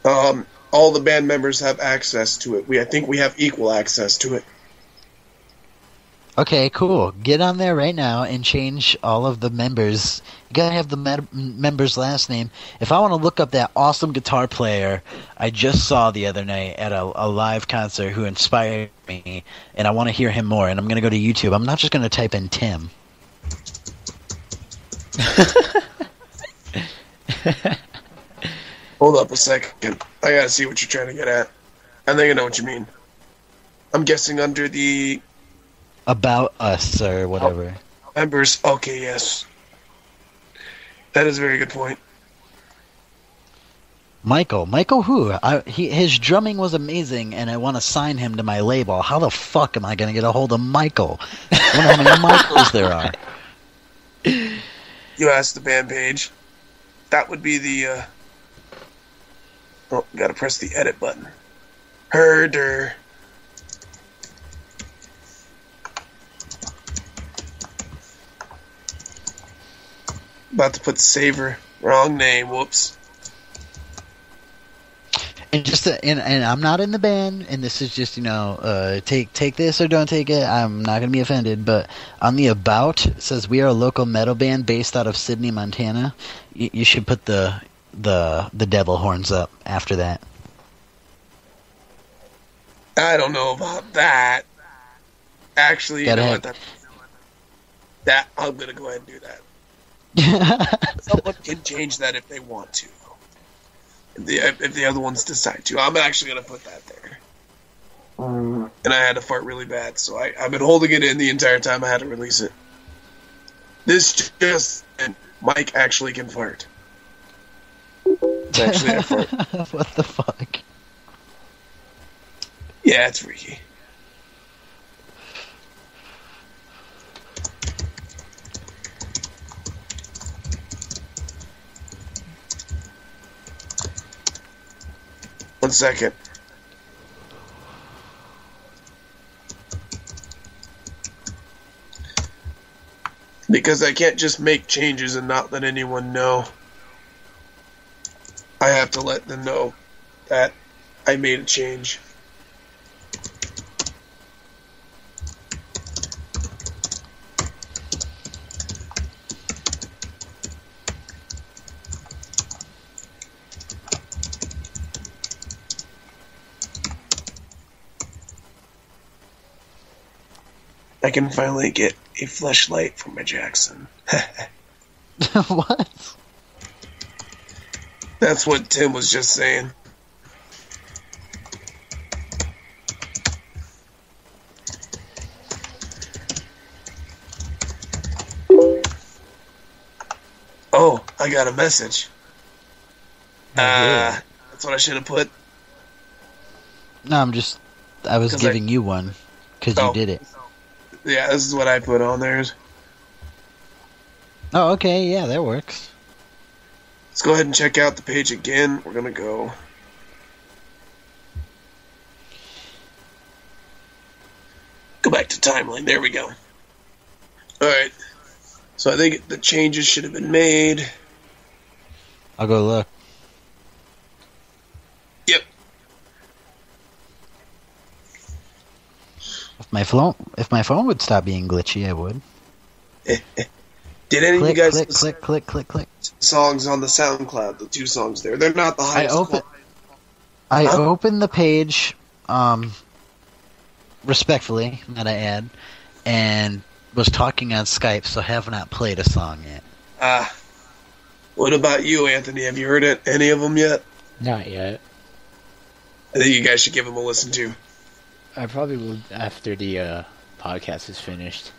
All the band members have access to it. I think we have equal access to it. Okay, cool. Get on there right now and change all of the members. You gotta have the member's last name. If I want to look up that awesome guitar player I just saw the other night at a live concert who inspired me, and I want to hear him more, and I'm gonna go to YouTube. I'm not just gonna type in Tim. Hold up a second. I gotta see what you're trying to get at. I think I know what you mean. I'm guessing under the... About Us or whatever. Members. Okay, yes. That is a very good point. Michael who? His drumming was amazing, and I want to sign him to my label. How the fuck am I going to get a hold of Michael? I wonder how many Michaels there are. You asked the band page. That would be the... Oh, gotta press the edit button. Herder. About to put Saver. Wrong name. Whoops. And and I'm not in the band, and this is just, take this or don't take it. I'm not going to be offended, but on the About, it says we are a local metal band based out of Sydney, Montana. You should put the devil horns up after that. I don't know about that. Actually, you know what? That I'm going to go ahead and do that. Someone can change that if they want to. If the other ones decide to. I'm actually going to put that there. And I had to fart really bad, so I've been holding it in the entire time I had to release it. This just... Mike actually can fart. It's actually a fart. What the fuck? Yeah, it's freaky. One second. Because I can't just make changes and not let anyone know. I have to let them know that I made a change. I can finally get a fleshlight for my Jackson. What? That's what Tim was just saying. Oh, I got a message. That's what I should have put. No, I was giving you one, because you did it. Yeah, this is what I put on theirs. Oh, okay, yeah, that works. Let's go ahead and check out the page again. We're going to go... Go back to timeline. There we go. Alright. So I think the changes should have been made. I'll go look. Yep. If my phone would stop being glitchy, I would. Did any of you guys click songs on the SoundCloud? The two songs there. They're not the highest. I opened the page, respectfully, might I add, and was talking on Skype, so have not played a song yet. What about you, Anthony? Have you heard any of them yet? Not yet. I think you guys should give them a listen to. I probably will after the podcast is finished.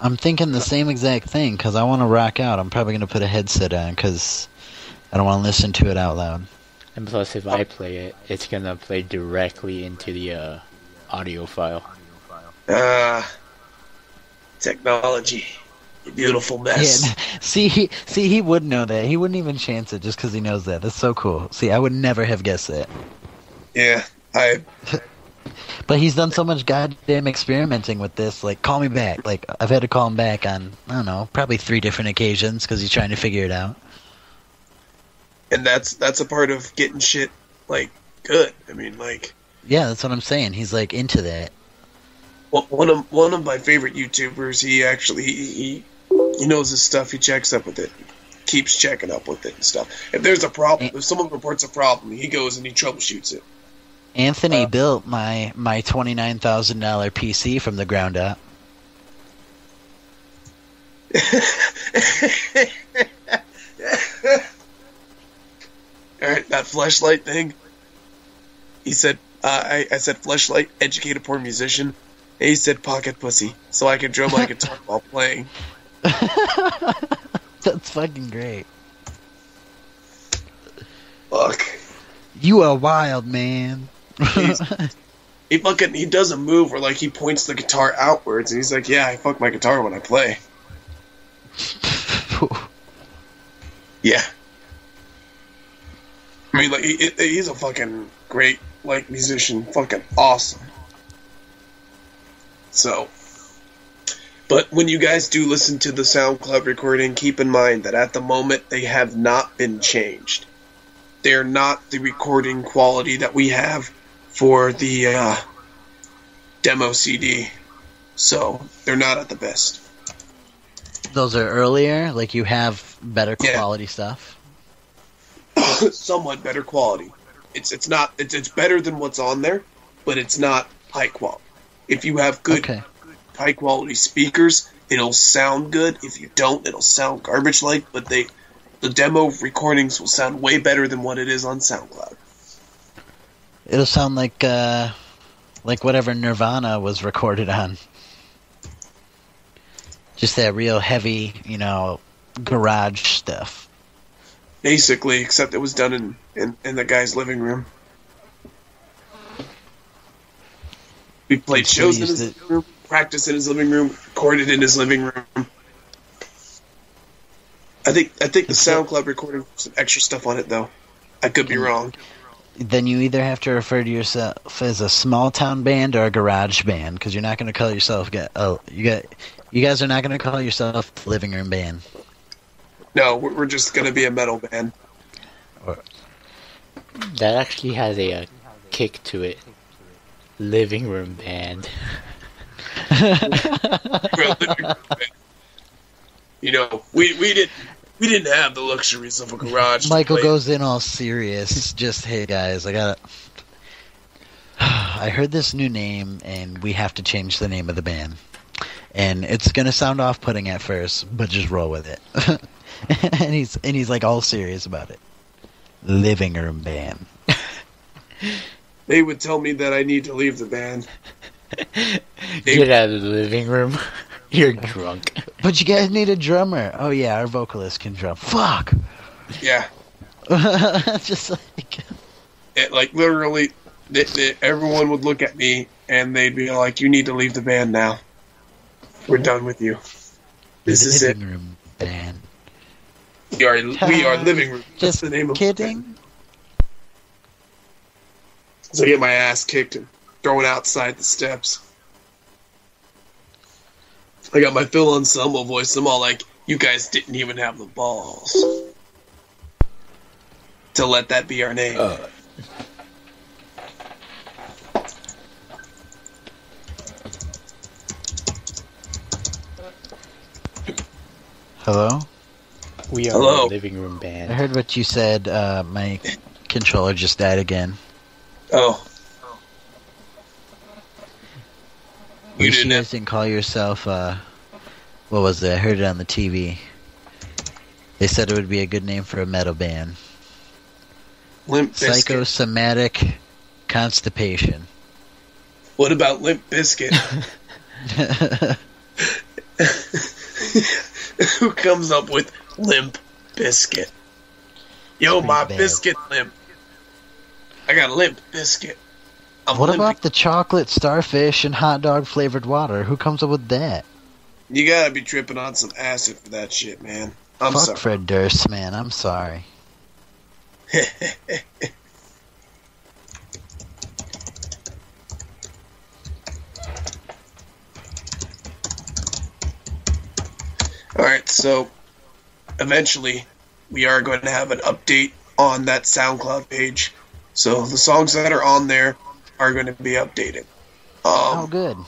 I'm thinking the same exact thing, because I want to rock out. I'm probably going to put a headset on, because I don't want to listen to it out loud. And plus, if I play it, it's going to play directly into the audio file. Technology. You beautiful mess. Yeah, see, he would know that. He wouldn't even chance it just because he knows that. That's so cool. See, I would never have guessed that. Yeah, But he's done so much goddamn experimenting with this. Like, call me back. Like, I've had to call him back on, I don't know, probably 3 different occasions because he's trying to figure it out. And that's a part of getting shit, like, good. I mean, like... Yeah, that's what I'm saying. He's, like, into that. Well, one of my favorite YouTubers, he knows his stuff. He checks up with it. Keeps checking up with it and stuff. If there's a problem, if someone reports a problem, he goes and he troubleshoots it. Anthony built my $29,000 PC from the ground up. Alright, that flashlight thing. He said I said fleshlight, educated poor musician. And he said pocket pussy, so I could drum my guitar while playing. That's fucking great. Fuck. You are wild, man. He does a move where like he points the guitar outwards, and he's like, "Yeah, I fuck my guitar when I play." Yeah. I mean, like he's a fucking great like musician, fucking awesome. So, but when you guys do listen to the SoundCloud recording, keep in mind that at the moment they have not been changed. They're not the recording quality that we have for the demo CD, so they're not at the best. Those are earlier, like you have better quality stuff. Somewhat better quality. It's better than what's on there, but it's not high quality. If you have good high quality speakers, it'll sound good. If you don't, it'll sound garbage like. But the demo recordings will sound way better than what it is on SoundCloud. It'll sound like whatever Nirvana was recorded on. Just that real heavy, garage stuff. Basically, except it was done in the guy's living room. We played shows in his living room, practiced in his living room, recorded in his living room. I think the SoundCloud recording has some extra stuff on it, though. I could be wrong. Then you either have to refer to yourself as a small town band or a garage band, because you're not going to call yourself. You guys are not going to call yourself the living room band. No, we're just going to be a metal band. That actually has a kick to it. Living room band. We didn't have the luxuries of a garage. Michael goes in all serious. Just, hey guys, I heard this new name, and we have to change the name of the band. And it's gonna sound off-putting at first, but just roll with it. and he's like all serious about it. Living room band. They would tell me that I need to leave the band. Get out of the living room. You're drunk. But you guys need a drummer. Oh yeah, our vocalist can drum. Fuck. Yeah. Just like... literally, everyone would look at me and they'd be like, "You need to leave the band now. We're done with you. This is it." Living room band. We are living room. That's Just the name of kidding. it. So I get my ass kicked and thrown outside the steps. I got my Phil Anselmo voice. I'm all like, "You guys didn't even have the balls to let that be our name." Hello? We are Hello. a living room band. I heard what you said. My controller just died again. Oh. You guys didn't call yourself, what was it? I heard it on the TV. They said it would be a good name for a metal band. Limp Bizkit. Psychosomatic constipation. What about Limp Bizkit? Who comes up with Limp Bizkit? Yo, my bad. biscuit limp. I got a Limp Bizkit. What about the chocolate starfish and hot dog flavored water? Who comes up with that? You gotta be tripping on some acid for that shit, man. I'm Fuck sorry. Fred Durst, man. I'm sorry. Alright, so eventually we are going to have an update on that SoundCloud page. So the songs that are on there are going to be updated. Oh, good.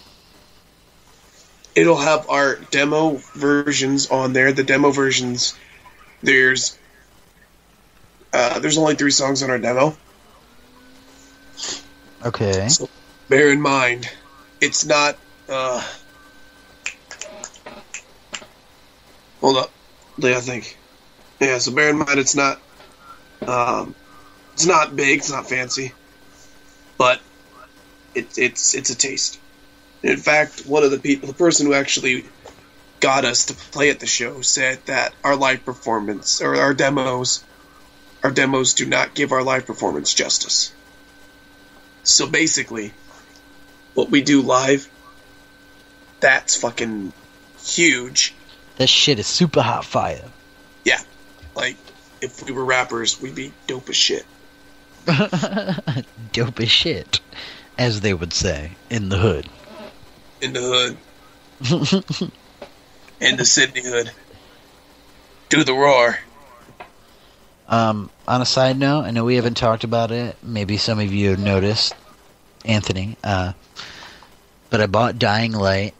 It'll have our demo versions on there. The demo versions, there's only 3 songs on our demo. Okay. So bear in mind, it's not. Hold up, I think. Yeah, so bear in mind it's not. It's not big. It's not fancy, but it's a taste. In fact, one of the person who actually got us to play at the show said that our live performance, or our demos do not give our live performance justice. So basically, what we do live, that's fucking huge. That shit is super hot fire. Yeah. Like, if we were rappers, we'd be dope as shit. Dope as shit, as they would say, in the hood. In the hood. In the Sydney hood. Do the roar. On a side note, I know we haven't talked about it. Maybe some of you have noticed, Anthony. But I bought Dying Light,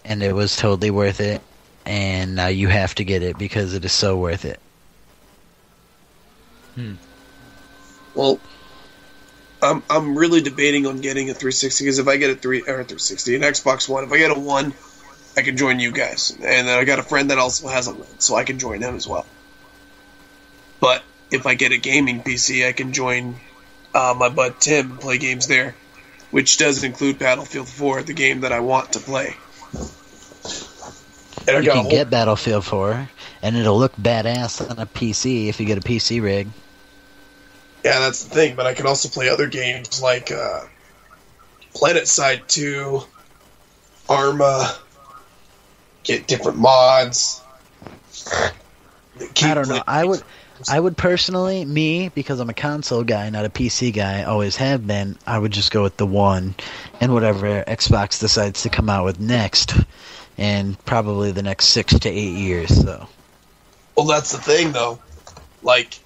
and it was totally worth it. And now you have to get it because it is so worth it. Well, I'm really debating on getting a 360 because if I get a 360, an Xbox One, if I get a 1, I can join you guys. And then I got a friend that also has a 1, so I can join him as well. But if I get a gaming PC, I can join my bud Tim and play games there, which does include Battlefield 4, the game that I want to play. And you can get Battlefield 4, and it'll look badass on a PC if you get a PC rig. Yeah, that's the thing, but I can also play other games like PlanetSide 2, Arma, get different mods. I don't know. I would personally, because I'm a console guy, not a PC guy, always have been, I would just go with the 1 and whatever Xbox decides to come out with next, and probably the next 6 to 8 years. So. Well, that's the thing, though. Like,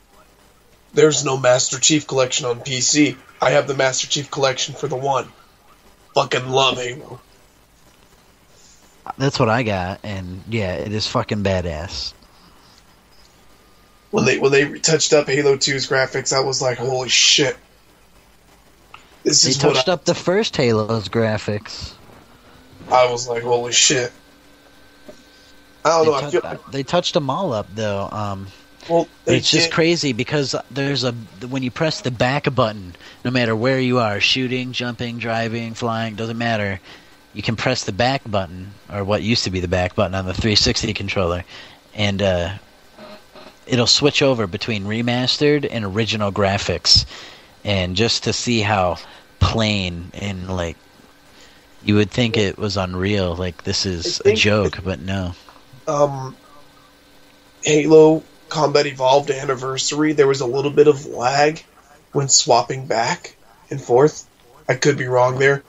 there's no Master Chief Collection on PC. I have the Master Chief Collection for the 1. Fucking love Halo. That's what I got, and yeah, it is fucking badass. When they touched up Halo 2's graphics, I was like, holy shit. They touched up the first Halo's graphics. I was like, holy shit. I don't know. They touched them all up, though. Well, it's just crazy because when you press the back button, no matter where you are, shooting, jumping, driving, flying, doesn't matter, you can press the back button, or what used to be the back button on the 360 controller, and it'll switch over between remastered and original graphics. And just to see how plain and, like, you would think it was unreal, like this is a joke, but no. Halo Combat Evolved Anniversary, there was a little bit of lag when swapping back and forth. I could be wrong there,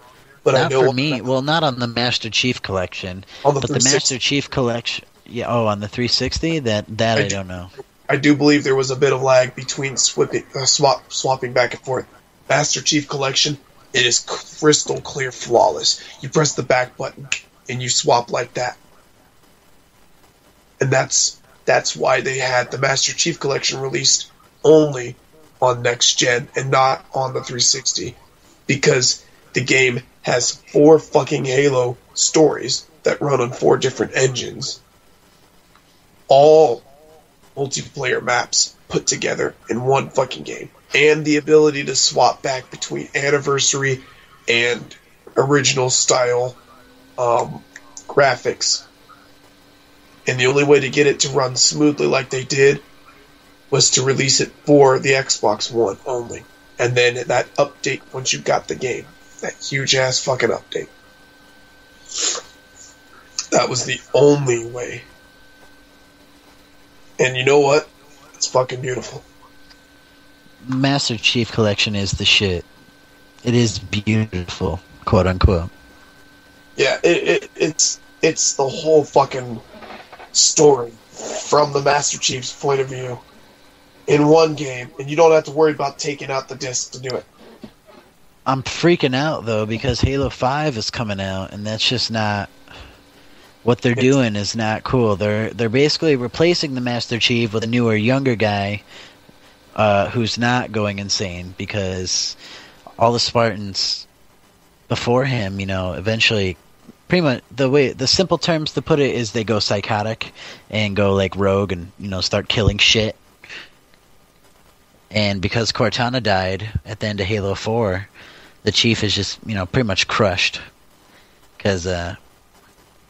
but not I know for me. Well, not on the Master Chief Collection, but the Master Chief Collection. Yeah, on the 360. That I don't know. I do believe there was a bit of lag between swapping back and forth. Master Chief Collection, it is crystal clear, flawless. You press the back button and you swap like that, and that's why they had the Master Chief Collection released only on next gen and not on the 360, because the game has 4 fucking Halo stories that run on 4 different engines, all multiplayer maps put together in one fucking game, and the ability to swap back between Anniversary and original style graphics. And the only way to get it to run smoothly like they did was to release it for the Xbox One only. And then that update once you got the game. That huge ass fucking update. That was the only way. And you know what? It's fucking beautiful. Master Chief Collection is the shit. It is beautiful, quote unquote. Yeah, it's the whole fucking story from the Master Chief's point of view in one game, and you don't have to worry about taking out the disc to do it. I'm freaking out though because Halo 5 is coming out, and that's just not what they're doing. Is not cool. They're basically replacing the Master Chief with a newer, younger guy who's not going insane, because all the Spartans before him, eventually, pretty much the simple terms to put it is they go psychotic and go like rogue and start killing shit. And because Cortana died at the end of Halo 4, the chief is just, pretty much crushed. Because,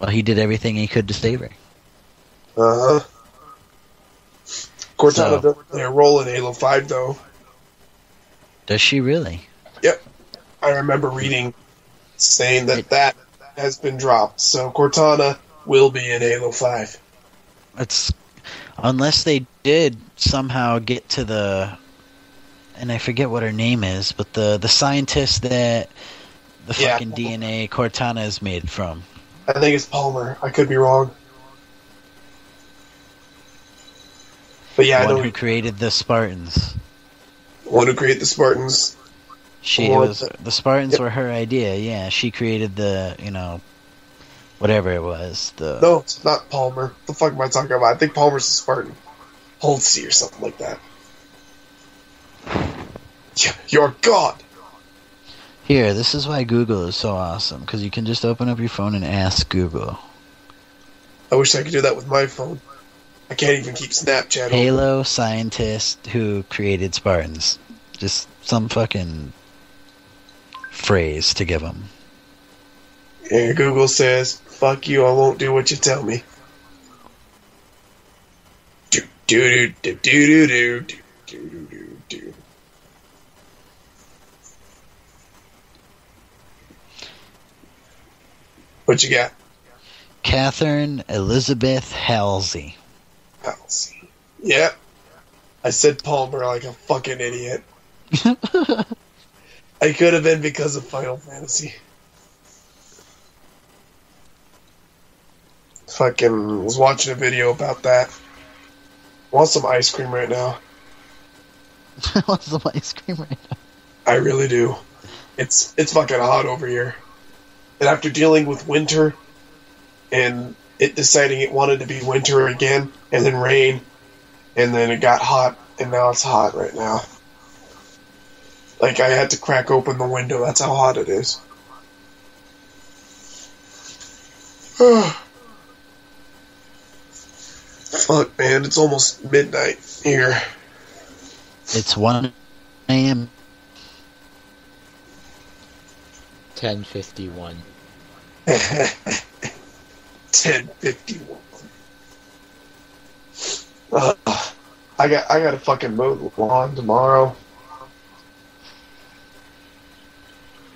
he did everything he could to save her. Uh-huh. Cortana doesn't play a role in Halo 5, though. Does she really? Yep. I remember reading, saying that has been dropped. So Cortana will be in Halo 5. Unless they did somehow get to and I forget what her name is, but the scientist that the fucking DNA Cortana is made from. I think it's Palmer. I could be wrong. But yeah, the one who created the Spartans. The one who created the Spartans. The Spartans were her idea, yeah. She created the, whatever it was. No, it's not Palmer. What the fuck am I talking about? I think Palmer's a Spartan. Holtzy or something like that. Yeah, you're God! Here, this is why Google is so awesome, because you can just open up your phone and ask Google. I wish I could do that with my phone. I can't even keep Snapchat Halo open. scientist who created Spartans. Just some fucking phrase to give them. And Google says, fuck you, I won't do what you tell me. Do do do do do do do do do do. What you got? Catherine Elizabeth Halsey. Halsey. Yeah. I said Palmer like a fucking idiot. I could have been because of Final Fantasy. Fucking was watching a video about that. Want some ice cream right now. I want some ice cream right now. I really do. It's fucking hot over here. And after dealing with winter and it deciding it wanted to be winter again and then rain and then it got hot and now it's hot right now. Like I had to crack open the window. That's how hot it is. Fuck, man. It's almost midnight here. It's 1 a.m. 10:51. 10:51. I got to fucking mow the lawn tomorrow.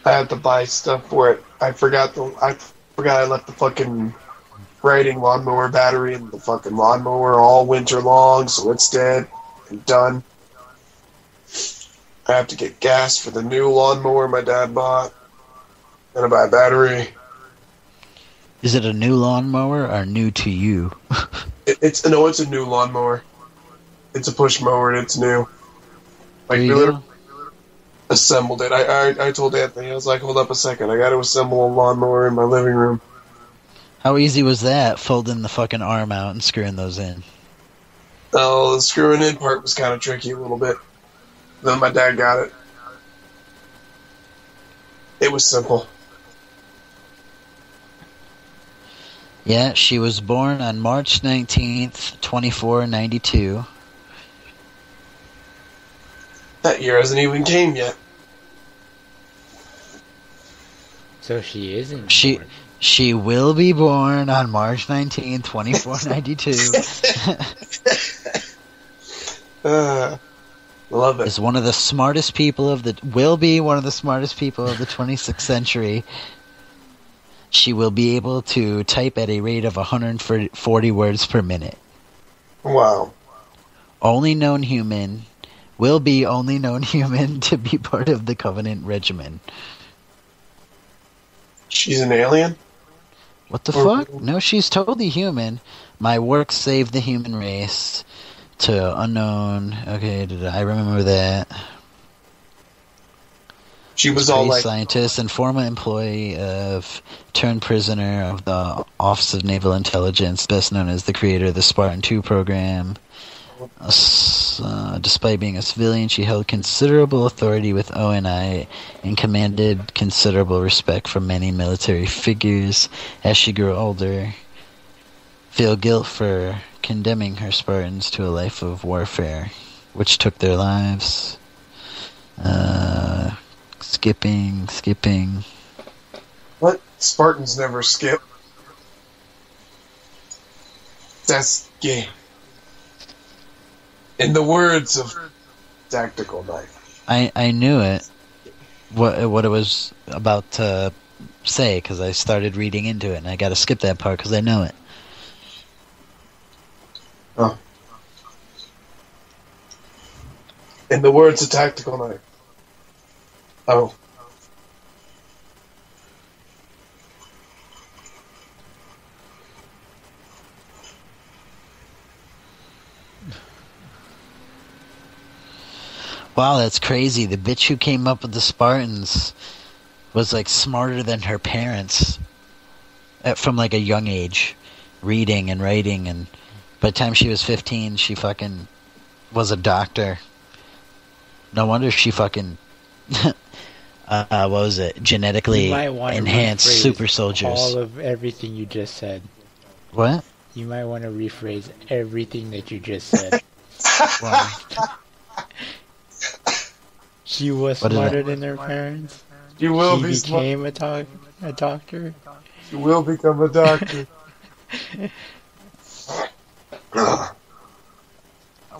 I have to buy stuff for it. I forgot I left the fucking riding lawnmower battery in the fucking lawnmower all winter long, so it's dead and done. I have to get gas for the new lawnmower my dad bought. And I buy a battery. Is it a new lawnmower or new to you? It's a new lawnmower. It's a push mower and it's new. Like we literally assembled it. I told Anthony, I was like, hold up a second, I got to assemble a lawnmower in my living room. How easy was that, folding the fucking arm out and screwing those in? Oh, the screwing in part was kind of tricky a little bit. Then my dad got it. It was simple. Yeah, she was born on March 19th, 2492. That year hasn't even came yet. So she isn't born. She will be born on March 19th, 2492. Love it. Is one of the smartest people of the 26th century. She will be able to type at a rate of 140 words per minute. Wow. Only known human to be part of the Covenant regimen. She's an alien? What the fuck? No, she's totally human. My work saved the human race. To unknown. Okay, I remember that. She was all like scientist and former employee turned prisoner of the Office of Naval Intelligence, best known as the creator of the Spartan 2 program. Despite being a civilian, she held considerable authority with ONI and commanded considerable respect from many military figures. As she grew older, feel guilt for condemning her Spartans to a life of warfare, which took their lives. Skipping. What? Spartans never skip. That's gay. In the words of Tactical Knife. I knew it. What it was about to say, because I started reading into it, and I got to skip that part because I know it. Oh. In the words of Tactical Knife. Oh. Wow, that's crazy. The bitch who came up with the Spartans was like smarter than her parents from like a young age, reading and writing, and by the time she was 15, she fucking was a doctor. No wonder she fucking what was it? Genetically enhanced super soldiers. All of everything you just said. What? You might want to rephrase everything that you just said. Wow. She was smarter than her parents. She will she be became a doctor. She will become a doctor. So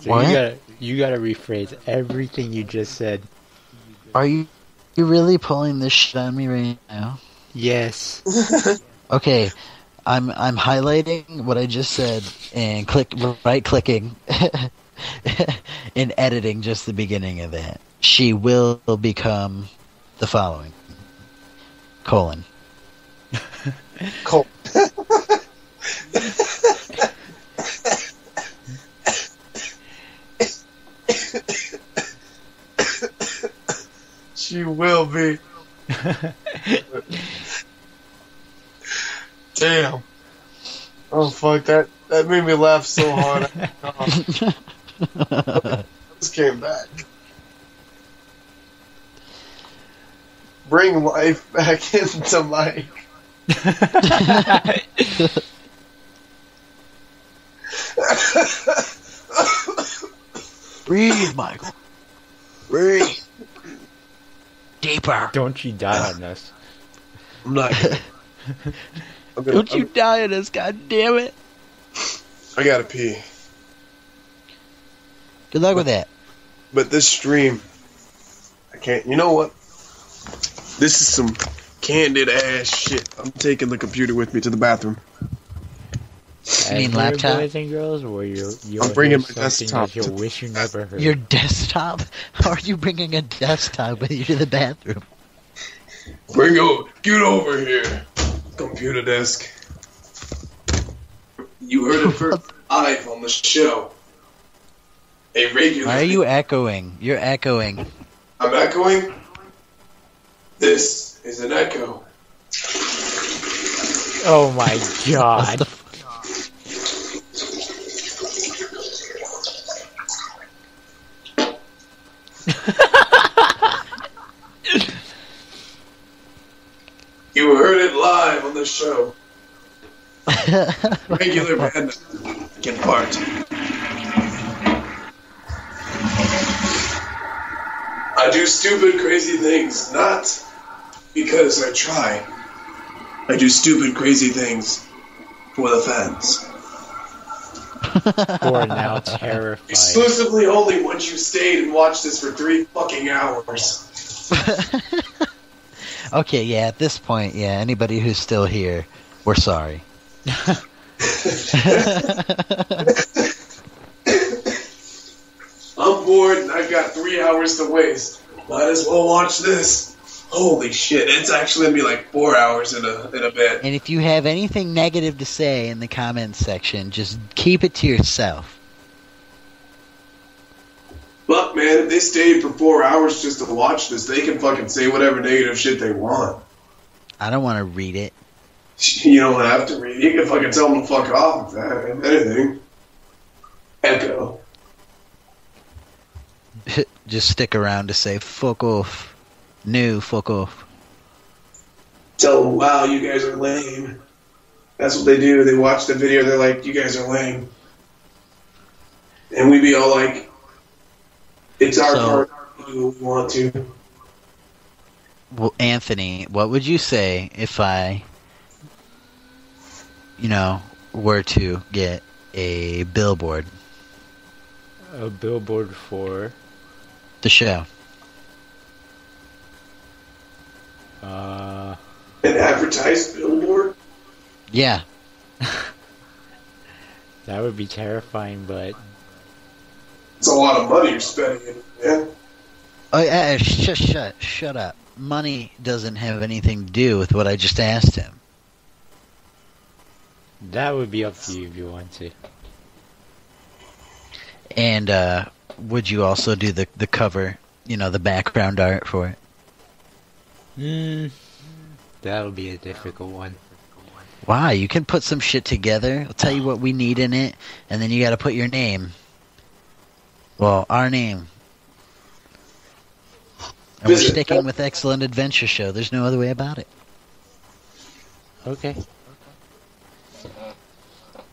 what? You gotta rephrase everything you just said. Are you really pulling this shit on me right now? Yes. Okay, I'm highlighting what I just said and right clicking and editing just the beginning of that. She will become the following. : She will be. Damn. Oh fuck, that made me laugh so hard. Just came back. Bring life back into Mike. Breathe, Michael. Breathe. Deeper. Don't you die on us. I'm not. Don't you die on us, god damn it. I gotta pee. Good luck with that. But this stream, I can't. You know what? This is some candid ass shit. I'm taking the computer with me to the bathroom. You mean laptop? Boys and girls, or you'll I'm bringing my something desktop. that you'll wish you never heard. Your desktop? How are you bringing a desktop with you to the bathroom? Get over here, computer desk. You heard it first live on the show. A regular. Why are you echoing? You're echoing. I'm echoing? This is an echo. Oh my god. You heard it live on the show. Regular Panda can part. I do stupid, crazy things, not because I try. I do stupid, crazy things for the fans. Who are now terrified. Exclusively only once you stayed and watched this for 3 fucking hours. Okay, yeah, at this point, yeah, anybody who's still here, we're sorry. I'm bored and I've got 3 hours to waste. Might as well watch this. Holy shit, it's actually gonna be like 4 hours in a bed. And if you have anything negative to say in the comments section, just keep it to yourself. Look, man, if they stayed for 4 hours just to watch this, they can fucking say whatever negative shit they want. I don't want to read it. You don't have to read. You can fucking tell them to fuck off, if anything. Echo. Just stick around to say, fuck off. No, fuck off. Tell them, wow, you guys are lame. That's what they do. They watch the video, they're like, you guys are lame. And we be all like, it's our part to do what we want to. Well, Anthony, what would you say if I, were to get a billboard? A billboard for the show. An advertised billboard? Yeah. That would be terrifying, but it's a lot of money you're spending, man. Oh, shut up. Money doesn't have anything to do with what I just asked him. That would be up to you if you want to. And would you also do the cover, the background art for it? That would be a difficult one. Why? You can put some shit together. I'll tell you what we need in it, and then you got to put your name. Well, our name. And we're sticking with Excellent Adventure Show. There's no other way about it. Okay.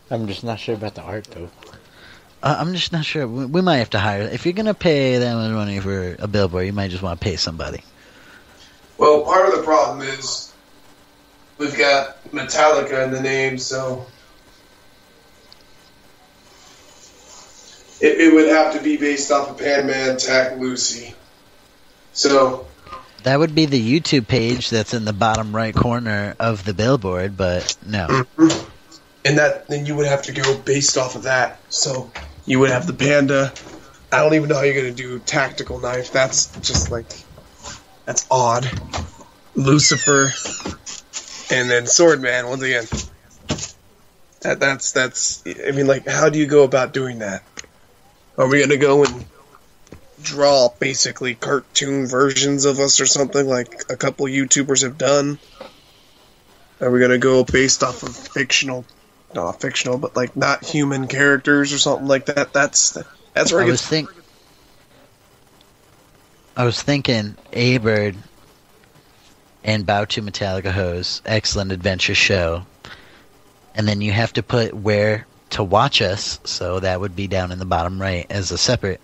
I'm just not sure about the art, though. I'm just not sure. We might have to hire... If you're going to pay that much money for a billboard, you might just want to pay somebody. Well, part of the problem is we've got Metallica in the name, so it would have to be based off of Pan-Man, Tack, Lucy. So that would be the YouTube page that's in the bottom right corner of the billboard, but no. Mm-hmm. And then you would have to go based off of that. So you would have the panda. I don't even know how you're going to do tactical knife. That's just that's odd. Lucifer, and then Swordman once again. That's. I mean, how do you go about doing that? Are we going to go and draw basically cartoon versions of us or something like a couple YouTubers have done? Are we going to go based off of not fictional, but not human characters or something like that? That's where I was thinking AyeBird and Bow2METALLICAho's Excellent Adventure Show, and then you have to put where to watch us, so that would be down in the bottom right as a separate,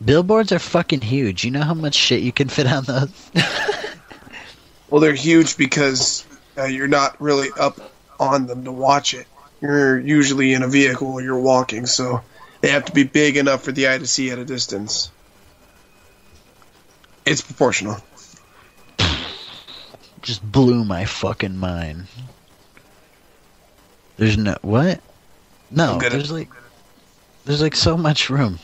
Billboards are fucking huge. You know how much shit you can fit on those? Well, they're huge because you're not really up on them to watch it. You're usually in a vehicle or you're walking, so they have to be big enough for the eye to see at a distance. It's proportional. Just blew my fucking mind. There's no... What? No, there's so much room.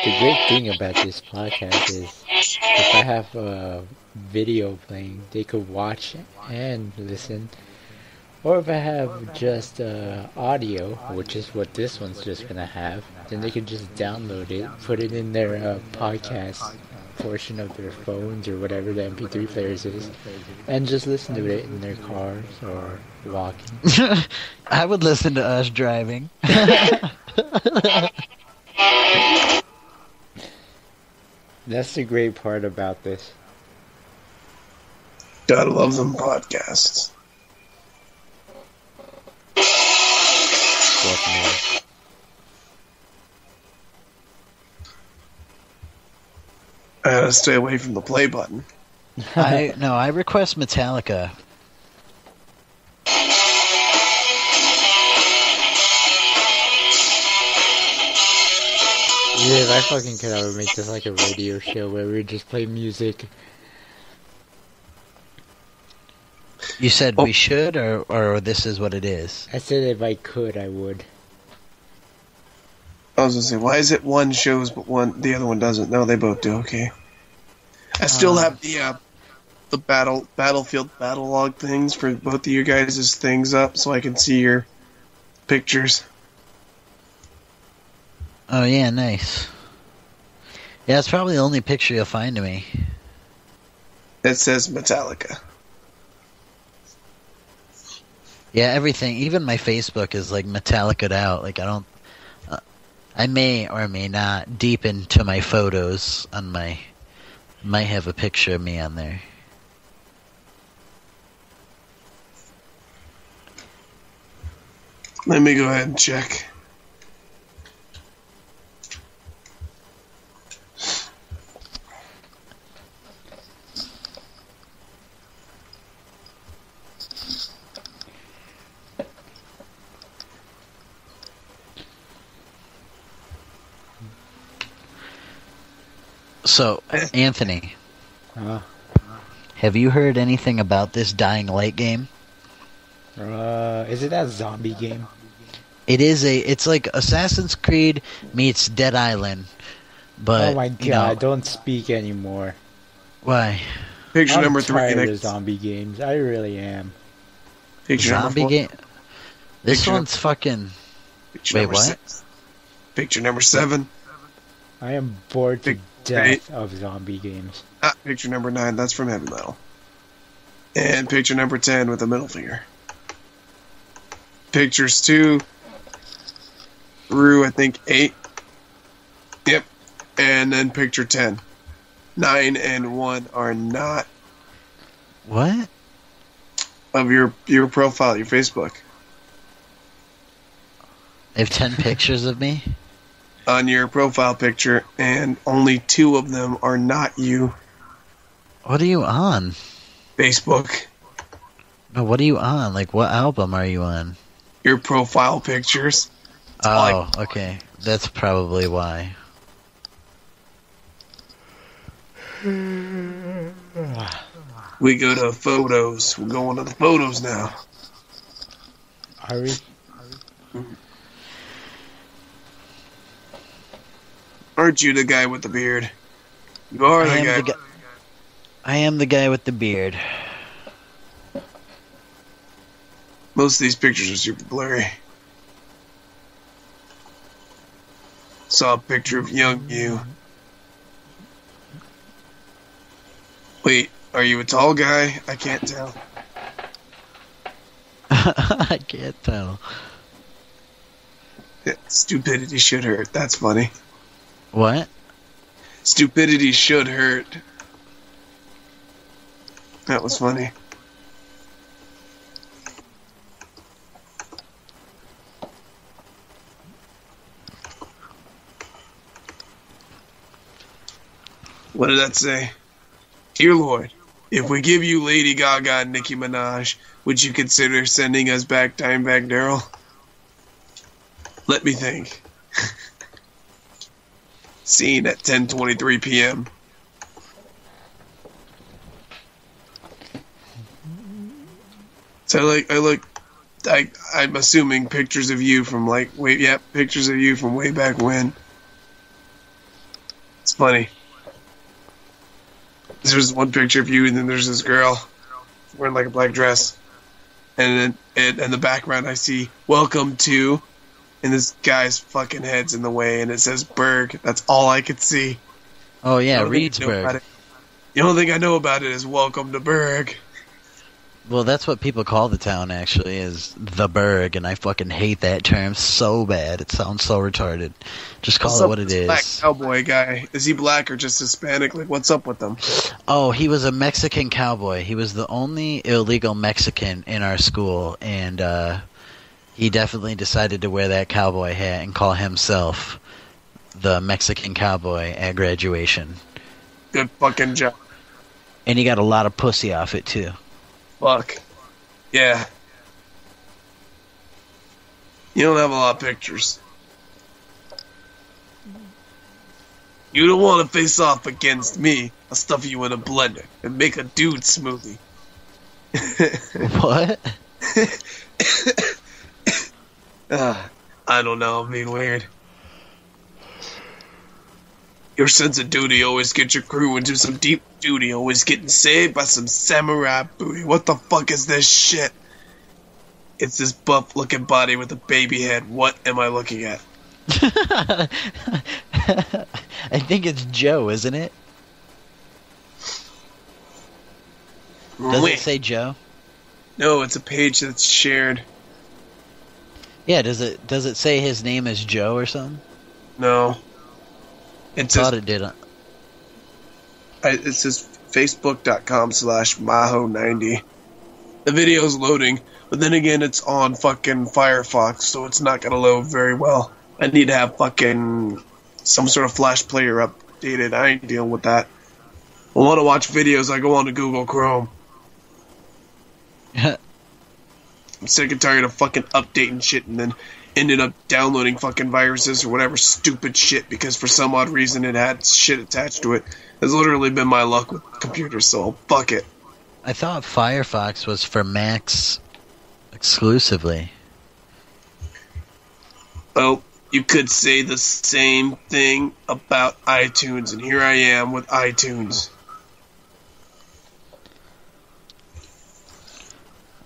The great thing about this podcast is if I have a video playing, they could watch and listen. Or if I have just audio, which is what this one's just going to have, then they could just download it, put it in their podcast portion of their phones or whatever the MP3 players is, and just listen to it in their cars or walking. I would listen to us driving. That's the great part about this. Gotta love them podcasts. Definitely. I gotta stay away from the play button. I request Metallica. Yeah, if I fucking could, I would make this like a radio show where we just play music. You said we should, or this is what it is? I said if I could, I would. I was gonna say, why is it one shows but the other one doesn't? No, they both do. Okay. I still have the battlefield battle log things for both of you guys' things up, so I can see your pictures. Oh yeah, nice. Yeah, it's probably the only picture you'll find of me. It says Metallica. Yeah, everything, even my Facebook is Metallica'd out. I may or may not deep into my photos on might have a picture of me on there. Let me go ahead and check. So, Anthony, have you heard anything about this Dying Light game? Is it that zombie game? It's like Assassin's Creed meets Dead Island, but oh my god, don't speak anymore. Why? Picture I'm number 3. tired of zombie games. I really am. Picture zombie number 4. game? This Picture one's fucking... Picture Wait, number what? 6. Picture number 7. I am bored to death of zombie games. Picture number 9. That's from Heavy Metal. And picture number 10 with a middle finger. Pictures 2 through, I think, 8. Yep. And then picture 10. 9 and 1 are not What? of your profile, your Facebook. They have 10 pictures of me? On your profile picture, and only 2 of them are not you. What are you on? Facebook. No, what are you on? Like, what album are you on? Your profile pictures. Oh, okay. That's probably why. We go to photos. We're going to the photos now. Are we? Aren't you the guy with the beard? You are the guy. I am the guy with the beard. Most of these pictures are super blurry. Saw a picture of young you. Wait, are you a tall guy? I can't tell. I can't tell. Yeah, stupidity should hurt. That's funny. What? Stupidity should hurt. That was funny. What did that say? Dear Lord, if we give you Lady Gaga and Nicki Minaj, would you consider sending us back Dimebag Daryl? Let me think. Scene at 10:23 p.m. So I'm assuming pictures of you from pictures of you from way back when. It's funny. There's one picture of you, and then there's this girl wearing like a black dress, and then in the background I see "Welcome to," and this guy's fucking head's in the way, and it says Berg. That's all I could see. Oh yeah, Reedsburg. The only thing I know about it is "Welcome to Berg." Well, that's what people call the town, actually, is the Berg, and I fucking hate that term so bad. It sounds so retarded. Just call it what it is. Black cowboy guy. Is he black or just Hispanic? Like, what's up with him? Oh, he was a Mexican cowboy. He was the only illegal Mexican in our school, and he definitely decided to wear that cowboy hat and call himself the Mexican cowboy at graduation. Good fucking job. And he got a lot of pussy off it, too. Fuck. Yeah. You don't have a lot of pictures. You don't want to face off against me. I'll stuff you in a blender and make a dude smoothie. What? I don't know, I'm being weird. Your sense of duty always gets your crew into some deep duty, always getting saved by some samurai booty. What the fuck is this shit? It's this buff-looking body with a baby head. What am I looking at? I think it's Joe, isn't it? Does it say Joe? No, it's a page that's shared. Yeah, does it say his name is Joe or something? No. I thought it did. It says facebook.com/Maho90. The video's loading, but then again, it's on fucking Firefox, so it's not gonna load very well. I need to have fucking some sort of Flash player updated. I ain't dealing with that. I want to watch videos, I go on to Google Chrome. I'm sick and tired of fucking updating shit and then ended up downloading fucking viruses or whatever stupid shit because for some odd reason it had shit attached to it. Has literally been my luck with computers, so fuck it. I thought Firefox was for Macs exclusively. Well, you could say the same thing about iTunes, and here I am with iTunes.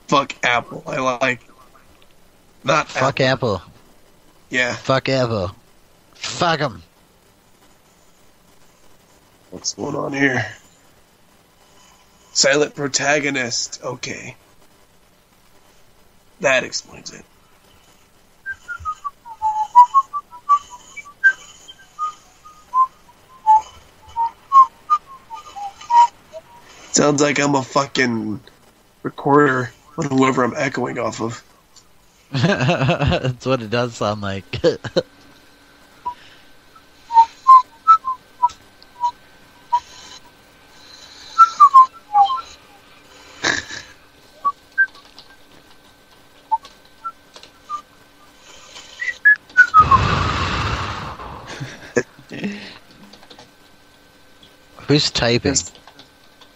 Fuck Apple. I like... Not Fuck Apple. Yeah. Fuck Apple. Fuck them. What's going on here? Silent protagonist. Okay. That explains it. Sounds like I'm a fucking recorder on whoever I'm echoing off of. That's what it does sound like. Who's typing?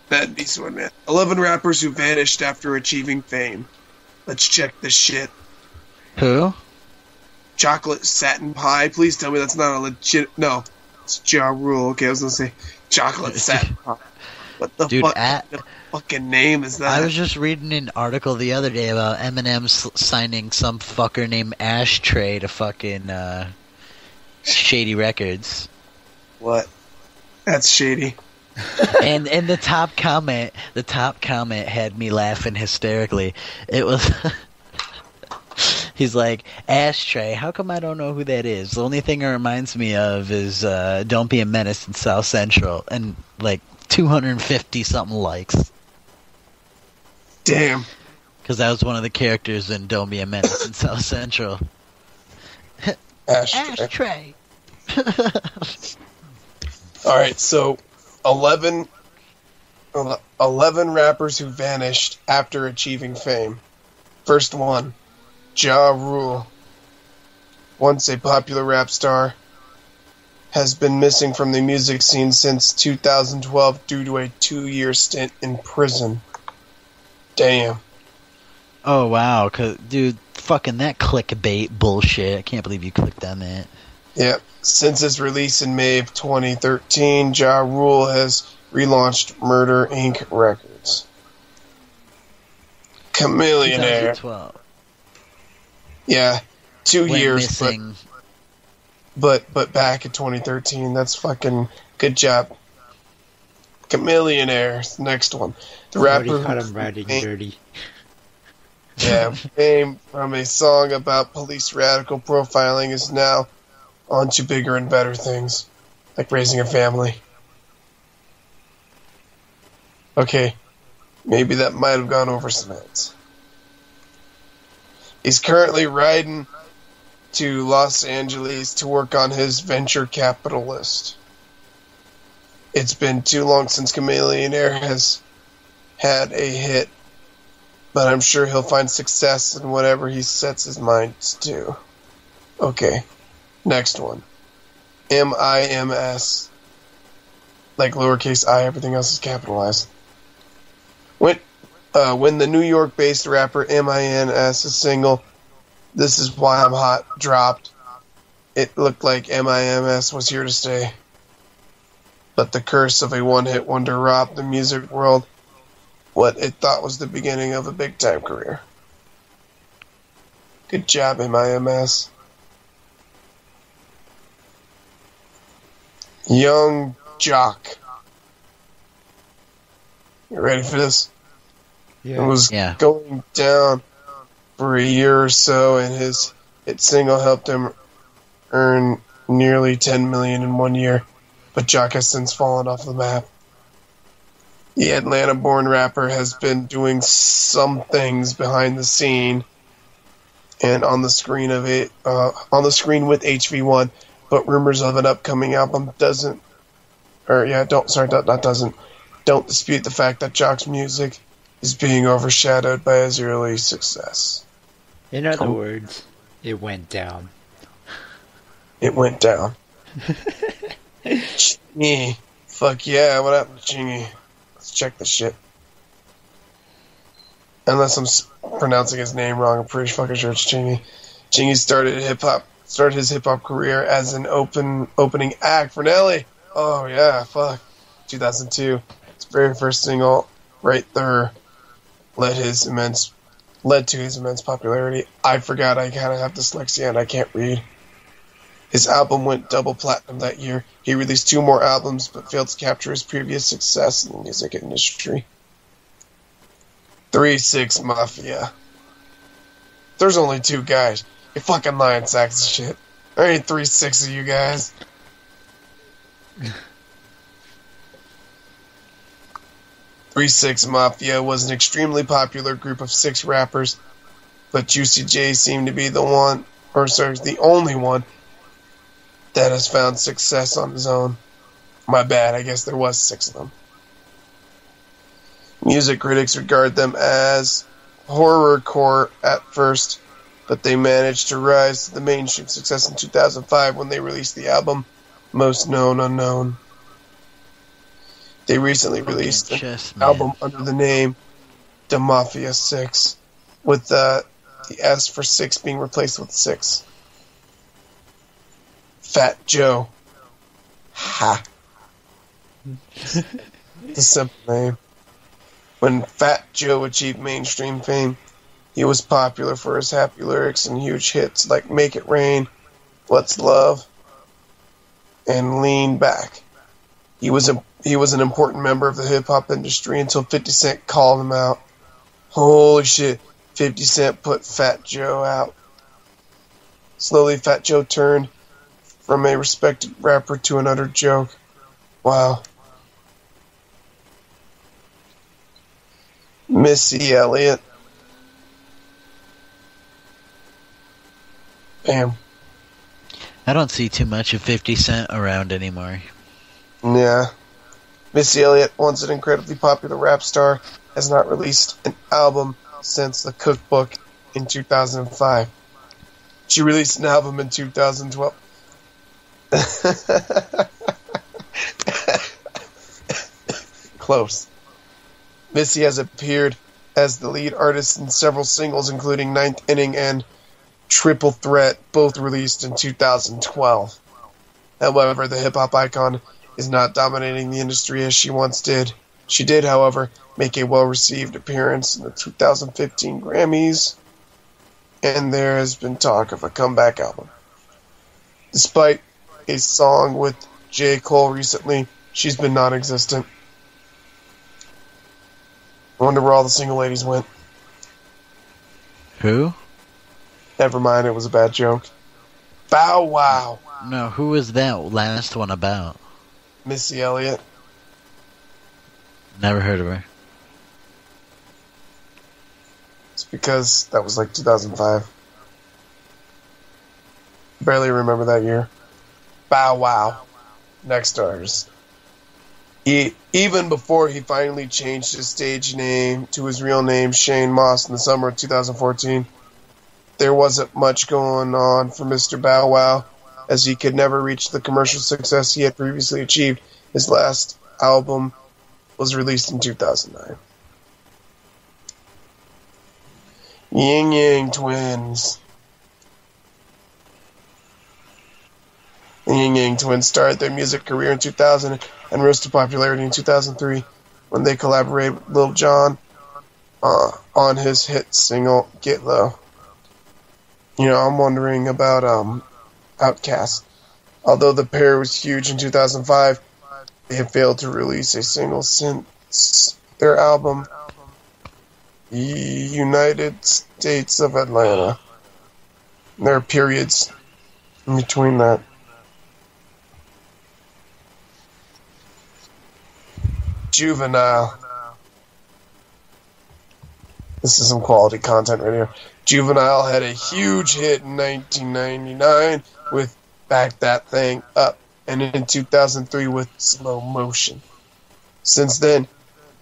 That'd be so, man. 11 rappers who vanished after achieving fame. Let's check this shit. Who? Chocolate Satin Pie. Please tell me that's not a legit... No. It's Ja Rule. Okay, I was gonna say Chocolate Satin Pie. What the Dude, fuck? The fucking name is that? I was just reading an article the other day about Eminem signing some fucker named Ashtray to fucking Shady Records. What? That's shady. and the top comment had me laughing hysterically. It was he's like, Ashtray, how come I don't know who that is? The only thing it reminds me of is Don't Be a Menace in South Central, and like 250 something likes. Damn. Because that was one of the characters in Don't Be a Menace in South Central. Ashtray. Alright, so 11 rappers who vanished after achieving fame. First one, Ja Rule. Once a popular rap star, has been missing from the music scene since 2012 due to a 2-year stint in prison. Damn. Oh, wow. Dude, fucking that clickbait bullshit. I can't believe you clicked on that. Yep. Since its release in May of 2013, Ja Rule has relaunched Murder Inc. Records. Chameleonaire. 2012. Yeah, 2 Went years, missing. but back in 2013. That's fucking good job. Chameleonaire, next one. The rapper caught him riding dirty. Yeah, fame from a song about police radical profiling is now on to bigger and better things, like raising a family. Okay, maybe that might have gone over some heads. He's currently riding to Los Angeles to work on his venture capitalist. It's been too long since Chameleonaire has had a hit, but I'm sure he'll find success in whatever he sets his mind to do. Okay, next one. MIMS. Like lowercase I, everything else is capitalized. When the New York-based rapper MINS's single, This Is Why I'm Hot, dropped, it looked like MIMS was here to stay. But the curse of a one-hit wonder robbed the music world what it thought was the beginning of a big-time career. Good job, MIMS. Young Jock. You ready for this? Yeah. It was going down for a year or so, and his hit single helped him earn nearly $10 million in 1 year, but Jock has since fallen off the map. The Atlanta-born rapper has been doing some things behind the scene and on the screen with HV1, but rumors of an upcoming album don't dispute the fact that Jock's music is being overshadowed by his early success. In other words, It went down. It went down. Chingy. Fuck yeah, what happened to Chingy? Let's check this shit. Unless I'm pronouncing his name wrong, I'm pretty fucking sure it's Chingy. Chingy started his hip-hop career as an opening act for Nelly. Oh yeah, fuck. 2002. His very first single, Right There, led to his immense popularity. I forgot I kind of have dyslexia and I can't read. His album went double platinum that year. He released 2 more albums, but failed to capture his previous success in the music industry. 3 6 Mafia. There's only 2 guys. You're fucking lying sacks of shit. There ain't 3 6 of you guys. 3 6 Mafia was an extremely popular group of 6 rappers, but Juicy J seemed to be the only one that has found success on his own. My bad, I guess there was 6 of them. Music critics regard them as horrorcore at first, but they managed to rise to the mainstream success in 2005 when they released the album Most Known Unknown. They recently released an album under the name Da Mafia 6, with the S for 6 being replaced with 6. Fat Joe. Ha. The simple name. When Fat Joe achieved mainstream fame, he was popular for his happy lyrics and huge hits like Make It Rain, What's Love, and Lean Back. He was an important member of the hip-hop industry until 50 Cent called him out. Holy shit, 50 Cent put Fat Joe out. Slowly, Fat Joe turned from a respected rapper to an utter joke. Wow. Missy Elliott. Bam. I don't see too much of 50 Cent around anymore. Yeah. Missy Elliott, once an incredibly popular rap star, has not released an album since The Cookbook in 2005. She released an album in 2012. Close. Missy has appeared as the lead artist in several singles, including Ninth Inning and Triple Threat, both released in 2012. However, the hip-hop icon is not dominating the industry as she once did. She did, however, make a well-received appearance in the 2015 Grammys, and there has been talk of a comeback album. Despite a song with J. Cole recently, she's been non-existent. I wonder where all the single ladies went. Who? Never mind, it was a bad joke. Bow Wow. No, who was that last one about? Missy Elliott. Never heard of her. It's because that was like 2005. Barely remember that year. Bow Wow. Next artist. Even before he finally changed his stage name to his real name, Shane Moss, in the summer of 2014, there wasn't much going on for Mr. Bow Wow, as he could never reach the commercial success he had previously achieved. His last album was released in 2009. Ying Yang Twins. The Ying Yang Twins started their music career in 2000 and rose to popularity in 2003 when they collaborated with Lil Jon on his hit single Get Low. You know, I'm wondering about Outkast. Although the pair was huge in 2005, they have failed to release a single since their album United States of Atlanta. There are periods in between that. Juvenile. This is some quality content right here. Juvenile had a huge hit in 1999 with Back That Thing Up, and in 2003 with Slow Motion. Since then,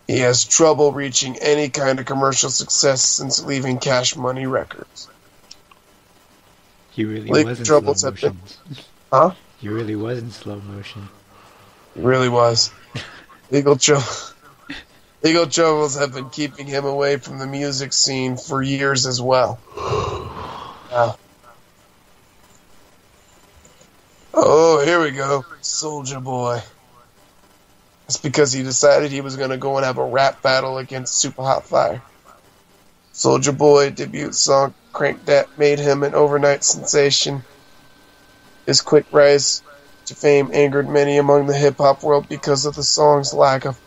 he has trouble reaching any kind of commercial success since leaving Cash Money Records. He really Legal was in slow troubles have motion. been... Huh? He really was in slow motion. He really was. Legal troubles have been keeping him away from the music scene for years as well. Oh, here we go. Soulja Boy. It's because he decided he was going to go and have a rap battle against Super Hot Fire. Soulja Boy debut song Crank Dat made him an overnight sensation. His quick rise to fame angered many among the hip-hop world because of the song's lack of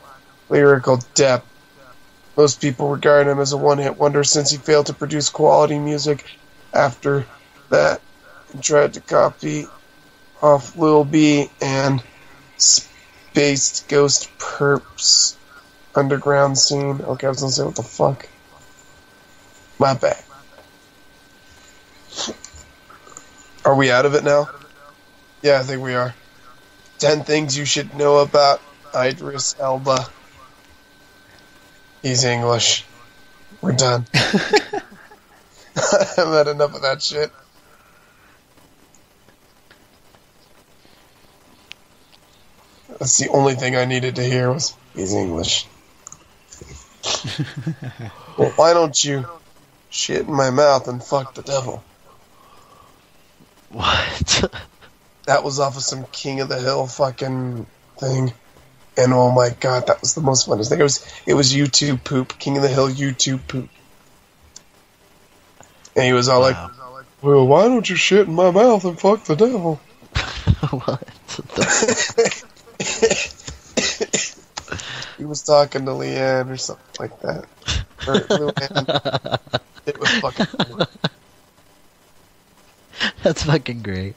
lyrical depth. Most people regard him as a one-hit wonder since he failed to produce quality music after that and tried to copy off Lil B and Spaced Ghost Perp's underground scene. Okay, I was gonna say, what the fuck? My bad. Are we out of it now? Yeah, I think we are. 10 things you should know about Idris Elba. He's English. We're done. I've had enough of that shit. That's the only thing I needed to hear was, he's English. Well, why don't you shit in my mouth and fuck the devil? What? That was off of some King of the Hill fucking thing. And oh my god, that was the most funnest thing. It was YouTube poop. King of the Hill YouTube poop. And he was all like, well, why don't you shit in my mouth and fuck the devil? What? He was talking to Leanne or something like that. Or Luann. It was fucking cool. That's fucking great.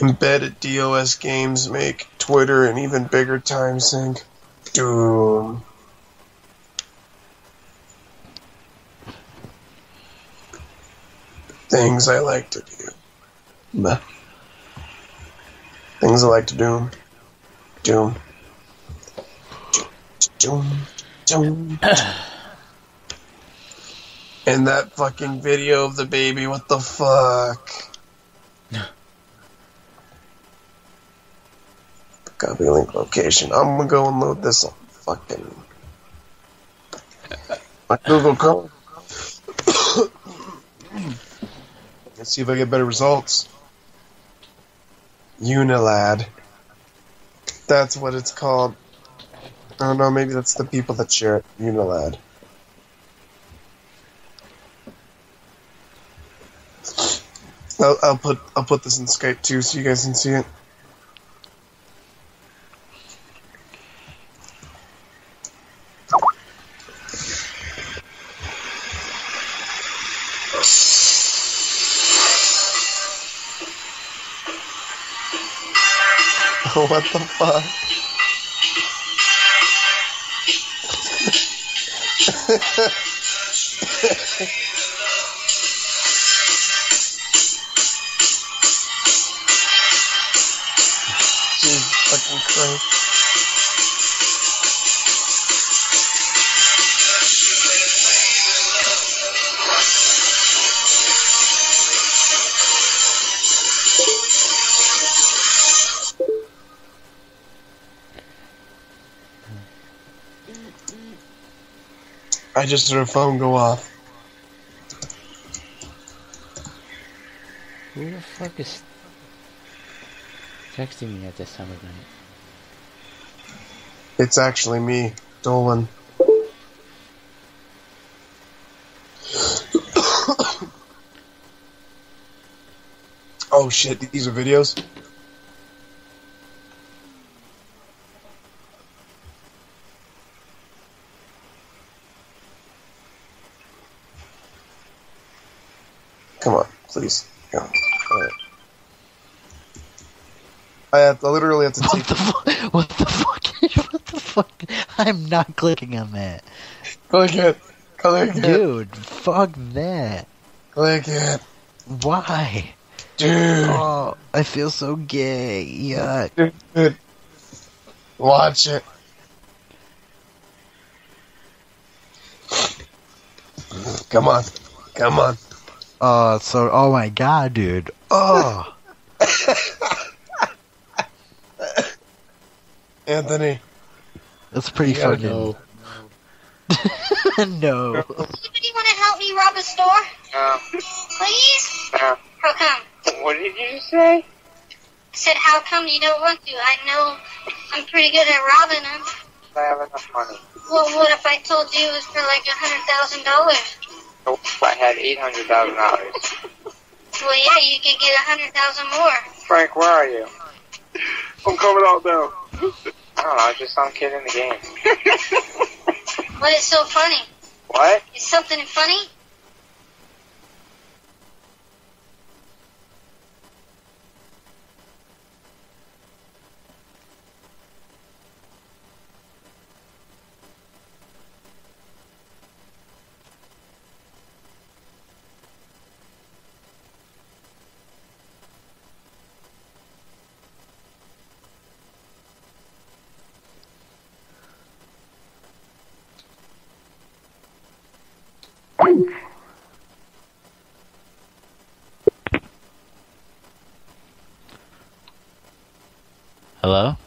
Embedded DOS games make Twitter an even bigger time sink. Doom. Things I like to do. Bah. Things I like to do. Doom. Doom. Doom. And that fucking video of the baby, what the fuck? Copy link location. I'm gonna go and load this on fucking my Google Chrome. Let's see if I get better results. Unilad. That's what it's called. I don't know, maybe that's the people that share it. Unilad. I'll put this in Skype too so you guys can see it. What the fuck? Jesus fucking Christ. I just heard a phone go off. Who the fuck is texting me at this time of night? It's actually me, Dolan. Oh shit, these are videos? Come on, please. Go. Alright. I literally have to take... What the fuck? What the fuck? I'm not clicking on that. Click it. Click it. Dude, fuck that. Click it. Why? Dude. Oh, I feel so gay. Yuck. Dude. Watch it. Come on. Come on. Oh my god, dude. Oh. Anthony. That's pretty fucking... No. No. Anybody want to help me rob a store? Please? How come? What did you say? I said, how come you don't want to? I know I'm pretty good at robbing them. I have enough money. Well, what if I told you it was for like $100,000? Nope, I had $800,000. Well, yeah, you could get 100,000 more. Frank, where are you? I'm coming out now. I don't know, just some kid in the game. What is so funny? What? Is something funny? Hello?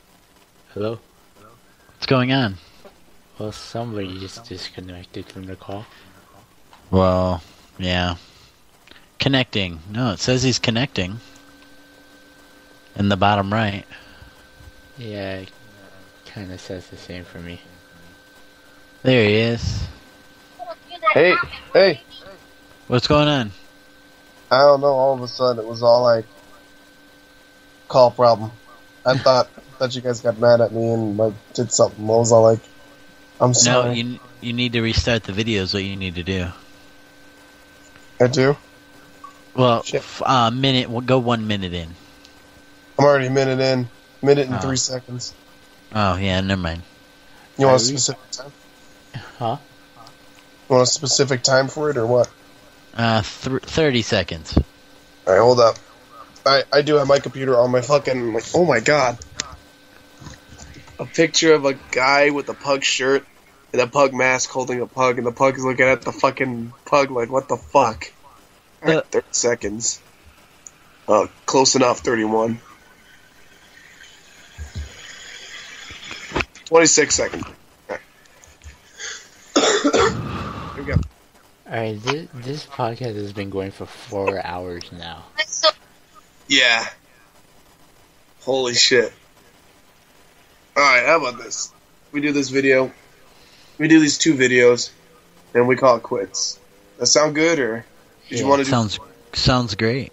Hello? What's going on? Well, somebody just disconnected from the call. Well, yeah. Connecting. No, it says he's connecting. In the bottom right. Yeah, it kind of says the same for me. There he is. Hey, hey. What's going on? I don't know, all of a sudden it was all like, call problem. I thought you guys got mad at me and like did something. I was all like, I'm sorry. No, you need to restart the video is what you need to do. I do? Well, minute. Go 1 minute in. I'm already a minute in. Minute and 3 seconds. Oh, yeah, never mind. You want a specific time? Huh? You want a specific time for it or what? 30 seconds. Alright, hold up. I do have my computer on my fucking, like, oh my god. A picture of a guy with a pug shirt and a pug mask holding a pug, and the pug is looking at the fucking pug like, what the fuck? Alright, 30 seconds. Close enough, 31. 26 seconds. Alright. Here we go. Alright, this podcast has been going for 4 hours now. Yeah. Holy shit. Alright, how about this? We do this video. We do these 2 videos, and we call it quits. That sound good, or did you want to do... Sounds great.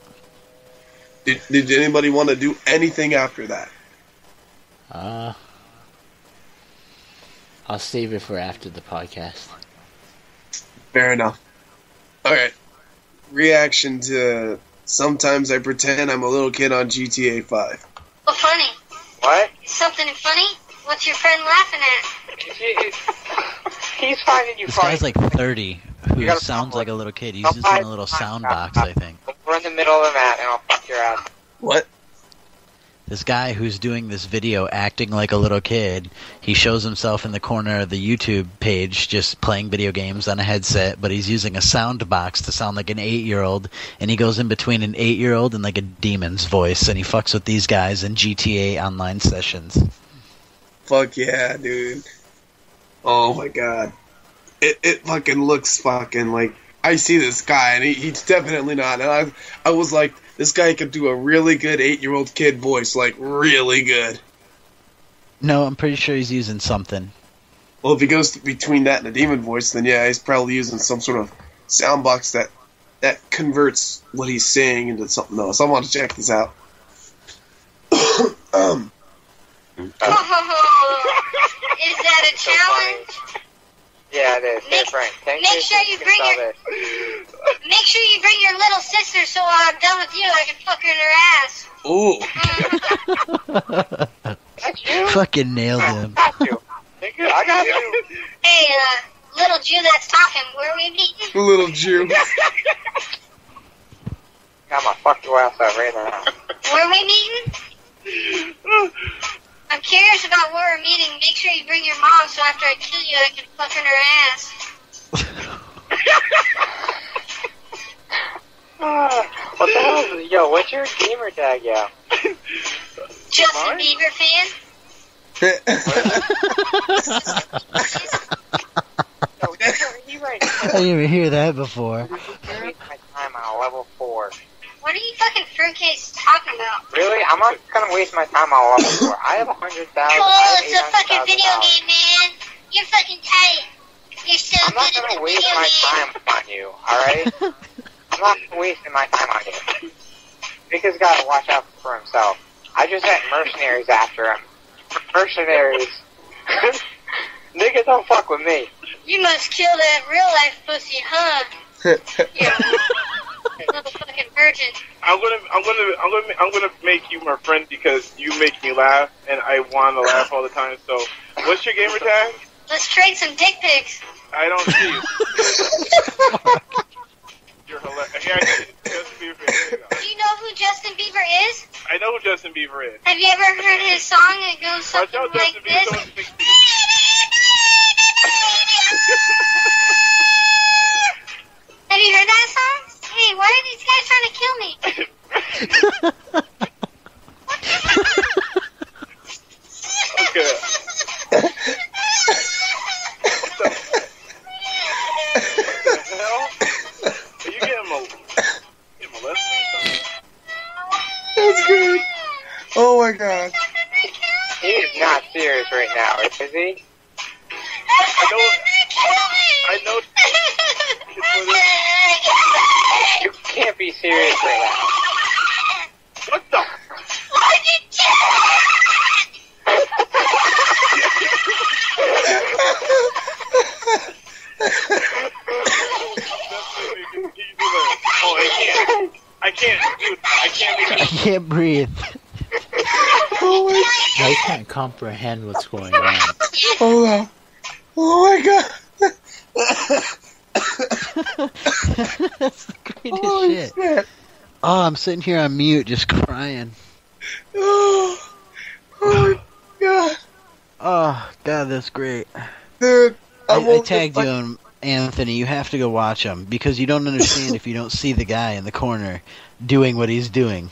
Did anybody want to do anything after that? I'll save it for after the podcast. Fair enough. Alright. Reaction to... Sometimes I pretend I'm a little kid on GTA 5. Well, funny. What? Is something funny? What's your friend laughing at? He's finding you funny. This guy's like 30, who sounds like a little kid. He's using a little sound box, I think. We're in the middle of the mat, and I'll fuck your ass. What? This guy who's doing this video acting like a little kid, he shows himself in the corner of the YouTube page just playing video games on a headset, but he's using a sound box to sound like an 8-year-old, and he goes in between an 8-year-old and like a demon's voice, and he fucks with these guys in GTA online sessions. Fuck yeah, dude. Oh my god. It fucking looks fucking like... I see this guy, and he's definitely not, and I was like... This guy could do a really good 8-year-old kid voice, like, really good. No, I'm pretty sure he's using something. Well, if he goes between that and a demon voice, then yeah, he's probably using some sort of sound box that converts what he's saying into something else. I want to check this out. Is that a challenge? Yeah, it is. Hey, Frank, make sure you bring your little sister so when I'm done with you, I can fuck her in her ass. Ooh. That's you? Fucking nailed him. I got you. Nigga, I got you. Hey, little Jew that's talking, where are we meeting? Little Jew. I'ma fuck your ass up right now. Where are we meeting? I'm curious about where we're meeting. Make sure you bring your mom so after I kill you, I can fuck in her ass. What the hell is, yo, what's your gamer tag, yo? Justin Bieber fan? Yo, he right now. I didn't even hear that before. Waste my time on level 4. What are you fucking fruitcakes talking about? Really? I'm not gonna waste my time on level 4. I have 100,000. Oh, it's a fucking video game, man. You're fucking tight. You're so I'm not good at gonna the waste video my game. time on you, alright? I'm not wasting my time on you. Nigga's gotta watch out for himself. I just had mercenaries after him. Mercenaries. Nigga, don't fuck with me. You must kill that real life pussy, huh? Yeah. Little fucking virgin. I'm gonna make you my friend because you make me laugh, and I want to laugh all the time. So, what's your gamer tag? Let's trade some dick pics. I don't see you. You're hilarious. Here, I see Justin Bieber. Here you go. Do you know who Justin Bieber is? I know who Justin Bieber is. Have you ever heard his song? It goes I something know like Justin this. Bieber's only 16. Have you heard that song? Hey, why are these guys trying to kill me? Okay. What the hell? Are you getting molested or something? That's good. Oh my god. He is not serious right now, is he? I know. You can't be serious right now. What the? Oh, I can't breathe. Oh my, I can't comprehend what's going on. hold on. Oh my god. That's the greatest Holy shit. shit. Oh, I'm sitting here on mute just crying. Oh my god. Oh, God, that's great. Dude, I tagged you on Anthony. You have to go watch him because you don't understand if you don't see the guy in the corner doing what he's doing.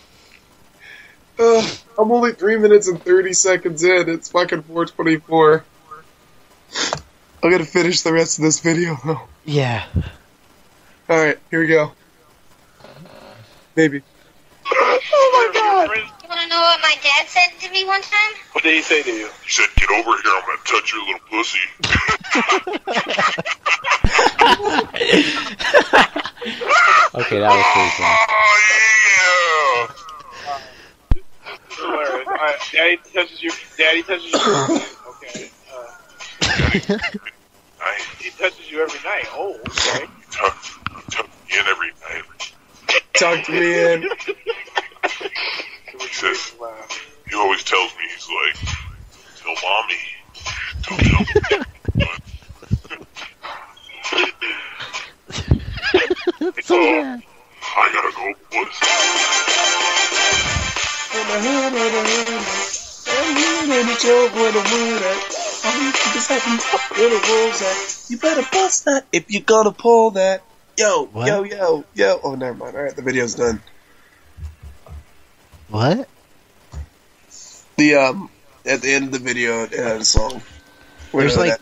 I'm only 3 minutes and 30 seconds in. It's fucking 4:24. I'm gonna finish the rest of this video though. Yeah. Alright, here we go. Maybe. Oh my god! You want to know what my dad said to me one time? What did he say to you? He said, "Get over here, I'm gonna touch your little pussy." Okay, that was pretty fun. Oh, Hilarious. Alright, Daddy touches you. Okay. He touches you every night. Oh, okay. tuck me in every night. Talk to me in. He says, he always tells me, he's like, "Tell mommy. Tell So bad. I gotta go, boys." You better bust that if you're gonna pull that. Yo, What? yo. Oh, never mind. Alright, the video's done. What? At the end of the video, it had a song. There's Where like,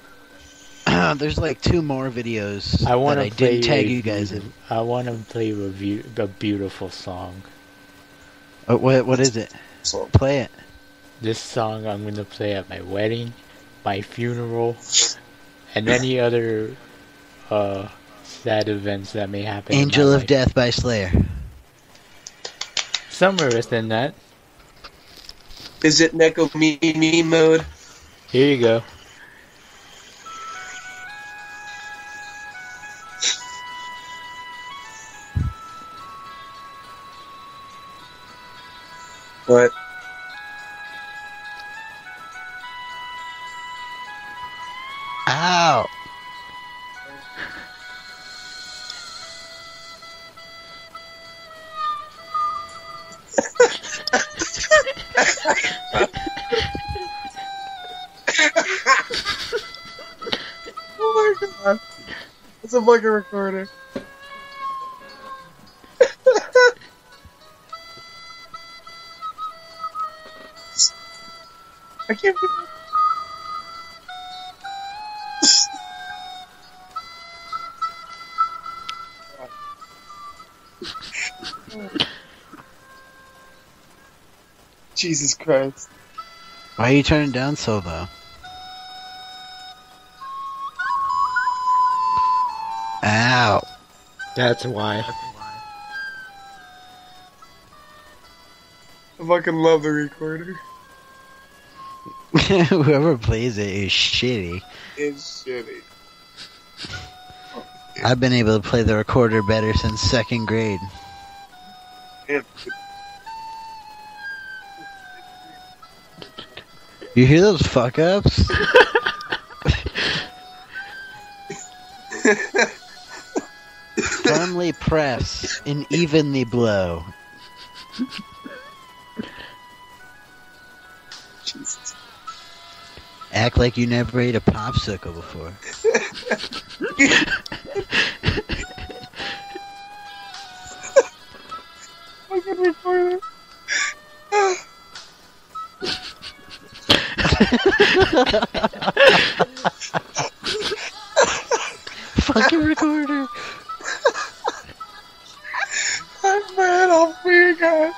there's like 2 more videos I want that I to play. didn't tag you guys in. I want to play a beautiful song. What is it? song. Play it. This song I'm going to play at my wedding, my funeral, and any other sad events that may happen. Angel in my of life. Death by Slayer. Somewhere within that. Is it Neko Me mode? Here you go. What? Ow! Oh my god. It's a fucking recorder. I can't be... Jesus Christ. Why are you turning down so low? Ow. That's why. I fucking love the recorder. Whoever plays it is shitty. It's shitty. I've been able to play the recorder better since 2nd grade. You hear those fuck ups? Firmly press and evenly blow. Jesus. Act like you never ate a popsicle before. Fucking recorder. Fucking recorder. I'm mad off for you guys.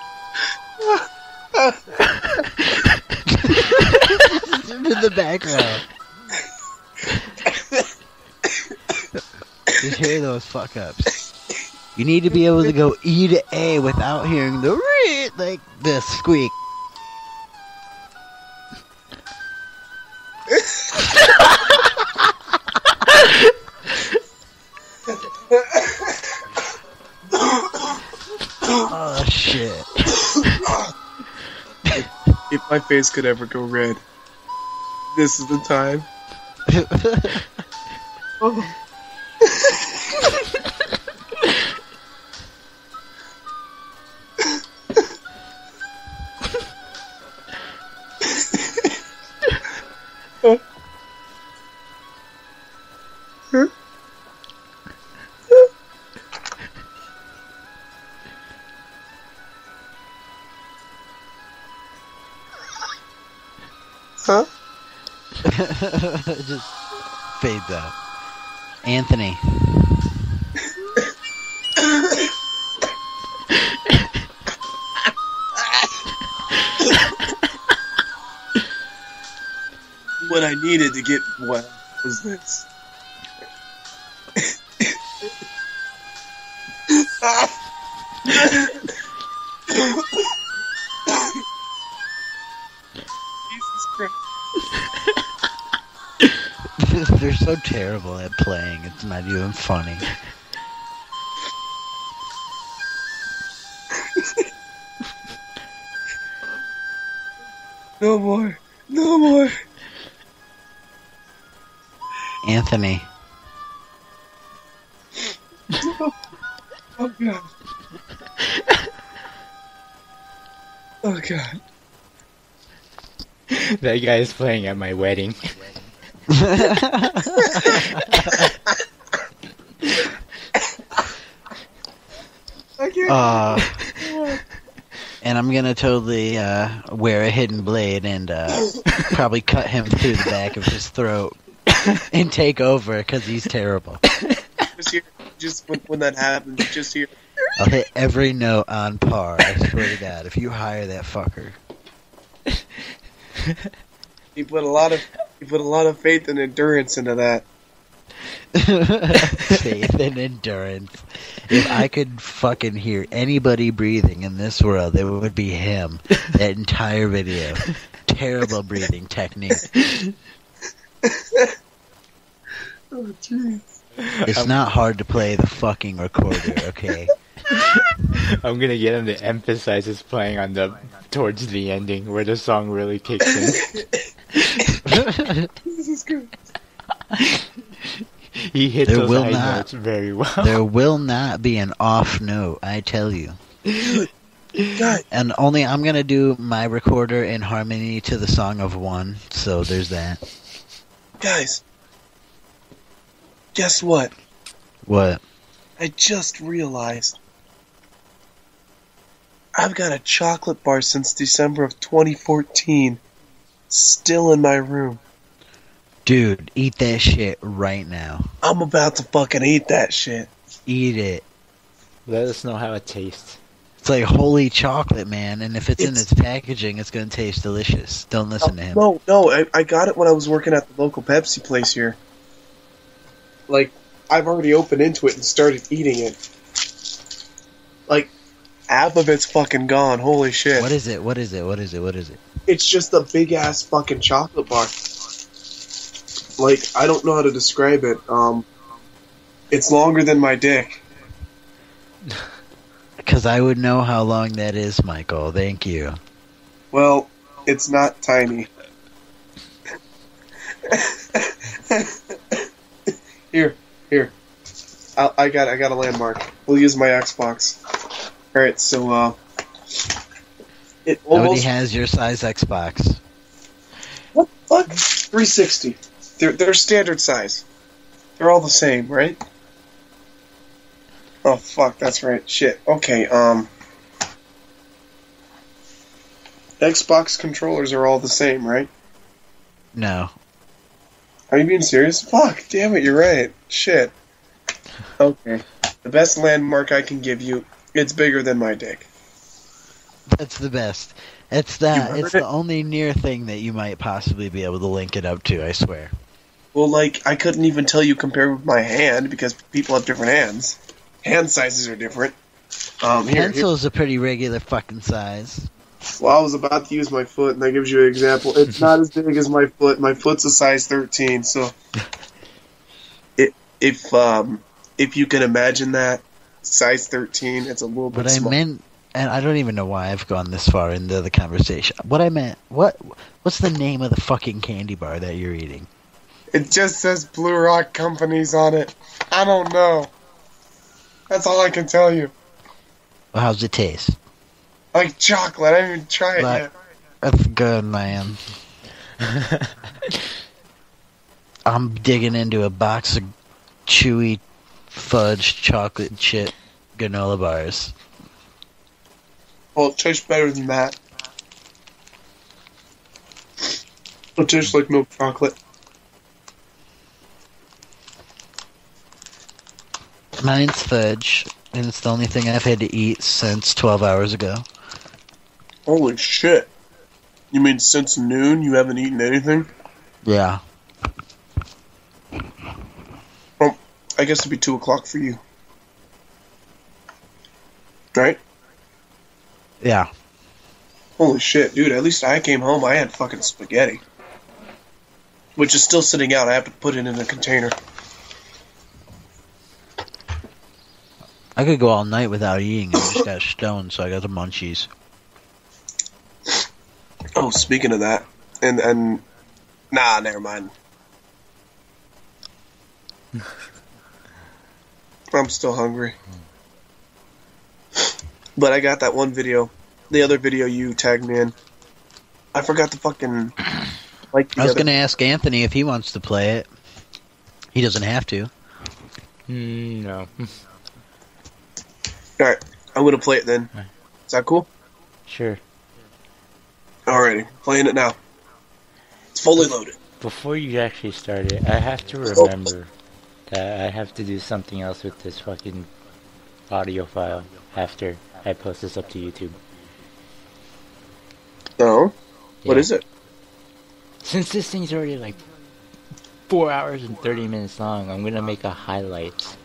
In the background. Just hear those fuck ups. You need to be able to go E to A without hearing the like the squeak. Oh shit. If my face could ever go red, this is the time. Oh. Huh? Just fades out. Anthony. What I needed to get what was this? Jesus Christ. They're so terrible at playing, it's not even funny. No more. No more. Anthony. No. Oh God. Oh God. That guy is playing at my wedding. And I'm gonna totally wear a hidden blade and probably cut him through the back of his throat and take over because he's terrible. Just when that happens, just here. I'll hit every note on par. I swear to God, if you hire that fucker. You put a lot of faith and endurance into that. Faith and endurance. If I could fucking hear anybody breathing in this world, it would be him. That entire video. Terrible breathing technique. Oh, jeez. It's not hard to play the fucking recorder, okay? I'm gonna get him to emphasize his playing on towards the ending where the song really kicks in. Jesus Christ. He hits those high notes very well. There will not be an off note, I tell you. And only I'm gonna do my recorder in harmony to the Song of One, so there's that. Guys, guess what? What? I just realized I've got a chocolate bar since December of 2014 still in my room. Dude, eat that shit right now. I'm about to fucking eat that shit. Eat it. Let us know how it tastes. It's like holy chocolate, man, and if it's in its packaging, it's going to taste delicious. Don't listen to him. No, I got it when I was working at the local Pepsi place here. Like, I've already opened into it and started eating it. Like, half of it's fucking gone. Holy shit. What is it? What is it? What is it? What is it? It's just a big-ass fucking chocolate bar. Like, I don't know how to describe it. It's longer than my dick. Because I would know how long that is, Michael. Thank you. Well, it's not tiny. Here. I got a landmark. We'll use my Xbox. Alright, so, it almost... Nobody has your size Xbox. What the fuck? 360. They're standard size. They're all the same, right? Oh, fuck, that's right. Shit. Okay, Xbox controllers are all the same, right? No. Are you being serious? Fuck, damn it, you're right. Shit. Okay. The best landmark I can give you, it's bigger than my dick. That's the best. It's the only near thing that you might possibly be able to link it up to, I swear. Well, like, I couldn't even tell you compared with my hand, because people have different hands. Hand sizes are different. Pencil's a pretty regular fucking size. Well, I was about to use my foot, and that gives you an example. It's not as big as my foot. My foot's a size 13, so... If you can imagine that, size 13, it's a little bit small. What I meant, and I don't even know why I've gone this far into the conversation. What I meant, what's the name of the fucking candy bar that you're eating? It just says Blue Rock Companies on it. I don't know. That's all I can tell you. Well, how's it taste? Like chocolate. I didn't even try it yet. That's good, man. I'm digging into a box of chewy fudge chocolate chip granola bars. Well, it tastes better than that. It tastes like milk chocolate. Mine's fudge, and it's the only thing I've had to eat since 12 hours ago. Holy shit. You mean since noon you haven't eaten anything? Yeah. Well, I guess it'd be 2 o'clock for you. Right? Yeah. Holy shit, dude, at least I came home, I had fucking spaghetti. Which is still sitting out, I have to put it in a container. I could go all night without eating. I just got stoned, so I got the munchies. Oh, speaking of that, and nah, never mind. I'm still hungry. But I got that one video, the other video you tagged me in. I forgot to fucking... I was going to ask Anthony if he wants to play it. He doesn't have to. No. Alright, I'm going to play it then. Is that cool? Sure. Alrighty, playing it now. It's fully loaded. Before you actually start it, I have to remember that I have to do something else with this fucking audio file after I post this up to YouTube. Oh? Yeah. What is it? Since this thing's already like 4 hours and 30 minutes long, I'm gonna make a highlights.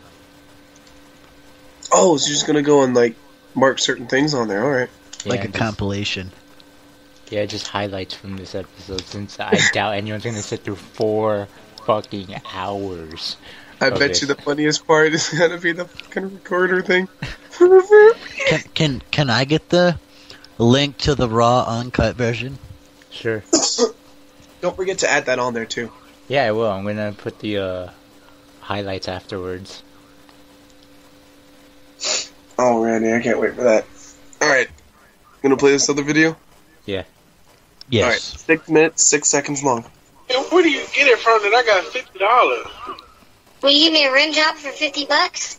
Oh, so you're just gonna go and like mark certain things on there, alright. Yeah, like a compilation. Yeah, just highlights from this episode, since I doubt anyone's gonna sit through 4 fucking hours. I bet you the funniest part is gonna be the fucking recorder thing. Can I get the link to the raw uncut version? Sure. Don't forget to add that on there too. Yeah, I will. I'm gonna put the highlights afterwards. Oh, Randy, I can't wait for that. Alright. Gonna play this other video? Yeah. Yes. Alright, 6 minutes, 6 seconds long. And where do you get it from that I got $50? Will you give me a rim job for $50?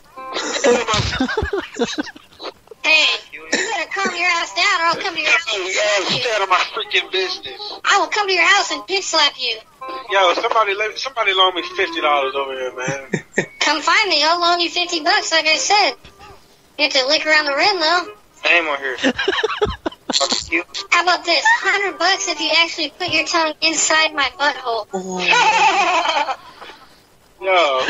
Hey, you better calm your ass down or I'll come to your house and slap you. Stay out of my freaking business. I will come to your house and bitch slap you. Yo, somebody loan me $50 over here, man. Come find me. I'll loan you $50, like I said. You have to lick around the rim, though. Name on here. How about this? $100 if you actually put your tongue inside my butthole. Yo.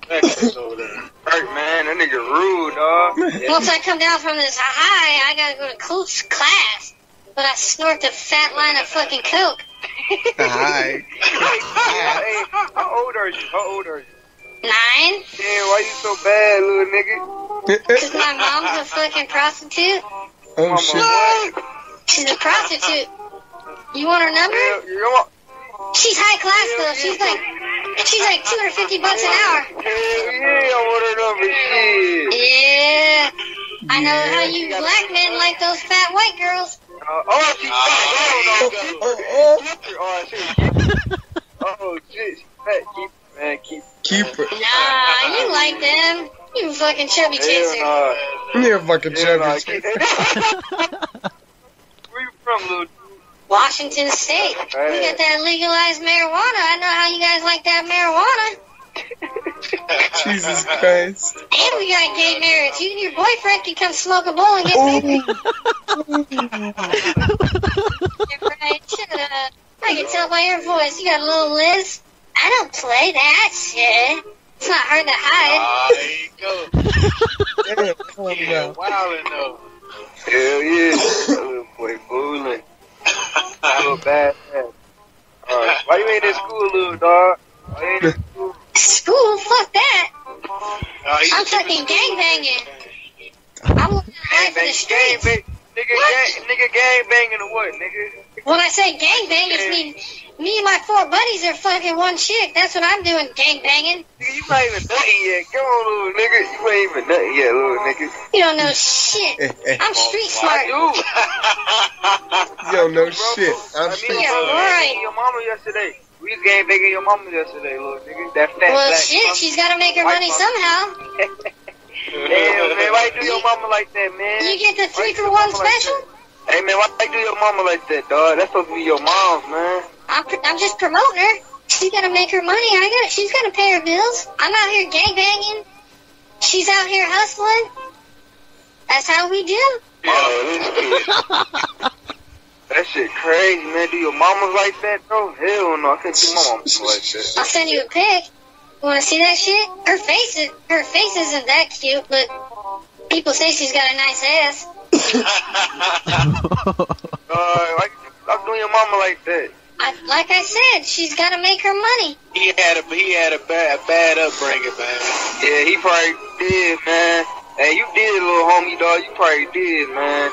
That kid's over there. Right, man. That nigga rude, dog. Once I come down from this high, I gotta go to class. But I snort the fat line of fucking coke. Hi. Hey, how old are you? 9. Damn, why you so bad, little nigga? Because my mom's a fucking prostitute. Oh, shit. She's a prostitute. You want her number? Yeah, She's high class, though. She's like $250 an hour. yeah, I want her number. Shit. Yeah. I know how you black men like those fat white girls. Oh, shit. Keep her. Nah, you like them. You fucking chubby chaser. You're a fucking chubby chaser. Where you from, little? Washington State. We got that legalized marijuana. I know how you guys like that marijuana. Jesus Christ. And we got gay marriage. You and your boyfriend can come smoke a bowl and get married. Right, shut up. I can tell by your voice. You got a little Liz. I don't play that shit. It's not hard to hide. There you go. Yeah, wildin' though. Hell yeah. Little boy fooling. Little bad man. Why you ain't in school, little dog? Why you ain't in school? School? Fuck that. I'm fucking gangbanging. I'm living life in the streets. Nigga gang banging or what, nigga? When I say gangbang, it's me and my 4 buddies are fucking one chick. That's what I'm doing, gangbanging. Nigga, you not even nothing yet. Come on, little nigga. You ain't even nothing yet, little nigga. You don't know shit. I'm street smart. I do. You don't know shit. I'm street Yeah, smart. right. Your mama yesterday. We was gang banging your mama yesterday, little nigga. That fat Well, black shit, mama. she's got to make her money somehow. Damn, man, why you do your mama like that, man? You get the 3-for-1 special? Hey, man, why you do your mama like that, dog? That's supposed to be your mom's, man. I'm just promoting her. She's got to make her money. She's got to pay her bills. I'm out here gangbanging. She's out here hustling. That's how we do. That shit crazy, man. Do your mamas like that, though? Hell no, I can't do my mama like that. I'll send you a pic. You want to see that shit? Her face isn't that cute, but people say she's got a nice ass. Why you doing your mama like that? Like I said, she's got to make her money. He had a bad upbringing, man. Yeah, he probably did, man. Hey, you did, little homie, dog. You probably did, man.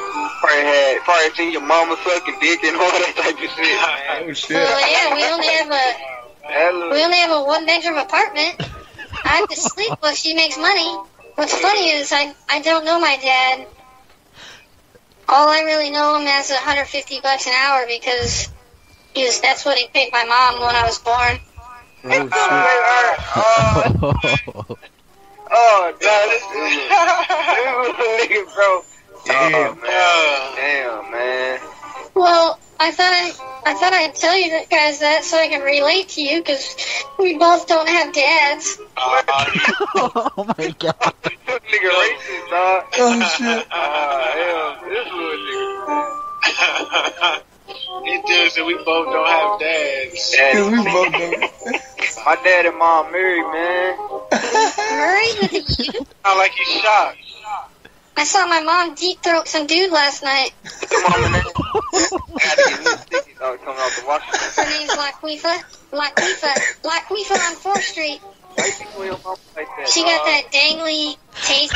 Probably seen your mama sucking dick and all that type of shit, man. Oh shit. Well, yeah, we only have a 1-bedroom apartment. I have to sleep while she makes money. What's funny is I don't know my dad. All I really know him as $150 an hour because that's what he paid my mom when I was born. Oh, nigga, bro. Damn. Damn, man. Well, I thought I'd tell you guys that so I can relate to you because we both don't have dads. Oh my god. Nigga racist, dog. Oh shit. Hell, this little nigga. It just that we both don't have dads. Cause we both don't. My dad and mom married, man. Married with you? Sound like you shocked. I saw my mom deep throat some dude last night. Your mom and that coming out the Washington. Her name's Laquifa on 4th Street. Why you think your mom like that? She got that dangly taste.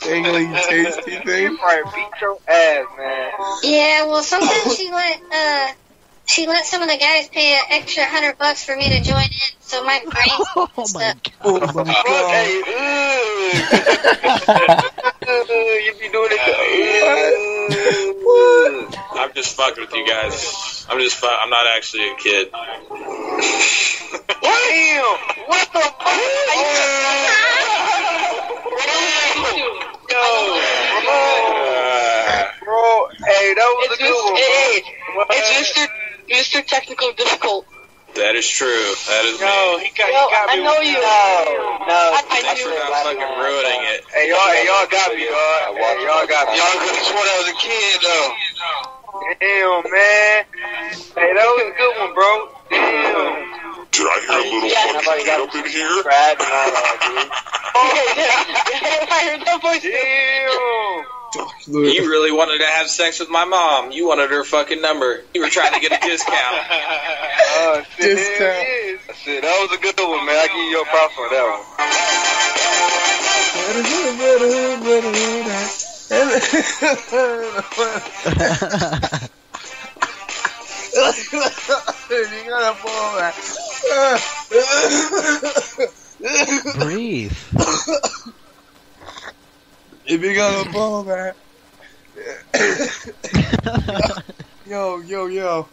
Dangly tasty thing. You probably beat your ass, man. Yeah, well, sometimes she let some of the guys pay an extra $100 for me to join in, so my brain. Oh my god. Oh my god. You be doing it. I'm just fucking with you guys. I'm not actually a kid. Damn! What the fuck? Bro, hey, that was a good one. Hey, it's Mr. Technical Difficult. That is true. That is me. He got me. I know you. No. Thanks for not fucking ruining it. Hey, y'all got me, dog. Hey, y'all got me. Y'all could have sworn I was a kid, though. Damn, man. Hey, that was a good one, bro. Damn. Did I hear a little fucking kid up in here? I heard that voice. Damn. You really wanted to have sex with my mom. You wanted her fucking number. You were trying to get a discount. Discount. Shit, that was a good one, man. I give you your props for that one. Breathe. If you got a ball back. Yo.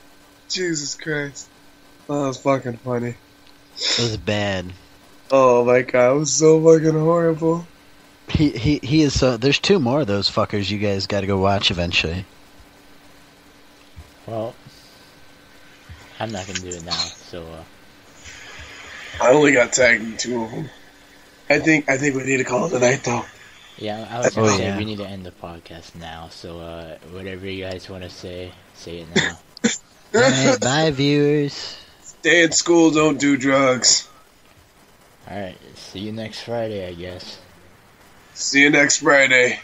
Jesus Christ. Oh, that was fucking funny. It was bad. Oh my god, it was so fucking horrible. He is so... There's 2 more of those fuckers you guys gotta go watch eventually. Well, I'm not gonna do it now, so, I only got tagged in 2 of them. I think we need to call it a night, though. Yeah, I was gonna say we need to end the podcast now, so whatever you guys want to say it now. Alright, bye viewers. Stay in school, don't do drugs. Alright, see you next Friday, I guess. See you next Friday.